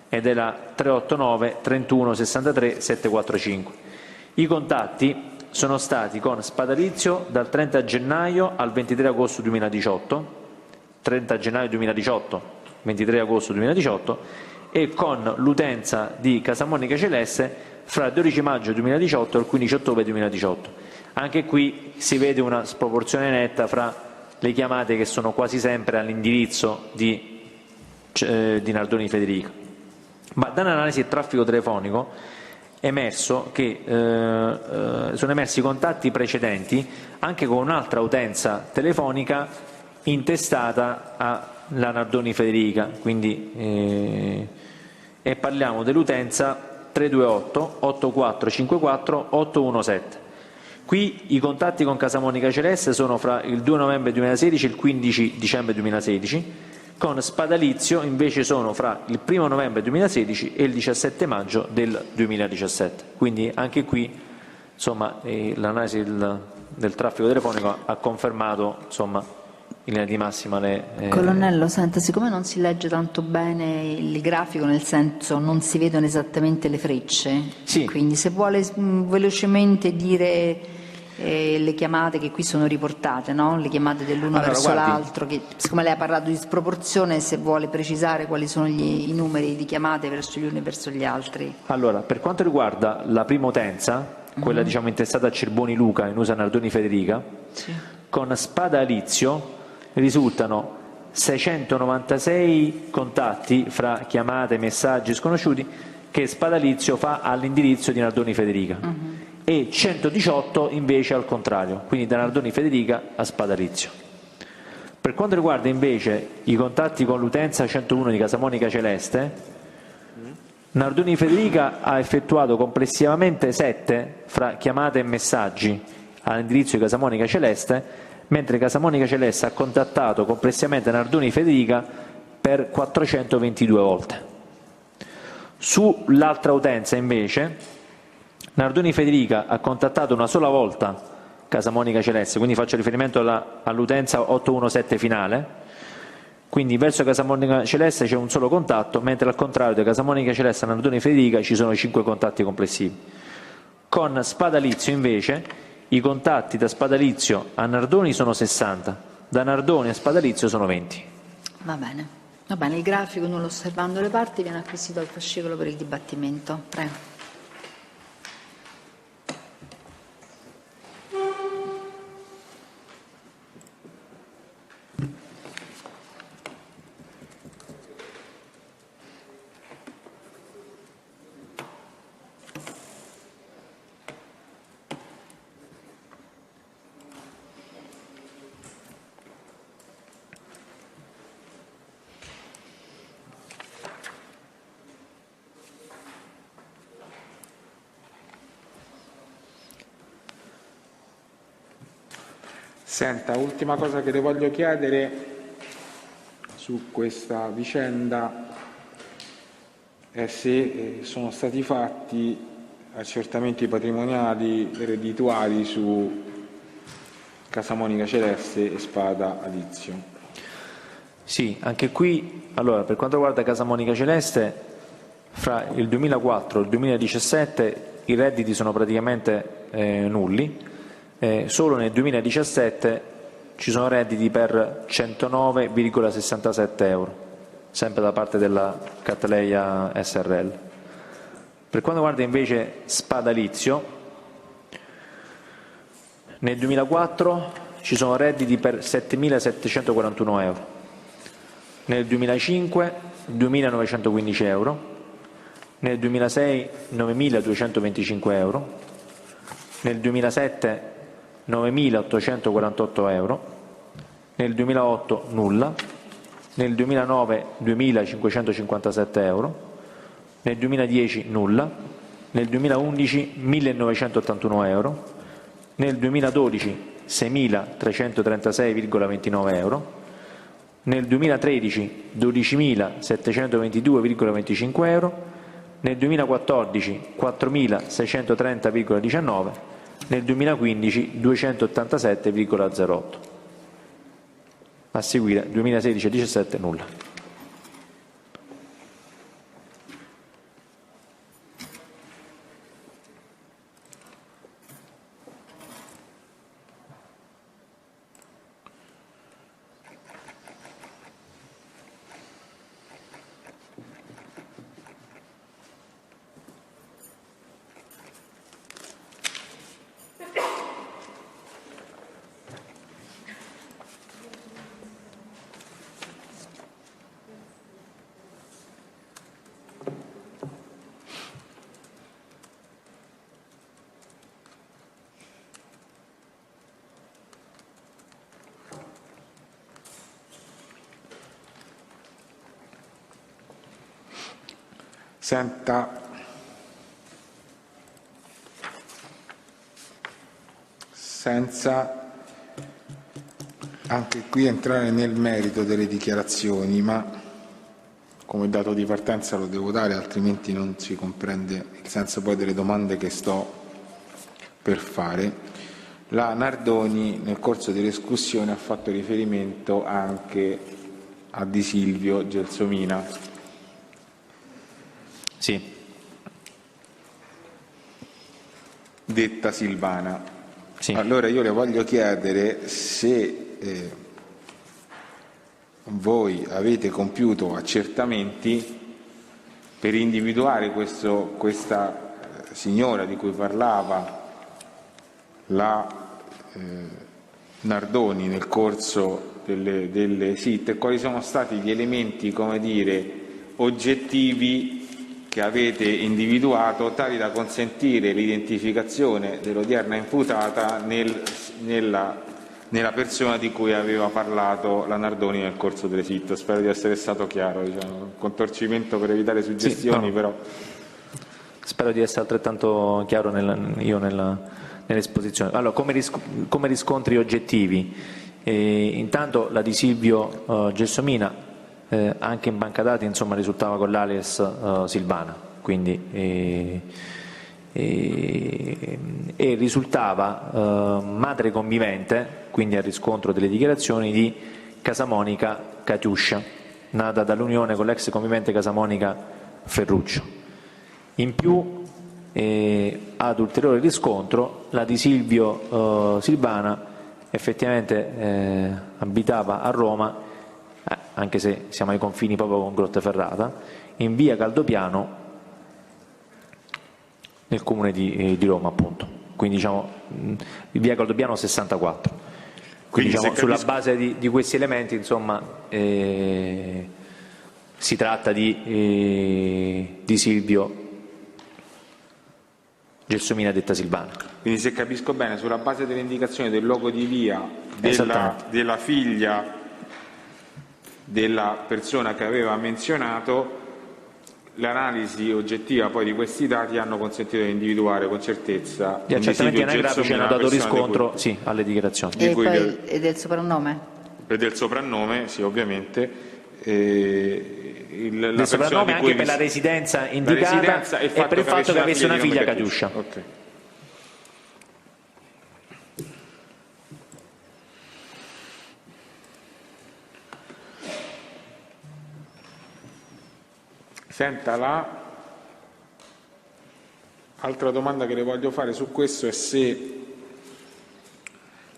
ed è la 389 31 63 745. I contatti sono stati con Spadalizio dal 30 gennaio al 23 agosto 2018, 30 gennaio 2018, 23 agosto 2018, e con l'utenza di Casamonica Celeste fra il 12 maggio 2018 e il 15 ottobre 2018. Anche qui si vede una sproporzione netta fra le chiamate che sono quasi sempre all'indirizzo di Nardoni Federica. Ma dall'analisi del traffico telefonico è emerso che sono emersi contatti precedenti anche con un'altra utenza telefonica intestata alla Nardoni Federica, quindi e parliamo dell'utenza 328 8454 817. Qui i contatti con Casamonica Celeste sono fra il 2 novembre 2016 e il 15 dicembre 2016, con Spadalizio invece sono fra il 1 novembre 2016 e il 17 maggio del 2017. Quindi anche qui insomma, l'analisi del traffico telefonico ha confermato insomma, in linea di massima le... Colonnello, senta, siccome non si legge tanto bene il grafico, nel senso non si vedono esattamente le frecce, sì. Quindi se vuole velocemente dire le chiamate che qui sono riportate, no? Le chiamate dell'uno verso l'altro, che siccome lei ha parlato di sproporzione, se vuole precisare quali sono i numeri di chiamate verso gli uni e verso gli altri. Allora, per quanto riguarda la prima utenza, quella diciamo intestata a Cerboni Luca in uso a Nardoni Federica, sì. Con Spadalizio risultano 696 contatti fra chiamate, messaggi sconosciuti che Spadalizio fa all'indirizzo di Nardoni Federica e 118 invece al contrario, quindi da Nardoni Federica a Spadalizio. Per quanto riguarda invece i contatti con l'utenza 101 di Casamonica Celeste, Nardoni Federica ha effettuato complessivamente 7 fra chiamate e messaggi all'indirizzo di Casamonica Celeste, mentre Casamonica Celeste ha contattato complessivamente Nardoni Federica per 422 volte. Sull'altra utenza invece Nardoni Federica ha contattato una sola volta Casamonica Celeste, quindi faccio riferimento all'utenza 817 finale, quindi verso Casamonica Celeste c'è un solo contatto, mentre al contrario da Casamonica Celeste a Nardoni Federica ci sono 5 contatti complessivi. Con Spadalizio invece i contatti da Spadalizio a Nardoni sono 60, da Nardoni a Spadalizio sono 20. Va bene. Va bene, il grafico, non osservando le parti, viene acquisito al fascicolo per il dibattimento. Prego. Senta, ultima cosa che le voglio chiedere su questa vicenda è se sono stati fatti accertamenti patrimoniali reddituali su Casamonica Celeste e Spada Alizio. Sì, anche qui, allora, per quanto riguarda Casamonica Celeste, fra il 2004 e il 2017 i redditi sono praticamente nulli. Solo nel 2017 ci sono redditi per 109,67 euro, sempre da parte della Cattleya SRL. Per quanto riguarda invece Spadalizio, nel 2004 ci sono redditi per 7.741 euro, nel 2005 2.915 euro, nel 2006 9.225 euro, nel 2007 9.848 euro, nel 2008 nulla, nel 2009 2.557 euro, nel 2010 nulla, nel 2011 1.981 euro, nel 2012 6.336,29 euro, nel 2013 12.722,25 euro, nel 2014 4.630,19, nel 2015 287,08. A seguire 2016 e 2017 nulla. Senta, senza anche qui entrare nel merito delle dichiarazioni, ma come dato di partenza lo devo dare, altrimenti non si comprende il senso poi delle domande che sto per fare. La Nardoni nel corso dell'escussione ha fatto riferimento anche a Di Silvio Gelsomina. Sì. Detta Silvana. Sì. Allora io le voglio chiedere se voi avete compiuto accertamenti per individuare questa signora di cui parlava la Nardoni nel corso delle SIT e quali sono stati gli elementi, come dire, oggettivi che avete individuato tali da consentire l'identificazione dell'odierna imputata nella persona di cui aveva parlato la Nardoni nel corso delle SIT. Spero di essere stato chiaro, diciamo, un contorcimento per evitare suggestioni, sì, no. Però spero di essere altrettanto chiaro nell'esposizione. Allora, come riscontri oggettivi, intanto la Di Silvio Gelsomina anche in banca dati insomma risultava con l'alias Silvana, quindi e risultava madre convivente, quindi al riscontro delle dichiarazioni, di Casamonica Catiuscia, nata dall'unione con l'ex convivente Casamonica Ferruccio. In più ad ulteriore riscontro, la Di Silvio Silvana effettivamente abitava a Roma, anche se siamo ai confini proprio con Grottaferrata, in via Caldopiano, nel comune di Roma, appunto. Quindi diciamo via Caldopiano 64. Quindi diciamo, sulla base di questi elementi, insomma, si tratta di Silvio Gelsomina detta Silvana. Quindi, se capisco bene, sulla base delle indicazioni del logo di via della figlia della persona che aveva menzionato, l'analisi oggettiva poi di questi dati hanno consentito di individuare con certezza gli accertamenti anagrafici hanno dato riscontro sì, alle dichiarazioni. E del soprannome? E del soprannome, sì, ovviamente. Del soprannome anche per la residenza indicata e per il fatto che avesse una figlia Catiuscia. Okay. Senta, altra domanda che le voglio fare su questo è se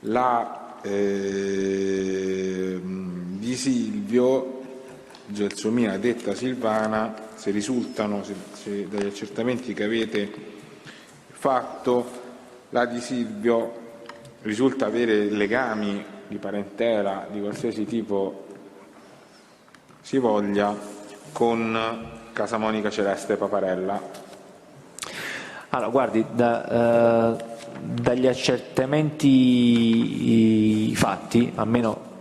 la Di Silvio Gelsomina detta Silvana, se risultano dagli accertamenti che avete fatto, la Di Silvio risulta avere legami di parentela di qualsiasi tipo si voglia con Casamonica Celeste Paparella. Allora, guardi, dagli accertamenti fatti, almeno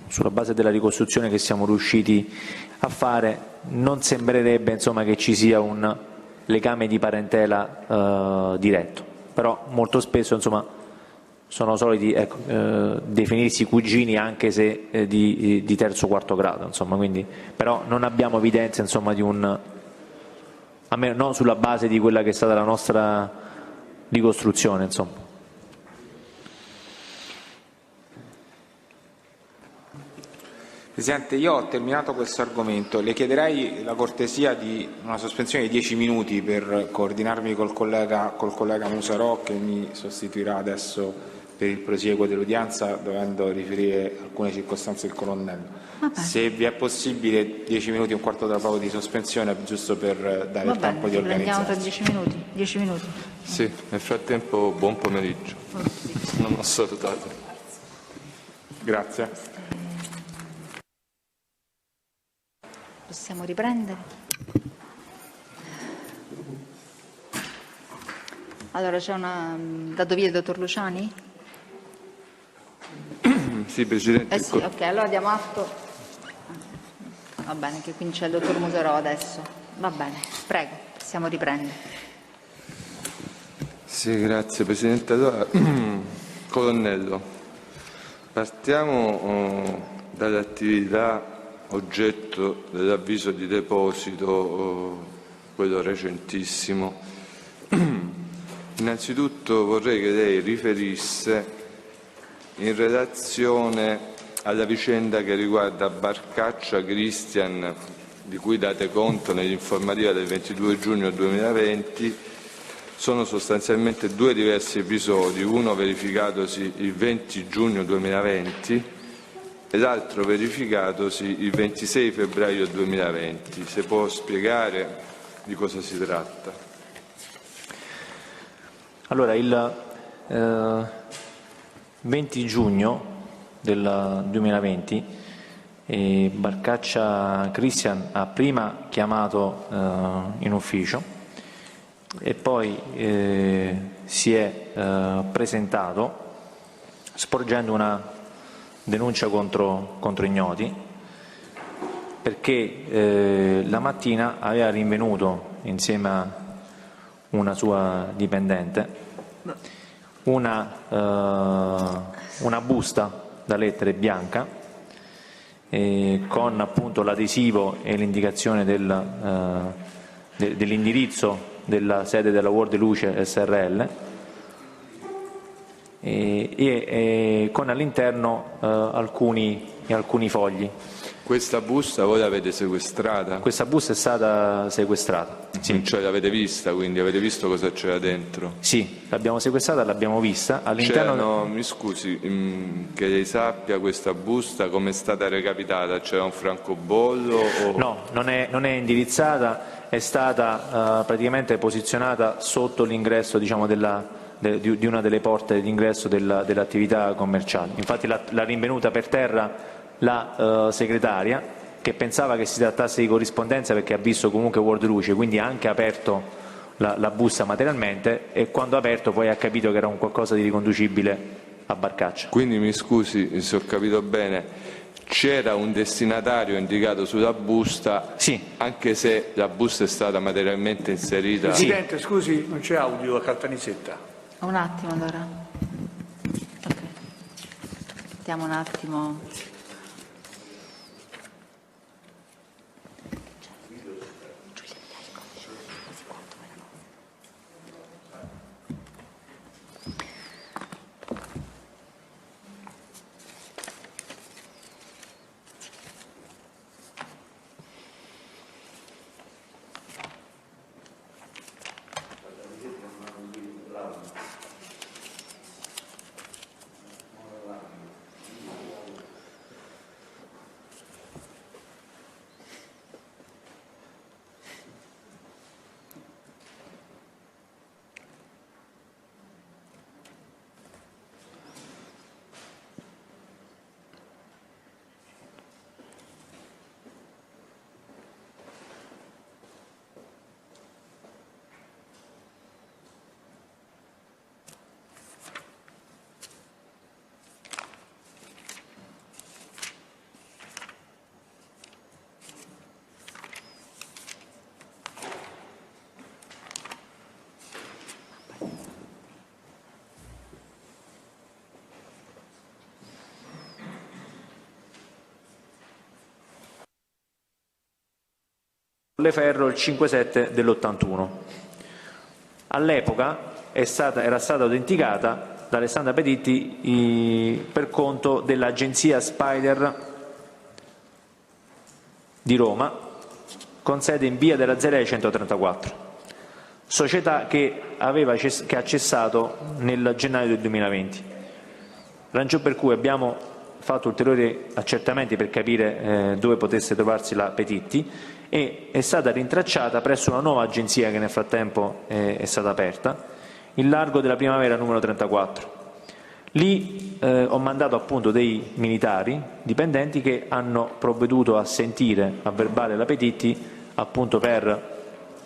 sulla base della ricostruzione che siamo riusciti a fare, non sembrerebbe, insomma, che ci sia un legame di parentela diretto, però molto spesso, insomma, sono soliti definirsi cugini anche se di terzo o quarto grado, insomma, quindi, però non abbiamo evidenza, insomma, di almeno non sulla base di quella che è stata la nostra ricostruzione, insomma. Presidente, io ho terminato questo argomento, le chiederei la cortesia di una sospensione di 10 minuti per coordinarmi col collega Musarò, che mi sostituirà adesso per il prosieguo dell'udienza, dovendo riferire alcune circostanze del colonnello. Se vi è possibile 10 minuti, un quarto d'ora proprio di sospensione, giusto per dare il tempo di organizzarsi. Prendiamo tra 10 minuti. 10 minuti. Sì, nel frattempo buon pomeriggio. Non ho salutato. Grazie. Possiamo riprendere? Allora, c'è una... dato via il dottor Luciani? Sì, Presidente. Sì, ok, allora diamo atto. Va bene, che quindi c'è il dottor Musarò adesso. Va bene, prego, possiamo riprendere. Sì, grazie Presidente. Allora, Colonnello, partiamo dall'attività oggetto dell'avviso di deposito, quello recentissimo. Innanzitutto vorrei che lei riferisse in relazione alla vicenda che riguarda Barcaccia Christian, di cui date conto nell'informativa del 22 giugno 2020. Sono sostanzialmente due diversi episodi, uno verificatosi il 20 giugno 2020 e l'altro verificatosi il 26 febbraio 2020. Se può spiegare di cosa si tratta. Allora, il 20 giugno del 2020 Barcaccia Christian ha prima chiamato in ufficio e poi si è presentato sporgendo una denuncia contro ignoti, perché la mattina aveva rinvenuto insieme a una sua dipendente una busta da lettere bianca con appunto l'adesivo e l'indicazione dell'indirizzo della sede della World Luce SRL e con all'interno alcuni fogli. Questa busta voi l'avete sequestrata? Questa busta è stata sequestrata. Sì. Cioè l'avete vista, quindi avete visto cosa c'era dentro? Sì, l'abbiamo sequestrata, l'abbiamo vista. All'interno... mi scusi, che lei sappia questa busta come è stata recapitata? C'era un francobollo? O... No, non è indirizzata, è stata praticamente posizionata sotto l'ingresso, diciamo, di una delle porte d'ingresso dell'attività commerciale. Infatti l'ha rinvenuta per terra la segretaria, che pensava che si trattasse di corrispondenza perché ha visto comunque World Luce, quindi ha anche aperto la busta materialmente, e quando ha aperto poi ha capito che era un qualcosa di riconducibile a Barcaccia. Quindi mi scusi se ho capito bene, c'era un destinatario indicato sulla busta, sì, anche se la busta è stata materialmente inserita. Presidente, scusi, non c'è audio a Caltanissetta. Un attimo allora. Ok. Mettiamo un attimo. Ferro il 5/7 dell'81. All'epoca era stata autenticata da Alessandra Petitti per conto dell'agenzia Spider di Roma, con sede in via della Zelea 134, società che ha cessato nel gennaio del 2020. Ragione per cui abbiamo fatto ulteriori accertamenti per capire dove potesse trovarsi la Petitti, e è stata rintracciata presso una nuova agenzia che nel frattempo è stata aperta, il largo della Primavera numero 34. Lì ho mandato appunto dei militari dipendenti che hanno provveduto a sentire a verbale la Petitti, appunto per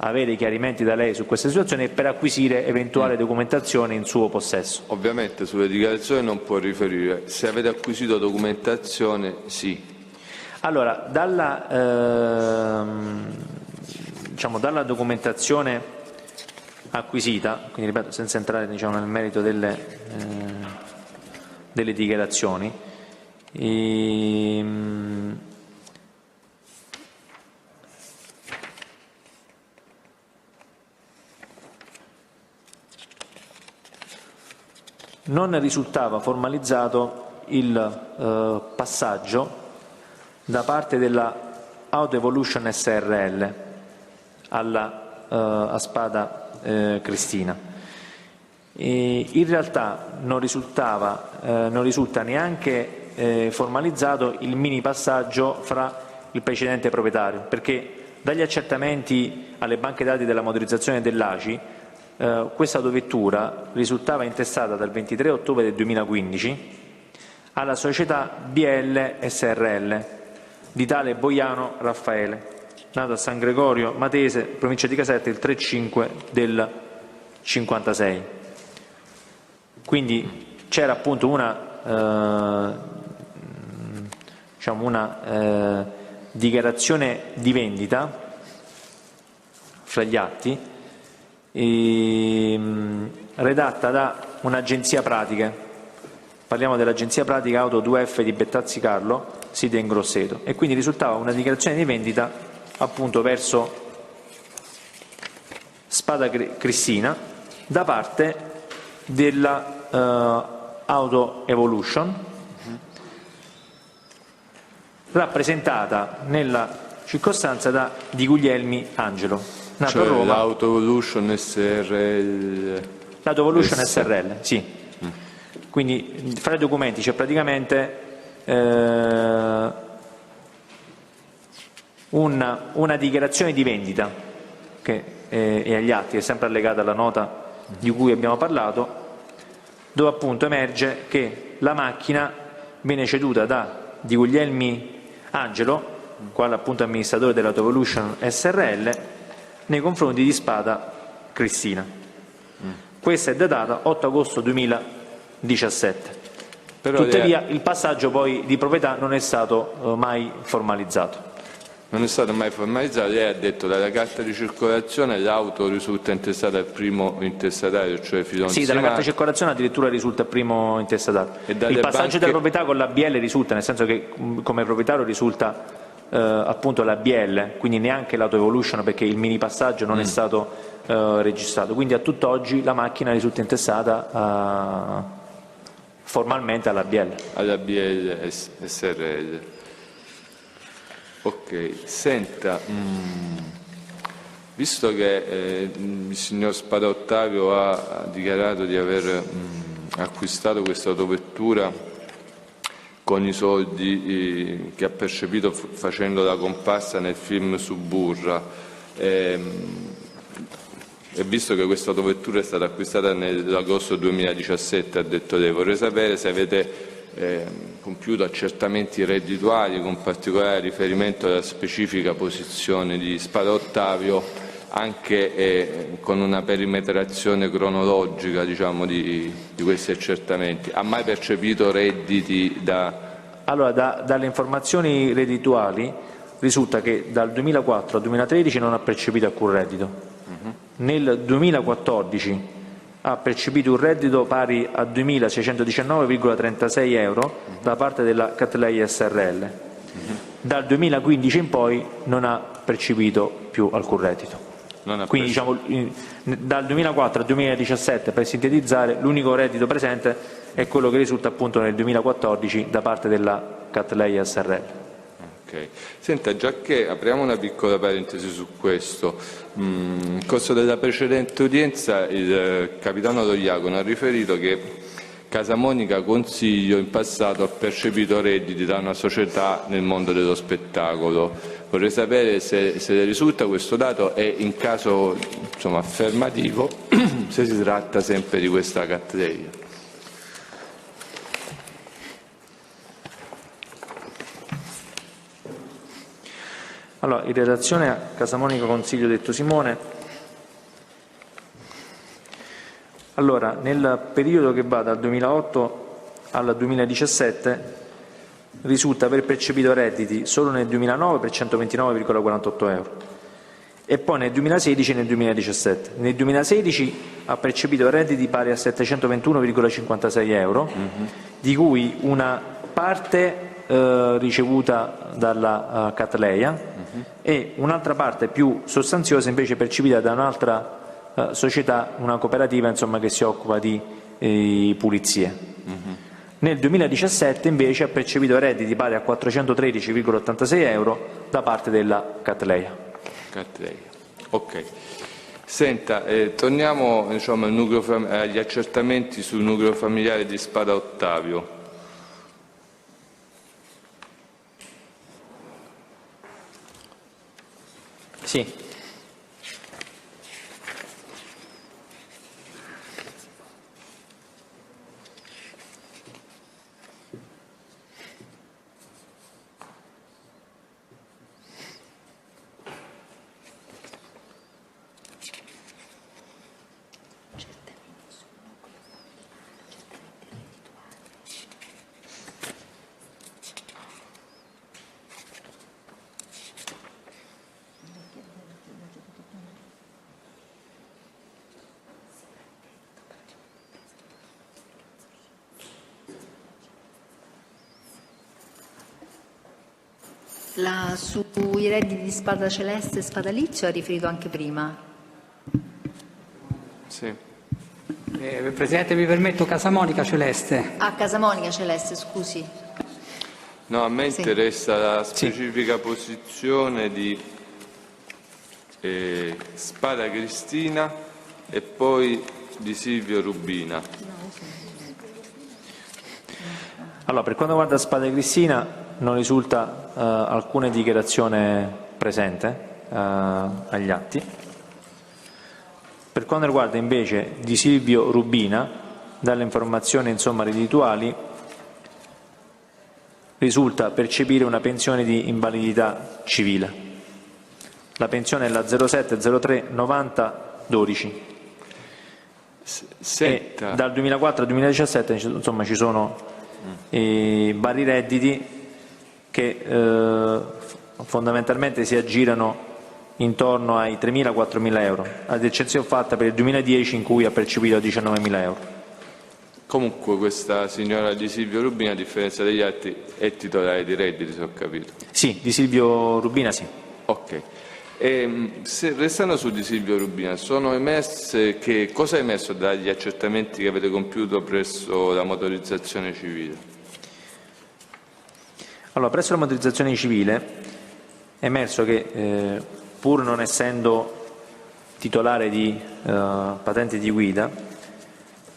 avere chiarimenti da lei su questa situazione e per acquisire eventuale documentazione in suo possesso. Ovviamente sulle dichiarazioni non può riferire, se avete acquisito documentazione sì. Allora, dalla documentazione acquisita, quindi ripeto senza entrare nel merito delle dichiarazioni, non risultava formalizzato il passaggio da parte della Auto Evolution SRL a Spada Cristina. In realtà non risulta neanche formalizzato il mini passaggio fra il precedente proprietario, perché dagli accertamenti alle banche dati della motorizzazione dell'ACI questa autovettura risultava intestata dal 23 ottobre del 2015 alla società BL SRL di tale Boiano Raffaele, nato a San Gregorio Matese, provincia di Caserta, il 3/5 del 56. Quindi c'era appunto una dichiarazione di vendita fra gli atti redatta da un'agenzia pratiche. Parliamo dell'agenzia pratica Auto 2F di Bettazzi Carlo, sede in Grosseto, e quindi risultava una dichiarazione di vendita appunto verso Spada Cristina da parte della Auto Evolution, rappresentata nella circostanza di Guglielmi Angelo, nato cioè a Roma. l'Autovolution SRL. L'Autovolution SRL, sì. Quindi fra i documenti c'è praticamente una dichiarazione di vendita che è agli atti, è sempre allegata alla nota di cui abbiamo parlato, dove appunto emerge che la macchina viene ceduta di Guglielmi Angelo, quale appunto amministratore dell'Autovolution SRL, nei confronti di Spada Cristina. Questa è datata 8 agosto 2017. Tuttavia il passaggio poi di proprietà non è stato mai formalizzato. Non è stato mai formalizzato. Lei ha detto che dalla carta di circolazione l'auto risulta intestata al primo intestatario, cioè Filon Sì, dalla carta di circolazione addirittura risulta il primo intestatario. Il passaggio della proprietà con l'ABL risulta, nel senso che come proprietario risulta appunto l'ABL, quindi neanche l'Autovolution, perché il mini passaggio non è stato registrato. Quindi a tutt'oggi la macchina risulta intestata formalmente all'ABL. All'ABL SRL. Ok, senta, visto che il signor Spada Ottavio ha dichiarato di aver acquistato questa autovettura con i soldi che ha percepito facendo la comparsa nel film Suburra, e visto che questa autovettura è stata acquistata nell'agosto 2017, ha detto lei, vorrei sapere se avete compiuto accertamenti reddituali con particolare riferimento alla specifica posizione di Spada Ottavio, anche con una perimetrazione cronologica, diciamo, di questi accertamenti. Ha mai percepito redditi Allora, dalle informazioni reddituali risulta che dal 2004 al 2013 non ha percepito alcun reddito. Nel 2014 ha percepito un reddito pari a 2.619,36 euro da parte della Cattleya SRL. Dal 2015 in poi non ha percepito più alcun reddito. Quindi diciamo, dal 2004 al 2017, per sintetizzare, l'unico reddito presente è quello che risulta appunto nel 2014 da parte della Cattleya SRL. Okay. Senta, già che apriamo una piccola parentesi su questo, nel corso della precedente udienza il capitano Loiacono ha riferito che Casamonica Consiglio in passato ha percepito redditi da una società nel mondo dello spettacolo. Vorrei sapere se le risulta questo dato e, in caso affermativo, se si tratta sempre di questa Cattleya. Allora, in relazione a Casamonica Consiglio detto Simone, allora, nel periodo che va dal 2008 al 2017 risulta aver percepito redditi solo nel 2009 per 129,48 euro e poi nel 2016 e nel 2017. Nel 2016 ha percepito redditi pari a 721,56 euro, di cui una parte ricevuta dalla Cattleya e un'altra parte più sostanziosa invece percepita da un'altra società, una cooperativa che si occupa di pulizie. Nel 2017 invece ha percepito redditi pari a 413,86 euro da parte della Cattleya. Ok. Senta, torniamo agli accertamenti sul nucleo familiare di Spada Ottavio. Sì. Sui redditi di Spada Celeste e Spada Lizio ha riferito anche prima. Sì. Presidente, mi permetto, Casamonica Celeste. Casamonica Celeste, scusi. No, a me Sì. interessa la specifica posizione di Spada Cristina e poi di Silvio Rubina. Allora, per quanto riguarda Spada Cristina, non risulta alcuna dichiarazione presente agli atti. Per quanto riguarda invece di Silvio Rubina, dalle informazioni reddituali, risulta percepire una pensione di invalidità civile. La pensione è la 07039012. E dal 2004 al 2017 insomma ci sono vari redditi che fondamentalmente si aggirano intorno ai 3.000-4.000 euro, ad eccezione fatta per il 2010 in cui ha percepito 19.000 euro. Comunque questa signora di Silvio Rubina, a differenza degli altri, è titolare di redditi, se ho capito. Sì, di Silvio Rubina sì. Ok. Restando su di Silvio Rubina, cosa è emerso dagli accertamenti che avete compiuto presso la motorizzazione civile? Allora, presso la motorizzazione civile è emerso che pur non essendo titolare di patente di guida,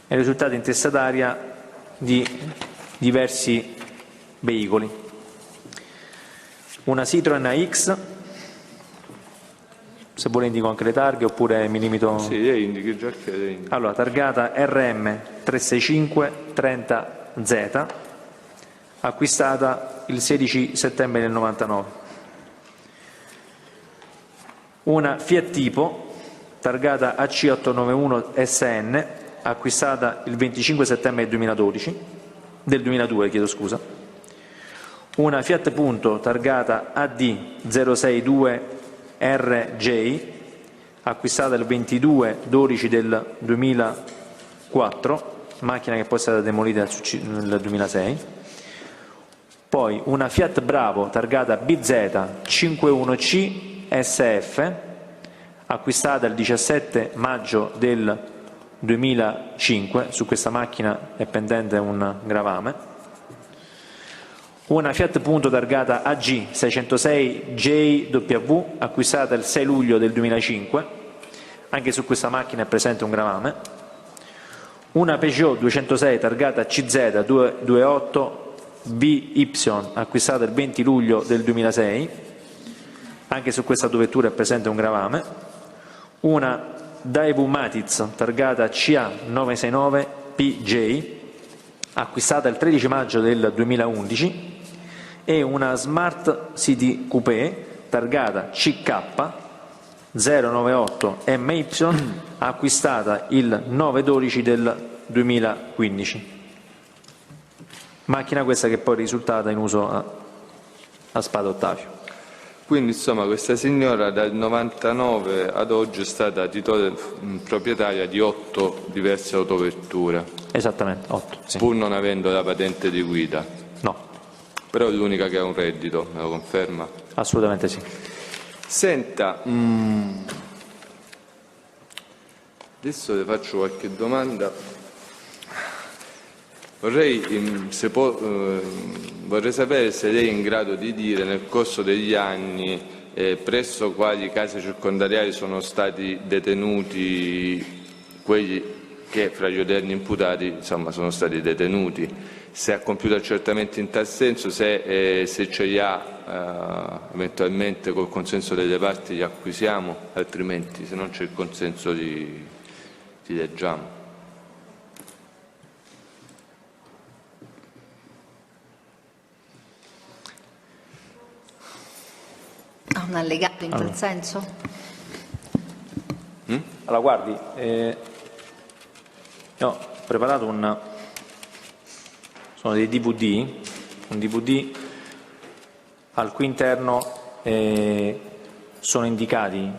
è risultata intestataria di diversi veicoli. Una Citroen AX, se vuole indico anche le targhe oppure mi limito... Sì, le indichi già che le indichi. Allora, targata RM 36530Z, acquistata il 16 settembre del 99. Una Fiat Tipo, targata AC891 SN, acquistata il 25 settembre del 2002, chiedo scusa. Una Fiat Punto, targata AD062RJ, acquistata il 22/12 del 2004, macchina che poi è stata demolita nel 2006. Poi una Fiat Bravo, targata BZ51C SF, acquistata il 17 maggio del 2005, su questa macchina è pendente un gravame. Una Fiat Punto targata AG606JW, acquistata il 6 luglio del 2005, anche su questa macchina è presente un gravame. Una Peugeot 206 targata CZ228BY, acquistata il 20 luglio del 2006, anche su questa vettura è presente un gravame. Una Daewoo Matiz targata CA969PJ, acquistata il 13 maggio del 2011, e una Smart City Coupé targata CK098MY, acquistata il 9/12 del 2015. Macchina questa che poi è risultata in uso a Spada Ottavio. Quindi insomma questa signora dal 99 ad oggi è stata proprietaria di 8 diverse autovetture. Esattamente, 8. Sì. Pur non avendo la patente di guida. No. Però è l'unica che ha un reddito, me lo conferma? Assolutamente sì. Senta, adesso le faccio qualche domanda. Vorrei sapere se lei è in grado di dire nel corso degli anni presso quali case circondariali sono stati detenuti quelli che fra gli odierni imputati insomma, sono stati detenuti, se ha compiuto accertamenti in tal senso, se ce li ha eventualmente col consenso delle parti li acquisiamo, altrimenti se non c'è il consenso li leggiamo. Ha un allegato in tal senso? Allora, guardi, ho preparato sono dei DVD, un DVD al cui interno sono indicati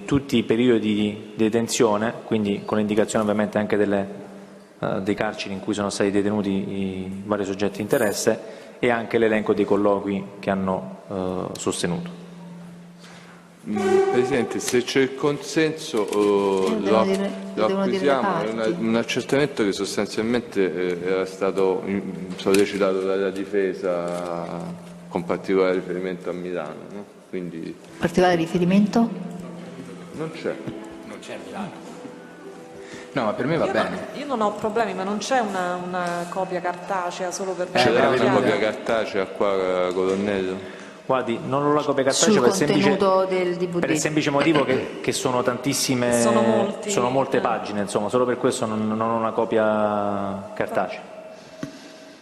tutti i periodi di detenzione, quindi con l'indicazione ovviamente anche dei carceri in cui sono stati detenuti i vari soggetti di interesse e anche l'elenco dei colloqui che hanno sostenuto. Presidente, se c'è il consenso lo acquisiamo, è un accertamento che sostanzialmente era stato sollecitato dalla difesa con particolare riferimento a Milano, no? Quindi... Particolare riferimento? Non c'è. Non c'è a Milano. No, ma per me va bene. Io non ho problemi, ma non c'è una copia cartacea solo per Ce l'ha una verificare? copia cartacea qua, colonnello? Guardi, non ho la copia cartacea Sul per del DVD. il semplice motivo che sono tantissime, Sono molte pagine, insomma, solo per questo non ho una copia cartacea.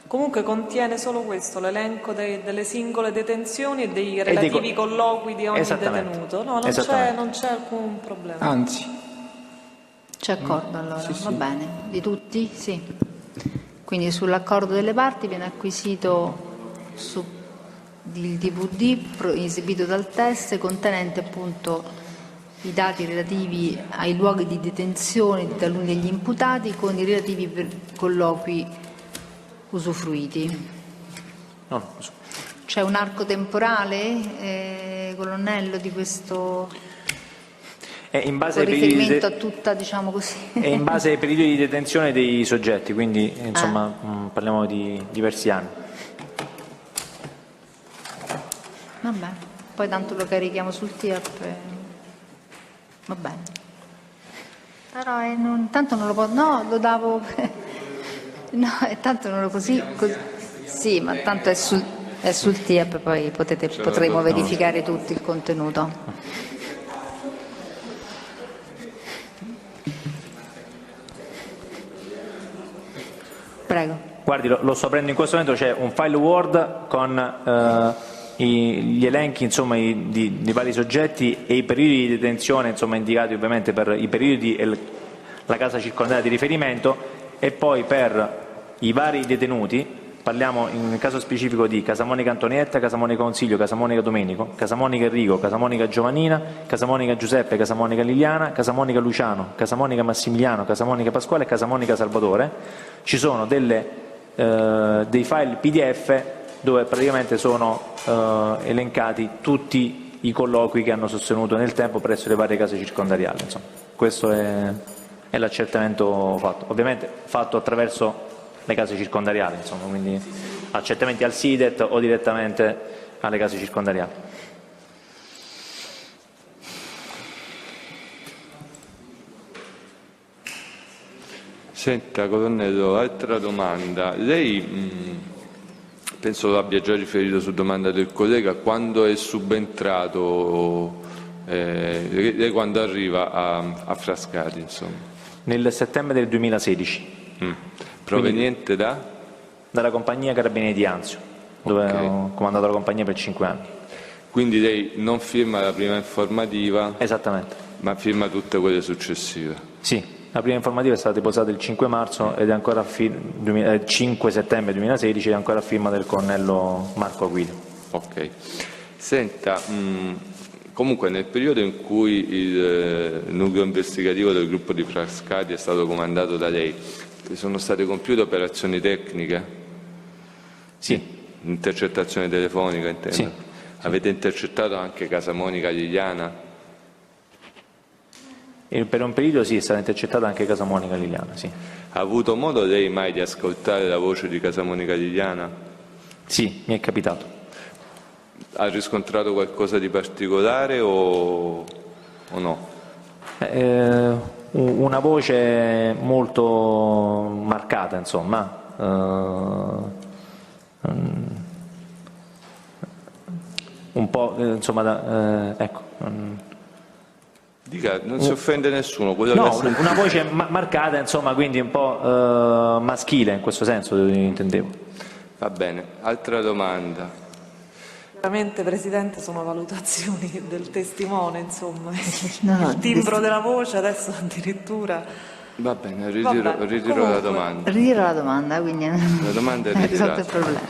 Comunque contiene solo questo, l'elenco delle singole detenzioni e dei relativi colloqui di ogni detenuto. No, non c'è alcun problema. Anzi. C'è accordo allora, va bene. Di tutti? Sì. Quindi sull'accordo delle parti viene acquisito il DVD esibito dal test contenente appunto i dati relativi ai luoghi di detenzione di taluni degli imputati con i relativi colloqui usufruiti. C'è un arco temporale, colonnello, di questo in base con ai riferimento a tutta, diciamo così. È in base ai periodi di detenzione dei soggetti, quindi insomma parliamo di diversi anni. Vabbè, poi tanto lo carichiamo sul TIAP. Va bene. Però tanto non lo posso. No, lo davo. No, tanto non lo così. Sì, ma tanto è sul TIAP, poi potremo verificare tutti il contenuto. Prego. Guardi, lo sto aprendo in questo momento, c'è un file Word con gli elenchi insomma, di vari soggetti e i periodi di detenzione insomma, indicati ovviamente per i periodi e la casa circondariale di riferimento, e poi per i vari detenuti parliamo in caso specifico di Casamonica Antonietta, Casamonica Consiglio, Casamonica Domenico, Casamonica Enrico, Casamonica Giovannina, Casamonica Giuseppe, Casamonica Liliana, Casamonica Luciano, Casamonica Massimiliano, Casamonica Pasquale e Casamonica Salvatore. Ci sono dei file PDF dove praticamente sono elencati tutti i colloqui che hanno sostenuto nel tempo presso le varie case circondariali. Insomma, questo è l'accertamento fatto, ovviamente fatto attraverso le case circondariali, insomma, quindi accertamenti al SIDET o direttamente alle case circondariali. Senta, colonnello, altra domanda. Lei penso lo abbia già riferito su domanda del collega, quando è subentrato, lei quando arriva a Frascati, insomma? Nel settembre del 2016. Proveniente dalla compagnia Carabinieri di Anzio, dove ho comandato la compagnia per 5 anni. Quindi lei non firma la prima informativa? Esattamente. Ma firma tutte quelle successive? Sì, la prima informativa è stata depositata il 5 marzo ed è ancora 5 settembre 2016 ed è ancora a firma del colonnello Marco Aguilio. Ok. Senta, comunque nel periodo in cui il nucleo investigativo del gruppo di Frascati è stato comandato da lei, sono state compiute operazioni tecniche? Sì. Intercettazione telefonica, intendo? Sì. Avete intercettato anche Casamonica Liliana? E per un periodo sì, è stata intercettata anche Casamonica Liliana, sì. Ha avuto modo lei mai di ascoltare la voce di Casamonica Liliana? Sì, mi è capitato. Ha riscontrato qualcosa di particolare o no? Una voce molto marcata, insomma, un po', insomma, ecco. Dica, non si offende nessuno. No, una voce marcata, insomma, quindi un po' maschile in questo senso, intendevo. Va bene, altra domanda. Veramente, Presidente, sono valutazioni del testimone, insomma. Il timbro della voce adesso addirittura. Va bene, ritiro la domanda. Ritiro la domanda, quindi la domanda è risolto il problema.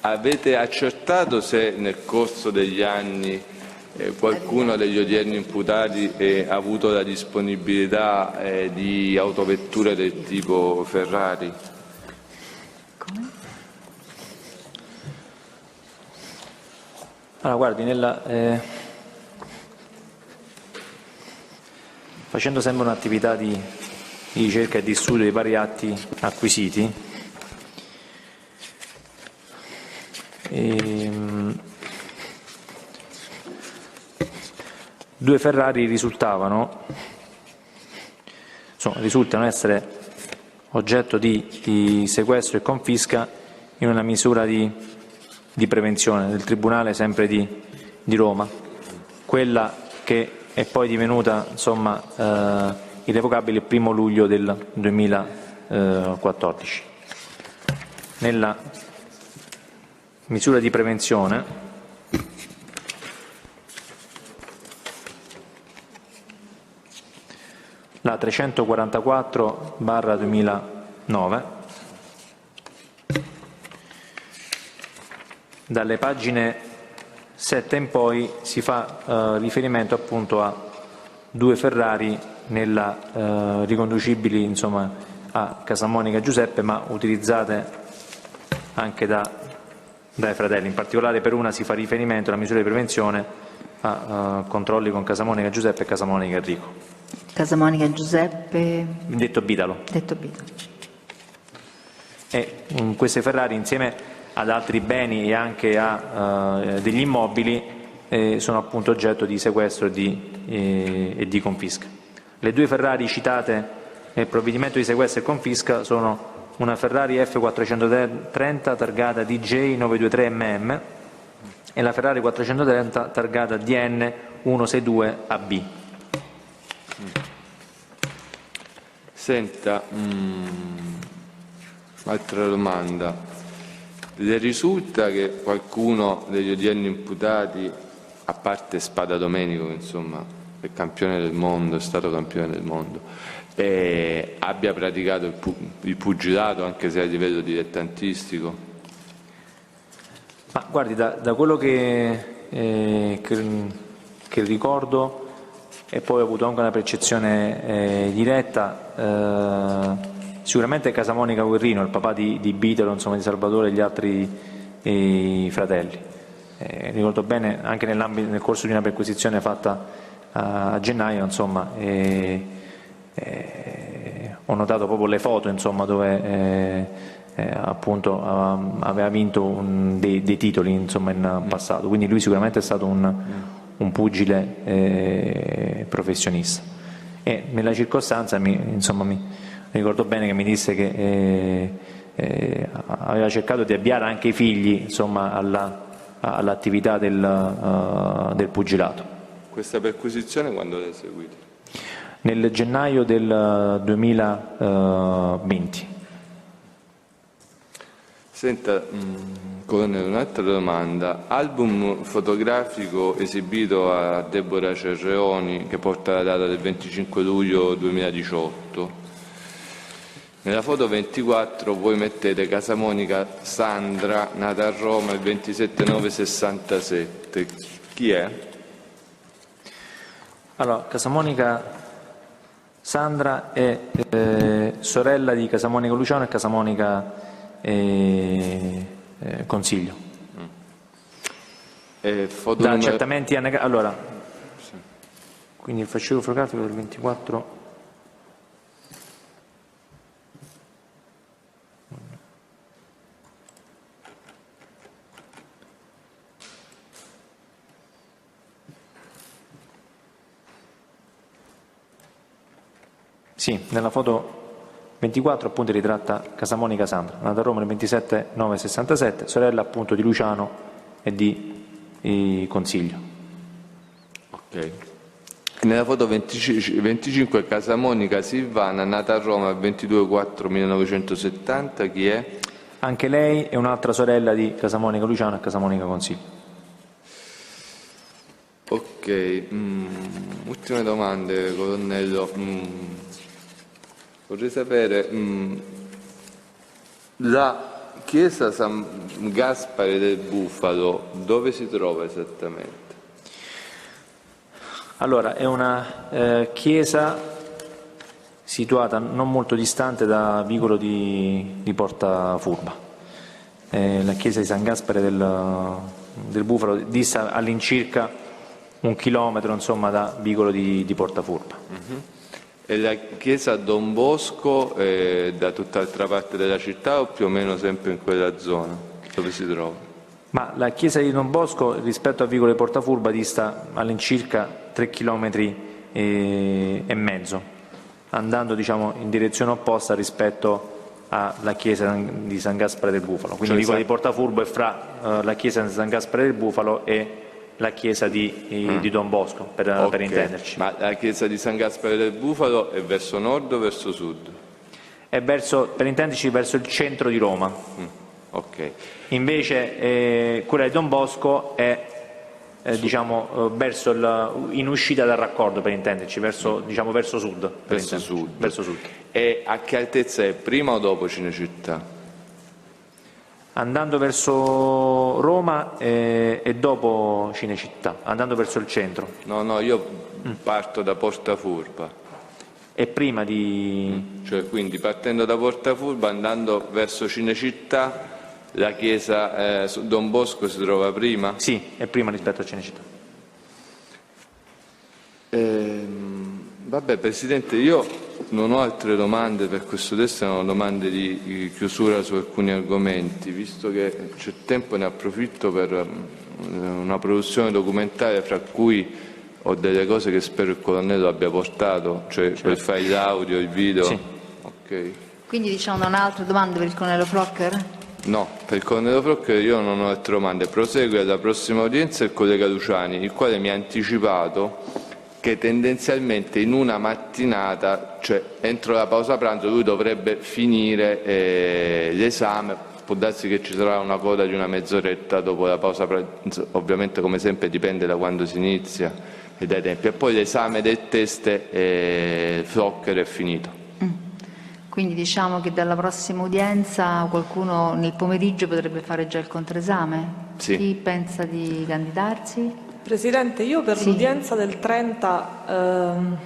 Avete accertato se nel corso degli anni qualcuno degli odierni imputati ha avuto la disponibilità di autovetture del tipo Ferrari? Allora, guardi, facendo sempre un'attività di ricerca e di studio dei vari atti acquisiti, due Ferrari risultano essere oggetto di sequestro e confisca in una misura di prevenzione del Tribunale sempre di Roma, quella che è poi divenuta irrevocabile il 1° luglio del 2014. Nella misura di prevenzione la 344/2009, dalle pagine 7 in poi si fa riferimento appunto a due Ferrari riconducibili a Casamonica Giuseppe, ma utilizzate anche dai fratelli. In particolare per una si fa riferimento alla misura di prevenzione a controlli con Casamonica Giuseppe e Casamonica Enrico. Casamonica Giuseppe Detto Bitalo. E queste Ferrari, insieme ad altri beni e anche a degli immobili, sono appunto oggetto di sequestro e di confisca. Le due Ferrari citate nel provvedimento di sequestro e confisca sono una Ferrari F430 targata DJ 923MM e la Ferrari 430 targata DN 162AB. Senta, altra domanda. Le risulta che qualcuno degli odierni imputati, a parte Spada Domenico, che insomma è campione del mondo, è stato campione del mondo, abbia praticato il pugilato, anche se a livello dilettantistico? Ma guardi, da quello che ricordo, e poi ho avuto anche una percezione diretta, sicuramente Casamonica Guerrino, il papà di Bitalo, di Salvatore e gli altri fratelli. Ricordo bene anche nel corso di una perquisizione fatta a gennaio, ho notato proprio le foto dove appunto aveva vinto dei titoli in passato, quindi lui sicuramente è stato un pugile professionista, e nella circostanza mi ricordo bene che mi disse che aveva cercato di avviare anche i figli all'attività del pugilato. Questa perquisizione quando l'hai eseguita? Nel gennaio del 2020. Senta, colonnello, un'altra domanda. Album fotografico esibito a Deborah Cerreoni che porta la data del 25 luglio 2018. Nella foto 24 voi mettete Casamonica Sandra, nata a Roma il 27/9/67. Chi è? Allora, Casamonica Sandra è sorella di Casamonica Luciano e Casamonica Consiglio. Da accertamenti allora, quindi il fascicolo fotografico del 24. Sì, nella foto 24 appunto ritratta Casamonica Sandra, nata a Roma il 27/9/67, sorella appunto di Luciano e di Consiglio. Ok. Nella foto 25 Casamonica Silvana, nata a Roma il 22/4/1970, chi è? Anche lei è un'altra sorella di Casamonica Luciano e Casamonica Consiglio. Ok, ultime domande, colonnello. Vorrei sapere, la chiesa San Gaspare del Bufalo dove si trova esattamente? Allora, è una chiesa situata non molto distante da Vicolo di Porta Furba. La chiesa di San Gaspare del Bufalo dista all'incirca 1 chilometro, insomma, da Vicolo di Portafurba. E la chiesa Don Bosco è da tutt'altra parte della città o più o meno sempre in quella zona? Dove si trova? Ma la chiesa di Don Bosco rispetto a Vicolo di Portafurba dista all'incirca 3 chilometri e mezzo, andando, diciamo, in direzione opposta rispetto alla chiesa di San Gaspare del Bufalo. Quindi Vicolo di Portafurba è fra la chiesa di San Gaspare del Bufalo e la chiesa di Don Bosco, per intenderci. Ma la chiesa di San Gaspare del Bufalo è verso nord o verso sud? È verso, per intenderci, verso il centro di Roma. Invece quella di Don Bosco è verso in uscita dal raccordo, per intenderci, verso sud. Verso sud. E a che altezza è, prima o dopo Cinecittà? Andando verso Roma e dopo Cinecittà, andando verso il centro. No, io parto da Portafurba. E prima di... Cioè, quindi partendo da Portafurba, andando verso Cinecittà, la chiesa Don Bosco si trova prima? Sì, è prima rispetto a Cinecittà. Vabbè, Presidente, io non ho altre domande per questo testo, erano domande di chiusura su alcuni argomenti. Visto che c'è tempo, ne approfitto per una produzione documentaria, fra cui ho delle cose che spero il colonnello abbia portato, cioè per file audio, il video. Sì. Okay. Quindi, diciamo, non ha altre domande per il colonnello Flocker? No, per il colonnello Flocker io non ho altre domande. Prosegue alla prossima udienza il collega Luciani, il quale mi ha anticipato che tendenzialmente in una mattinata, cioè entro la pausa pranzo, lui dovrebbe finire l'esame. Può darsi che ci sarà una coda di una mezz'oretta dopo la pausa pranzo, ovviamente come sempre dipende da quando si inizia e dai tempi. E poi l'esame del test Flocker è finito. Quindi diciamo che dalla prossima udienza qualcuno nel pomeriggio potrebbe fare già il controesame? Sì. Chi pensa di candidarsi? Presidente, io per l'udienza del 30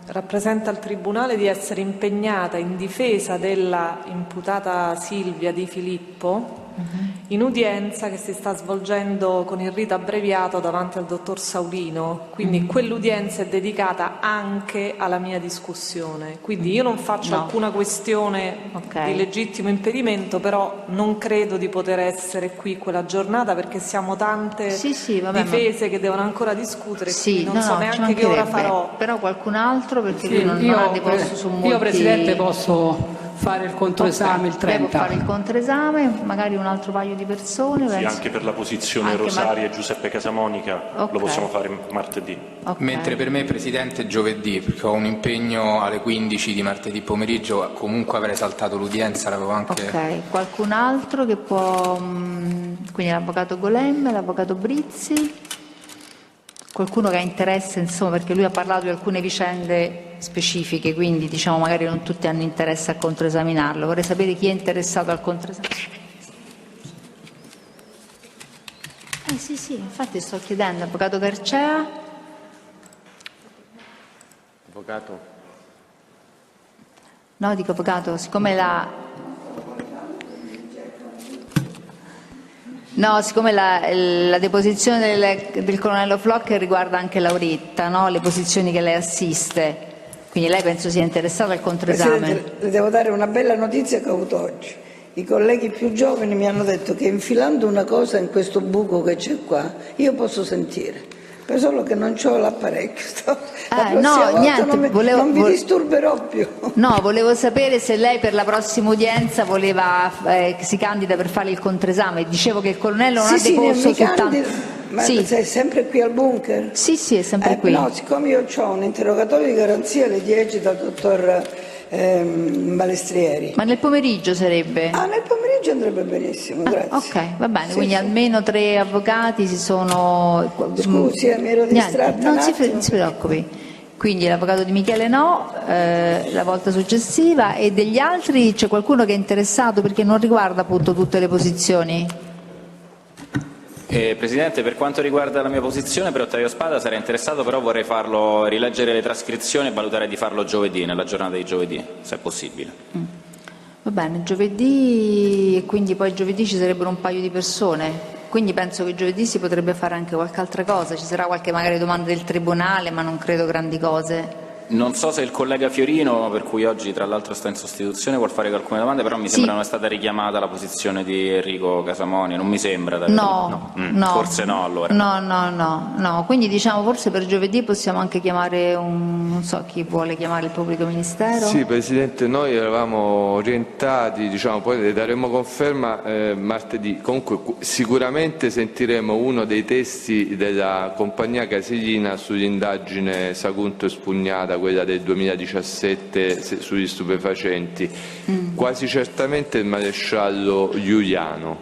rappresenta al Tribunale di essere impegnata in difesa della imputata Silvia Di Filippo in udienza che si sta svolgendo con il rito abbreviato davanti al dottor Saurino, quindi quell'udienza è dedicata anche alla mia discussione, quindi io non faccio alcuna questione di legittimo impedimento, però non credo di poter essere qui quella giornata perché siamo tante difese che devono ancora discutere, non so neanche che ora farò. Però qualcun altro, perché lui non ha dei posti su molti... Io, Presidente, posso fare il controesame il 30. Devo fare il controesame, magari un altro paio di persone. Sì, anche per la posizione Rosaria e Giuseppe Casamonica lo possiamo fare martedì. Mentre per me, Presidente, giovedì, perché ho un impegno alle 15 di martedì pomeriggio, comunque avrei saltato l'udienza, l'avevo anche... Qualcun altro che può... Quindi l'avvocato Golem, l'avvocato Brizzi... Qualcuno che ha interesse, insomma, perché lui ha parlato di alcune vicende specifiche, quindi diciamo magari non tutti hanno interesse a controesaminarlo. Vorrei sapere chi è interessato al controesame. Sì, infatti sto chiedendo, avvocato Garcea. Avvocato? No, dico avvocato, siccome la deposizione del colonnello Flocker riguarda anche Lauretta, no? Le posizioni che lei assiste, quindi lei penso sia interessata al controesame. Presidente, le devo dare una bella notizia che ho avuto oggi. I colleghi più giovani mi hanno detto che infilando una cosa in questo buco che c'è qua, io posso sentire. Per solo che non c'ho l'apparecchio. Non vi disturberò più. No, volevo sapere se lei per la prossima udienza voleva che si candida per fare il controesame. Dicevo che il colonnello non ha deposto soltanto... Ma sei sempre qui al bunker? Sì, è sempre qui. No, siccome io ho un interrogatorio di garanzia alle 10 dal dottor Balestrieri. Ma nel pomeriggio sarebbe? Nel pomeriggio andrebbe benissimo, grazie. Ok, va bene, quindi almeno 3 avvocati si sono... Scusi, mi ero distratta. Non si preoccupi. Quindi l'avvocato Di Michele no, la volta successiva, e degli altri c'è qualcuno che è interessato perché non riguarda appunto tutte le posizioni? Presidente, per quanto riguarda la mia posizione per Ottavio Spada sarei interessato, però vorrei farlo rileggere le trascrizioni e valutare di farlo giovedì, nella giornata di giovedì, se è possibile. Va bene, giovedì, e quindi poi giovedì ci sarebbero un paio di persone. quindi penso che giovedì si potrebbe fare anche qualche altra cosa, ci sarà qualche magari domanda del Tribunale, ma non credo grandi cose. Non so se il collega Fiorino, per cui oggi tra l'altro sta in sostituzione, vuol fare alcune domande, però mi sembra non è stata richiamata la posizione di Enrico Casamoni, non mi sembra. No. Forse no allora. No, quindi diciamo forse per giovedì possiamo anche chiamare non so chi vuole chiamare il pubblico ministero. Sì, Presidente, noi eravamo orientati, diciamo, poi le daremo conferma martedì. Comunque sicuramente sentiremo uno dei testi della compagnia Casiglina sull'indagine Sagunto e Spugnata, quella del 2017 sugli stupefacenti, quasi certamente il maresciallo Giuliano.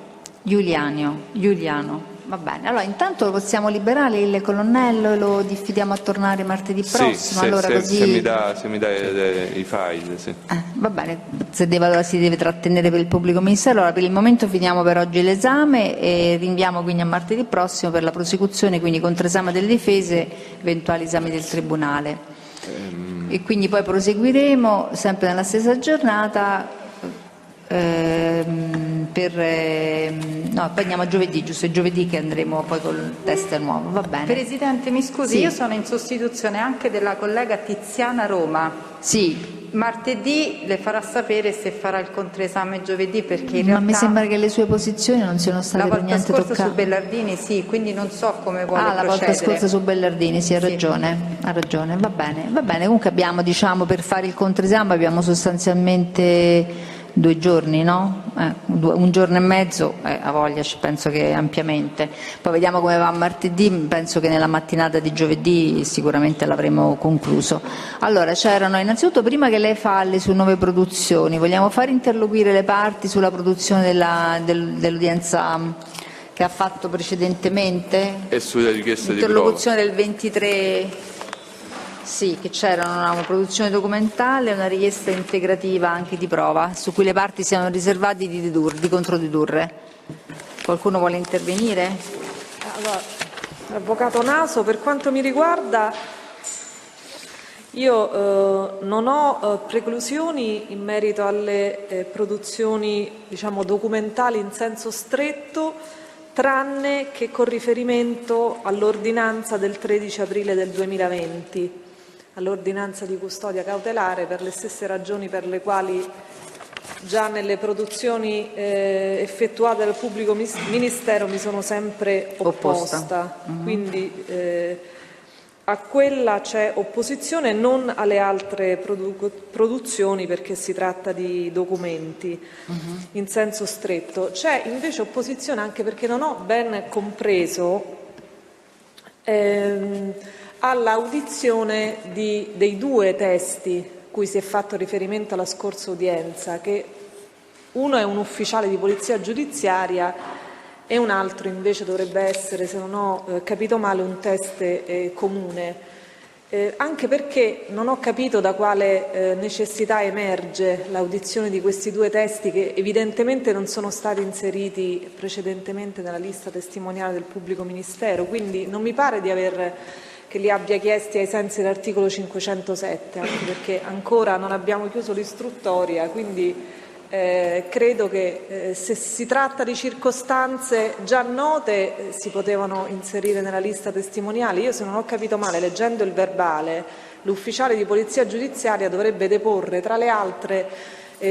Va bene, allora intanto lo possiamo liberare il colonnello e lo diffidiamo a tornare martedì prossimo. Sì, allora così... se mi dà i file. Sì. Va bene, allora si deve trattenere per il pubblico ministero. Allora, per il momento finiamo per oggi l'esame e rinviamo quindi a martedì prossimo per la prosecuzione, quindi contraesame delle difese, eventuali esami del Tribunale. E quindi poi proseguiremo sempre nella stessa giornata. Poi andiamo a giovedì, giusto? È giovedì che andremo poi col test nuovo, va bene. Presidente, mi scusi, io sono in sostituzione anche della collega Tiziana Roma. Sì. Martedì le farà sapere se farà il controesame giovedì, perché in Ma realtà mi sembra che le sue posizioni non siano state per niente toccate. La volta scorsa su Bellardini sì, quindi non so come vuole procedere. La volta scorsa su Bellardini, sì, ha ragione, va bene, comunque abbiamo, diciamo, per fare il controesame abbiamo sostanzialmente 2 giorni, no? Un giorno e mezzo, a voglia, penso che ampiamente. Poi vediamo come va martedì, penso che nella mattinata di giovedì sicuramente l'avremo concluso. Allora, c'erano innanzitutto, prima che lei falle su nuove produzioni, vogliamo far interloquire le parti sulla produzione dell'udienza che ha fatto precedentemente? E sulle richieste di prova. Interlocuzione del 23... Sì, che c'era una produzione documentale e una richiesta integrativa anche di prova, su cui le parti siano riservate di controdedurre. Qualcuno vuole intervenire? Allora, Avvocato Naso, per quanto mi riguarda, io non ho preclusioni in merito alle produzioni, diciamo, documentali in senso stretto, tranne che con riferimento all'ordinanza del 13 aprile del 2020. All'ordinanza di custodia cautelare, per le stesse ragioni per le quali già nelle produzioni effettuate dal pubblico ministero mi sono sempre opposta. Quindi a quella c'è opposizione, non alle altre produzioni, perché si tratta di documenti in senso stretto. C'è invece opposizione anche perché non ho ben compreso all'audizione dei 2 testi cui si è fatto riferimento alla scorsa udienza, che uno è un ufficiale di polizia giudiziaria e un altro invece dovrebbe essere, se non ho capito male, un test comune. Anche perché non ho capito da quale necessità emerge l'audizione di questi 2 testi, che evidentemente non sono stati inseriti precedentemente nella lista testimoniale del pubblico ministero, quindi non mi pare che li abbia chiesti ai sensi dell'articolo 507, anche perché ancora non abbiamo chiuso l'istruttoria, quindi credo che se si tratta di circostanze già note si potevano inserire nella lista testimoniale. Io, se non ho capito male, leggendo il verbale, l'ufficiale di polizia giudiziaria dovrebbe deporre, tra le altre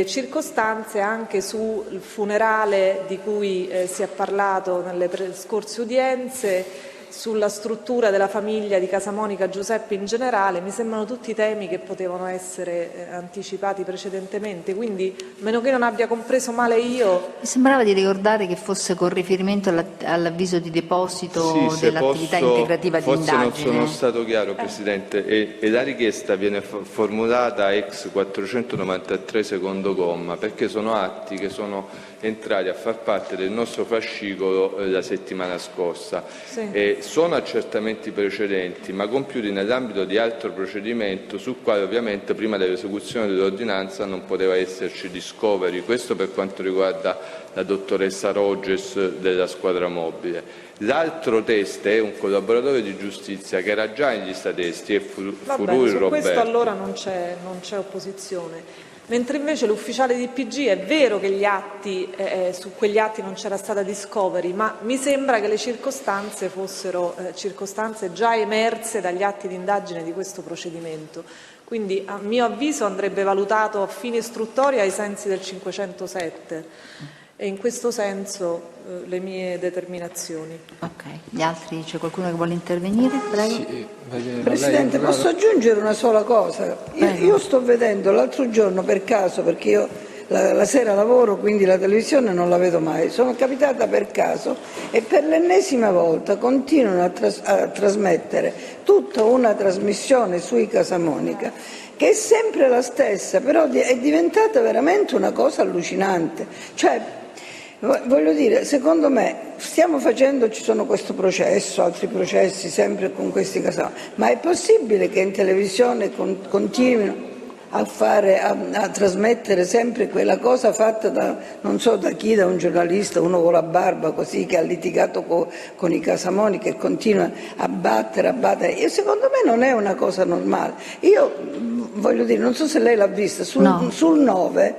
circostanze, anche sul funerale di cui si è parlato nelle scorse udienze, sulla struttura della famiglia di Casamonica Giuseppe in generale. Mi sembrano tutti temi che potevano essere anticipati precedentemente, quindi, a meno che non abbia compreso male io... Mi sembrava di ricordare che fosse con riferimento all'avviso di deposito dell'attività integrativa di indagine. Forse non sono stato chiaro, Presidente, e la richiesta viene formulata ex 493 secondo comma, perché sono atti che sono entrati a far parte del nostro fascicolo la settimana scorsa. Sono accertamenti precedenti, ma compiuti nell'ambito di altro procedimento sul quale ovviamente prima dell'esecuzione dell'ordinanza non poteva esserci discovery. Questo per quanto riguarda la dottoressa Roges della squadra mobile. L'altro test è un collaboratore di giustizia che era già in lista testi, è Furui Roberto. Su questo allora non c'è opposizione. mentre invece l'ufficiale di PG è vero che gli atti, su quegli atti non c'era stata discovery, ma mi sembra che le circostanze fossero circostanze già emerse dagli atti di indagine di questo procedimento. Quindi a mio avviso andrebbe valutato a fini istruttori ai sensi del 507 e in questo senso le mie determinazioni. Ok, gli altri, c'è qualcuno che vuole intervenire? Prego. Sì, Presidente, posso aggiungere una sola cosa? Io sto vedendo l'altro giorno per caso, perché io la sera lavoro, quindi la televisione non la vedo mai, sono capitata per caso e per l'ennesima volta continuano a trasmettere tutta una trasmissione sui Casamonica che è sempre la stessa, però è diventata veramente una cosa allucinante. Cioè, voglio dire, secondo me stiamo facendo, ci sono questo processo, altri processi sempre con questi Casamonica, ma è possibile che in televisione continuino a trasmettere sempre quella cosa fatta da non so da chi, da un giornalista, uno con la barba così, che ha litigato con i Casamonica e continua a battere. Secondo me non è una cosa normale. Io voglio dire, non so se lei l'ha vista, sul 9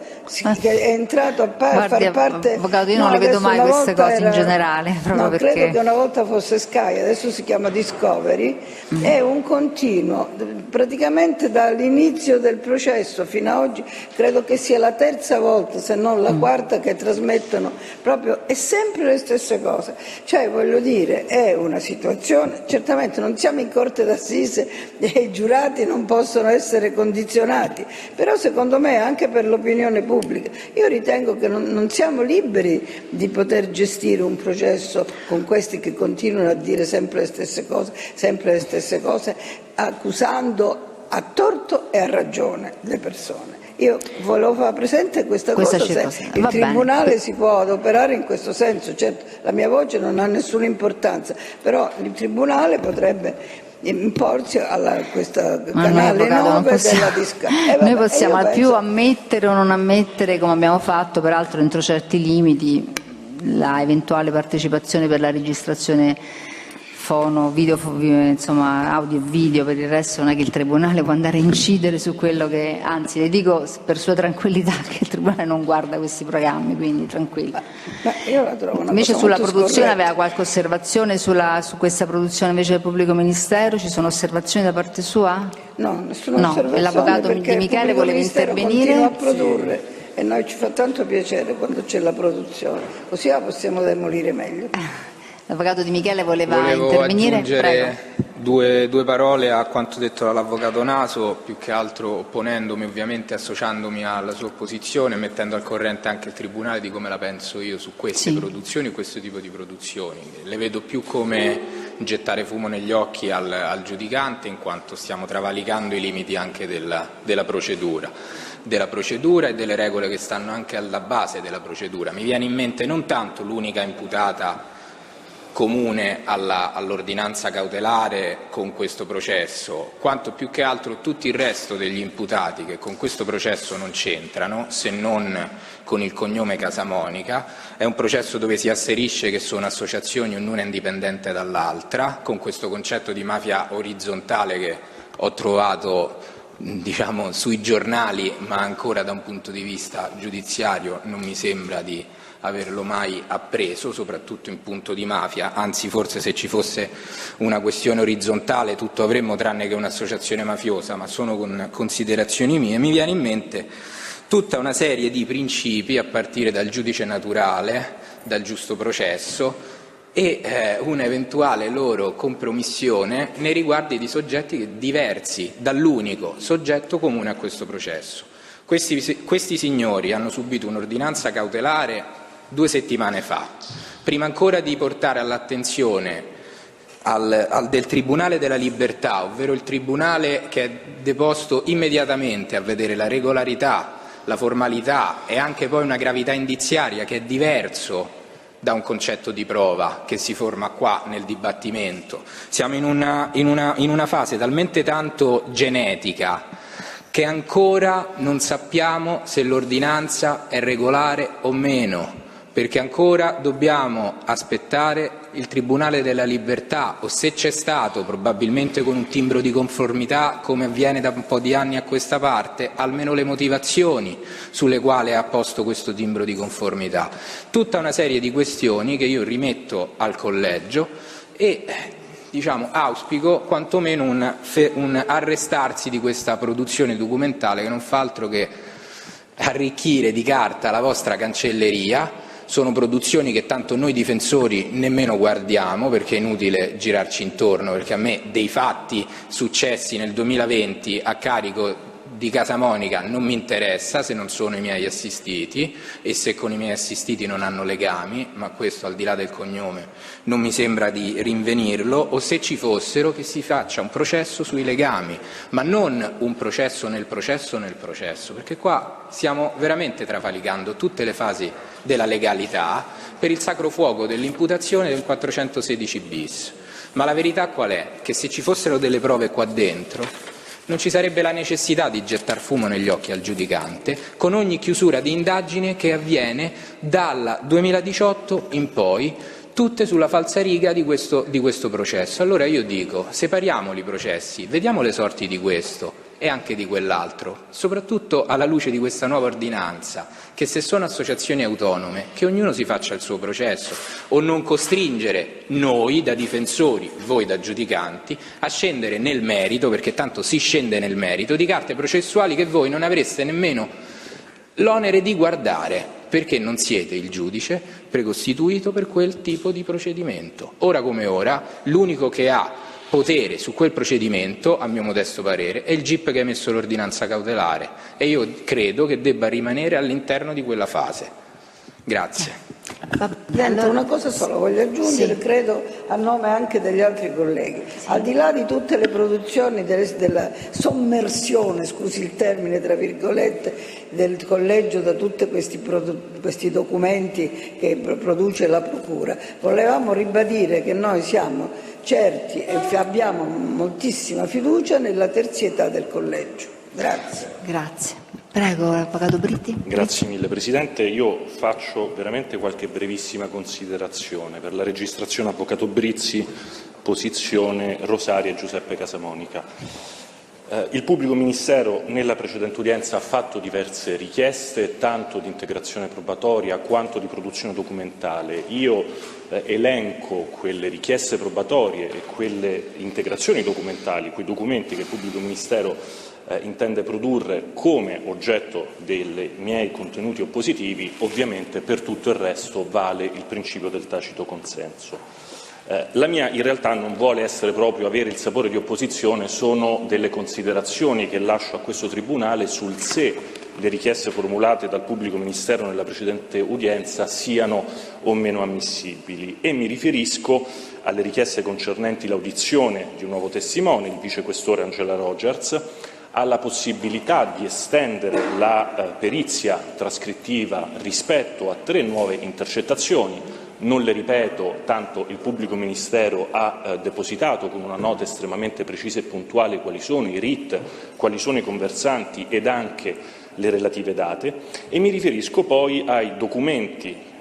che è entrato a far parte... Avvocato, io non le vedo mai queste cose in generale. No, perché... credo che una volta fosse Sky, adesso si chiama Discovery, è un continuo, praticamente dall'inizio del processo fino ad oggi, credo che sia la terza volta, se non la quarta, che trasmettono proprio, è sempre le stesse cose. Cioè, voglio dire, è una situazione, certamente non siamo in corte d'assise e i giurati non possono essere condizionati, però secondo me anche per l'opinione pubblica, io ritengo che non siamo liberi di poter gestire un processo con questi che continuano a dire sempre le stesse cose, accusando a torto e a ragione le persone. Io volevo fare presente questa cosa, se il Tribunale si può adoperare in questo senso. Certo, la mia voce non ha nessuna importanza, però il Tribunale potrebbe imporsi a questo canale 9 della Disca. Noi possiamo al più ammettere o non ammettere, come abbiamo fatto peraltro entro certi limiti, la eventuale partecipazione per la registrazione fono, video, insomma audio e video. Per il resto non è che il Tribunale può andare a incidere su quello che, anzi le dico per sua tranquillità che il Tribunale non guarda questi programmi, quindi tranquilli. Io la trovo una invece cosa sulla molto produzione scorretta. aveva qualche osservazione su questa produzione invece del Pubblico Ministero? Ci sono osservazioni da parte sua? No, nessuna osservazione, e l'avvocato perché Di Michele il Pubblico voleva Ministero intervenire? continua a produrre e noi ci fa tanto piacere quando c'è la produzione, così la possiamo demolire meglio. L'avvocato Di Michele voleva Volevo intervenire? aggiungere due parole a quanto detto dall'avvocato Naso, più che altro opponendomi, ovviamente associandomi alla sua posizione, mettendo al corrente anche il Tribunale di come la penso io su queste produzioni, questo tipo di produzioni. Le vedo più come gettare fumo negli occhi al giudicante, in quanto stiamo travalicando i limiti anche della procedura e delle regole che stanno anche alla base della procedura. Mi viene in mente non tanto l'unica imputata comune all'ordinanza cautelare con questo processo, quanto più che altro tutto il resto degli imputati che con questo processo non c'entrano, se non con il cognome Casamonica. È un processo dove si asserisce che sono associazioni, ognuna indipendente dall'altra, con questo concetto di mafia orizzontale che ho trovato sui giornali, ma ancora da un punto di vista giudiziario non mi sembra di averlo mai appreso, soprattutto in punto di mafia, anzi forse se ci fosse una questione orizzontale tutto avremmo tranne che un'associazione mafiosa, ma sono considerazioni mie. Mi viene in mente tutta una serie di principi a partire dal giudice naturale, dal giusto processo e un'eventuale loro compromissione nei riguardi di soggetti diversi dall'unico soggetto comune a questo processo. Questi signori hanno subito un'ordinanza cautelare 2 settimane fa. Prima ancora di portare all'attenzione del Tribunale della Libertà, ovvero il Tribunale che è deposto immediatamente a vedere la regolarità, la formalità e anche poi una gravità indiziaria che è diverso da un concetto di prova che si forma qua nel dibattimento. Siamo in una fase talmente tanto genetica che ancora non sappiamo se l'ordinanza è regolare o meno, perché ancora dobbiamo aspettare il Tribunale della Libertà, o se c'è stato, probabilmente con un timbro di conformità, come avviene da un po' di anni a questa parte, almeno le motivazioni sulle quali ha posto questo timbro di conformità. Tutta una serie di questioni che io rimetto al Collegio e auspico quantomeno un arrestarsi di questa produzione documentale che non fa altro che arricchire di carta la vostra cancelleria. Sono produzioni che tanto noi difensori nemmeno guardiamo, perché è inutile girarci intorno, perché a me dei fatti successi nel 2020 a carico di Casa Monica non mi interessa se non sono i miei assistiti e se con i miei assistiti non hanno legami, ma questo al di là del cognome non mi sembra di rinvenirlo, o se ci fossero che si faccia un processo sui legami, ma non un processo nel processo, perché qua stiamo veramente travalicando tutte le fasi della legalità per il sacro fuoco dell'imputazione del 416 bis. Ma la verità qual è? Che se ci fossero delle prove qua dentro non ci sarebbe la necessità di gettar fumo negli occhi al giudicante con ogni chiusura di indagine che avviene dal 2018 in poi, tutte sulla falsariga di questo processo. Allora io dico, separiamoli i processi, vediamo le sorti di questo e anche di quell'altro, soprattutto alla luce di questa nuova ordinanza, che se sono associazioni autonome, che ognuno si faccia il suo processo, o non costringere noi da difensori, voi da giudicanti, a scendere nel merito, perché tanto si scende nel merito, di carte processuali che voi non avreste nemmeno l'onere di guardare, perché non siete il giudice precostituito per quel tipo di procedimento. Ora come ora, l'unico che ha potere su quel procedimento, a mio modesto parere, è il GIP che ha emesso l'ordinanza cautelare e io credo che debba rimanere all'interno di quella fase. Grazie. Presidente, una cosa solo voglio aggiungere, credo a nome anche degli altri colleghi. Al di là di tutte le produzioni della sommersione, scusi il termine tra virgolette, del Collegio da tutti questi documenti che produce la Procura, volevamo ribadire che noi siamo certi e abbiamo moltissima fiducia nella terzietà del Collegio. Grazie. Grazie. Prego, Avvocato Britti. Grazie mille Presidente. Io faccio veramente qualche brevissima considerazione. Per la registrazione Avvocato Brizzi, posizione Rosaria e Giuseppe Casamonica. Il Pubblico Ministero nella precedente udienza ha fatto diverse richieste, tanto di integrazione probatoria quanto di produzione documentale. Io elenco quelle richieste probatorie e quelle integrazioni documentali, quei documenti che il Pubblico Ministero intende produrre come oggetto dei miei contenuti oppositivi. Ovviamente per tutto il resto vale il principio del tacito consenso. La mia in realtà non vuole essere proprio avere il sapore di opposizione, sono delle considerazioni che lascio a questo Tribunale sul se le richieste formulate dal Pubblico Ministero nella precedente udienza siano o meno ammissibili, e mi riferisco alle richieste concernenti l'audizione di un nuovo testimone, il vicequestore Angela Rogers, alla possibilità di estendere la perizia trascrittiva rispetto a 3 nuove intercettazioni. Non le ripeto, tanto il Pubblico Ministero ha depositato con una nota estremamente precisa e puntuale quali sono i RIT, quali sono i conversanti ed anche le relative date, e mi riferisco poi ai documenti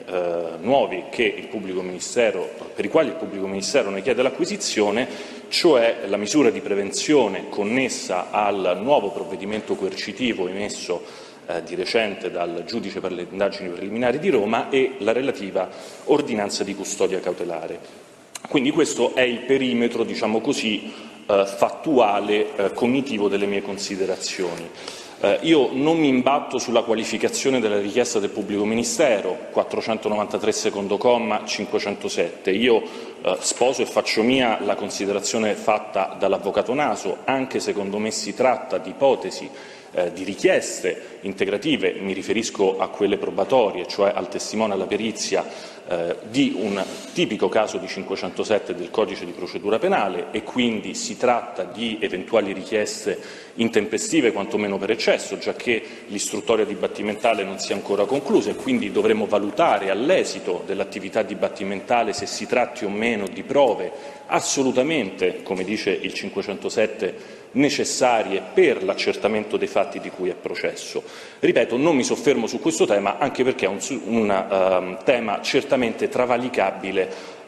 nuovi che il Pubblico Ministero, per i quali il Pubblico Ministero ne chiede l'acquisizione, cioè la misura di prevenzione connessa al nuovo provvedimento coercitivo emesso di recente dal giudice per le indagini preliminari di Roma e la relativa ordinanza di custodia cautelare. Quindi questo è il perimetro, diciamo così, fattuale, cognitivo delle mie considerazioni. Io non mi imbatto sulla qualificazione della richiesta del Pubblico Ministero, 493 secondo comma 507. Io sposo e faccio mia la considerazione fatta dall'Avvocato Naso, anche secondo me si tratta di ipotesi di richieste integrative, mi riferisco a quelle probatorie, cioè al testimone, alla perizia, di un tipico caso di 507 del Codice di procedura penale, e quindi si tratta di eventuali richieste intempestive quantomeno per eccesso, giacché l'istruttoria dibattimentale non si è ancora conclusa e quindi dovremo valutare all'esito dell'attività dibattimentale se si tratti o meno di prove assolutamente, come dice il 507, necessarie per l'accertamento dei fatti di cui è processo. Ripeto, non mi soffermo su questo tema, anche perché è un tema certamente travalicabile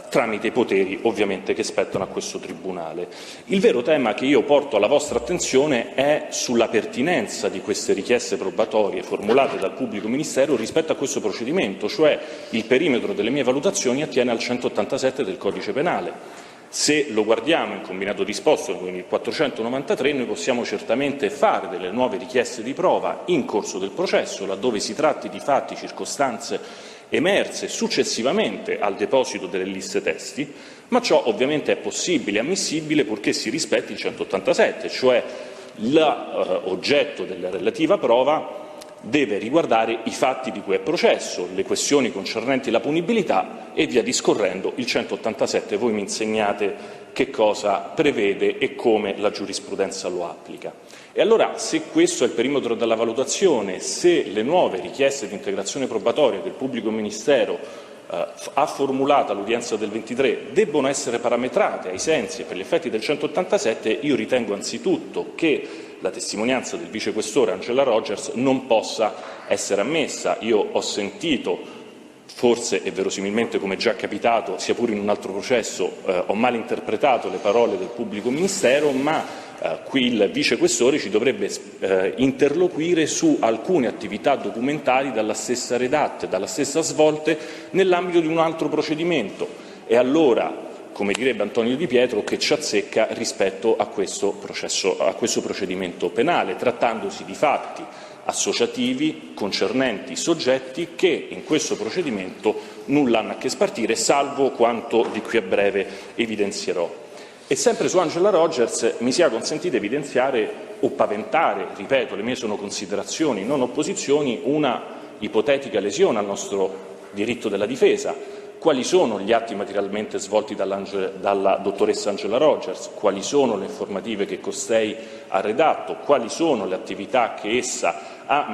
tramite i poteri ovviamente che spettano a questo Tribunale. Il vero tema che io porto alla vostra attenzione è sulla pertinenza di queste richieste probatorie formulate dal pubblico ministero rispetto a questo procedimento, cioè il perimetro delle mie valutazioni attiene al 187 del Codice Penale. Se lo guardiamo in combinato disposto con il 493, noi possiamo certamente fare delle nuove richieste di prova in corso del processo, laddove si tratti di fatti, circostanze emerse successivamente al deposito delle liste testi, ma ciò ovviamente è possibile e ammissibile purché si rispetti il 187, cioè l'oggetto della relativa prova deve riguardare i fatti di cui è processo, le questioni concernenti la punibilità e via discorrendo. Il 187 voi mi insegnate che cosa prevede e come la giurisprudenza lo applica. E allora, se questo è il perimetro della valutazione, se le nuove richieste di integrazione probatoria che il pubblico ministero ha formulato all'udienza del 23 debbono essere parametrate ai sensi e per gli effetti del 187, io ritengo anzitutto che la testimonianza del vicequestore Angela Rogers non possa essere ammessa. Io ho sentito, forse e verosimilmente come già capitato, sia pure in un altro processo, ho mal interpretato le parole del pubblico ministero, ma qui il vicequestore ci dovrebbe interloquire su alcune attività documentali dalla stessa redatte, dalla stessa svolte nell'ambito di un altro procedimento. E allora, come direbbe Antonio Di Pietro, che ci azzecca rispetto a questo procedimento penale, trattandosi di fatti associativi concernenti soggetti che in questo procedimento nulla hanno a che spartire, salvo quanto di qui a breve evidenzierò. E sempre su Angela Rogers mi sia consentito evidenziare o paventare, ripeto, le mie sono considerazioni, non opposizioni, una ipotetica lesione al nostro diritto della difesa. Quali sono gli atti materialmente svolti dalla dottoressa Angela Rogers? Quali sono le informative che costei ha redatto? Quali sono le attività che essa ha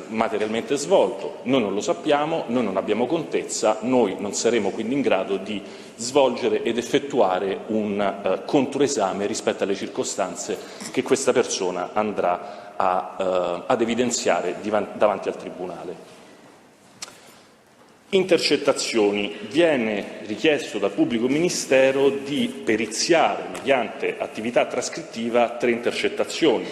materialmente svolto? Noi non lo sappiamo, noi non abbiamo contezza, noi non saremo quindi in grado di svolgere ed effettuare un controesame rispetto alle circostanze che questa persona andrà ad evidenziare davanti al Tribunale. Intercettazioni. Viene richiesto dal pubblico ministero di periziare mediante attività trascrittiva 3 intercettazioni.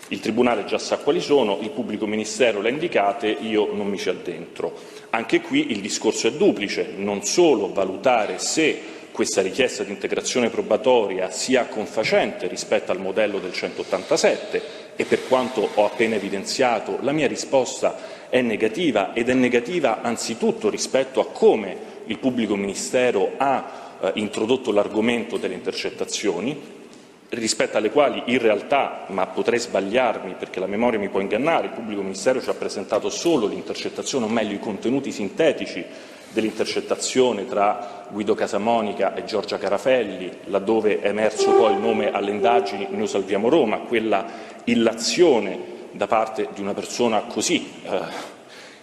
Il Tribunale già sa quali sono, il pubblico ministero le ha indicate, io non mi ci addentro. Anche qui il discorso è duplice, non solo valutare se questa richiesta di integrazione probatoria sia confacente rispetto al modello del 187, e per quanto ho appena evidenziato la mia risposta è negativa, ed è negativa anzitutto rispetto a come il pubblico ministero ha introdotto l'argomento delle intercettazioni, rispetto alle quali in realtà, ma potrei sbagliarmi perché la memoria mi può ingannare, il pubblico ministero ci ha presentato solo l'intercettazione, o meglio i contenuti sintetici dell'intercettazione tra Guido Casamonica e Giorgia Carafelli, laddove è emerso poi il nome alle indagini Noi Salviamo Roma, quella illazione da parte di una persona così,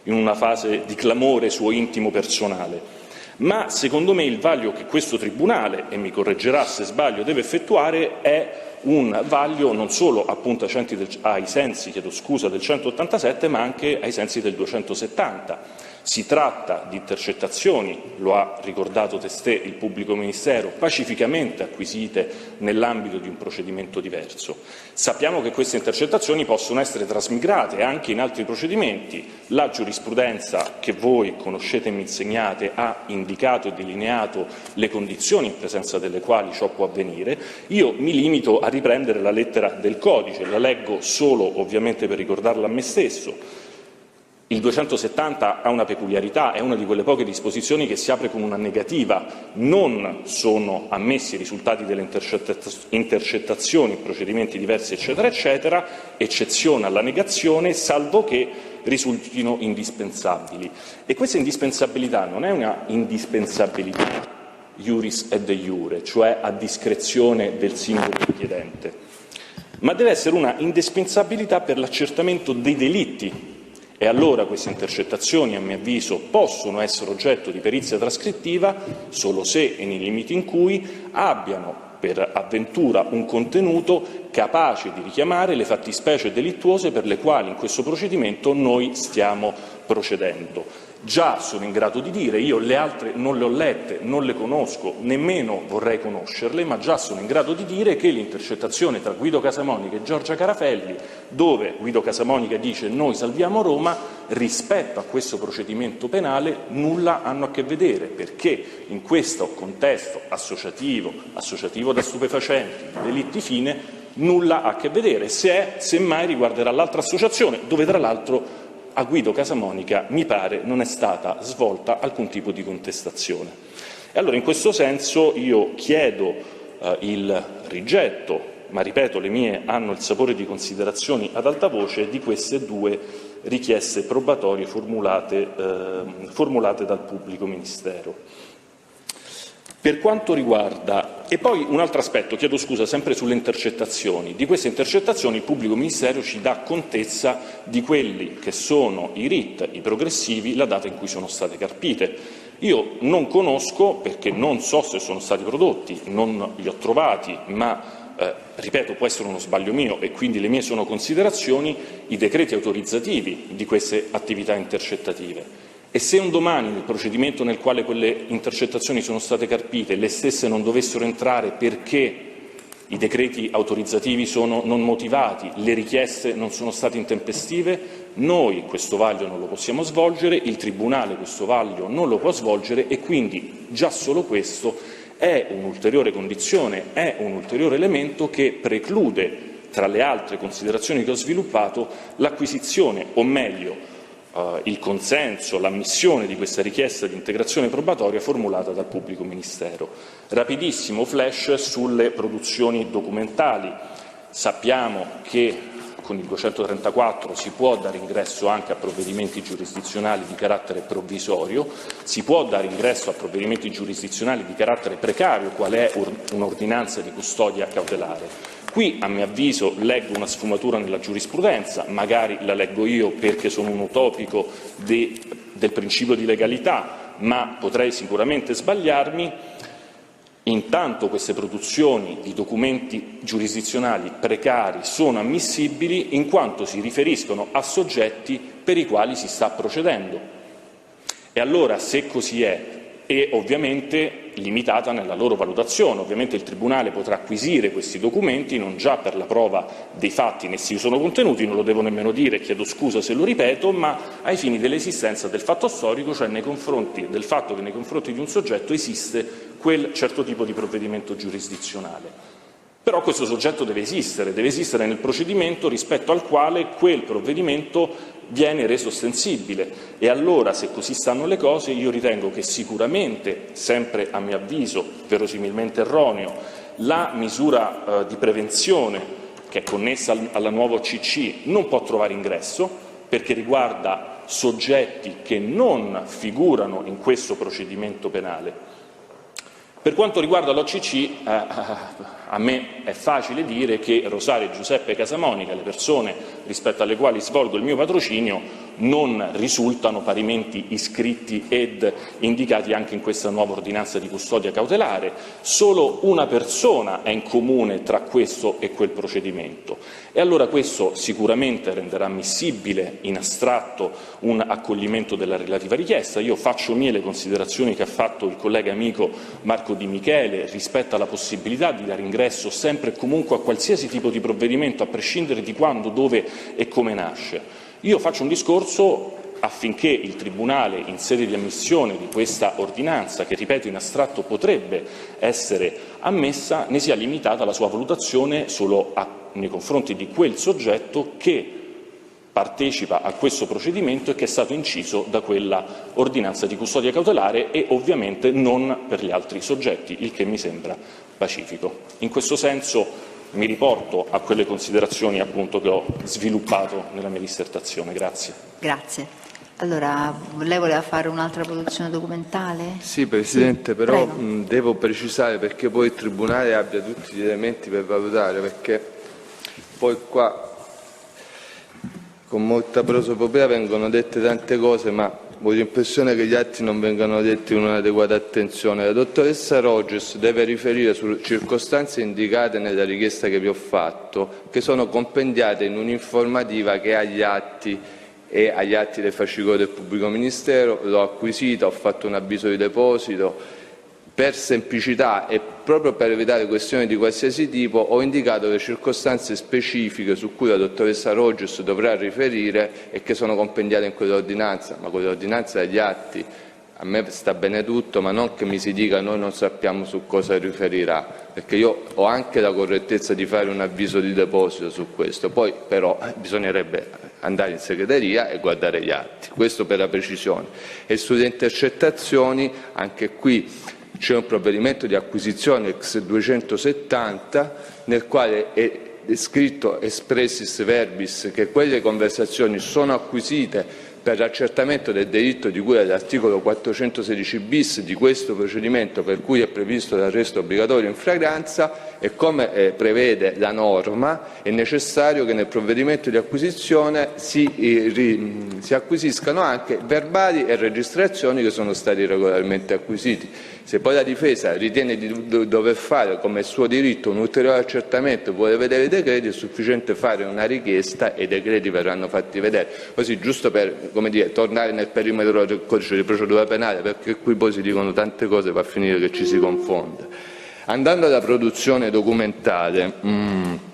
in una fase di clamore suo intimo personale. Ma secondo me il vaglio che questo Tribunale, e mi correggerà se sbaglio, deve effettuare è un vaglio non solo appunto ai sensi del 187, ma anche ai sensi del 270. Si tratta di intercettazioni, lo ha ricordato testè il pubblico ministero, pacificamente acquisite nell'ambito di un procedimento diverso. Sappiamo che queste intercettazioni possono essere trasmigrate anche in altri procedimenti. La giurisprudenza che voi conoscete e mi insegnate ha indicato e delineato le condizioni in presenza delle quali ciò può avvenire. Io mi limito a riprendere la lettera del codice, la leggo solo ovviamente per ricordarla a me stesso. Il 270 ha una peculiarità, è una di quelle poche disposizioni che si apre con una negativa. Non sono ammessi i risultati delle intercettazioni in procedimenti diversi, eccetera, eccetera, eccezione alla negazione, salvo che risultino indispensabili. E questa indispensabilità non è una indispensabilità iuris et de iure, cioè a discrezione del singolo richiedente, ma deve essere una indispensabilità per l'accertamento dei delitti. E allora queste intercettazioni, a mio avviso, possono essere oggetto di perizia trascrittiva solo se e nei limiti in cui abbiano per avventura un contenuto capace di richiamare le fattispecie delittuose per le quali in questo procedimento noi stiamo procedendo. Già sono in grado di dire, io le altre non le ho lette, non le conosco, nemmeno vorrei conoscerle, ma già sono in grado di dire che l'intercettazione tra Guido Casamonica e Giorgia Carafelli, dove Guido Casamonica dice noi salviamo Roma, rispetto a questo procedimento penale nulla hanno a che vedere, perché in questo contesto associativo da stupefacenti, delitti fine, nulla ha a che vedere, semmai riguarderà l'altra associazione, dove tra l'altro a Guido Casamonica mi pare non è stata svolta alcun tipo di contestazione. E allora in questo senso io chiedo il rigetto, ma ripeto le mie hanno il sapore di considerazioni ad alta voce, di queste due richieste probatorie formulate dal pubblico ministero. Per quanto riguarda, e poi un altro aspetto, chiedo scusa, sempre sulle intercettazioni. Di queste intercettazioni il pubblico ministero ci dà contezza di quelli che sono i RIT, i progressivi, la data in cui sono state carpite. Io non conosco, perché non so se sono stati prodotti, non li ho trovati, ma ripeto, può essere uno sbaglio mio e quindi le mie sono considerazioni, i decreti autorizzativi di queste attività intercettative. E se un domani nel procedimento nel quale quelle intercettazioni sono state carpite le stesse non dovessero entrare perché i decreti autorizzativi sono non motivati, le richieste non sono state intempestive, noi questo vaglio non lo possiamo svolgere, il Tribunale questo vaglio non lo può svolgere e quindi già solo questo è un'ulteriore condizione, è un ulteriore elemento che preclude, tra le altre considerazioni che ho sviluppato, l'acquisizione, o meglio, il consenso, l'ammissione di questa richiesta di integrazione probatoria formulata dal pubblico ministero. Rapidissimo flash sulle produzioni documentali. Sappiamo che con il 234 si può dare ingresso anche a provvedimenti giurisdizionali di carattere provvisorio, si può dare ingresso a provvedimenti giurisdizionali di carattere precario, qual è un'ordinanza di custodia cautelare. Qui, a mio avviso, leggo una sfumatura nella giurisprudenza, magari la leggo io perché sono un utopico del principio di legalità, ma potrei sicuramente sbagliarmi. Intanto queste produzioni di documenti giurisdizionali precari sono ammissibili in quanto si riferiscono a soggetti per i quali si sta procedendo. E allora, se così è, e ovviamente limitata nella loro valutazione. Ovviamente il Tribunale potrà acquisire questi documenti non già per la prova dei fatti in essi sono contenuti, non lo devo nemmeno dire, chiedo scusa se lo ripeto, ma ai fini dell'esistenza del fatto storico, cioè nei confronti del fatto che nei confronti di un soggetto esiste quel certo tipo di provvedimento giurisdizionale. Però questo soggetto deve esistere nel procedimento rispetto al quale quel provvedimento viene reso ostensibile e allora, se così stanno le cose, io ritengo che sicuramente, sempre a mio avviso verosimilmente erroneo, la misura di prevenzione che è connessa alla nuova OCC non può trovare ingresso perché riguarda soggetti che non figurano in questo procedimento penale. Per quanto riguarda l'OCC, a me è facile dire che Rosario e Giuseppe Casamonica, le persone rispetto alle quali svolgo il mio patrocinio, non risultano parimenti iscritti ed indicati anche in questa nuova ordinanza di custodia cautelare. Solo una persona è in comune tra questo e quel procedimento. E allora questo sicuramente renderà ammissibile in astratto un accoglimento della relativa richiesta. Io faccio mie le considerazioni che ha fatto il collega amico Marco Di Michele rispetto alla possibilità di dare ingresso sempre e comunque a qualsiasi tipo di provvedimento, a prescindere di quando, dove e come nasce. Io faccio un discorso affinché il Tribunale, in sede di ammissione di questa ordinanza, che ripeto in astratto potrebbe essere ammessa, ne sia limitata la sua valutazione solo nei confronti di quel soggetto che partecipa a questo procedimento e che è stato inciso da quella ordinanza di custodia cautelare e ovviamente non per gli altri soggetti, il che mi sembra pacifico. In questo senso mi riporto a quelle considerazioni appunto che ho sviluppato nella mia dissertazione. Grazie. Grazie. Allora, lei voleva fare un'altra produzione documentale? Sì, Presidente, sì, però devo precisare perché poi il Tribunale abbia tutti gli elementi per valutare, perché poi qua con molta prosopopea vengono dette tante cose, ma ho l'impressione che gli atti non vengano detti con un'adeguata attenzione. La dottoressa Rogers deve riferire su circostanze indicate nella richiesta che vi ho fatto, che sono compendiate in un'informativa che ha gli atti e agli atti del fascicolo del pubblico ministero, l'ho acquisita, ho fatto un avviso di deposito. Per semplicità e proprio per evitare questioni di qualsiasi tipo ho indicato le circostanze specifiche su cui la dottoressa Rogers dovrà riferire e che sono compendiate in quell'ordinanza, ma quell'ordinanza degli atti a me sta bene tutto, ma non che mi si dica noi non sappiamo su cosa riferirà, perché io ho anche la correttezza di fare un avviso di deposito su questo, poi però bisognerebbe andare in segreteria e guardare gli atti, questo per la precisione. E sulle intercettazioni, anche qui c'è un provvedimento di acquisizione ex 270 nel quale è scritto expressis verbis che quelle conversazioni sono acquisite per l'accertamento del delitto di cui all'articolo 416 bis di questo procedimento, per cui è previsto l'arresto obbligatorio in flagranza, e come prevede la norma è necessario che nel provvedimento di acquisizione si acquisiscano anche verbali e registrazioni che sono stati regolarmente acquisiti. Se poi la difesa ritiene di dover fare, come suo diritto, un ulteriore accertamento e vuole vedere i decreti, è sufficiente fare una richiesta e i decreti verranno fatti vedere. Così, giusto per tornare nel perimetro del codice di procedura penale, perché qui poi si dicono tante cose, va a finire che ci si confonde. Andando alla produzione documentale,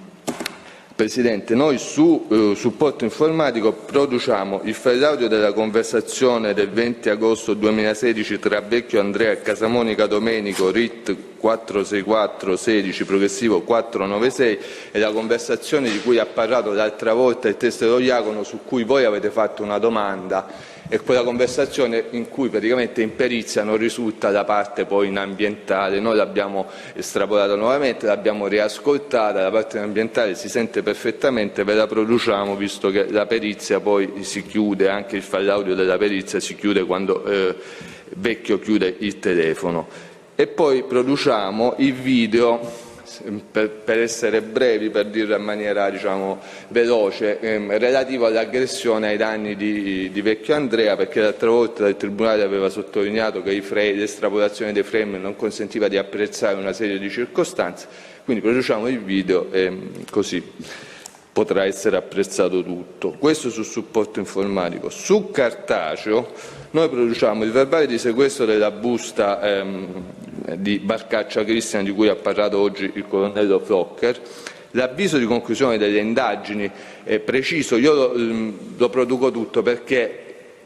Presidente, noi su supporto informatico produciamo il file audio della conversazione del 20 agosto 2016 tra Vecchio Andrea e Casamonica Domenico, RIT 46416 progressivo 496, e la conversazione di cui ha parlato l'altra volta il testero Iacono, su cui voi avete fatto una domanda, è quella conversazione in cui praticamente in perizia non risulta la parte poi in ambientale. Noi l'abbiamo estrapolata nuovamente, l'abbiamo riascoltata, la parte in ambientale si sente perfettamente, ve la produciamo visto che la perizia poi si chiude, anche il file audio della perizia si chiude quando Vecchio chiude il telefono. E poi produciamo il video, per essere brevi, per dirlo in maniera veloce, relativo all'aggressione ai danni di Vecchio Andrea, perché l'altra volta il Tribunale aveva sottolineato che l'estrapolazione dei frame non consentiva di apprezzare una serie di circostanze, quindi produciamo il video e così potrà essere apprezzato tutto. Questo sul supporto informatico. Su cartaceo noi produciamo il verbale di sequestro della busta di Barcaccia Cristian, di cui ha parlato oggi il colonnello Flocker, l'avviso di conclusione delle indagini, preciso, io lo produco tutto perché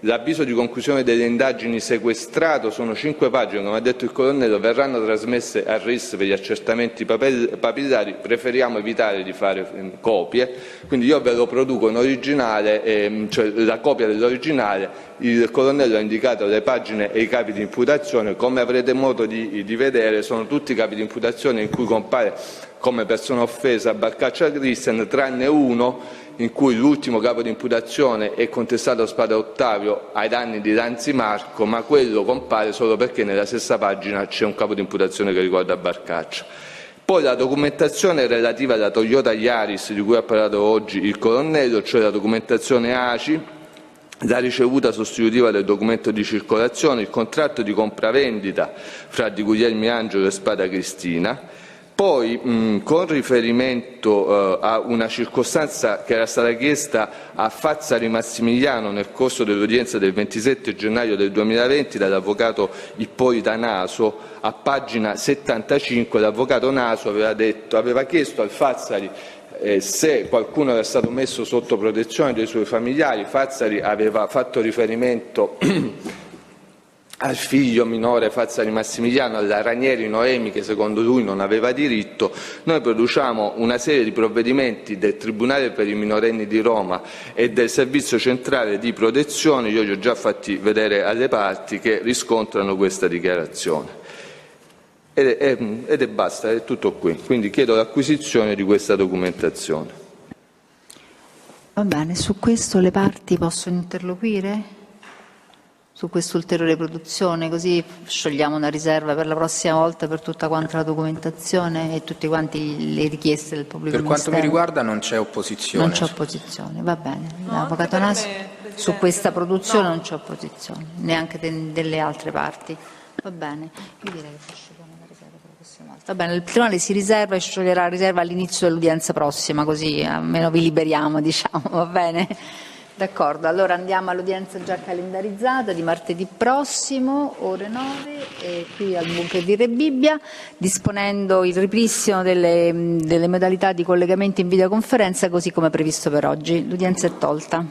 l'avviso di conclusione delle indagini sequestrato sono 5 pagine, come ha detto il colonnello, verranno trasmesse al RIS per gli accertamenti papillari, preferiamo evitare di fare copie, quindi io ve lo produco in originale, cioè la copia dell'originale. Il colonnello ha indicato le pagine e i capi di imputazione, come avrete modo di vedere sono tutti i capi di imputazione in cui compare come persona offesa Barcaccia Cristian, tranne uno in cui l'ultimo capo di imputazione è contestato a Spada Ottavio ai danni di Lanzi Marco, ma quello compare solo perché nella stessa pagina c'è un capo di imputazione che riguarda Barcaccia. Poi la documentazione relativa alla Toyota Yaris, di cui ha parlato oggi il colonnello, cioè la documentazione ACI, la ricevuta sostitutiva del documento di circolazione, il contratto di compravendita fra Di Guglielmi Angelo e Spada Cristina. Poi, con riferimento a una circostanza che era stata chiesta a Fazzari Massimiliano nel corso dell'udienza del 27 gennaio del 2020 dall'avvocato Ippolita Naso, a pagina 75 l'avvocato Naso aveva chiesto al Fazzari se qualcuno era stato messo sotto protezione dei suoi familiari. Fazzari aveva fatto riferimento al figlio minore Fazzari Massimiliano, alla Ranieri Noemi, che secondo lui non aveva diritto. Noi produciamo una serie di provvedimenti del Tribunale per i minorenni di Roma e del Servizio Centrale di Protezione, io li ho già fatti vedere alle parti, che riscontrano questa dichiarazione. Ed basta, è tutto qui. Quindi chiedo l'acquisizione di questa documentazione. Va bene, su questo le parti possono interloquire? Su questa ulteriore produzione, così sciogliamo una riserva per la prossima volta per tutta quanta la documentazione e tutte quanti le richieste del pubblico ministero. Per quanto mi riguarda non c'è opposizione. Non c'è opposizione, va bene. L'avvocato Naso, su questa produzione non c'è opposizione, neanche delle altre parti. Va bene, io direi che sciogliamo una riserva per la prossima volta. Va bene, il tribunale si riserva e scioglierà la riserva all'inizio dell'udienza prossima, così almeno vi liberiamo, diciamo, va bene? D'accordo, allora andiamo all'udienza già calendarizzata di martedì prossimo, ore 9, qui al Bunker di Rebibbia, disponendo il ripristino delle modalità di collegamento in videoconferenza così come previsto per oggi. L'udienza è tolta.